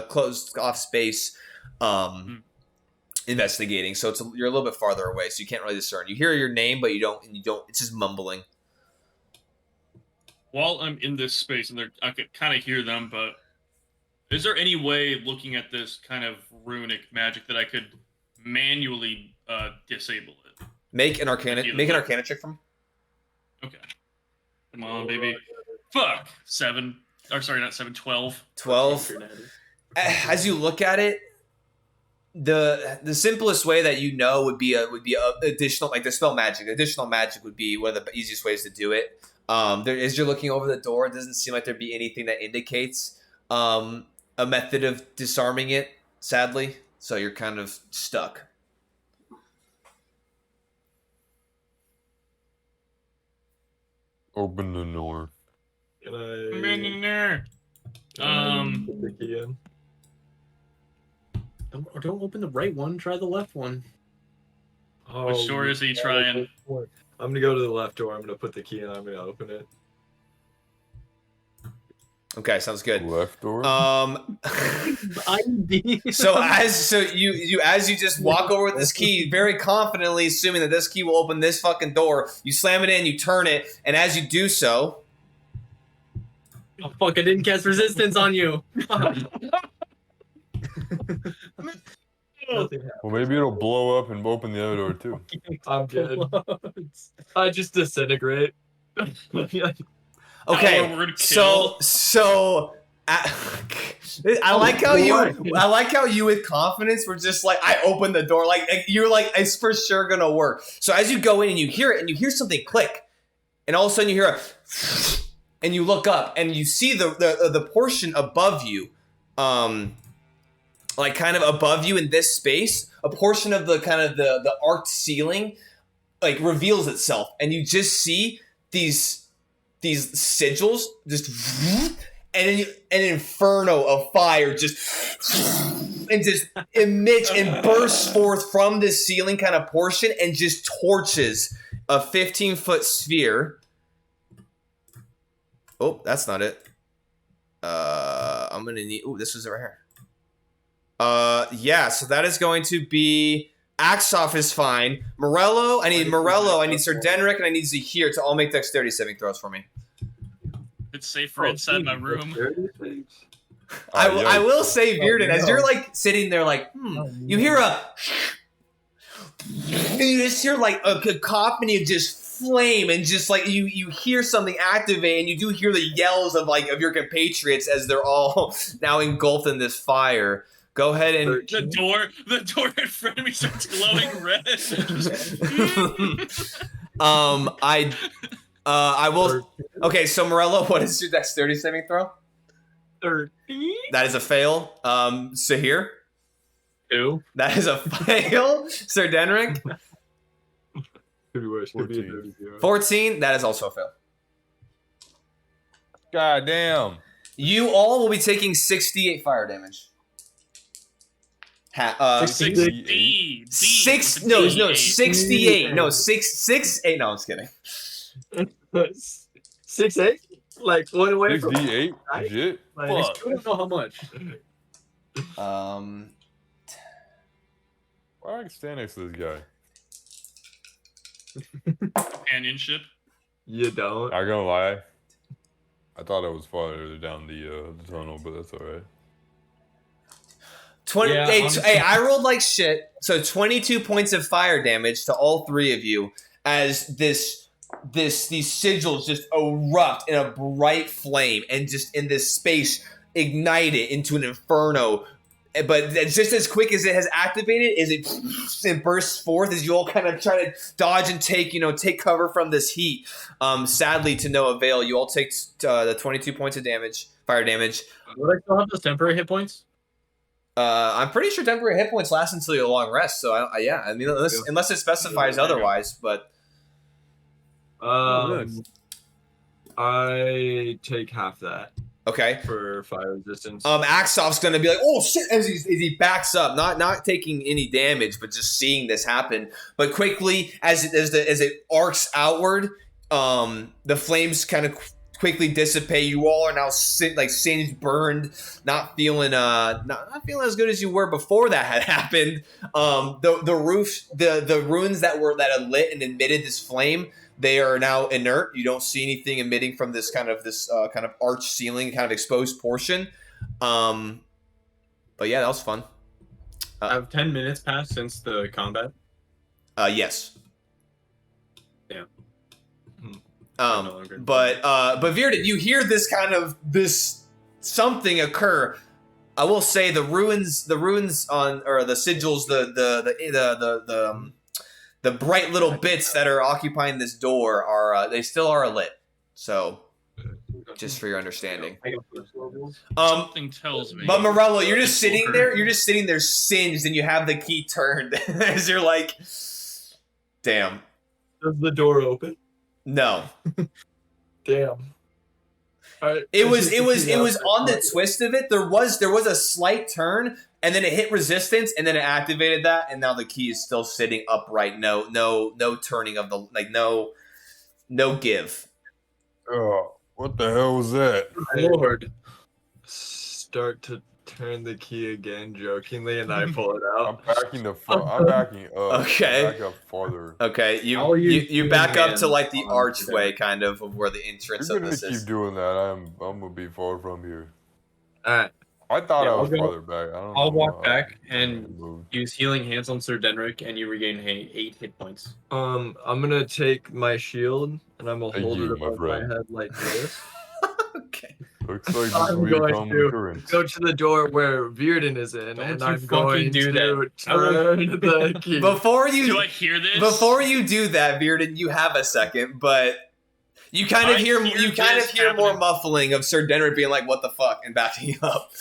[SPEAKER 1] closed off space, investigating. So you're a little bit farther away, so you can't really discern. You hear your name, but you don't. It's just mumbling.
[SPEAKER 2] While I'm in this space, and I could kind of hear them, but is there any way, looking at this kind of runic magic, that I could manually disable it?
[SPEAKER 1] Make an Arcana check for me.
[SPEAKER 2] Okay. Come on, baby. Fuck. 7. Or sorry, not 7. 12.
[SPEAKER 1] 12. As you look at it, the simplest way that would be additional, like dispel magic. Additional magic would be one of the easiest ways to do it. As you're looking over the door, it doesn't seem like there'd be anything that indicates a method of disarming it, sadly. So you're kind of stuck.
[SPEAKER 5] Open the door.
[SPEAKER 7] Can I put the key in?
[SPEAKER 4] Don't open the right one. Try the left one.
[SPEAKER 2] Which door is he trying?
[SPEAKER 7] I'm gonna go to the left door. I'm gonna put the key in. I'm gonna open it.
[SPEAKER 1] Okay, sounds good.
[SPEAKER 5] Left door.
[SPEAKER 1] So as you just walk over with this key, very confidently assuming that this key will open this fucking door, you slam it in, you turn it, and as you do so,
[SPEAKER 4] oh fuck! I didn't cast resistance on you.
[SPEAKER 5] Well, maybe it'll blow up and open the other door too.
[SPEAKER 3] I'm good. I just disintegrate.
[SPEAKER 1] okay. So I like how you with confidence were just like, I opened the door, like you're like, it's for sure gonna work. So as you go in and you hear it and you hear something click, and all of a sudden you hear a, and you look up and you see the portion above you, like kind of above you in this space, a portion of the kind of the arched ceiling like reveals itself, and you just see these sigils just, and then an inferno of fire just emits and bursts forth from this ceiling kind of portion and just torches a 15-foot sphere. Oh, that's not it. I'm gonna need. Oh, this was right here. Yeah. So that is going to be Aksov is fine. Morello, I need Sir Denric, and I need Zahir to all make dexterity saving throws for me.
[SPEAKER 2] It's safer inside my room.
[SPEAKER 1] I will say, Bearden, as you're like sitting there, like, you hear you just hear like a cacophony of just flame, and just like you hear something activate, and you do hear the yells of your compatriots as they're all now engulfed in this fire. Go ahead and
[SPEAKER 2] the door in front of me starts glowing red.
[SPEAKER 1] I will. Okay, so Morello, what is your dexterity saving throw?
[SPEAKER 4] 13.
[SPEAKER 1] That is a fail. Zahir?
[SPEAKER 4] 2.
[SPEAKER 1] That is a fail. Sir Denric?
[SPEAKER 3] Could be worse.
[SPEAKER 1] 14. That is also a fail.
[SPEAKER 5] God damn.
[SPEAKER 1] You all will be taking 68 fire damage.
[SPEAKER 2] 68.
[SPEAKER 1] 68. No, 6. No, I'm just kidding.
[SPEAKER 3] 6'8"? Like one away from
[SPEAKER 5] 68? Legit?
[SPEAKER 3] Like,
[SPEAKER 4] I don't know how much.
[SPEAKER 5] Why do I stand next to this guy?
[SPEAKER 2] Companionship.
[SPEAKER 3] You don't.
[SPEAKER 5] Not gonna lie. I thought it was farther down the tunnel, but that's alright.
[SPEAKER 1] 20.
[SPEAKER 4] Yeah,
[SPEAKER 1] hey, I rolled like shit. So 22 points of fire damage to all three of you as these sigils just erupt in a bright flame and just in this space ignite it into an inferno. But just as quick as it has activated, it bursts forth as you all kind of try to dodge and take cover from this heat. Sadly, to no avail. You all take the 22 points of damage, fire damage.
[SPEAKER 4] Would I still have those temporary hit points?
[SPEAKER 1] I'm pretty sure temporary hit points last until your long rest. So I mean, unless it specifies otherwise, but.
[SPEAKER 3] I take half that.
[SPEAKER 1] Okay.
[SPEAKER 3] For fire resistance.
[SPEAKER 1] Aksov's gonna be like, oh shit, as he backs up, not taking any damage, but just seeing this happen. But quickly, as it arcs outward, the flames kind of quickly dissipate. You all are now singed, burned, not feeling not feeling as good as you were before that had happened. The roof, the ruins that had lit and emitted this flame, they are now inert. You don't see anything emitting from this kind of arch ceiling, kind of exposed portion. But yeah, that was fun.
[SPEAKER 4] Have 10 minutes passed since the combat?
[SPEAKER 1] Yes.
[SPEAKER 4] Yeah.
[SPEAKER 1] But Virden, you hear this something occur. I will say the ruins on, or the sigils, the bright little bits that are occupying this door are they still are lit. So, just for your understanding.
[SPEAKER 2] Something tells me.
[SPEAKER 1] But Morello, you're just sitting there. You're just sitting there, singed, and you have the key turned as you're like, "Damn."
[SPEAKER 3] Does the door open?
[SPEAKER 1] No.
[SPEAKER 3] Damn.
[SPEAKER 1] It was on the twist of it. There was a slight turn, and then it hit resistance, and then it activated that, and now the key is still sitting upright. No turning of the no give.
[SPEAKER 5] Oh, What the hell was that?
[SPEAKER 4] Lord.
[SPEAKER 3] Start to turn the key again, jokingly, and I pull it
[SPEAKER 5] I'm
[SPEAKER 3] out.
[SPEAKER 5] backing I'm backing up.
[SPEAKER 1] Okay.
[SPEAKER 5] Back up farther.
[SPEAKER 1] Okay,
[SPEAKER 4] I'll use
[SPEAKER 1] you back up to like the
[SPEAKER 4] hands on
[SPEAKER 1] archway,
[SPEAKER 4] today.
[SPEAKER 1] kind of where the entrance
[SPEAKER 5] You're
[SPEAKER 1] of
[SPEAKER 5] gonna
[SPEAKER 1] this
[SPEAKER 5] keep
[SPEAKER 1] is.
[SPEAKER 5] doing that. I'm gonna be far from here.
[SPEAKER 3] Alright.
[SPEAKER 5] I thought
[SPEAKER 4] Yeah,
[SPEAKER 5] I
[SPEAKER 4] I'll
[SPEAKER 5] was
[SPEAKER 4] go-
[SPEAKER 5] farther back. I don't know.
[SPEAKER 4] I'll walk
[SPEAKER 5] how
[SPEAKER 4] back
[SPEAKER 5] I
[SPEAKER 4] and
[SPEAKER 5] moved.
[SPEAKER 4] use healing hands on Sir Denric, and you regain 8 hit points.
[SPEAKER 3] I'm gonna take my shield and I'm gonna
[SPEAKER 5] Thank
[SPEAKER 3] hold
[SPEAKER 5] you,
[SPEAKER 3] it
[SPEAKER 5] my
[SPEAKER 3] above my
[SPEAKER 5] friend.
[SPEAKER 3] head like this.
[SPEAKER 1] Okay.
[SPEAKER 5] Looks like this
[SPEAKER 3] I'm
[SPEAKER 5] will
[SPEAKER 3] going
[SPEAKER 5] become
[SPEAKER 3] to
[SPEAKER 5] current.
[SPEAKER 3] go to the door where Virden is in,
[SPEAKER 4] Don't
[SPEAKER 3] and
[SPEAKER 4] you
[SPEAKER 3] I'm
[SPEAKER 4] fucking
[SPEAKER 3] going
[SPEAKER 4] do
[SPEAKER 3] to
[SPEAKER 4] that.
[SPEAKER 3] turn the key.
[SPEAKER 1] Before
[SPEAKER 2] Do
[SPEAKER 1] you
[SPEAKER 2] I hear this?
[SPEAKER 1] do that, Bearden, you have a second, but you kind of
[SPEAKER 2] I
[SPEAKER 1] hear
[SPEAKER 2] hear
[SPEAKER 1] you kind of
[SPEAKER 2] this
[SPEAKER 1] hear more
[SPEAKER 2] happening.
[SPEAKER 1] muffling of Sir Denric being like, "What the fuck," and backing up.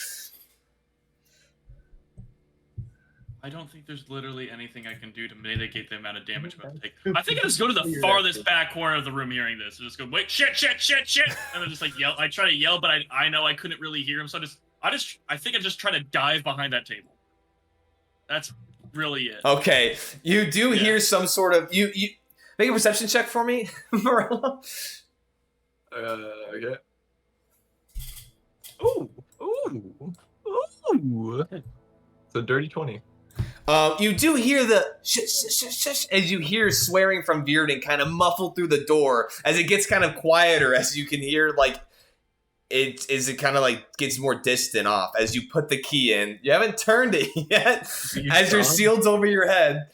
[SPEAKER 2] I don't think there's literally anything I can do to mitigate the amount of damage I'm going to take. I think I just go to the farthest back corner of the room hearing this. And just go, wait, shit, shit, shit, shit. And then just like yell. I try to yell, but I know I couldn't really hear him. So I think I just try to dive behind that table. That's really it.
[SPEAKER 1] Okay, you do hear some sort of you make a perception check for me, Morello.
[SPEAKER 3] Okay. Ooh. It's a dirty 20.
[SPEAKER 1] You do hear the shh as you hear swearing from Bearden kind of muffled through the door as it gets kind of quieter as you can hear like it kind of like gets more distant off as you put the key in. You haven't turned it yet as your shield's over your head.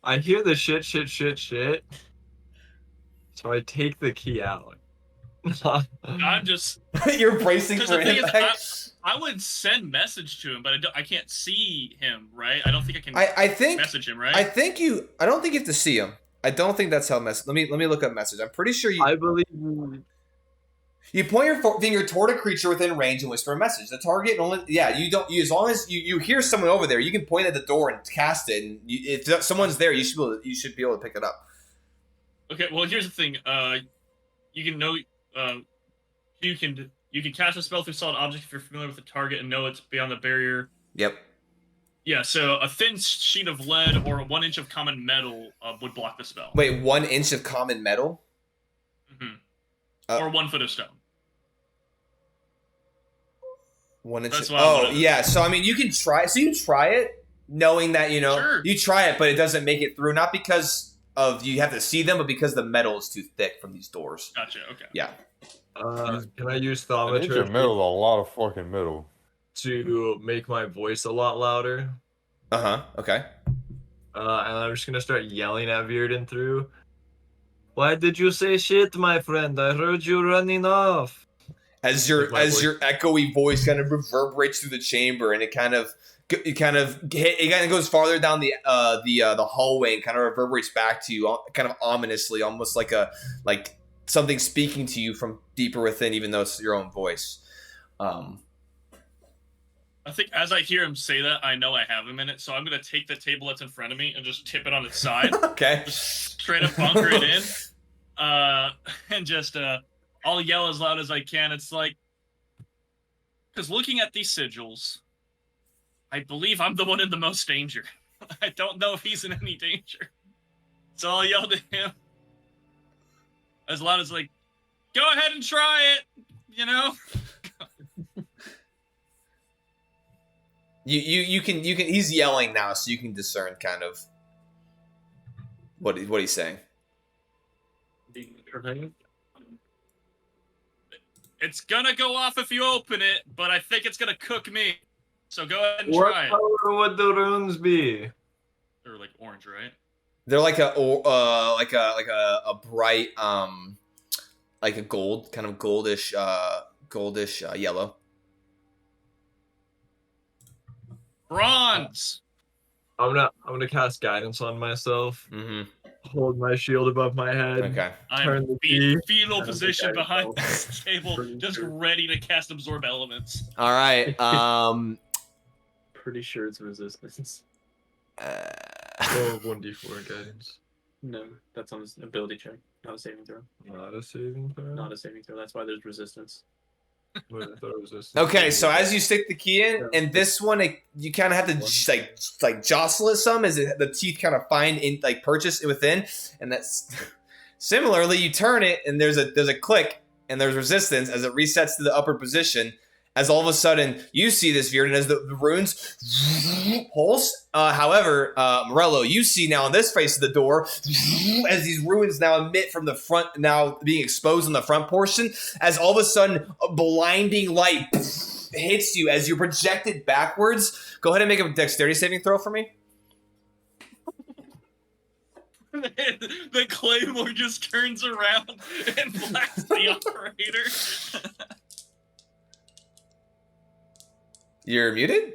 [SPEAKER 3] I hear the shit. So I take the key out.
[SPEAKER 2] I'm just.
[SPEAKER 1] You're bracing
[SPEAKER 2] Because
[SPEAKER 1] for
[SPEAKER 2] the thing
[SPEAKER 1] impact.
[SPEAKER 2] is, I would send message to him, but I can't see him, right? I don't think I can
[SPEAKER 1] I think
[SPEAKER 2] message him, right?
[SPEAKER 1] I don't think you have to see him. I don't think that's how message. Let me look up message. I'm pretty sure you.
[SPEAKER 3] I believe.
[SPEAKER 1] You point your finger toward a creature within range and whisper a message. The target only, as long as you hear someone over there, you can point at the door and cast it. And if someone's there, you should be able to pick it up.
[SPEAKER 2] Okay, well here's the thing. You can know. You can cast a spell through solid object if you're familiar with the target and know it's beyond the barrier.
[SPEAKER 1] Yep.
[SPEAKER 2] Yeah, so a thin sheet of lead or 1 inch of common metal would block the spell.
[SPEAKER 1] Wait, 1 inch of common metal?
[SPEAKER 2] Or 1 foot of stone.
[SPEAKER 1] 1 inch.
[SPEAKER 2] That's why I wanted to-
[SPEAKER 1] yeah. So I mean, you can try. So you try it, knowing that
[SPEAKER 2] Sure.
[SPEAKER 1] you try it, but it doesn't make it through. Not because of you have to see them, but because the metal is too thick from these doors.
[SPEAKER 2] Gotcha. Okay.
[SPEAKER 1] Yeah.
[SPEAKER 3] Can I use
[SPEAKER 5] An inch of
[SPEAKER 3] thaumaturgy
[SPEAKER 5] metal is a lot of fucking metal.
[SPEAKER 3] to make my voice a lot louder?
[SPEAKER 1] Okay.
[SPEAKER 3] And I'm just gonna start yelling at Virden through. Why did you say shit, my friend? I heard you running off.
[SPEAKER 1] As your echoey voice kind of reverberates through the chamber, and it kind of goes farther down the hallway and kind of reverberates back to you, kind of ominously, almost like something speaking to you from deeper within, even though it's your own voice.
[SPEAKER 2] I think as I hear him say that, I know I have him in it, so I'm gonna take the table that's in front of me and just tip it on its side.
[SPEAKER 1] Okay.
[SPEAKER 2] Just straight up bunker it in. And just I'll yell as loud as I can. It's like, because looking at these sigils, I believe I'm the one in the most danger. I don't know if he's in any danger. So I'll yell to him as loud as like, go ahead and try it, you know?
[SPEAKER 1] You can he's yelling now, so you can discern kind of what he's saying.
[SPEAKER 2] It's gonna go off if you open it, but I think it's gonna cook me. So go ahead and try it.
[SPEAKER 3] What color would the runes be?
[SPEAKER 2] They're like orange, right?
[SPEAKER 1] They're like a bright like a gold, kind of goldish yellow.
[SPEAKER 2] Bronze.
[SPEAKER 3] I'm gonna cast guidance on myself.
[SPEAKER 1] Mm-hmm.
[SPEAKER 3] Hold my shield above my head.
[SPEAKER 1] Okay.
[SPEAKER 3] Turn
[SPEAKER 2] I'm
[SPEAKER 3] the key.
[SPEAKER 2] fetal
[SPEAKER 3] Turn the
[SPEAKER 2] position
[SPEAKER 3] guidance
[SPEAKER 2] behind
[SPEAKER 3] off.
[SPEAKER 2] this table,
[SPEAKER 3] Pretty
[SPEAKER 2] just
[SPEAKER 3] sure.
[SPEAKER 2] ready to cast absorb elements.
[SPEAKER 1] All right.
[SPEAKER 4] Pretty sure it's resistance.
[SPEAKER 3] Or 1d4 guidance.
[SPEAKER 4] No, that's on his ability check, not a saving throw.
[SPEAKER 3] Not a saving throw.
[SPEAKER 4] Not a saving throw. That's why there's resistance.
[SPEAKER 3] Wait, I thought it was this.
[SPEAKER 1] Okay, so as you stick the key in, and this one, you kind of have to like jostle it some, as the teeth kind of find in like purchase within, and that's Similarly, you turn it, and there's a click, and there's resistance as it resets to the upper position. As all of a sudden, you see this, Virden, as the runes pulse. However, Morello, you see now on this face of the door, as these runes now emit from the front, now being exposed on the front portion, as all of a sudden, a blinding light hits you as you're projected backwards. Go ahead and make a dexterity saving throw for me.
[SPEAKER 2] The claymore just turns around and blasts the operator.
[SPEAKER 1] You're muted?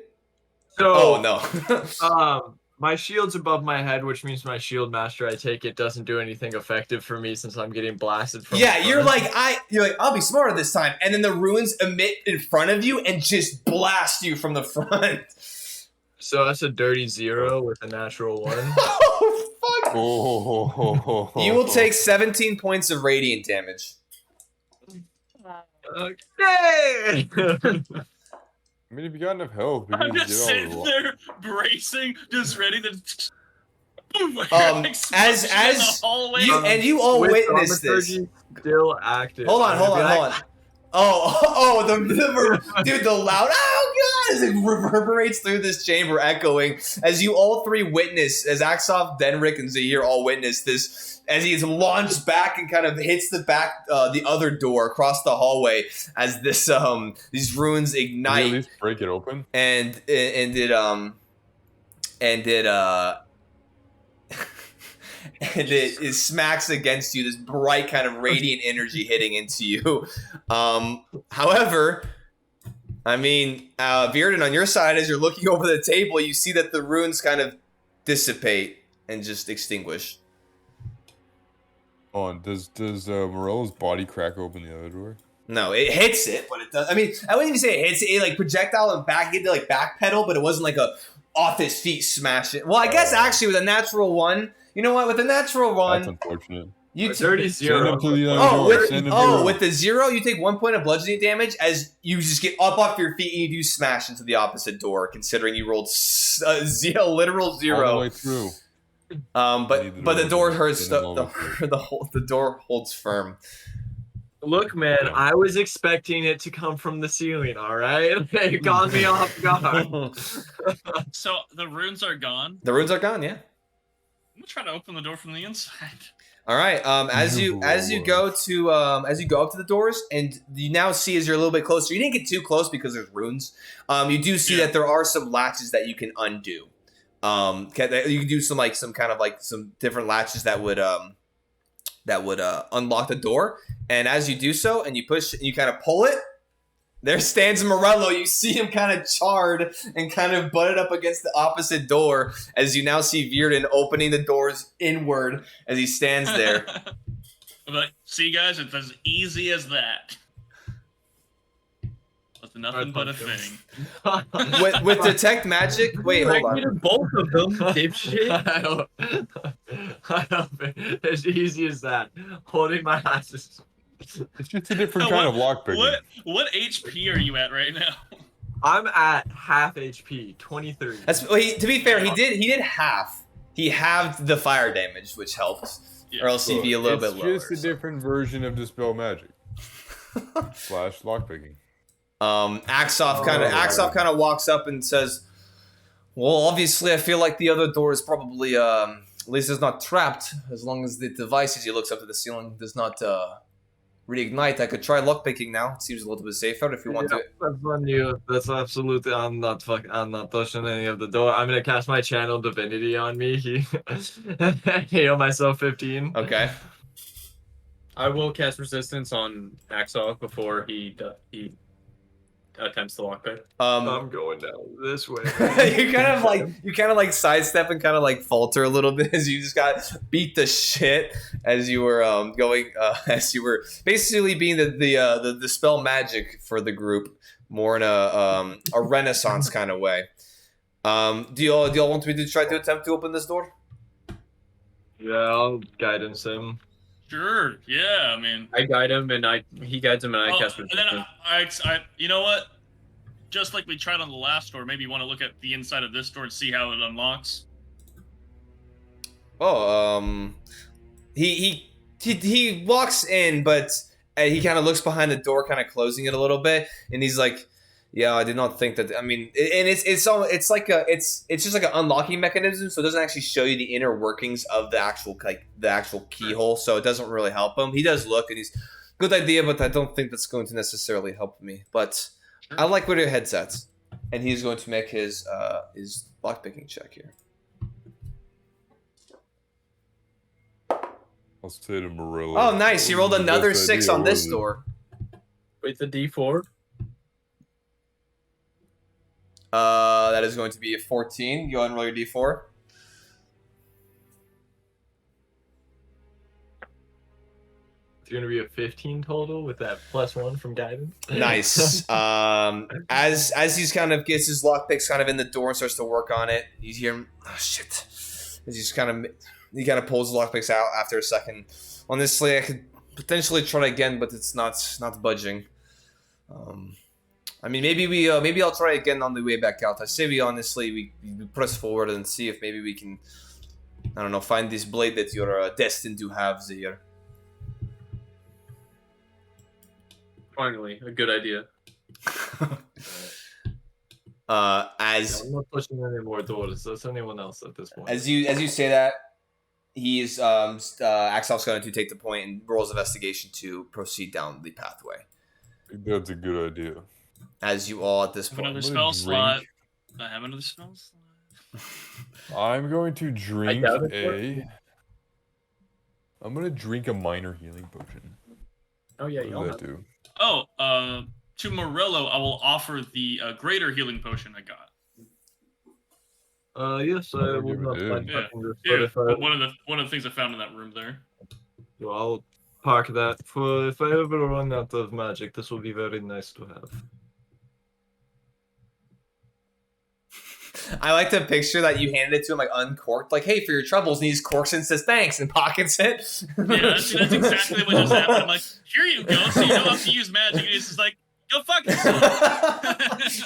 [SPEAKER 3] So,
[SPEAKER 1] oh, no.
[SPEAKER 3] My shield's above my head, which means my shield master, I take it, doesn't do anything effective for me since I'm getting blasted from
[SPEAKER 1] Yeah, you're like, I'll be smarter this time. And then the runes emit in front of you and just blast you from the front.
[SPEAKER 3] So that's a dirty 0 with a natural 1.
[SPEAKER 1] Oh, fuck. You will take 17 points of radiant damage.
[SPEAKER 3] Okay!
[SPEAKER 5] I mean, if you got enough health, we
[SPEAKER 2] I'm
[SPEAKER 5] can
[SPEAKER 2] just sitting there bracing, just ready to.
[SPEAKER 1] As you all witness this.
[SPEAKER 3] Still active.
[SPEAKER 1] Hold on. Oh, dude, the loud, oh god, as it reverberates through this chamber, echoing, as you all three witness, as Aksov, Denrick, and Zahir all witness this, as he is launched back and kind of hits the other door across the hallway, as this, these runes ignite.
[SPEAKER 5] Can you at least break it open?
[SPEAKER 1] And it smacks against you, this bright kind of radiant energy hitting into you. However, I mean, Virden, on your side, as you're looking over the table, you see that the runes kind of dissipate and just extinguish.
[SPEAKER 5] Does Morello's body crack open the other door?
[SPEAKER 1] No, it hits it, but it does. I mean, I wouldn't even say it hits it. It like projectile and back, it did like backpedal, but it wasn't like a off his feet smash it. Well, I guess actually with a natural one, you know what? With a natural one,
[SPEAKER 5] that's unfortunate.
[SPEAKER 1] You
[SPEAKER 3] dirty 0.
[SPEAKER 1] With the 0, you take 1 point of bludgeoning damage as you just get up off your feet and you do smash into the opposite door. Considering you rolled literal 0
[SPEAKER 5] all the way through.
[SPEAKER 1] But the door hurts. The door holds firm.
[SPEAKER 3] Look, man, I was expecting it to come from the ceiling. All right, it caught me off guard.
[SPEAKER 2] So the runes are gone.
[SPEAKER 1] The runes are gone. Yeah.
[SPEAKER 2] I'm gonna try to open the door from the inside.
[SPEAKER 1] All right. As you go up to the doors, and you now see as you're a little bit closer. You didn't get too close because there's runes. You do see that there are some latches that you can undo. You can do some different latches that would unlock the door. And as you do so, and you push, and you kind of pull it, there stands Morello. You see him kind of charred and kind of butted up against the opposite door as you now see Virden opening the doors inward as he stands there.
[SPEAKER 2] I'm like, see, guys, it's as easy as that. That's nothing but a thing.
[SPEAKER 1] with detect magic. Wait, hold on.
[SPEAKER 3] Both of them, dipshit. I don't think as easy as that. Holding my asses.
[SPEAKER 5] It's just a different kind of lockpicking.
[SPEAKER 2] What HP are you at right now?
[SPEAKER 3] I'm at half HP, 23.
[SPEAKER 1] To be fair, he did half. He halved the fire damage, which helped. Yeah. Or else he'd be a little bit lower.
[SPEAKER 5] It's just a different version of Dispel Magic. / lockpicking.
[SPEAKER 1] Aksov kind of walks up and says, "Well, obviously, I feel like the other door is probably at least it's not trapped. As long as the device, as he looks up to the ceiling, does not reignite. I could try lockpicking now. It seems a little bit safer if you want to."
[SPEAKER 3] That's on you. That's absolutely. I'm not touching any of the door. I'm gonna cast my channel divinity on me. Heal myself 15.
[SPEAKER 1] Okay.
[SPEAKER 4] I will cast resistance on Aksov before he attempts the lockpick.
[SPEAKER 3] I'm going down this way.
[SPEAKER 1] you kind of like sidestep and kind of like falter a little bit as you just got beat the shit as you were as you were basically being the spell magic for the group more in a Renaissance kind of way. Do y'all want me to try to attempt to open this door?
[SPEAKER 3] Yeah, I'll guidance him.
[SPEAKER 2] Sure. Yeah. I mean,
[SPEAKER 4] I guide him, and he guides him, and I cast resistance.
[SPEAKER 2] And then I, you know what? Just like we tried on the last door, maybe you want to look at the inside of this door and see how it unlocks.
[SPEAKER 1] Oh, he he walks in, but he kind of looks behind the door, kind of closing it a little bit, and he's like, "Yeah, I did not think that." I mean, and it's just like an unlocking mechanism, so it doesn't actually show you the inner workings of the actual keyhole, so it doesn't really help him. He does look, and he's good idea, but I don't think that's going to necessarily help me. But I like where your head's at, and he's going to make his lockpicking check here.
[SPEAKER 5] I'll say to Morello.
[SPEAKER 1] Oh, nice! He rolled another 6 on this door.
[SPEAKER 4] With the D4.
[SPEAKER 1] That is going to be a 14. Go ahead and roll your D4.
[SPEAKER 3] It's going to be a 15 total with that +1 from guidance.
[SPEAKER 1] Nice. As he's kind of gets his lockpicks kind of in the door and starts to work on it, you hear him. Oh shit! He kind of pulls the lockpicks out after a second. Honestly, I could potentially try again, but it's not budging. I mean, maybe I'll try again on the way back out. I say we press forward and see if maybe we can, I don't know, find this blade that you're destined to have, Zaire.
[SPEAKER 4] Finally, a good idea.
[SPEAKER 3] I'm not pushing any more doors. That's anyone else at this point.
[SPEAKER 1] As you say that, he's Aksov's going to take the point and rolls investigation to proceed down the pathway.
[SPEAKER 5] I think that's a good idea.
[SPEAKER 1] As you all at this point.
[SPEAKER 2] Another spell slot. I have another spell slot.
[SPEAKER 5] I'm going to drink I'm going to drink a minor healing potion.
[SPEAKER 4] Oh yeah, you all
[SPEAKER 5] that do.
[SPEAKER 2] Oh, to Morello, I will offer the greater healing potion I got.
[SPEAKER 3] Yes, I would not mind touching this.
[SPEAKER 2] But one of the things I found in that room there.
[SPEAKER 3] Well, I'll park that for if I ever run out of magic. This will be very nice to have.
[SPEAKER 1] I like to picture that you handed it to him like uncorked, like, "Hey, for your troubles," and he just corks it and says thanks and pockets it.
[SPEAKER 2] Yeah, that's exactly what just happened. I'm like, "Here you go, so you don't have to use magic." And he's just like, "Go fuck yourself."
[SPEAKER 5] This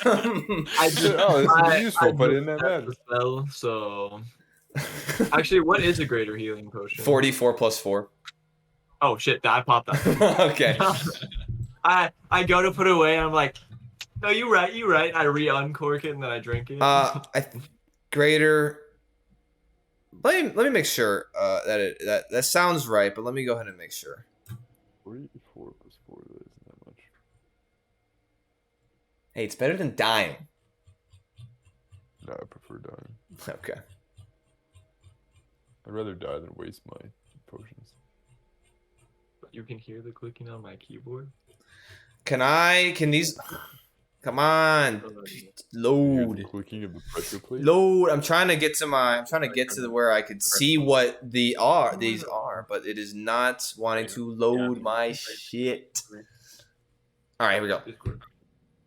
[SPEAKER 5] is useful, but in that
[SPEAKER 3] spell. So, actually, what is a greater healing potion?
[SPEAKER 1] 44 plus 4.
[SPEAKER 3] Oh shit! I popped that.
[SPEAKER 1] Okay.
[SPEAKER 3] I go to put it away, and I'm like, "No, you right. I re-uncork it and then I drink it."
[SPEAKER 1] Greater. Let me make sure that sounds right, but let me go ahead and make sure.
[SPEAKER 5] 44 plus 4. That isn't that much.
[SPEAKER 1] Hey, it's better than dying.
[SPEAKER 5] No, I prefer dying.
[SPEAKER 1] Okay.
[SPEAKER 5] I'd rather die than waste my potions.
[SPEAKER 3] You can hear the clicking on my keyboard.
[SPEAKER 1] Can these? Come on, load.
[SPEAKER 5] Clicking of the pressure plate.
[SPEAKER 1] Load. I'm trying to get to where I could see what these are, but it is not wanting to load my shit. All right, here we go.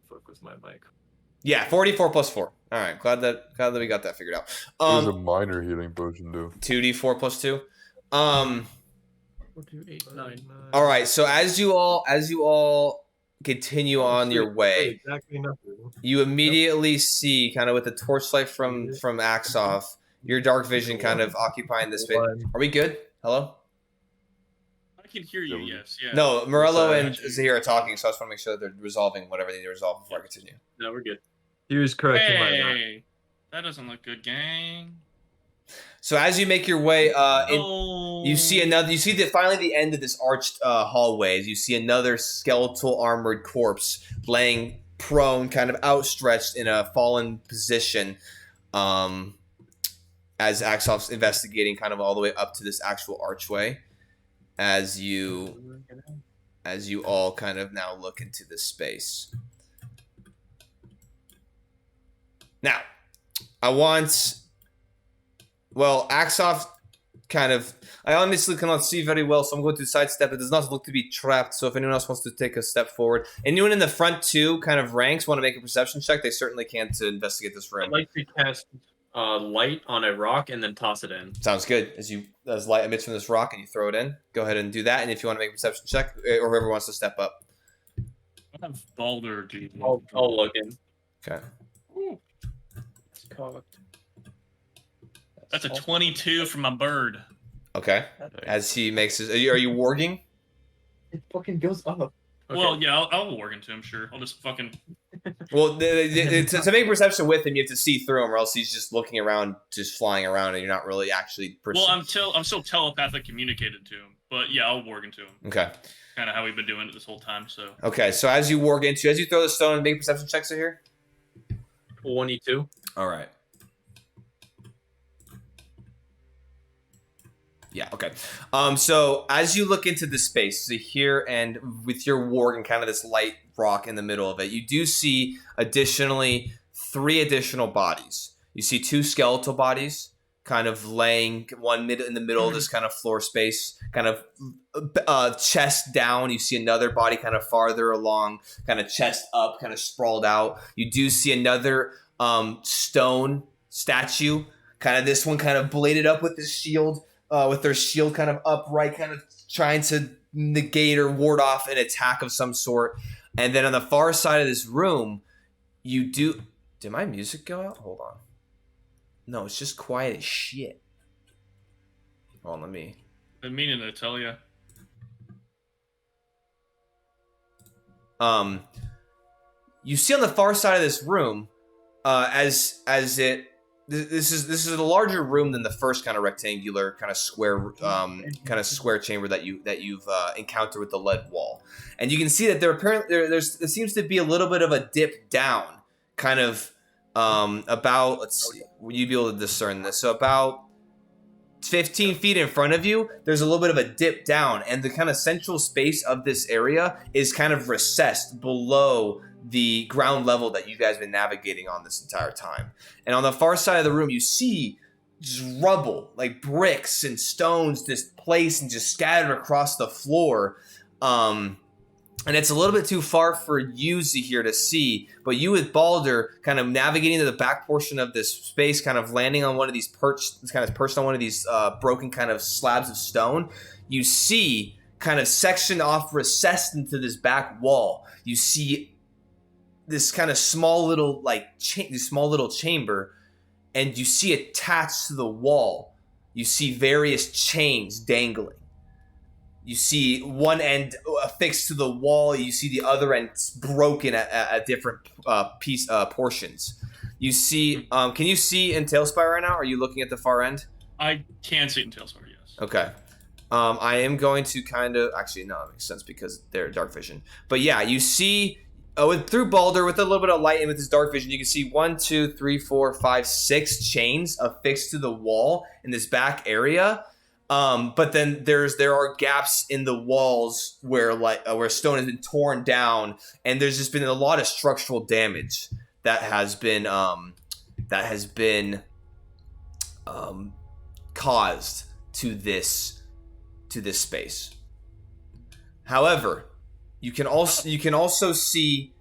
[SPEAKER 3] Fuck with my mic.
[SPEAKER 1] Yeah, 44 plus 4. All right, glad that we got that figured out.
[SPEAKER 5] There's a minor healing potion though.
[SPEAKER 1] 2d4 plus 2.
[SPEAKER 4] 4, 2, 8, 9.
[SPEAKER 1] All right, so as you all continue on your way, you immediately see, kind of with the torchlight from Aksov, your dark vision kind of occupying this space. Are we good? Hello?
[SPEAKER 2] I can hear you, yes. Yeah.
[SPEAKER 1] No, Morello and Zaire are talking, so I just want to make sure that they're resolving whatever they need to resolve before I continue.
[SPEAKER 4] No, we're good.
[SPEAKER 3] He was correcting my mark.
[SPEAKER 2] Hey, that doesn't look good, gang.
[SPEAKER 1] So as you make your way, you see finally the end of this arched hallway. As you see another skeletal armored corpse laying prone, kind of outstretched in a fallen position. As Aksov's investigating, kind of all the way up to this actual archway. As you all kind of now look into this space. Now, Aksov I honestly cannot see very well, so I'm going to sidestep. It does not look to be trapped, so if anyone else wants to take a step forward. Anyone in the front two kind of ranks want to make a perception check, they certainly can to investigate this room.
[SPEAKER 4] I'd like to cast light on a rock and then toss it in.
[SPEAKER 1] Sounds good. As light emits from this rock and you throw it in, go ahead and do that. And if you want to make a perception check, or whoever wants to step up.
[SPEAKER 2] I have Baldur, dude.
[SPEAKER 4] I'll look in.
[SPEAKER 1] Okay.
[SPEAKER 4] It's cocked.
[SPEAKER 2] That's a 22 from my bird.
[SPEAKER 1] Okay. As he makes his, are you warging?
[SPEAKER 6] It fucking goes up.
[SPEAKER 2] Okay. Well, yeah, I'll warg into him. Sure, I'll just fucking.
[SPEAKER 1] Well, to make perception with him, you have to see through him, or else he's just looking around, just flying around, and you're not really actually.
[SPEAKER 2] Well, I'm still telepathic communicated to him, but yeah, I'll warg into him.
[SPEAKER 1] Okay.
[SPEAKER 2] Kind of how we've been doing it this whole time. So.
[SPEAKER 1] Okay, so as you throw the stone, and make perception checks are here.
[SPEAKER 4] 22.
[SPEAKER 1] All right. Yeah, okay. So as you look into the space, so here and with your warg and kind of this light rock in the middle of it, you do see additionally 3 additional bodies. You see 2 skeletal bodies kind of laying in the middle of this kind of floor space, kind of chest down. You see another body kind of farther along, kind of chest up, kind of sprawled out. You do see another stone statue, kind of this one kind of bladed up with this shield. With their shield kind of upright, kind of trying to negate or ward off an attack of some sort. And then on the far side of this room, you do... Did my music go out? Hold on. No, it's just quiet as shit. Hold on, let me...
[SPEAKER 2] Been meaning to tell you.
[SPEAKER 1] You see on the far side of this room, as it... This is a larger room than the first kind of rectangular kind of square chamber that you've encountered with the lead wall, and you can see that there seems to be a little bit of a dip down, kind of about, let's see, will you be able to discern this? So about 15 feet in front of you, there's a little bit of a dip down, and the kind of central space of this area is kind of recessed below the ground level that you guys have been navigating on this entire time. And on the far side of the room, you see just rubble, like bricks and stones displaced and just scattered across the floor. And it's a little bit too far for you here to see, but you with Balder kind of navigating to the back portion of this space, kind of landing on one of these perched on one of these broken kind of slabs of stone, you see kind of sectioned off, recessed into this back wall. You see this kind of small little chamber, and you see attached to the wall, you see various chains dangling. You see one end affixed to the wall. You see the other end broken at different portions. You see, can you see in Tailspire right now? Are you looking at the far end?
[SPEAKER 2] I can see it in Tailspire, yes.
[SPEAKER 1] Okay. I am going to kind of, actually, no, that makes sense because they're dark vision. But yeah, you see, through Balder, with a little bit of light and with his dark vision, you can see 1, 2, 3, 4, 5, 6 chains affixed to the wall in this back area. But then there are gaps in the walls where stone has been torn down, and there's just been a lot of structural damage that has been caused to this space. However, you can also see,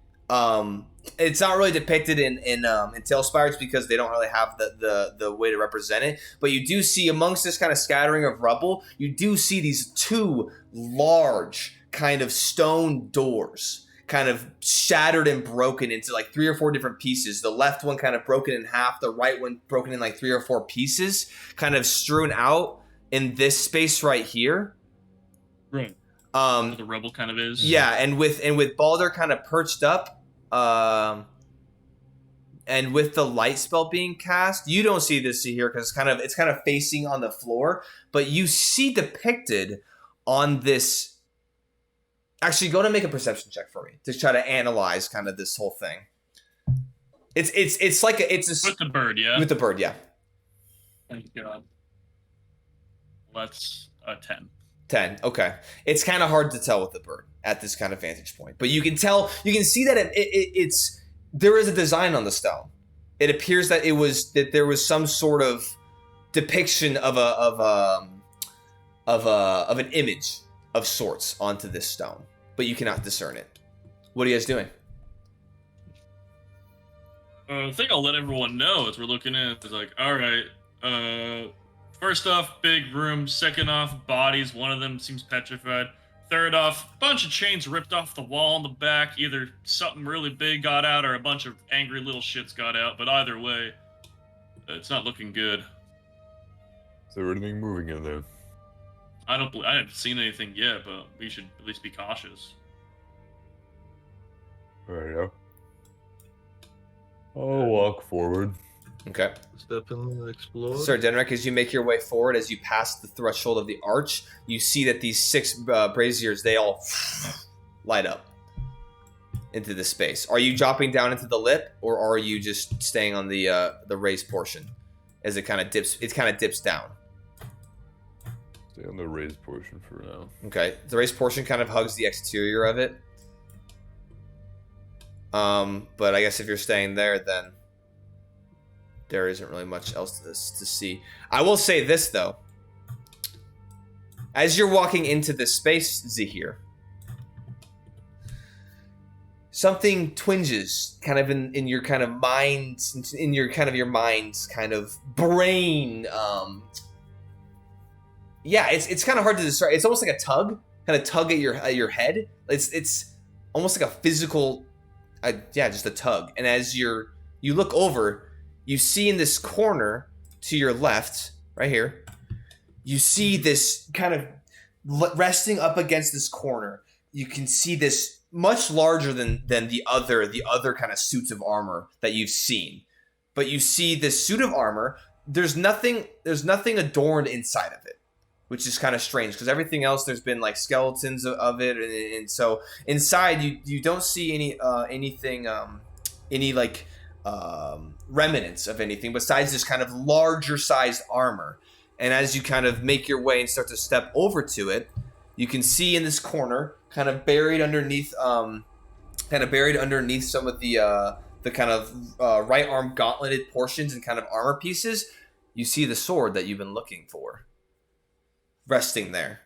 [SPEAKER 1] it's not really depicted in Tailspires because they don't really have the way to represent it, but you do see amongst this kind of scattering of rubble, you do see these 2 large kind of stone doors, kind of shattered and broken into like 3 or 4 different pieces. The left one kind of broken in half, the right one broken in like 3 or 4 pieces, kind of strewn out in this space right here.
[SPEAKER 2] Right. Where the rubble kind of is.
[SPEAKER 1] Yeah, and with Balder kind of perched up, and with the light spell being cast, you don't see this here because it's kind of facing on the floor, but you see depicted on this. Actually, go to make a perception check for me to try to analyze kind of this whole thing. It's with
[SPEAKER 2] the bird, yeah.
[SPEAKER 1] With the bird, yeah.
[SPEAKER 2] Thank God. That's a 10.
[SPEAKER 1] 10. Okay. It's kind of hard to tell with the bird at this kind of vantage point, but you can see that there is a design on the stone. It appears that there was some sort of depiction of an image of sorts onto this stone, but you cannot discern it. What are you guys doing?
[SPEAKER 2] I think I'll let everyone know as we're looking at it. It's like, all right, first off, big room. Second off, bodies. One of them seems petrified. Third off, bunch of chains ripped off the wall in the back. Either something really big got out or a bunch of angry little shits got out. But either way, it's not looking good.
[SPEAKER 5] Is there anything moving in there?
[SPEAKER 2] I haven't seen anything yet, but we should at least be cautious.
[SPEAKER 5] There you go. I'll walk forward.
[SPEAKER 1] Okay.
[SPEAKER 3] Step in and explore.
[SPEAKER 1] Sir Denrick, as you make your way forward, as you pass the threshold of the arch, you see that these 6 braziers, they all light up into the space. Are you dropping down into the lip, or are you just staying on the raised portion as it kind of dips? It kind of dips down.
[SPEAKER 5] Stay on the raised portion for now.
[SPEAKER 1] Okay, the raised portion kind of hugs the exterior of it. But I guess if you're staying there, then there isn't really much else to see. I will say this, though. As you're walking into this space, Zahir, something twinges kind of in your kind of mind, in your kind of your mind's kind of brain. Yeah, it's kind of hard to describe. It's almost like a tug, kind of tug at your head. It's almost like a physical, yeah, just a tug. And as you look over, you see in this corner to your left, right here, you see this kind of resting up against this corner. You can see this much larger than the other kind of suits of armor that you've seen. But you see this suit of armor. There's nothing adorned inside of it, which is kind of strange because everything else there's been like skeletons of it, and so inside you don't see anything any like remnants of anything besides this kind of larger sized armor. And as you kind of make your way and start to step over to it, you can see in this corner, kind of buried underneath some of the kind of right arm gauntleted portions and kind of armor pieces, you see the sword that you've been looking for, resting there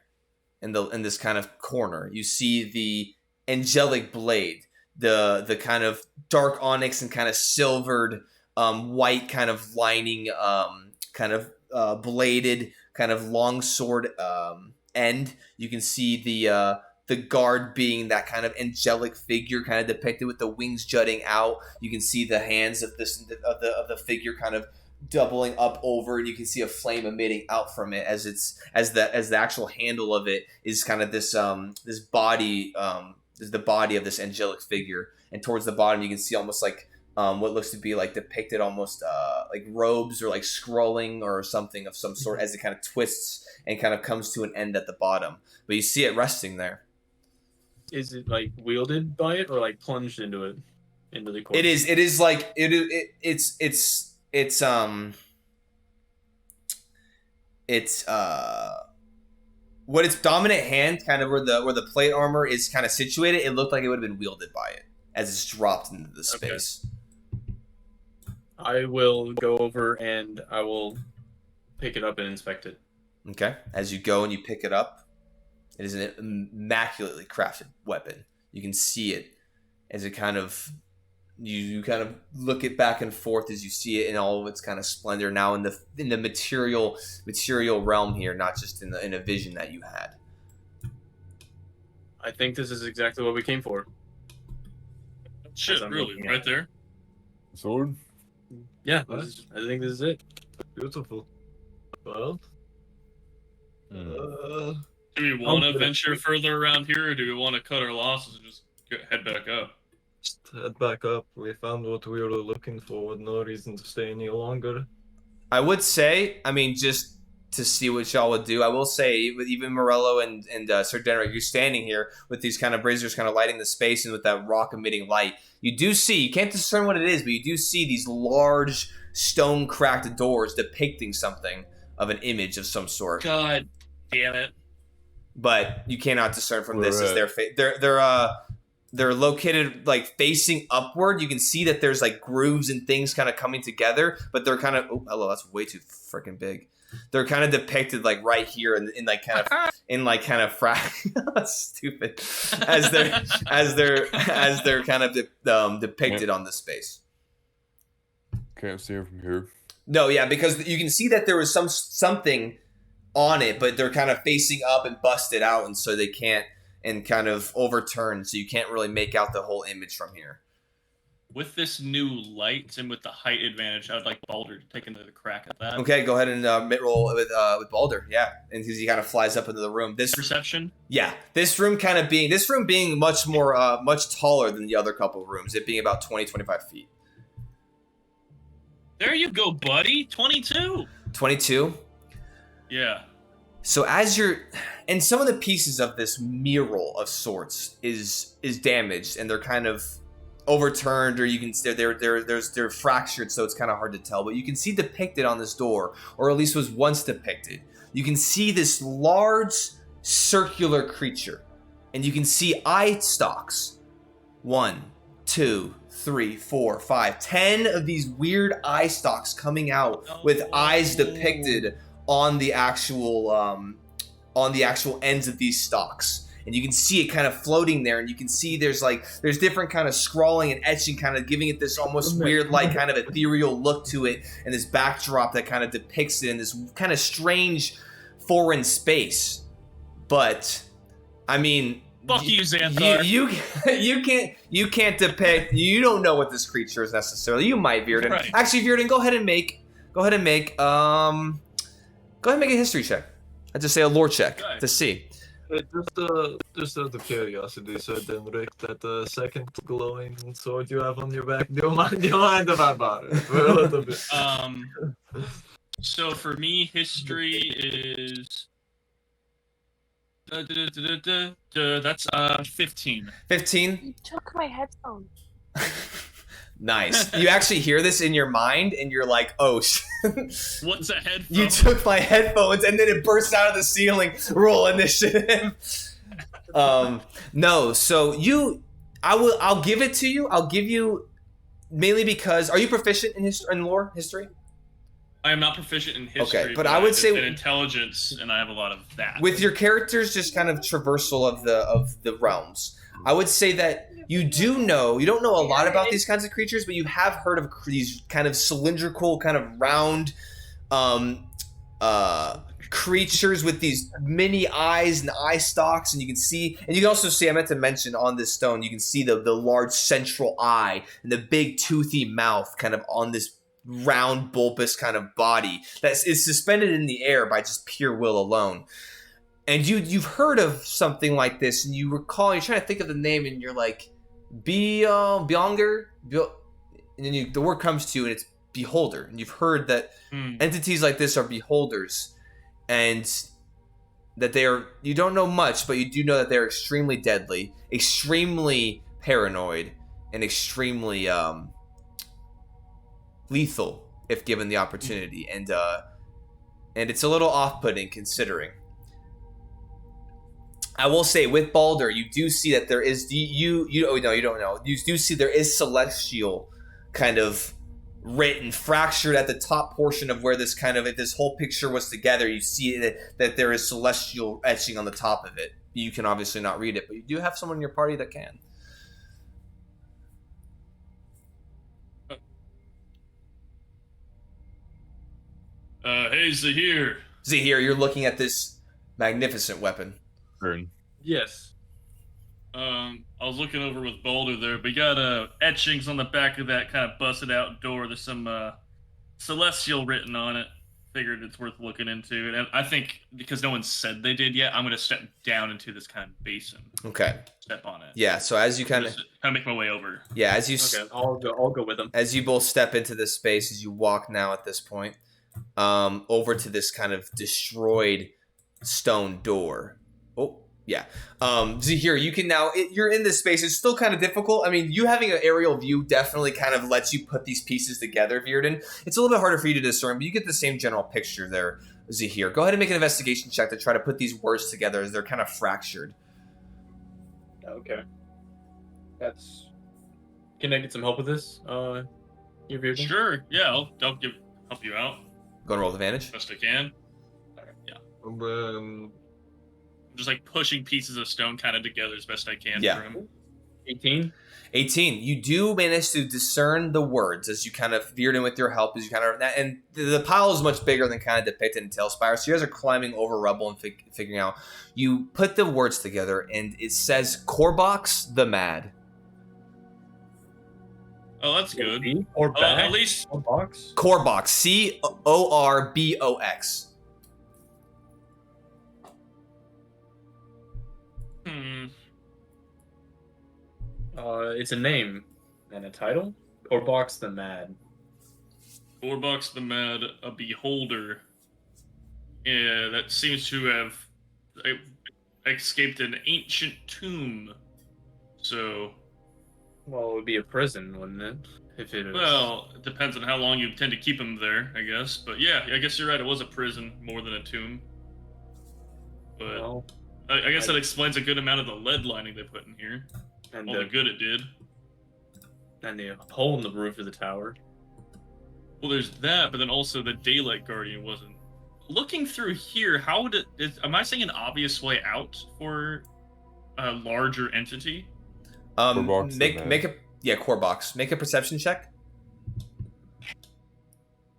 [SPEAKER 1] in this kind of corner. You see the angelic blade, the kind of dark onyx and kind of silvered white kind of lining, kind of bladed kind of long sword end. You can see the guard being that kind of angelic figure, kind of depicted with the wings jutting out. You can see the hands of the figure kind of doubling up over, and you can see a flame emitting out from it as the actual handle of it is kind of this body. Is the body of this angelic figure, and towards the bottom you can see almost like what looks to be like depicted almost like robes or like scrolling or something of some sort as it kind of twists and kind of comes to an end at the bottom. But you see it resting there.
[SPEAKER 4] Is it like wielded by it or like plunged into it, into the corpse?
[SPEAKER 1] It is like it's what its dominant hand, kind of where the plate armor is kind of situated, it looked like it would have been wielded by it as it's dropped into the space.
[SPEAKER 4] Okay. I will go over and I will pick it up and inspect it.
[SPEAKER 1] Okay. As you go and you pick it up, it is an immaculately crafted weapon. You can see it as it kind of you kind of look it back and forth as you see it in all of its kind of splendor now in the material realm here, not just in a vision that you had.
[SPEAKER 4] I think this is exactly what we came for.
[SPEAKER 2] Shit, really, right there.
[SPEAKER 5] Sword?
[SPEAKER 4] Yeah, I think this is it.
[SPEAKER 3] Beautiful. Well,
[SPEAKER 2] do we want to venture further around here, or do we want to cut our losses and just head back up?
[SPEAKER 3] just head back up. We found what we were looking for. No reason to stay any longer.
[SPEAKER 1] I would say, I mean, just to see what y'all would do, I will say, with even Morello and Sir Denrick, you're standing here with these kind of braziers kind of lighting the space and with that rock emitting light. You do see, you can't discern what it is, but you do see these large stone cracked doors depicting something of an image of some sort.
[SPEAKER 2] God damn it.
[SPEAKER 1] But you cannot discern from this as they're located like facing upward. You can see that there's like grooves and things kind of coming together, but they're kind of, oh, hello, that's way too freaking big. They're kind of depicted like right here in like kind of stupid as they're kind of depicted on the space.
[SPEAKER 5] Can't see them from here.
[SPEAKER 1] No, yeah, because you can see that there was something on it, but they're kind of facing up and busted out, and so they can't, and kind of overturned, so you can't really make out the whole image from here.
[SPEAKER 2] with this new light and with the height advantage, I would like Balder to take another crack at that.
[SPEAKER 1] Okay, go ahead and mid-roll with Balder. Yeah, and he kind of flies up into the room. This
[SPEAKER 2] perception.
[SPEAKER 1] Yeah, this room being much more much taller than the other couple of rooms. It being about 20-25 feet.
[SPEAKER 2] There you go, buddy. 22.
[SPEAKER 1] 22.
[SPEAKER 2] Yeah.
[SPEAKER 1] So and some of the pieces of this mural of sorts is damaged, and they're kind of overturned, or you can they're fractured, so it's kind of hard to tell. But you can see depicted on this door, or at least was once depicted. You can see this large circular creature, and you can see eye stalks. 1, 2, 3, 4, 5, 10 of these weird eye stalks coming out with eyes depicted on the actual ends of these stalks. And you can see it kind of floating there, and you can see there's different kind of scrawling and etching, kind of giving it this almost weird, like, kind of ethereal look to it, and this backdrop that kind of depicts it in this kind of strange foreign space. But I mean,
[SPEAKER 2] fuck you, Xanthar.
[SPEAKER 1] You can't depict. You don't know what this creature is necessarily. You might, Virden.
[SPEAKER 2] Right.
[SPEAKER 1] Actually, Virden, go ahead and make a history check. I'd just say a lore check to see.
[SPEAKER 7] Just out of curiosity, so then, Rick, that second glowing sword you have on your back, do you mind if I bought it for a little bit?
[SPEAKER 2] So for me, history is that's 15.
[SPEAKER 1] 15.
[SPEAKER 8] You took my headphones.
[SPEAKER 1] Nice. You actually hear this in your mind, and you're like, "Oh shit!"
[SPEAKER 2] What's a headphone?
[SPEAKER 1] You took my headphones, and then it bursts out of the ceiling. Roll initiative. No. So I'll give it to you. I'll give you mainly because, are you proficient in lore history?
[SPEAKER 2] I am not proficient in history.
[SPEAKER 1] Okay, but I would say
[SPEAKER 2] in intelligence, and I have a lot of that.
[SPEAKER 1] With your character's just kind of traversal of the realms, I would say that you don't know a lot about these kinds of creatures, but you have heard of these kind of cylindrical, kind of round creatures with these mini eyes and eye stalks, and you can also see, I meant to mention, on this stone, you can see the large central eye and the big toothy mouth kind of on this round bulbous kind of body that is suspended in the air by just pure will alone. And you've heard of something like this, and you recall, you're trying to think of the name, and you're like, Bjonger? And then the word comes to you, and it's beholder. And you've heard that entities like this are beholders, and that you don't know much, but you do know that they're extremely deadly, extremely paranoid, and extremely lethal if given the opportunity. And it's a little off-putting considering. I will say, with Balder, you do see that there is you don't know. You do see there is celestial kind of written, fractured at the top portion of where this whole picture was together. You see that there is celestial etching on the top of it. You can obviously not read it, but you do have someone in your party that can.
[SPEAKER 2] Hey, Zahir.
[SPEAKER 1] Zahir, you're looking at this magnificent weapon.
[SPEAKER 4] Yes.
[SPEAKER 2] I was looking over with Boulder there, but you got etchings on the back of that kind of busted out door. There's some celestial written on it. Figured it's worth looking into. And I think because no one said they did yet, I'm going to step down into this kind of basin.
[SPEAKER 1] Okay.
[SPEAKER 2] Step on it.
[SPEAKER 1] Yeah, so as you kind of
[SPEAKER 2] make my way over.
[SPEAKER 1] Yeah, as you
[SPEAKER 4] Okay, I'll go with them.
[SPEAKER 1] As you both step into this space, as you walk now at this point, over to this kind of destroyed stone door. Oh, yeah. Zahir, you can now, you're in this space. It's still kind of difficult. I mean, you having an aerial view definitely kind of lets you put these pieces together, Virden. It's a little bit harder for you to discern, but you get the same general picture there, Zahir. Go ahead and make an investigation check to try to put these words together as they're kind of fractured.
[SPEAKER 4] Okay. Can I get some help with this? Virden?
[SPEAKER 2] Sure. Yeah, I'll help you out.
[SPEAKER 1] Go and roll with advantage.
[SPEAKER 2] Best I can.
[SPEAKER 7] Um,
[SPEAKER 2] just like pushing pieces of stone kind of together as best I can for him.
[SPEAKER 4] 18.
[SPEAKER 1] 18. You do manage to discern the words as you kind of veered in with your help, as you kind of, and the pile is much bigger than kind of depicted in Tailspire. So you guys are climbing over rubble and figuring out. You put the words together, and it says Korbox the Mad.
[SPEAKER 2] Oh, that's good.
[SPEAKER 4] Or back?
[SPEAKER 2] At least
[SPEAKER 4] or box.
[SPEAKER 1] Corbox. Corbox.
[SPEAKER 4] It's a name and a title. Corbox the Mad.
[SPEAKER 2] Corbox the Mad, a beholder. Yeah, that seems to have escaped an ancient tomb. So.
[SPEAKER 4] Well, it would be a prison, wouldn't it? If it is.
[SPEAKER 2] Well, it depends on how long you tend to keep him there, I guess. But yeah, I guess you're right. It was a prison more than a tomb. But well, I guess that explains a good amount of the lead lining they put in here. And all the good it did.
[SPEAKER 4] And the hole in the roof of the tower.
[SPEAKER 2] Well, there's that, but then also the Daylight Guardian wasn't. Looking through here, how would it... am I seeing an obvious way out for a larger entity?
[SPEAKER 1] Make a... Yeah, Corbox. Make a perception check.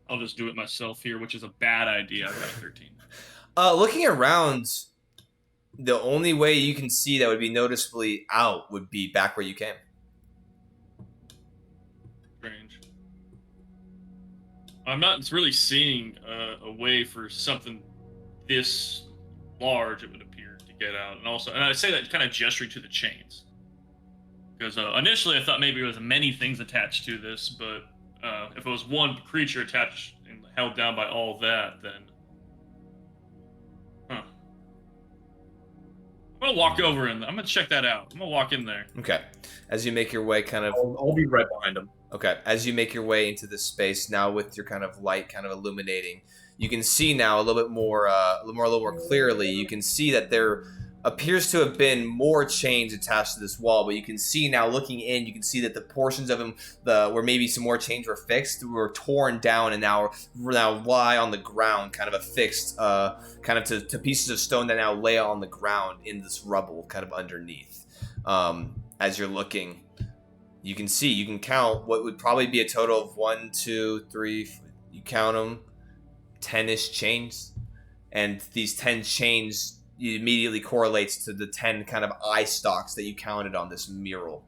[SPEAKER 2] I'll just do it myself here, which is a bad idea. I've got a 13.
[SPEAKER 1] Looking around, the only way you can see that would be noticeably out would be back where you came.
[SPEAKER 2] Strange. I'm not really seeing a way for something this large, it would appear, to get out. And also, and I say that kind of gesturing to the chains. Because initially I thought maybe it was many things attached to this, but if it was one creature attached and held down by all that, then... Huh. I'm going to walk over and I'm going to check that out. I'm going to walk in there.
[SPEAKER 1] Okay. As you make your way kind of...
[SPEAKER 4] I'll be right behind him.
[SPEAKER 1] Okay. As you make your way into this space, now with your kind of light kind of illuminating, you can see now a little more clearly. You can see that there appears to have been more chains attached to this wall, but you can see now, looking in, you can see that the portions of them where maybe some more chains were fixed were torn down and now lie on the ground, kind of affixed, kind of to pieces of stone that now lay on the ground in this rubble, kind of underneath. As you're looking, you can count what would probably be a total of 1, 2, 3. You count them, 10-ish chains, and these 10 chains immediately correlates to the 10 kind of eye stalks that you counted on this mural.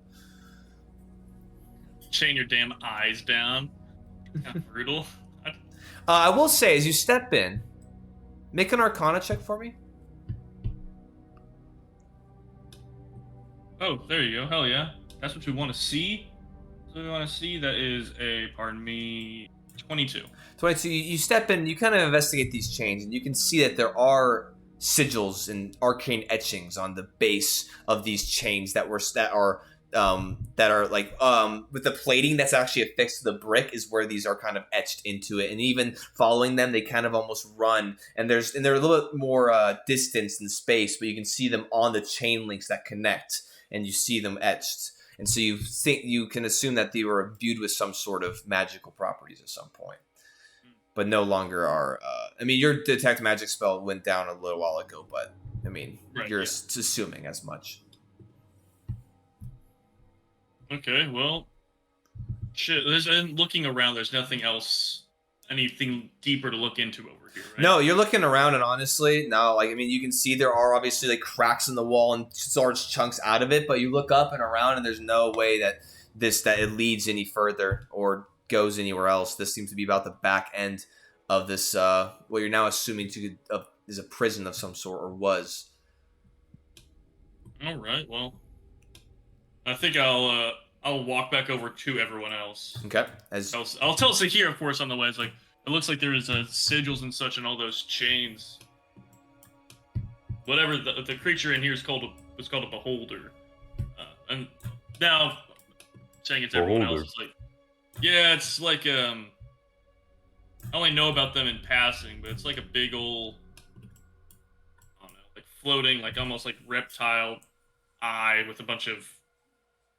[SPEAKER 2] Chain your damn eyes down. Kind of brutal.
[SPEAKER 1] I will say, as you step in, make an Arcana check for me.
[SPEAKER 2] Oh, there you go. Hell yeah. That's what we want to see. So we want to see that is a, pardon me, 22.
[SPEAKER 1] 22. You step in, you kind of investigate these chains, and you can see that there are sigils and arcane etchings on the base of these chains that are like with the plating that's actually affixed to the brick is where these are kind of etched into it, and even following them they kind of almost run, and they're a little bit more distance in space, but you can see them on the chain links that connect, and you see them etched, and so you can assume that they were imbued with some sort of magical properties at some point. But no longer are. I mean, your detect magic spell went down a little while ago, but I mean, you're assuming as much.
[SPEAKER 2] Okay, well, shit. Looking around, there's nothing else, anything deeper to look into over here, right?
[SPEAKER 1] No, you're looking around, and honestly, no. Like, I mean, you can see there are obviously like cracks in the wall and large chunks out of it, but you look up and around, and there's no way that it leads any further or goes anywhere else. This seems to be about the back end of this what you're now assuming is a prison of some sort, or was.
[SPEAKER 2] All right, well, I think I'll walk back over to everyone else.
[SPEAKER 1] Okay.
[SPEAKER 2] I'll tell Sahir, of course, on the way. It's like, it looks like there is sigils and such and all those chains. Whatever the creature in here is called a beholder. And now saying it to everyone else, it's like, yeah, it's like I only know about them in passing, but it's like a big old, I don't know, like floating, like almost like reptile eye with a bunch of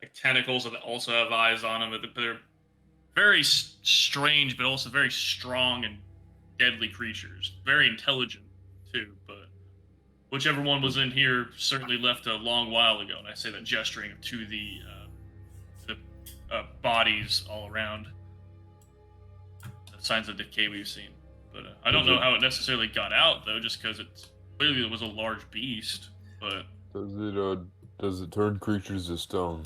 [SPEAKER 2] like tentacles that also have eyes on them. They're very strange, but also very strong and deadly creatures. Very intelligent too, but whichever one was in here certainly left a long while ago, and I say that gesturing to the bodies all around. The signs of decay we've seen. But I don't know how it necessarily got out, though, just because clearly it was a large beast, but...
[SPEAKER 5] Does it turn creatures to stone?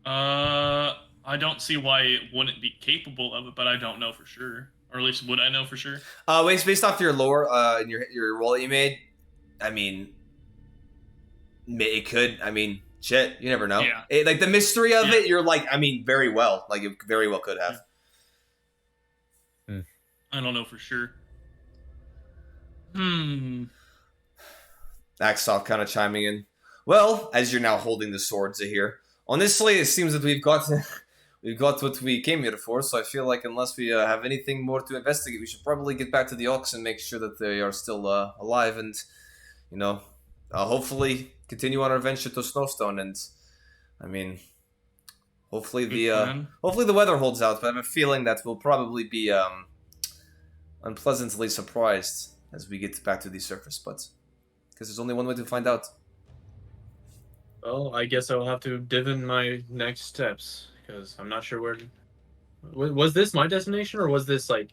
[SPEAKER 2] I I don't see why it wouldn't be capable of it, but I don't know for sure. Or at least would I know for sure?
[SPEAKER 1] Based off your lore and your roll that you made, I mean, it could. I mean, shit, you never know.
[SPEAKER 2] Yeah.
[SPEAKER 1] Like the mystery of it, you're like, I mean, very well. Like it very well could have.
[SPEAKER 2] I don't know for sure.
[SPEAKER 1] Aksov kind of chiming in. Well, as you're now holding the swords here, honestly, it seems that we've got what we came here for. So I feel like unless we have anything more to investigate, we should probably get back to the Ox and make sure that they are still alive, and hopefully continue on our venture to Snowstone. And I mean, hopefully the weather holds out. But I have a feeling that we'll probably be unpleasantly surprised as we get back to the surface, but because there's only one way to find out.
[SPEAKER 4] Well, I guess I'll have to divin my next steps, because I'm not sure where... Was this my destination, or was this, like...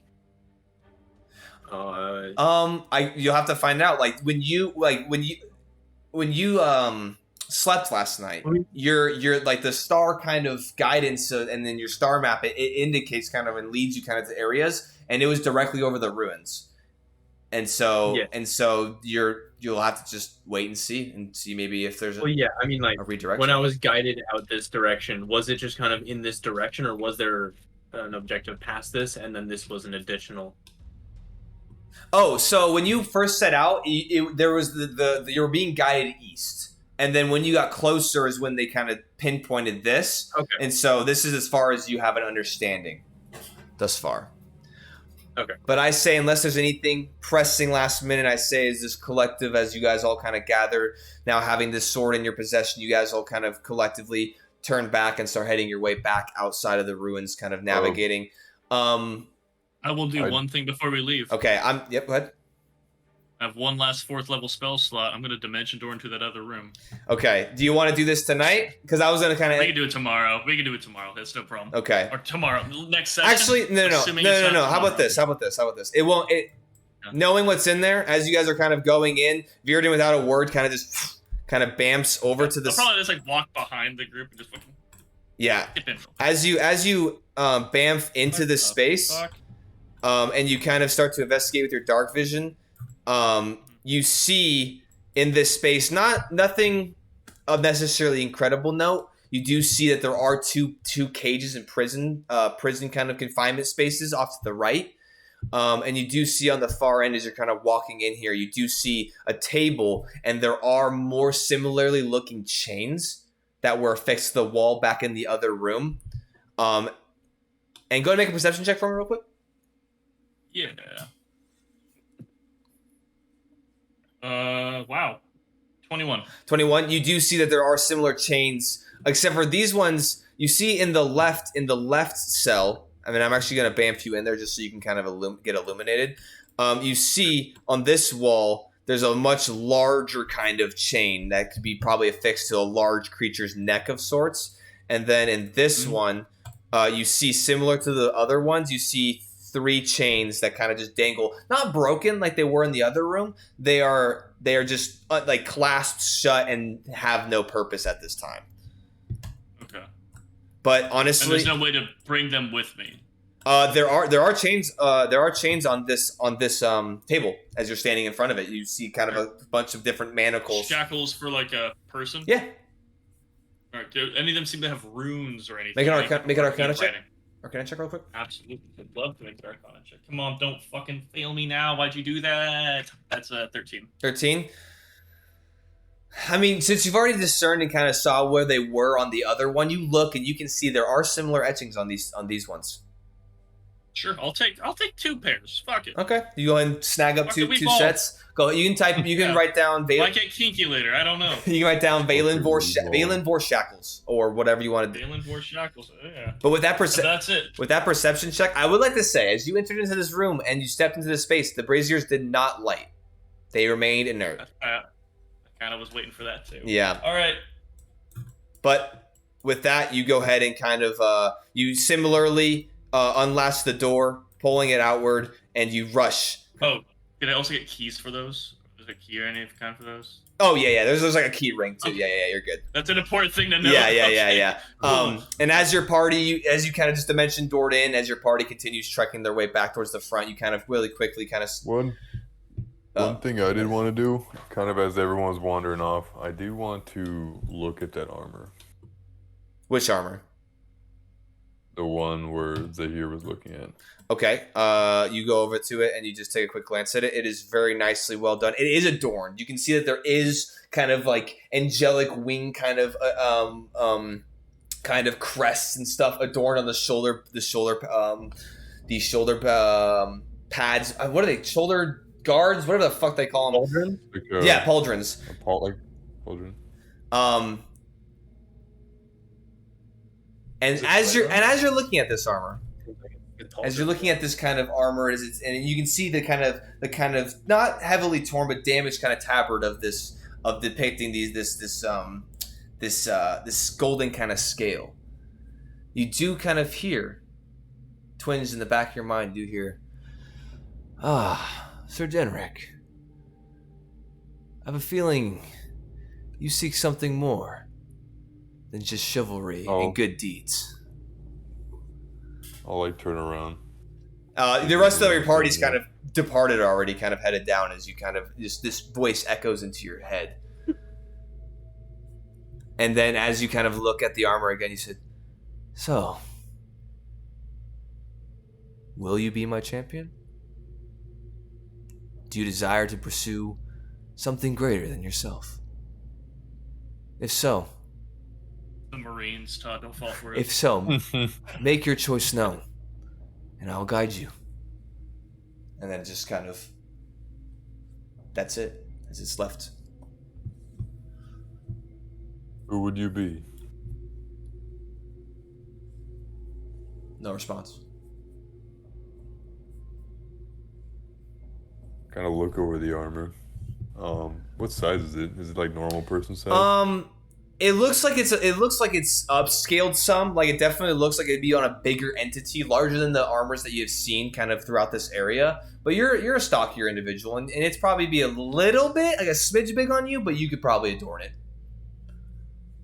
[SPEAKER 1] You'll have to find out. Like, when you slept last night, your like, the star kind of guidance, and then your star map, it indicates kind of and leads you kind of to areas, and it was directly over the ruins. And so, you'll have to just wait and see maybe if there's a redirection.
[SPEAKER 4] When I was guided out this direction, was it just kind of in this direction, or was there an objective past this, and then this was an additional?
[SPEAKER 1] Oh, so when you first set out, there was you were being guided east, and then when you got closer is when they kind of pinpointed this.
[SPEAKER 4] Okay.
[SPEAKER 1] And so this is as far as you have an understanding thus far.
[SPEAKER 4] Okay.
[SPEAKER 1] But I say, unless there's anything pressing last minute, I say is this collective, as you guys all kind of gather, now having this sword in your possession, you guys all kind of collectively turn back and start heading your way back outside of the ruins, kind of navigating.
[SPEAKER 2] I will do one thing before we leave.
[SPEAKER 1] Okay, go ahead.
[SPEAKER 2] I have one last 4th level spell slot. I'm going to dimension door into that other room.
[SPEAKER 1] Okay. Do you want to do this tonight? Because I was going to kind of...
[SPEAKER 2] We can do it tomorrow. That's no problem.
[SPEAKER 1] Okay.
[SPEAKER 2] Or tomorrow. Next session.
[SPEAKER 1] Actually, no. How about this? It won't... Knowing what's in there, as you guys are kind of going in, Virden without a word kind of just kind of bamps over to this...
[SPEAKER 2] I'll probably just like walk behind the group and just fucking...
[SPEAKER 1] Yeah. As you bamf into this space, and you kind of start to investigate with your dark vision, you see in this space nothing of necessarily incredible note. You do see that there are two cages and prison kind of confinement spaces off to the right, and you do see on the far end as you're kind of walking in here, you do see a table, and there are more similarly looking chains that were affixed to the wall back in the other room. And go ahead and make a perception check for me real quick.
[SPEAKER 2] Yeah. Wow. 21.
[SPEAKER 1] 21. You do see that there are similar chains, except for these ones you see in the left cell. I mean, I'm actually going to bamf you in there just so you can kind of get illuminated. You see on this wall, there's a much larger kind of chain that could be probably affixed to a large creature's neck of sorts. And then in this one, you see, similar to the other ones, you see 3 chains that kind of just dangle, not broken like they were in the other room. They are just like clasped shut and have no purpose at this time.
[SPEAKER 2] Okay.
[SPEAKER 1] But honestly,
[SPEAKER 2] and there's no way to bring them with me.
[SPEAKER 1] There are chains on this table as you're standing in front of it. You see kind of a bunch of different manacles.
[SPEAKER 2] Shackles for like a person.
[SPEAKER 1] Yeah.
[SPEAKER 2] All right. Do any of them seem to have runes or anything?
[SPEAKER 1] Make an Arcana check. Arcana check real quick.
[SPEAKER 2] Absolutely. I'd love to make an Arcana check. Come on, don't fucking fail me now. Why'd you do that? That's 13. 13?
[SPEAKER 1] I mean, since you've already discerned and kind of saw where they were on the other one, you look and you can see there are similar etchings on these ones.
[SPEAKER 2] Sure, I'll take 2 pairs. Fuck it.
[SPEAKER 1] Okay. You go and snag up two sets. Go. You can type. You can write down.
[SPEAKER 2] Might get kinky later. I don't know.
[SPEAKER 1] You can write down Valen Vor shackles or whatever you want to do.
[SPEAKER 2] Valen Vor shackles. Yeah.
[SPEAKER 1] But with that
[SPEAKER 2] that's it.
[SPEAKER 1] With that perception check, I would like to say, as you entered into this room and you stepped into this space, the braziers did not light. They remained inert.
[SPEAKER 2] I kind of was waiting for that too.
[SPEAKER 1] Yeah.
[SPEAKER 2] All right.
[SPEAKER 1] But with that, you go ahead and kind of you similarly unlatch the door, pulling it outward, and you rush.
[SPEAKER 2] Oh, did I also get keys for those? There's a key or any kind for those?
[SPEAKER 1] Oh yeah. There's like a key ring too. Yeah. You're good.
[SPEAKER 2] That's an important thing to know.
[SPEAKER 1] Yeah. And as your party, as you kind of just mentioned, doored in, as your party continues trekking their way back towards the front, you kind of really quickly kind of.
[SPEAKER 5] One thing I did want to do, kind of as everyone's wandering off, I do want to look at that armor.
[SPEAKER 1] Which armor?
[SPEAKER 5] The one where Zahir was looking at.
[SPEAKER 1] Okay, you go over to it and you just take a quick glance at it. It is very nicely well done. It is adorned. You can see that there is kind of like angelic wing kind of crests and stuff adorned on the shoulder pads. What are they? Shoulder guards? Whatever the fuck they call them.
[SPEAKER 4] Pauldrons?
[SPEAKER 1] Yeah, pauldrons.
[SPEAKER 5] Pauldron.
[SPEAKER 1] And as you're looking at this armor. As you're looking at this kind of armor, and you can see the kind of not heavily torn but damaged kind of tabard of depicting this golden kind of scale. You do kind of hear twinge in the back of your mind. You hear, Sir Denric, I have a feeling you seek something more than just chivalry and good deeds.
[SPEAKER 5] I'll turn around.
[SPEAKER 1] The rest of your party's kind of departed already, kind of headed down as you kind of this voice echoes into your head. And then as you kind of look at the armor again, you said, "So, will you be my champion? Do you desire to pursue something greater than yourself? If so,
[SPEAKER 2] the Marines, Todd, don't fall for it.
[SPEAKER 1] If so, make your choice known, and I'll guide you." And then just kind of, that's it, as it's left.
[SPEAKER 5] Who would you be?
[SPEAKER 1] No response.
[SPEAKER 5] Kind of look over the armor. What size is it? Is it like normal person size?
[SPEAKER 1] It looks like it's upscaled some. Like it definitely looks like it'd be on a bigger entity, larger than the armors that you've seen kind of throughout this area. But you're a stockier individual, and it's probably be a little bit like a smidge big on you, but you could probably adorn it.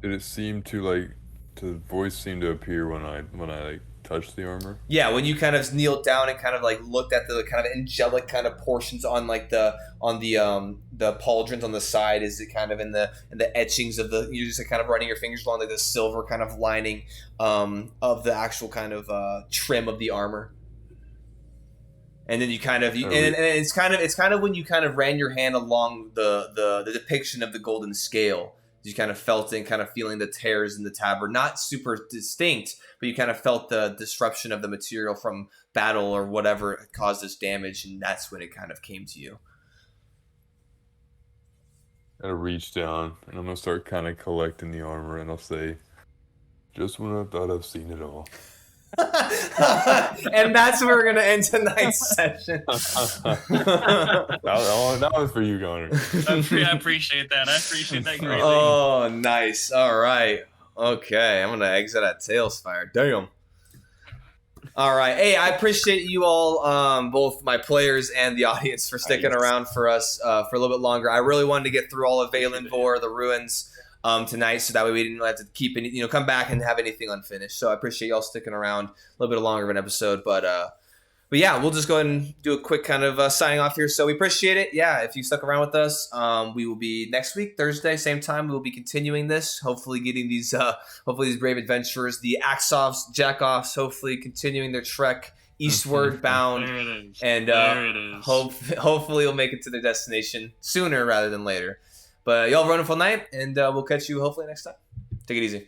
[SPEAKER 5] Did it seem to the voice seem to appear when I touched the armor?
[SPEAKER 1] Yeah, when you kind of kneeled down and kind of looked at the kind of angelic kind of portions on the pauldrons on the side, is it kind of in the etchings of you're just kind of running your fingers along the silver kind of lining of the actual kind of trim of the armor. And then you kind of and it's kind of when you kind of ran your hand along the depiction of the golden scale, you kind of felt it, kind of feeling the tears in the tabard, not super distinct, but you kind of felt the disruption of the material from battle or whatever caused this damage, and that's when it kind of came to you.
[SPEAKER 5] I'll reach down, and I'm going to start kind of collecting the armor, and I'll say, "Just when I thought I've seen it all."
[SPEAKER 1] And that's where we're going to end tonight's session.
[SPEAKER 5] That was for you, Connor.
[SPEAKER 2] I appreciate that. I appreciate that greatly.
[SPEAKER 1] Oh, nice. All right. Okay, I'm going to exit at Tailsfire. Damn. All right. Hey, I appreciate you all, both my players and the audience, for sticking around for us for a little bit longer. I really wanted to get through all of Valenvor, the ruins, tonight, so that way we didn't have to keep any, come back and have anything unfinished. So I appreciate y'all sticking around a little bit longer of an episode, but yeah, we'll just go ahead and do a quick kind of signing off here. So we appreciate it. Yeah, if you stuck around with us, we will be next week, Thursday, same time. We will be continuing this, hopefully getting these brave adventurers, the Aksovs, Jakovs, hopefully continuing their trek eastward bound.
[SPEAKER 2] There it is.
[SPEAKER 1] And
[SPEAKER 2] there it is.
[SPEAKER 1] Hopefully we'll make it to their destination sooner rather than later. But y'all have a wonderful night, and we'll catch you hopefully next time. Take it easy.